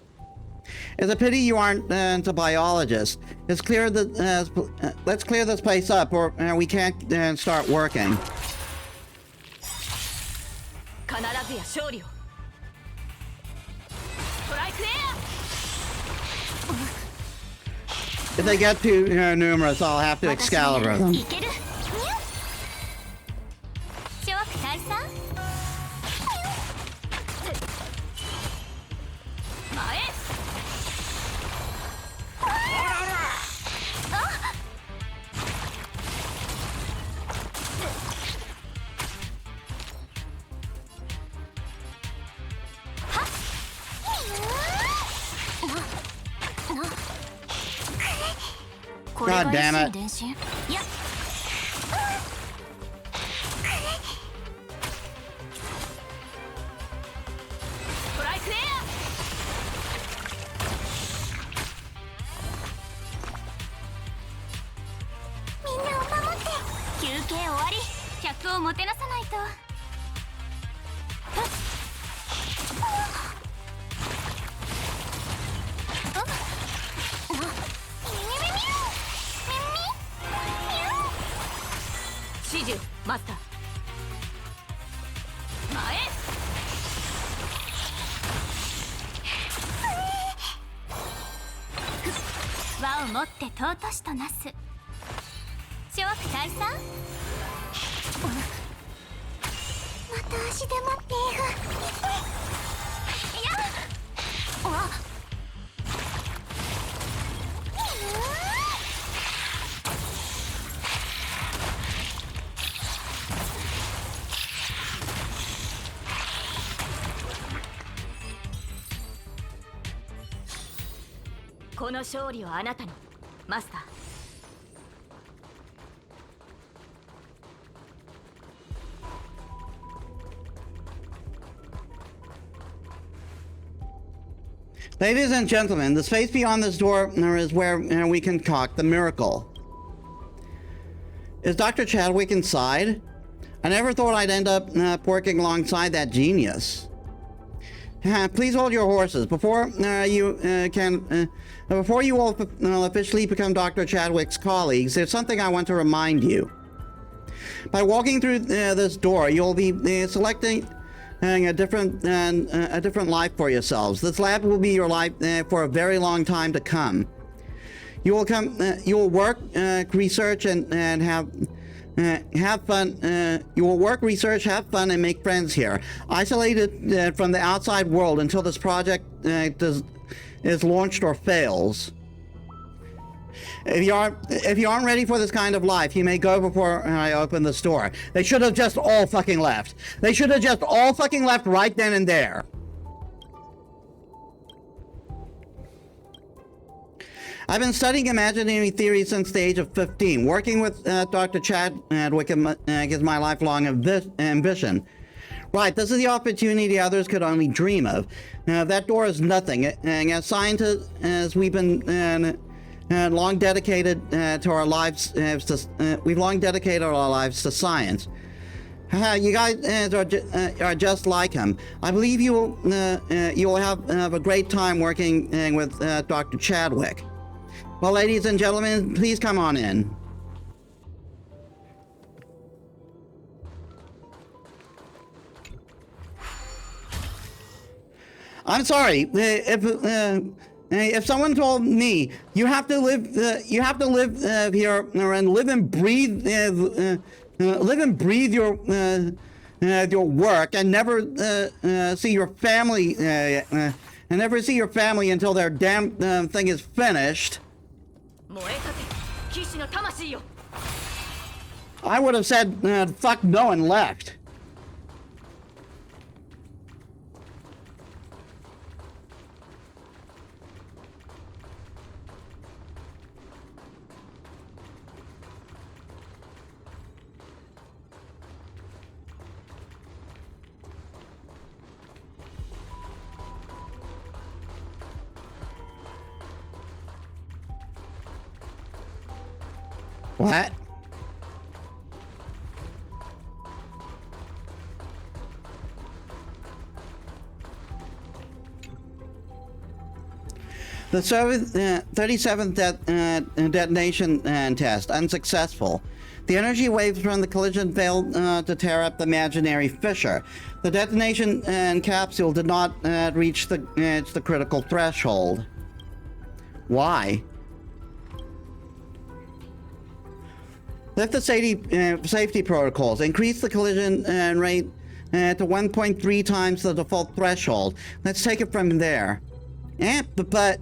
It's a pity you aren't a biologist. It's clear that let's clear this place up, or we can't start working. If they get too numerous, I'll have to Excalibur them. God damn it. この勝利をあなたに、マスター。Ladies and gentlemen, the space beyond this door is where we concoct the miracle. Is Dr. Chadwick inside? I never thought I'd end up working alongside that genius. Please hold your horses. Before you all officially become Dr. Chadwick's colleagues, there's something I want to remind you. By walking through this door, you'll be selecting a different life for yourselves. This lab will be your life for a very long time to come. You will work, research, and have fun. You will work, research, have fun, and make friends here, isolated from the outside world until this project is launched or fails. If you aren't ready for this kind of life, you may go before I open this door. They should have just all fucking left. They should have just all fucking left right then and there. I've been studying imaginary theory since the age of 15. Working with Dr. Chadwick is my lifelong ambition. Right, this is the opportunity others could only dream of. That door is nothing. And as scientists, as we've been long dedicated to our lives, we've long dedicated our lives to science. You guys are just like him. I believe you will have a great time working with Dr. Chadwick. Well, ladies and gentlemen, please come on in. I'm sorry if someone told me you have to live here and live and breathe your work and never see your family until their damn thing is finished, I would have said fuck no and left. What? The 37th detonation test, unsuccessful. The energy waves from the collision failed to tear up the imaginary fissure. The detonation capsule did not reach the critical threshold. Why? Lift the safety protocols. Increase the collision rate to 1.3 times the default threshold. Let's take it from there. But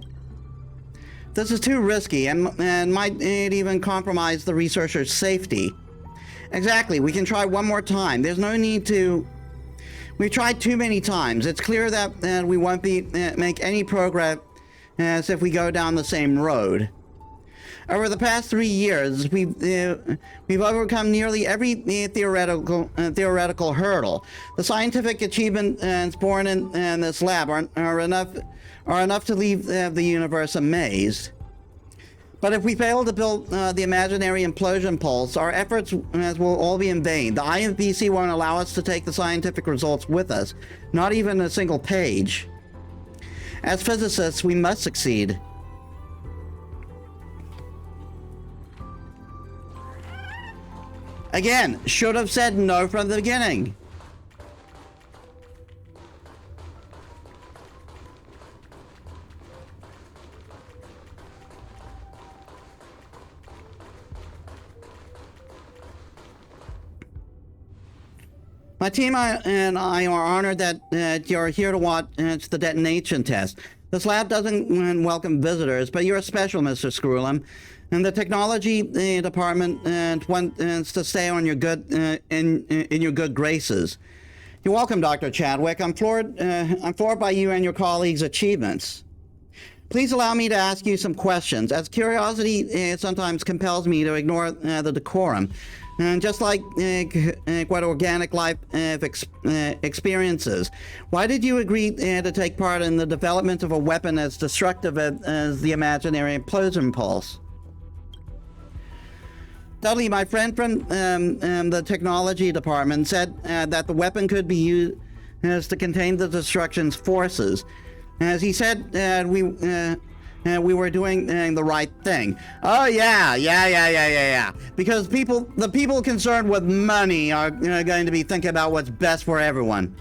this is too risky and might even compromise the researcher's safety. Exactly. We can try one more time. There's no need to... We've tried too many times. It's clear that we won't make any progress as if we go down the same road. Over the past 3 years, we've overcome nearly every theoretical hurdle. The scientific achievements born in this lab are enough to leave the universe amazed. But if we fail to build the imaginary implosion pulse, our efforts will all be in vain. The IMPC won't allow us to take the scientific results with us, not even a single page. As physicists, we must succeed. Again, should have said no from the beginning. My team and I are honored that you're here to watch the detonation test. This lab doesn't welcome visitors, but you're special, Mr. Screwlum. And the technology department wants to stay on your good in your good graces. You're welcome, Dr. Chadwick. I'm floored by you and your colleagues' achievements. Please allow me to ask you some questions, as curiosity sometimes compels me to ignore the decorum. And just like what organic life experiences, why did you agree to take part in the development of a weapon as destructive as the imaginary implosion pulse? Dudley, my friend from the technology department, said that the weapon could be used to contain the destruction's forces. As he said, we were doing the right thing. Oh yeah. Because the people concerned with money are going to be thinking about what's best for everyone.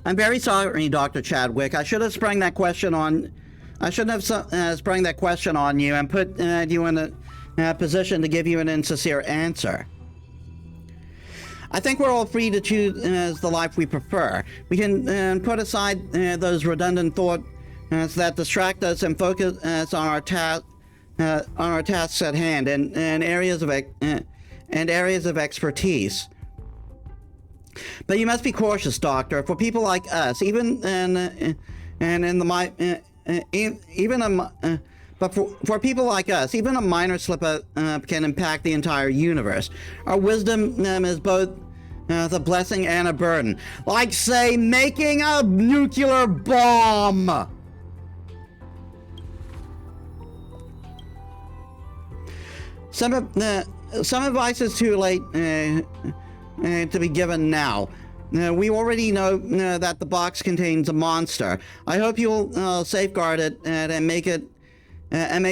I'm very sorry, Dr. Chadwick. I should have sprung that question on. I shouldn't have sprung that question on you and put you in a position to give you an insincere answer. I think we're all free to choose the life we prefer. We can put aside those redundant thoughts that distract us and focus on our tasks at hand and areas of expertise. But you must be cautious, Doctor. For people like us, for people like us, even a minor slip-up can impact the entire universe. Our wisdom is both the blessing and a burden. Like, say, making a nuclear bomb! Some advice is too late to be given now. We already know that the box contains a monster. I hope you'll safeguard it and make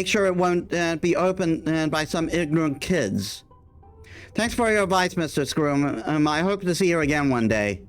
sure it won't be opened by some ignorant kids. Thanks for your advice, Mr. Scroom. I hope to see you again one day.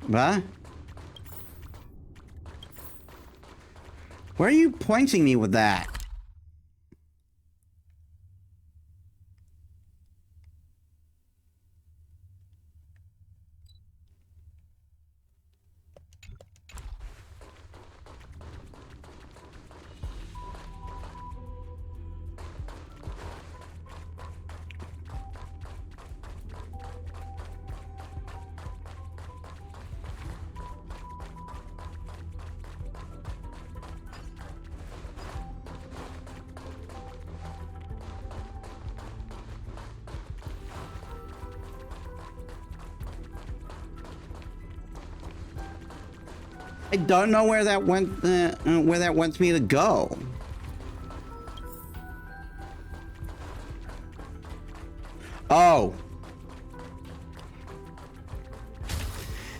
What? Where are you pointing me with that? I don't know where that wants me to go. Oh.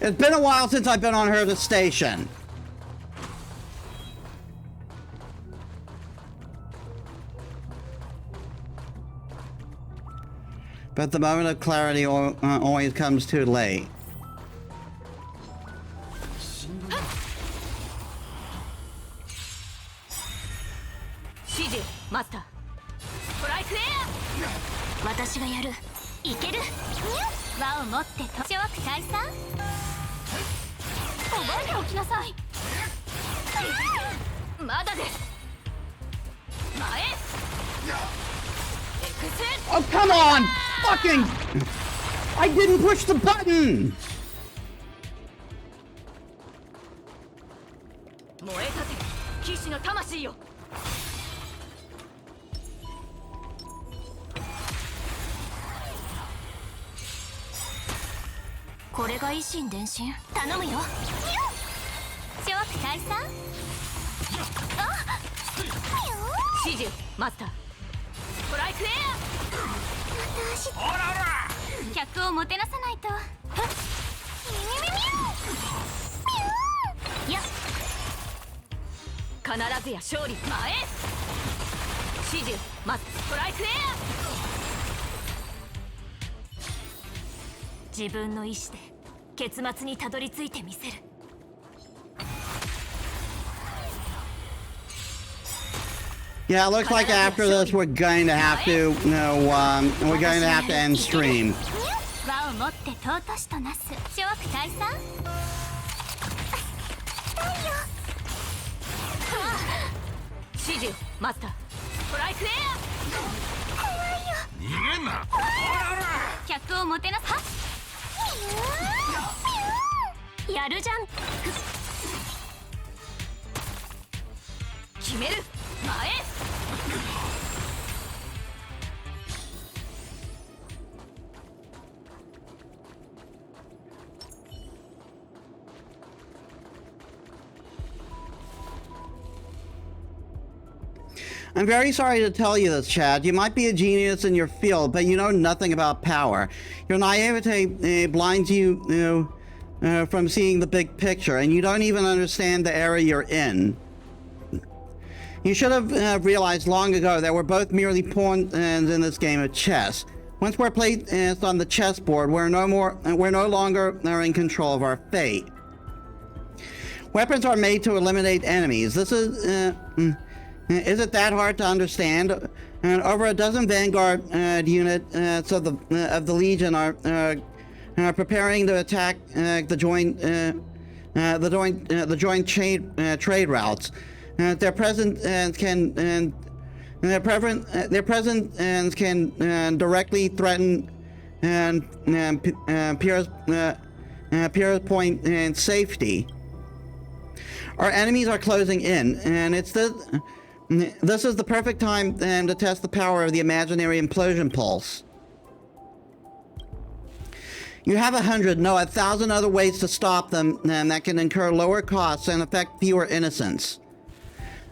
It's been a while since I've been on Hydra Station. But the moment of clarity always comes too late. Master. トライクエア。私がやる。いける。輪を持ってと。チョーク退散。覚えておきなさい。まだです。前。Oh, come on! Fucking! I didn't push the button! 燃えたて。騎士の魂よ。これが維新伝心頼むよ。チョーク退散。あ指示マスター。トライクエア。ほらほら客をもてなさないと。いや必ずや勝利。前指示マスター。トライクエア。自分の意志で結末にたどり着いてみせる。Yeah, it looks like after this we're going to have to, we're going to have to end stream. 輪を持って尊しとなす。諸悪退散。指示マスター。ストライクエア。怖いよ。逃げんな。客をもてなす。やるじゃん。決める。前。I'm very sorry to tell you this, Chad. You might be a genius in your field, but you know nothing about power. Your naivete blinds you from seeing the big picture, and you don't even understand the era you're in. You should have realized long ago that we're both merely pawns in this game of chess. Once we're placed on the chessboard, we're no longer in control of our fate. Weapons are made to eliminate enemies. This is it that hard to understand? And over a dozen Vanguard units of the Legion are preparing to attack the joint trade routes. Their presence can directly threaten Pierre's point and safety. Our enemies are closing in, and this is the perfect time to test the power of the imaginary implosion pulse. You have 100, no, 1,000 other ways to stop them that can incur lower costs and affect fewer innocents.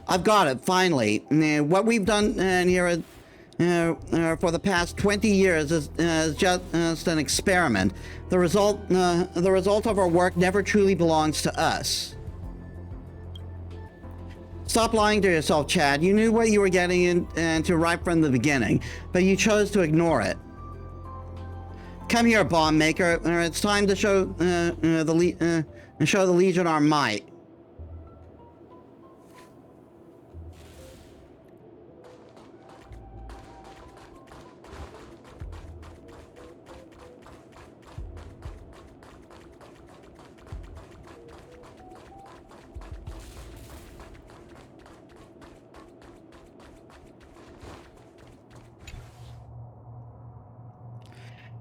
I've got it, finally. What we've done here for the past 20 years is just an experiment. The result of our work never truly belongs to us. Stop lying to yourself, Chad. You knew what you were getting into right from the beginning, but you chose to ignore it. Come here, bomb maker. It's time to show the Legion our might.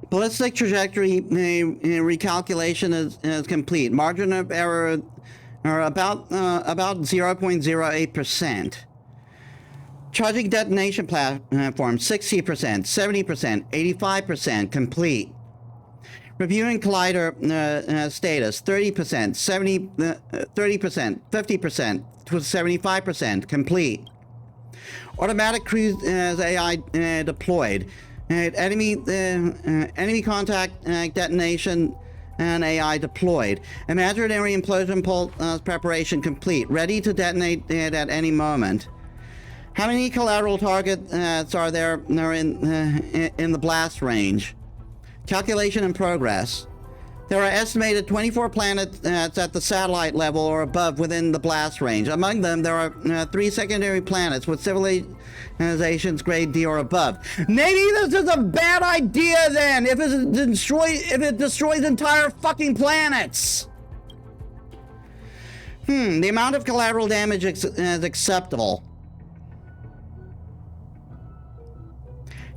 Ballistic trajectory recalculation is complete. Margin of error are about 0.08%. Charging detonation platform 60%, 70%, 85% complete. Reviewing collider status 30%, 30%, 50% to 75% complete. Automatic cruise AI deployed. Enemy contact detonation and AI deployed. Imaginary implosion pulse preparation complete. Ready to detonate at any moment. How many collateral targets are there in the blast range? Calculation in progress. There are estimated 24 planets at the satellite level or above within the blast range. Among them, there are 3 secondary planets with civilizations grade D or above. Maybe this is a bad idea then, if it destroys entire fucking planets. The amount of collateral damage is acceptable.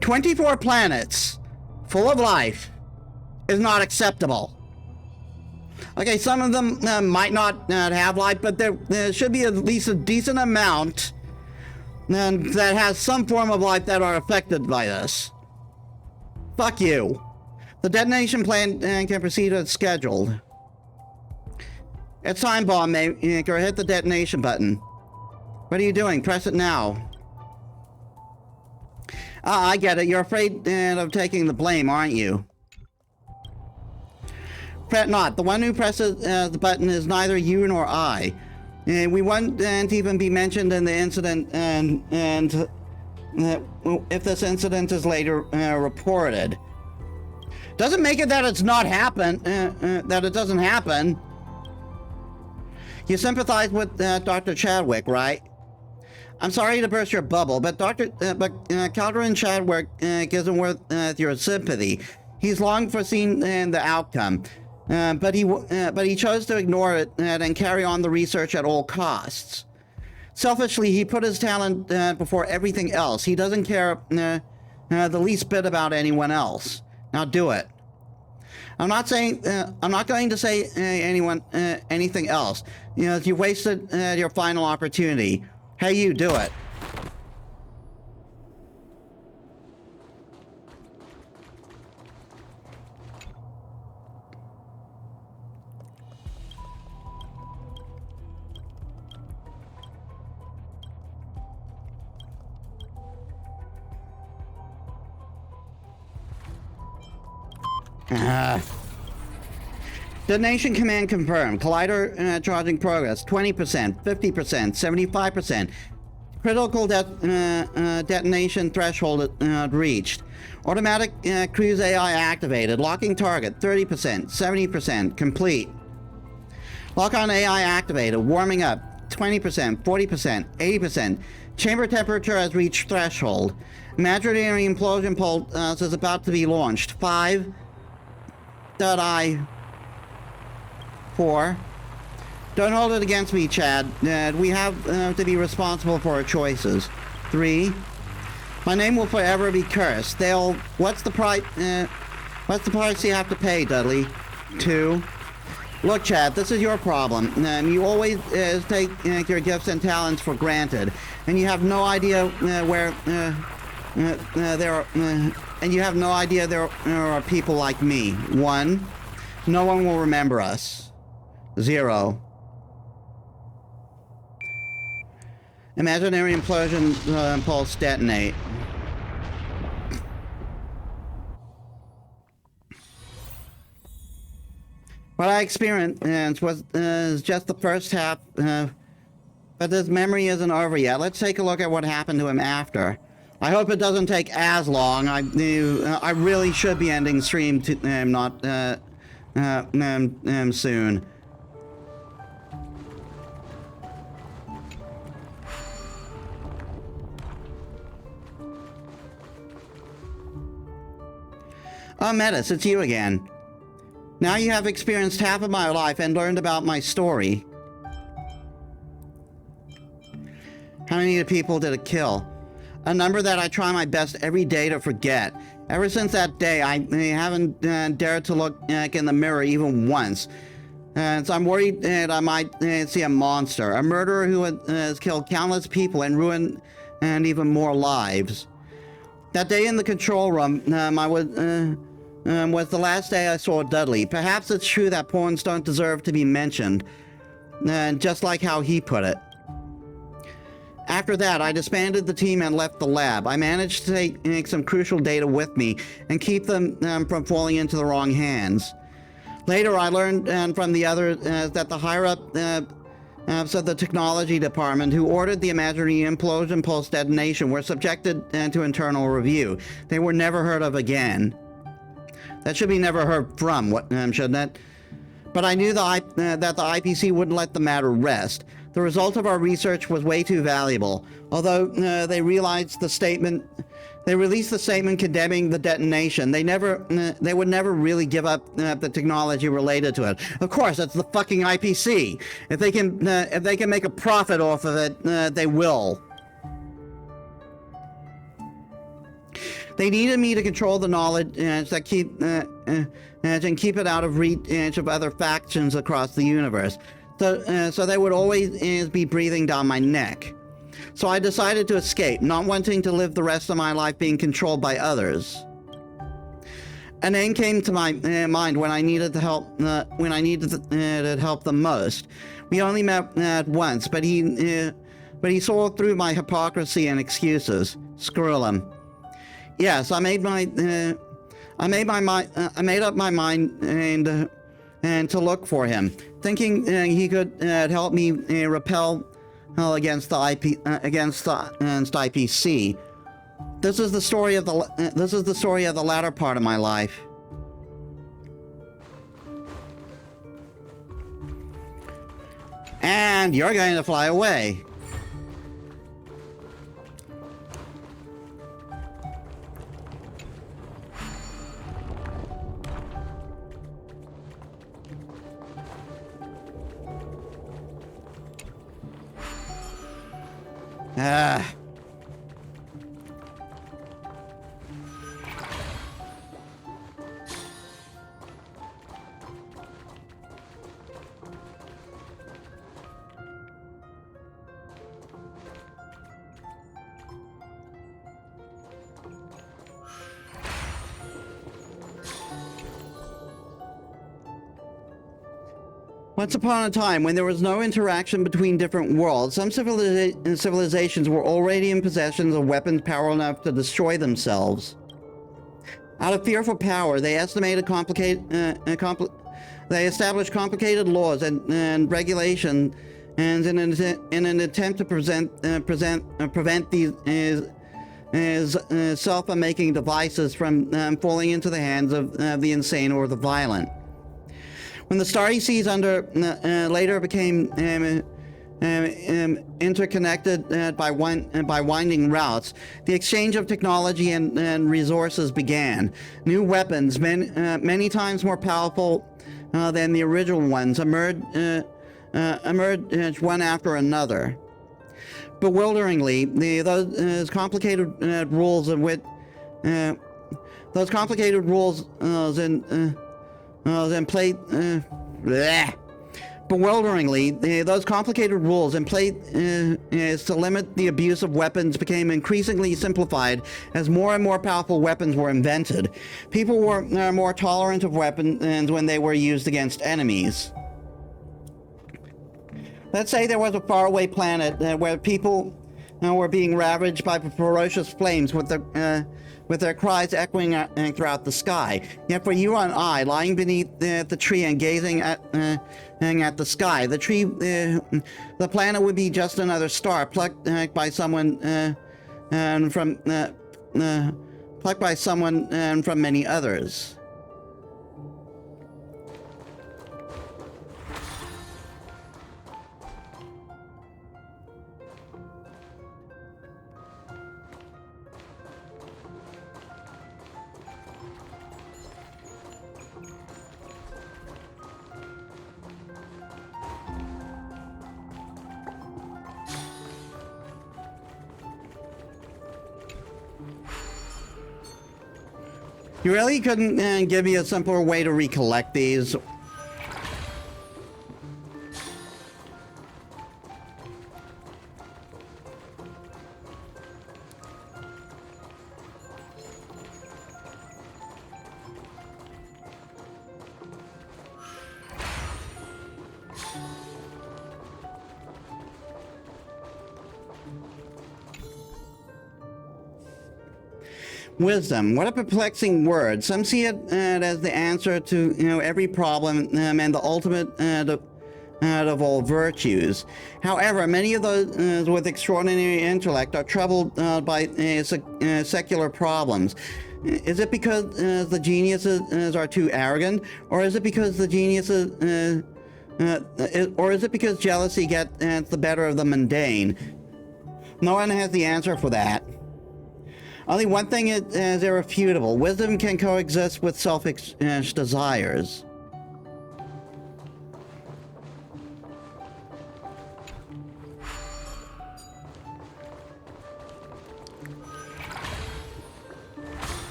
24 planets full of life is not acceptable. Okay, some of them might not have life, but there should be at least a decent amount that has some form of life that are affected by this. Fuck you. The detonation plan can proceed as scheduled. It's time, bomb maker. Hit the detonation button. What are you doing? Press it now. I get it. You're afraid of taking the blame, aren't you? Fret not. The one who presses the button is neither you nor I. We won't even be mentioned in the incident, and if this incident is later reported. Doesn't make it that it's not happen, that it doesn't happen. You sympathize with Dr. Chadwick, right? I'm sorry to burst your bubble, but Calderon Chadwick isn't worth your sympathy. He's long foreseen the outcome, but he chose to ignore it and carry on the research at all costs. Selfishly, he put his talent before everything else. He doesn't care the least bit about anyone else. Now do it. I'm not going to say anything else. You know, you wasted your final opportunity. Hey, you, do it. Detonation command confirmed. Collider charging progress 20%, 50%, 75%. Critical detonation threshold reached. Automatic cruise AI activated. Locking target 30%, 70%. Complete. Lock on AI activated. Warming up 20%, 40%, 80%. Chamber temperature has reached threshold. Imaginary implosion pulse is about to be launched. 5. I4. Don't hold it against me, Chad. We have to be responsible for our choices. 3. My name will forever be cursed. What's the price you have to pay, Dudley? 2. Look, Chad, this is your problem. You always take your gifts and talents for granted, and you have no idea where there are. And you have no idea there are people like me. 1. No one will remember us. 0. Imaginary implosion pulse detonate. What I experienced was just the first half, but this memory isn't over yet. Let's take a look at what happened to him after. I hope it doesn't take as long. I really should be ending stream soon. Oh, Metis, it's you again. Now you have experienced half of my life and learned about my story. How many people did it kill? A number that I try my best every day to forget. Ever since that day, I haven't dared to look in the mirror even once. So I'm worried that I might see a monster. A murderer who has killed countless people and ruined even more lives. That day in the control room, was the last day I saw Dudley. Perhaps it's true that pawns don't deserve to be mentioned. Just like how he put it. After that, I disbanded the team and left the lab. I managed to take some crucial data with me and keep them from falling into the wrong hands. Later, I learned from the others that the higher-up of the technology department who ordered the imaginary implosion pulse detonation were subjected to internal review. They were never heard of again. That should be never heard from, shouldn't it? But I knew that the IPC wouldn't let the matter rest. The result of our research was way too valuable. Although they released the statement condemning the detonation. They would never really give up the technology related to it. Of course, it's the fucking IPC. If they can make a profit off of it, they will. They needed me to control the knowledge that and keep it out of reach of other factions across the universe. So they would always be breathing down my neck. So I decided to escape, not wanting to live the rest of my life being controlled by others. A name came to my mind when I needed to help. When I needed to help the most. We only met once, but he saw through my hypocrisy and excuses. Screw him. Yes, I made up my mind and to look for him, thinking he could help me repel against the IPC. This is the story of the latter part of my life. And you're going to fly away. Ah. Once upon a time, when there was no interaction between different worlds, some civilizations were already in possession of weapons powerful enough to destroy themselves. Out of fear for power, they established complicated laws and regulations in an attempt to prevent these self-making devices from falling into the hands of the insane or the violent. When the starry seas later became interconnected by winding routes, the exchange of technology and resources began. New weapons, many times more powerful than the original ones, emerged one after another. Bewilderingly, those complicated rules in which Bewilderingly, those complicated rules in place to limit the abuse of weapons became increasingly simplified as more and more powerful weapons were invented. People were more tolerant of weapons when they were used against enemies. Let's say there was a faraway planet where people were being ravaged by ferocious flames with their cries echoing throughout the sky. Yet for you and I, lying beneath the tree and gazing at the sky, the planet would be just another star plucked by someone from many others. You really couldn't give me a simpler way to recollect these? Wisdom. What a perplexing word. Some see it as the answer to every problem and the ultimate of all virtues. However, many of those with extraordinary intellect are troubled by secular problems. Is it because the geniuses are too arrogant, or is it because the geniuses, or is it because jealousy gets the better of the mundane? No one has the answer for that. Only one thing is irrefutable. Wisdom can coexist with selfish desires.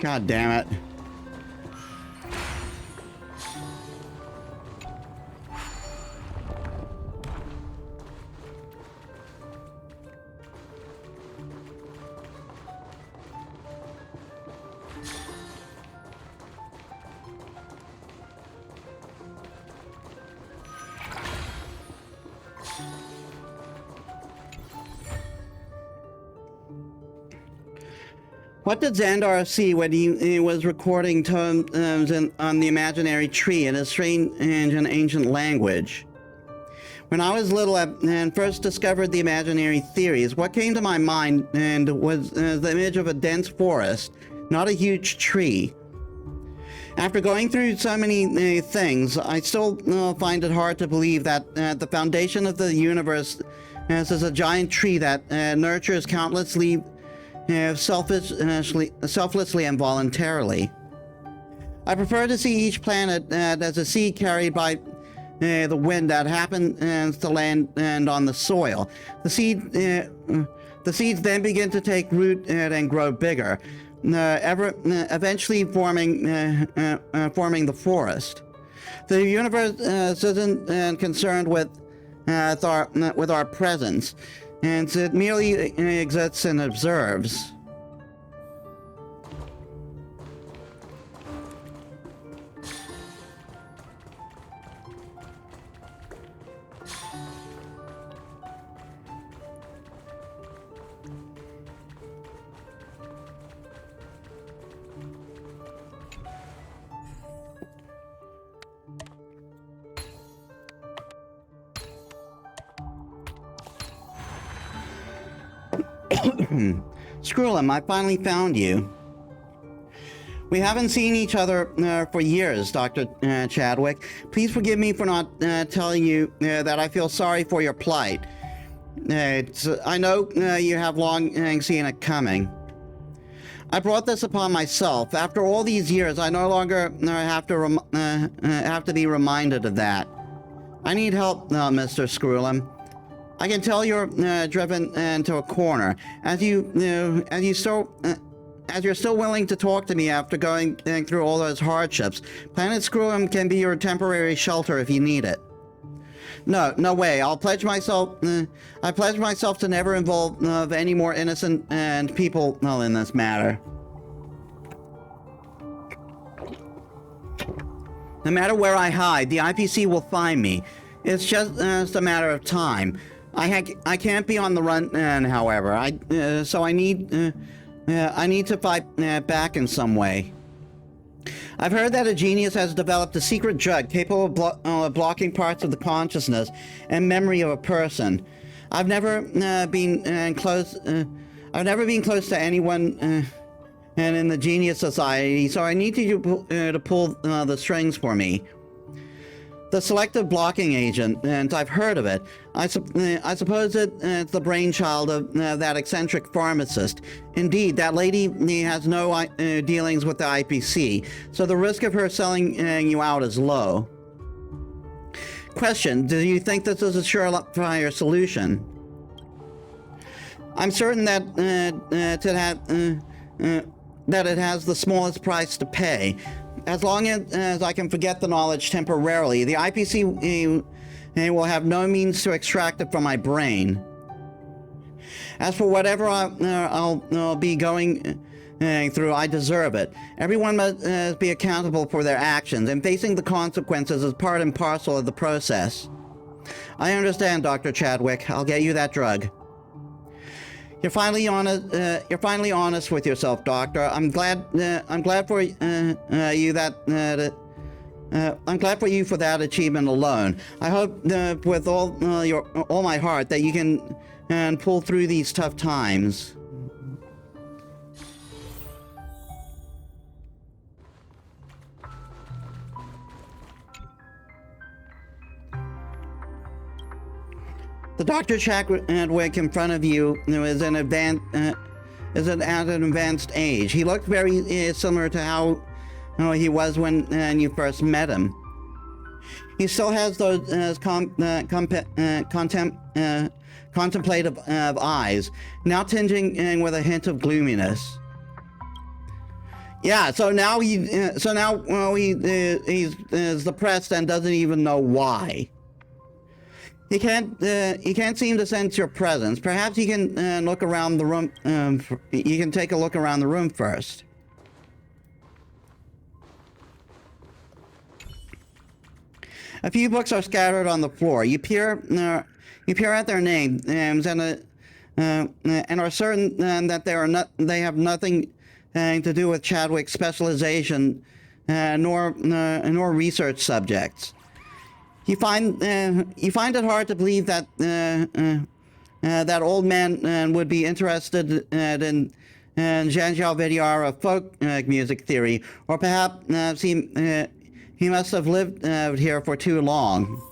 God damn it. What did Xandar see when he was recording tones on the imaginary tree in a strange and ancient language? When I was little and first discovered the imaginary theories, what came to my mind was the image of a dense forest, not a huge tree. After going through so many things, I still find it hard to believe that the foundation of the universe is a giant tree that nurtures countlessly, selflessly and voluntarily. I prefer to see each planet as a seed carried by the wind that happens to land on the soil. The seeds then begin to take root and grow bigger, eventually forming the forest. The universe isn't concerned with our presence, and it merely exists and observes. Skrullum, I finally found you. We haven't seen each other for years, Dr. Chadwick. Please forgive me for not telling you that I feel sorry for your plight. I know you have long seen it coming. I brought this upon myself. After all these years, I no longer have to be reminded of that. I need help, Mr. Skrullum. I can tell you're driven into a corner, as you're still willing to talk to me after going through all those hardships. Planet Skrullum can be your temporary shelter if you need it. No way. I pledge myself to never involve any more innocent people in this matter. No matter where I hide, the IPC will find me. It's just a matter of time. I can't be on the run, however. So I need to fight back in some way. I've heard that a genius has developed a secret drug capable of blocking parts of the consciousness and memory of a person. I've never been close to anyone and in the Genius Society, so I need you to pull the strings for me. The selective blocking agent, and I've heard of it. I suppose it's the brainchild of that eccentric pharmacist. Indeed, that lady has no dealings with the IPC, so the risk of her selling you out is low. Question, do you think this is a surefire solution? I'm certain that it has the smallest price to pay. As long as I can forget the knowledge temporarily, the IPC will have no means to extract it from my brain. As for whatever I'll be going through, I deserve it. Everyone must be accountable for their actions, and facing the consequences is part and parcel of the process. I understand, Dr. Chadwick. I'll get you that drug. You're finally honest with yourself, Doctor. I'm glad for you for that achievement alone. I hope with all my heart that you can pull through these tough times. The Dr. Chadwick in front of you is at an advanced age. He looked very similar to how he was when you first met him. He still has those contemplative eyes, now tinging with a hint of gloominess. Yeah, so now he's depressed and doesn't even know why. He can't seem to sense your presence. Perhaps he can look around the room. You can take a look around the room first. A few books are scattered on the floor. You peer at their names and are certain that they have nothing to do with Chadwick's specialization, nor research subjects. You find it hard to believe that that old man would be interested in Zhangjiao Vidyara folk music theory, or perhaps he must have lived here for too long.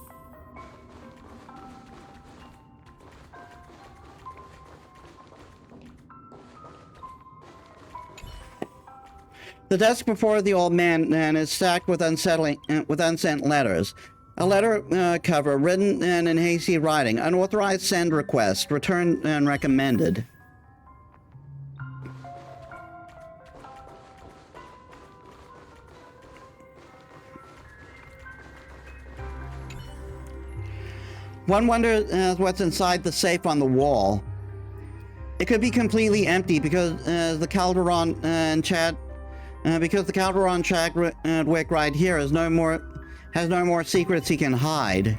The desk before the old man is stacked with unsent letters. A letter cover written in hasty writing. Unauthorized send request. Returned and recommended. One wonders what's inside the safe on the wall. It could be completely empty because the Calderon Chadwick right here has no more secrets he can hide.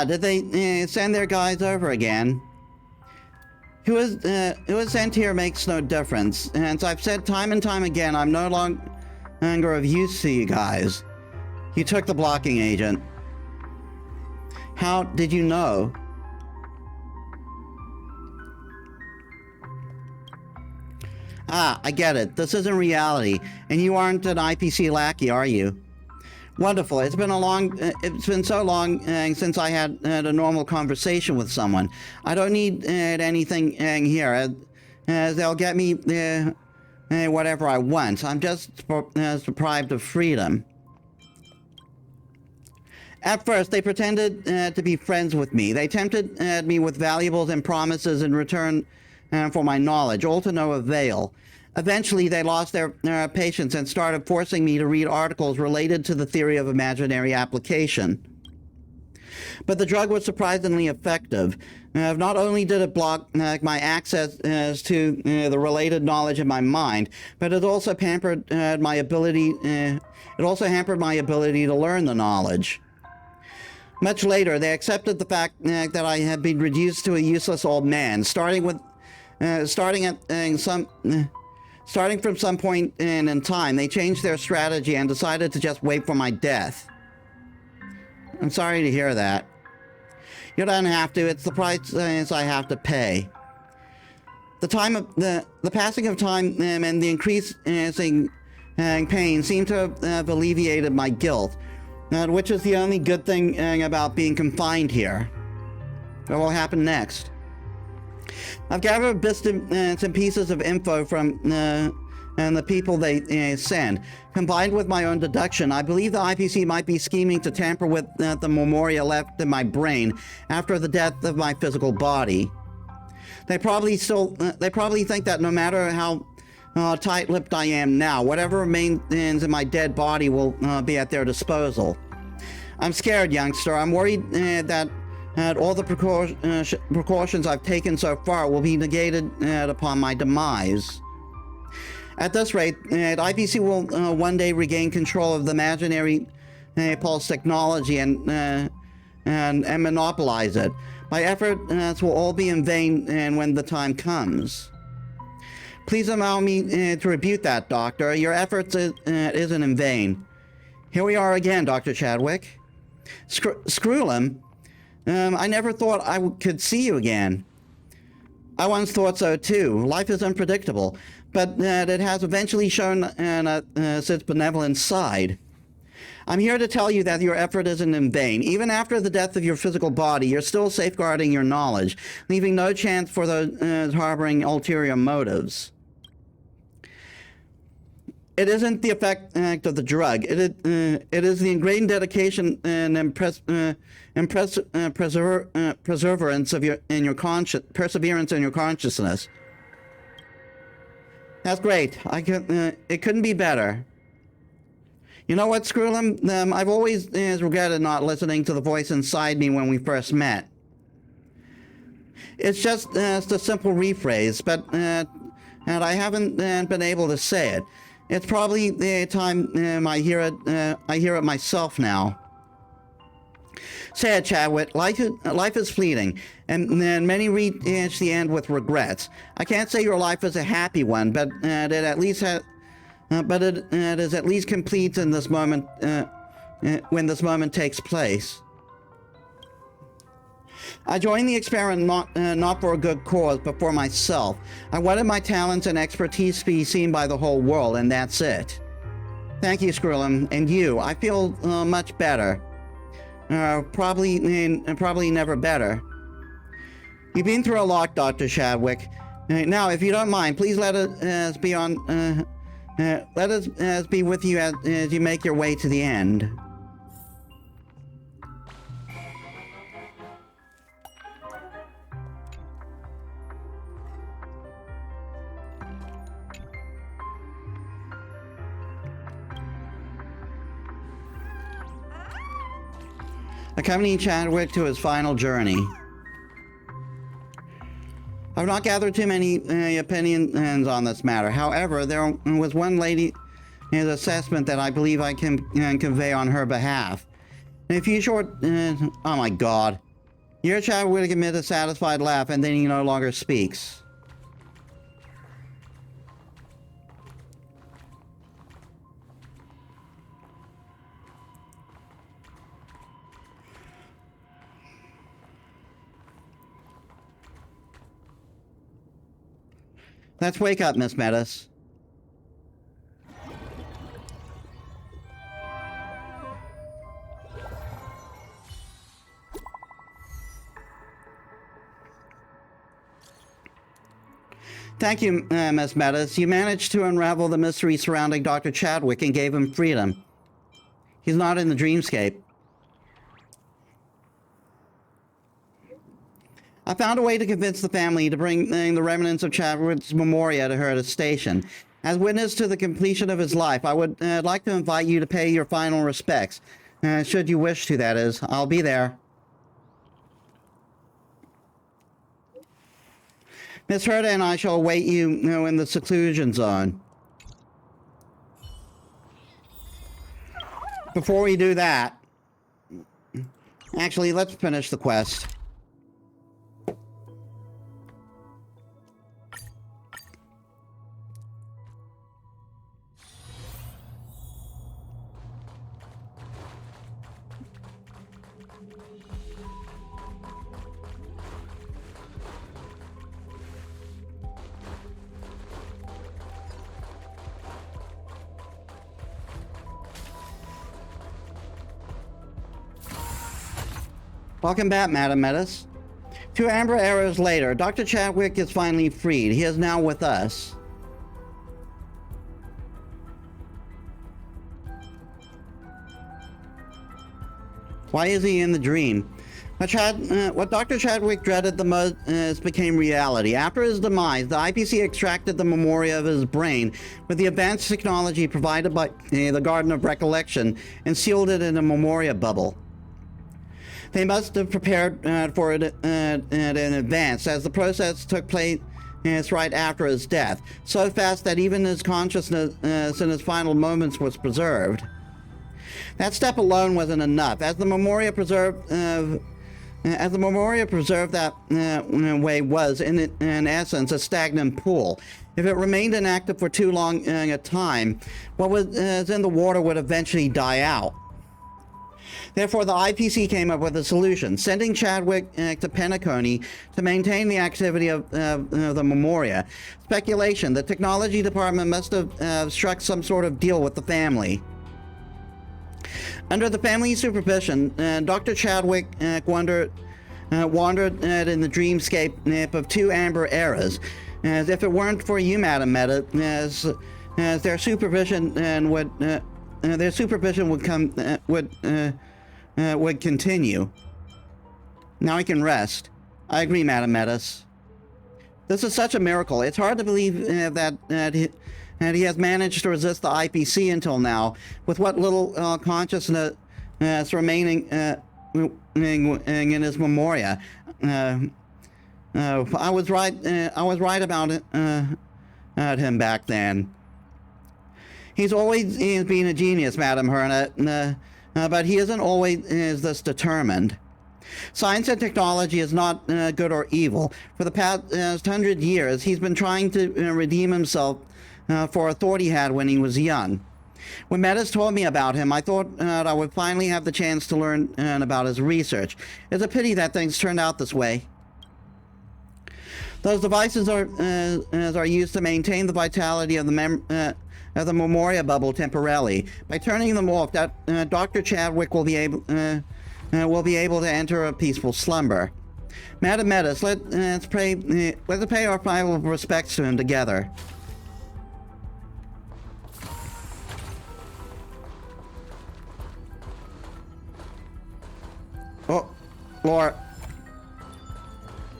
Did they send their guys over again? Who is sent here makes no difference. And as I've said time and time again, I'm no longer of use to you guys. You took the blocking agent. How did you know? I get it. This isn't reality, and you aren't an IPC lackey, are you? Wonderful. It's been so long since I had a normal conversation with someone. I don't need anything here, as they'll get me whatever I want. I'm just deprived of freedom. At first, they pretended to be friends with me. They tempted me with valuables and promises in return for my knowledge, all to no avail. Eventually, they lost their patience and started forcing me to read articles related to the theory of imaginary application. But the drug was surprisingly effective. Not only did it block my access to the related knowledge in my mind, but it also hampered my ability. It also hampered my ability to learn the knowledge. Much later, they accepted the fact that I had been reduced to a useless old man, starting from some point in time. They changed their strategy and decided to just wait for my death. I'm sorry to hear that. You don't have to. It's the price I have to pay. The passing of time and the increasing pain seem to have alleviated my guilt, which is the only good thing about being confined here. What will happen next? I've gathered bits and pieces of info from and the people they send. Combined with my own deduction, I believe the IPC might be scheming to tamper with the memoria left in my brain after the death of my physical body. They probably think that no matter how tight-lipped I am now, whatever remains in my dead body will be at their disposal. I'm scared, youngster. I'm worried that all the precautions I've taken so far will be negated upon my demise. At this rate, IPC will one day regain control of the imaginary pulse technology and monopolize it. My efforts will all be in vain when the time comes. Please allow me to rebuke that, Doctor. Your efforts isn't in vain. Here we are again, Dr. Chadwick. Screw him. I never thought I could see you again. I once thought so too. Life is unpredictable, but it has eventually shown its benevolent side. I'm here to tell you that your effort isn't in vain. Even after the death of your physical body, you're still safeguarding your knowledge, leaving no chance for those harboring ulterior motives. It isn't the effect of the drug. It is the ingrained dedication and perseverance in your consciousness. That's great. It couldn't be better. You know what, Screwlum? I've always regretted not listening to the voice inside me when we first met. It's just a simple rephrase, but and I haven't been able to say it. It's probably the time I hear it myself now. Sad Chadwick, life is fleeting, and many reach the end with regrets. I can't say your life is a happy one, but it is at least complete in this moment when this moment takes place. I joined the experiment not for a good cause, but for myself. I wanted my talents and expertise to be seen by the whole world, and that's it. Thank you, Skrillin, and you. I feel much better. Probably never better. You've been through a lot, Dr. Chadwick. Now, if you don't mind, please let us be with you as you make your way to the end. Accompanying Chadwick to his final journey. I've not gathered too many opinions on this matter. However, there was one lady's assessment that I believe I can convey on her behalf. In a few short... oh my god. Your Chadwick emit a satisfied laugh, and then he no longer speaks. Let's wake up, Miss Metis. Thank you, Miss Metis. You managed to unravel the mystery surrounding Dr. Chadwick and gave him freedom. He's not in the dreamscape. I found a way to convince the family to bring the remnants of Chadwick's memoria to her at a station. As witness to the completion of his life, I would like to invite you to pay your final respects. Should you wish to, that is. I'll be there. Miss Herta and I shall await you, in the seclusion zone. Before we do that... Actually, let's finish the quest. Welcome back, Madam Metis. 2 amber arrows later, Dr. Chadwick is finally freed. He is now with us. Why is he in the dream? What Dr. Chadwick dreaded the most became reality. After his demise, the IPC extracted the memoria of his brain with the advanced technology provided by the Garden of Recollection and sealed it in a memoria bubble. They must have prepared for it in advance, as the process took place right after his death, so fast that even his consciousness in his final moments was preserved. That step alone wasn't enough, as the memoria preserved that way was, in essence, a stagnant pool. If it remained inactive for too long a time, what was in the water would eventually die out. Therefore, the IPC came up with a solution, sending Chadwick to Penacony to maintain the activity of the memoria. Speculation: the technology department must have struck some sort of deal with the family. Under the family's supervision, Dr. Chadwick wandered in the dreamscape of 2 amber eras. As if it weren't for you, Madam Metis, as their supervision would continue. Now I can rest. I agree, Madam Metis. This is such a miracle. It's hard to believe that he has managed to resist the IPC until now, with what little consciousness remaining in his memoria. I was right about it, him back then. He's always been a genius, Madam Herta. but he isn't always this determined. Science and technology is not good or evil. For the past 100 years, he's been trying to redeem himself for a thought he had when he was young. When Metis told me about him, I thought I would finally have the chance to learn about his research. It's a pity that things turned out this way. Those devices are used to maintain the vitality of the Memoria bubble temporarily. By turning them off, that Dr. Chadwick will be able to enter a peaceful slumber. Madam Metis, let's pay our final respects to him together. Oh, Laura.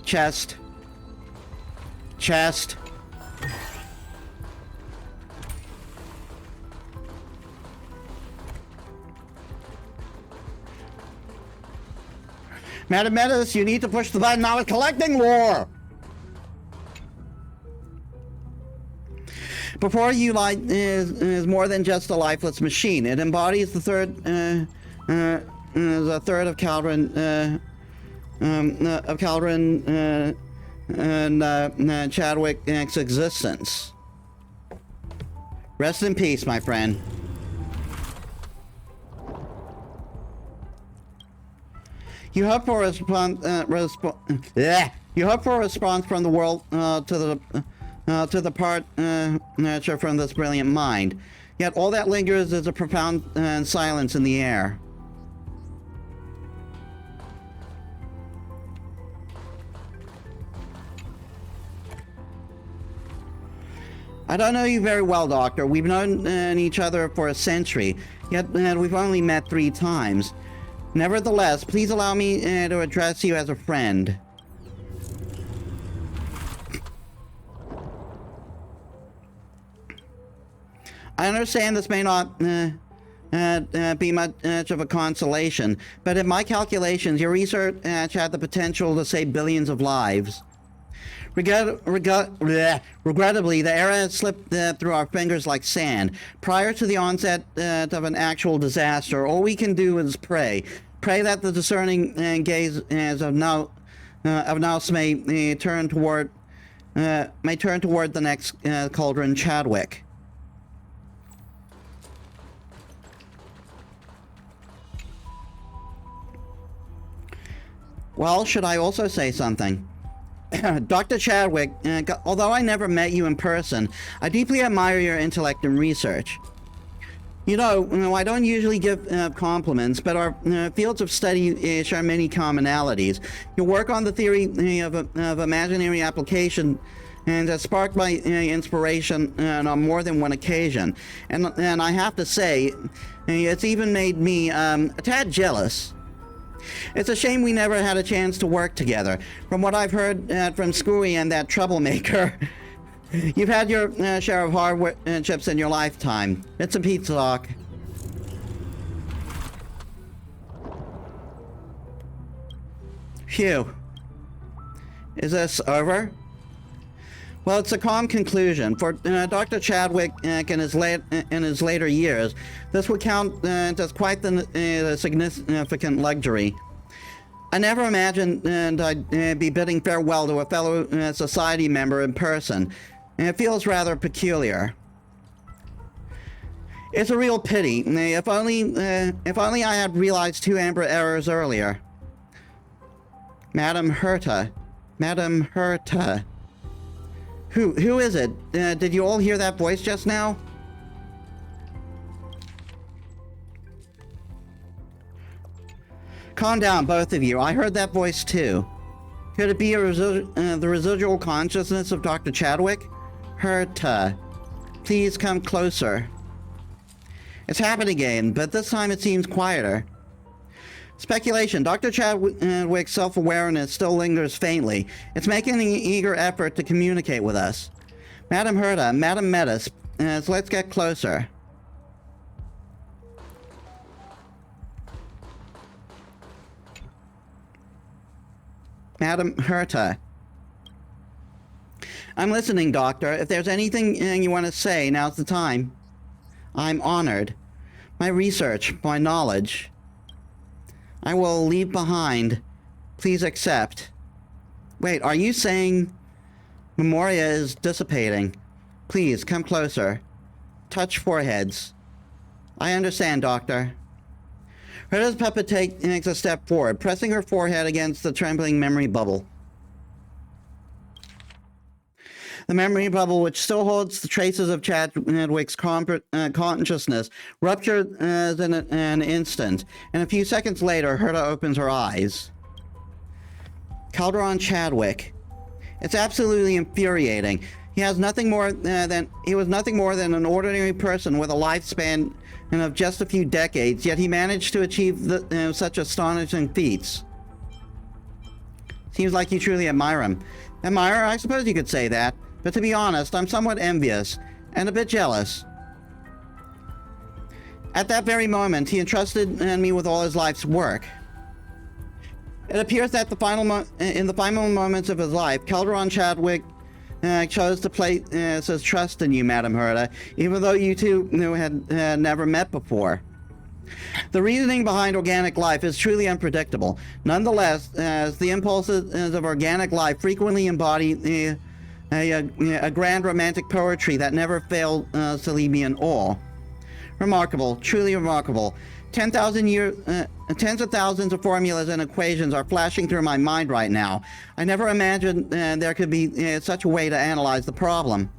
Chest. Madam Metis, you need to push the button. I was collecting lore. Before you light is more than just a lifeless machine. It embodies the third of Calvin and Chadwick's existence. Rest in peace, my friend. You hope for a response. You hope for a response from the world to the part from this brilliant mind. Yet all that lingers is a profound silence in the air. I don't know you very well, Doctor. We've known each other for a century, yet we've only met 3 times. Nevertheless, please allow me to address you as a friend. I understand this may not be much of a consolation, but in my calculations, your research had the potential to save billions of lives. Regrettably, the era has slipped through our fingers like sand. Prior to the onset of an actual disaster, all we can do is pray. Pray that the discerning gaze of Nous may turn toward the next Cauldron Chadwick. Well, should I also say something? Dr. Chadwick, although I never met you in person, I deeply admire your intellect and research. You know, I don't usually give compliments, but our fields of study share many commonalities. Your work on the theory of imaginary application and has sparked my inspiration on more than one occasion. And I have to say, it's even made me a tad jealous. It's a shame we never had a chance to work together. From what I've heard from Screwy and that troublemaker, you've had your share of hardships in your lifetime. It's a pizza talk. Phew. Is this over? Well, it's a calm conclusion. For Dr. Chadwick in his later years, this would count as quite the significant luxury. I never imagined I'd be bidding farewell to a fellow society member in person. It feels rather peculiar. It's a real pity. If only I had realized 2 amber errors earlier. Madam Herta. Madam Herta. Who is it? Did you all hear that voice just now? Calm down, both of you. I heard that voice too. Could it be the residual consciousness of Dr. Chadwick? Herta, please come closer. It's happened again, but this time it seems quieter. Speculation. Dr. Chadwick's self-awareness still lingers faintly. It's making an eager effort to communicate with us. Madam Herta, Madam Metis, let's get closer. Madam Herta. I'm listening, Doctor. If there's anything you want to say, now's the time. I'm honored. my research, my knowledge. I will leave behind. Please accept. Wait, are you saying Memoria is dissipating? Please, come closer. Touch foreheads. I understand, Doctor. Herta's puppet takes a step forward, pressing her forehead against the trembling memory bubble. The memory bubble, which still holds the traces of Chadwick's consciousness, ruptured in an instant, and a few seconds later, Herta opens her eyes. Calderon Chadwick. It's absolutely infuriating. He was nothing more than an ordinary person with a lifespan of just a few decades, yet he managed to achieve such astonishing feats. Seems like you truly admire him. Admire? I suppose you could say that. But to be honest, I'm somewhat envious and a bit jealous. At that very moment, he entrusted me with all his life's work. It appears that in the final moments of his life, Calderon Chadwick chose to place his trust in you, Madam Herta, even though you two had never met before. The reasoning behind organic life is truly unpredictable. Nonetheless, the impulses of organic life frequently embody a grand romantic poetry that never failed to leave me in awe. Remarkable, truly remarkable. Tens of thousands of formulas and equations are flashing through my mind right now. I never imagined there could be such a way to analyze the problem.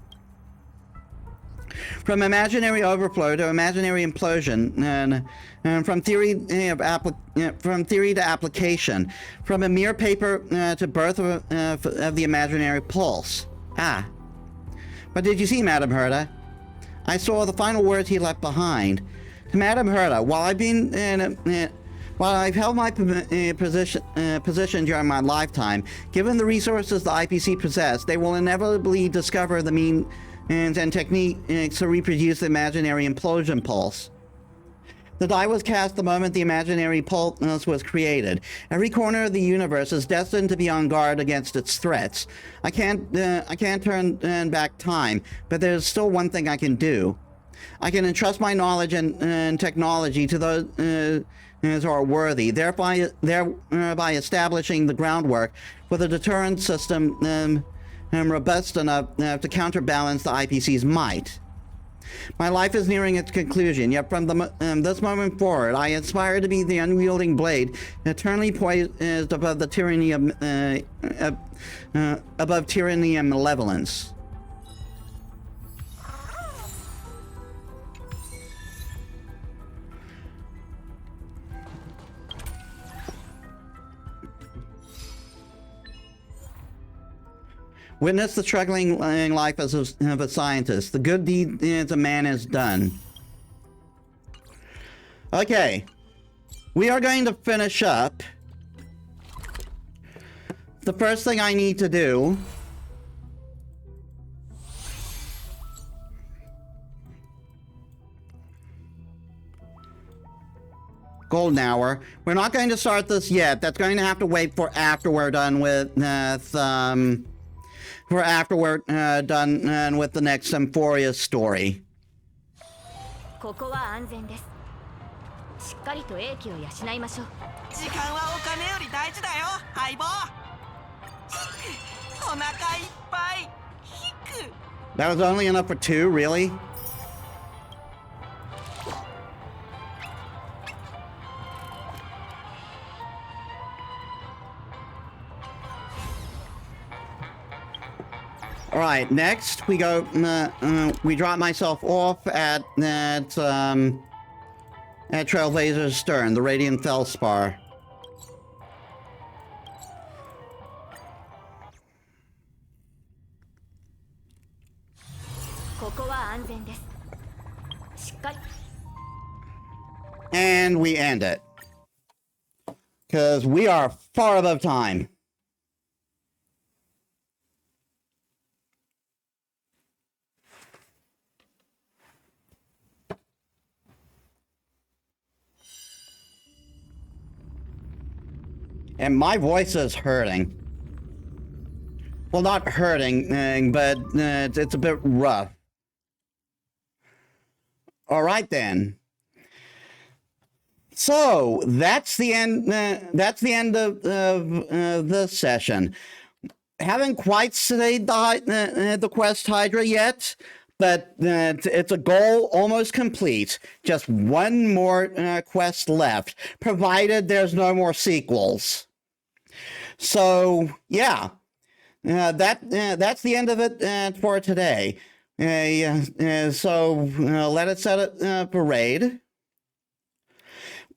From imaginary overflow to imaginary implosion, and from theory to application, from a mere paper to birth of the imaginary pulse. Ah. But did you see, Madam Herta? I saw the final words he left behind. To Madam Herta, while I've held my position during my lifetime, given the resources the IPC possess, they will inevitably discover the means and techniques to reproduce the imaginary implosion pulse. The die was cast the moment the imaginary pulse was created. Every corner of the universe is destined to be on guard against its threats. I can't turn back time, but there's still one thing I can do. I can entrust my knowledge and technology to those who are worthy, thereby establishing the groundwork for the deterrent system robust enough to counterbalance the IPC's might. My life is nearing its conclusion, yet from this moment forward, I aspire to be the unyielding blade, eternally poised above the tyranny above tyranny and malevolence. Witness the struggling life of a scientist. The good deeds a man has done. Okay. We are going to finish up. The first thing I need to do... Golden Hour. We're not going to start this yet. That's going to have to wait for after we're done with... for after we're done with the next Symphoria story. ここは安全です。しっかりと英気を養いましょう。時間はお金より大事だよ、相棒。お腹いっぱい。ひく。 That was only enough for 2, really? All right, next we go. We drop myself off at Trailblazer's stern, the Radiant Felspar. And we end it. Because we are far above time. And my voice is hurting. Well, not hurting, but it's a bit rough. All right, then. So that's the end. That's the end of the session. Haven't quite slayed the quest Hydra yet, but it's a goal almost complete. Just one more quest left, provided there's no more sequels. So yeah, that's the end of it for today. So let it set a parade.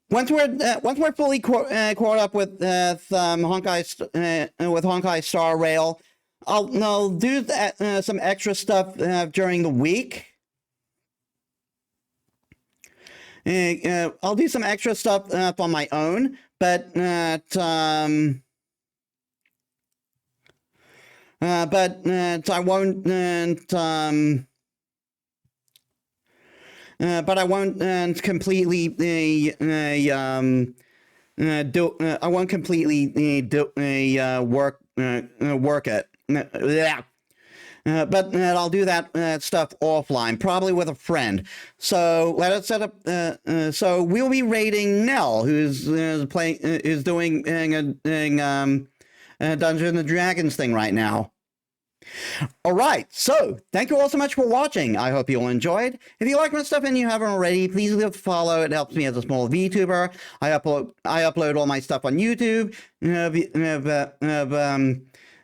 Once we're fully caught up with Honkai Star Rail, I'll do some extra stuff during the week. I'll do some extra stuff on my own, but I won't. But I won't completely I won't completely work it. But I'll do that stuff offline, probably with a friend. So let us set up. So we'll be raiding Nell, who's doing a Dungeons and Dragons thing right now. All right, so thank you all so much for watching. I hope you all enjoyed. If you like my stuff and you haven't already, please leave a follow. It helps me as a small VTuber. I upload all my stuff on YouTube.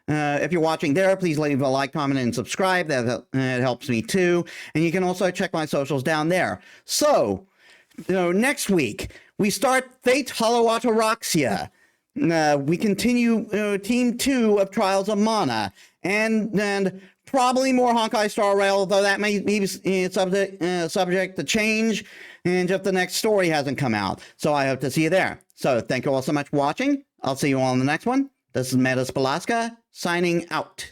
If you're watching there, please leave a like, comment, and subscribe. That it helps me too. And you can also check my socials down there. So, next week we start Fate Hollow Ataraxia. We continue Team 2 of Trials of Mana, and probably more Honkai Star Rail, though that may be subject to change, and if the next story hasn't come out. So I hope to see you there. So thank you all so much for watching. I'll see you all in the next one. This is Metis Balaska, signing out.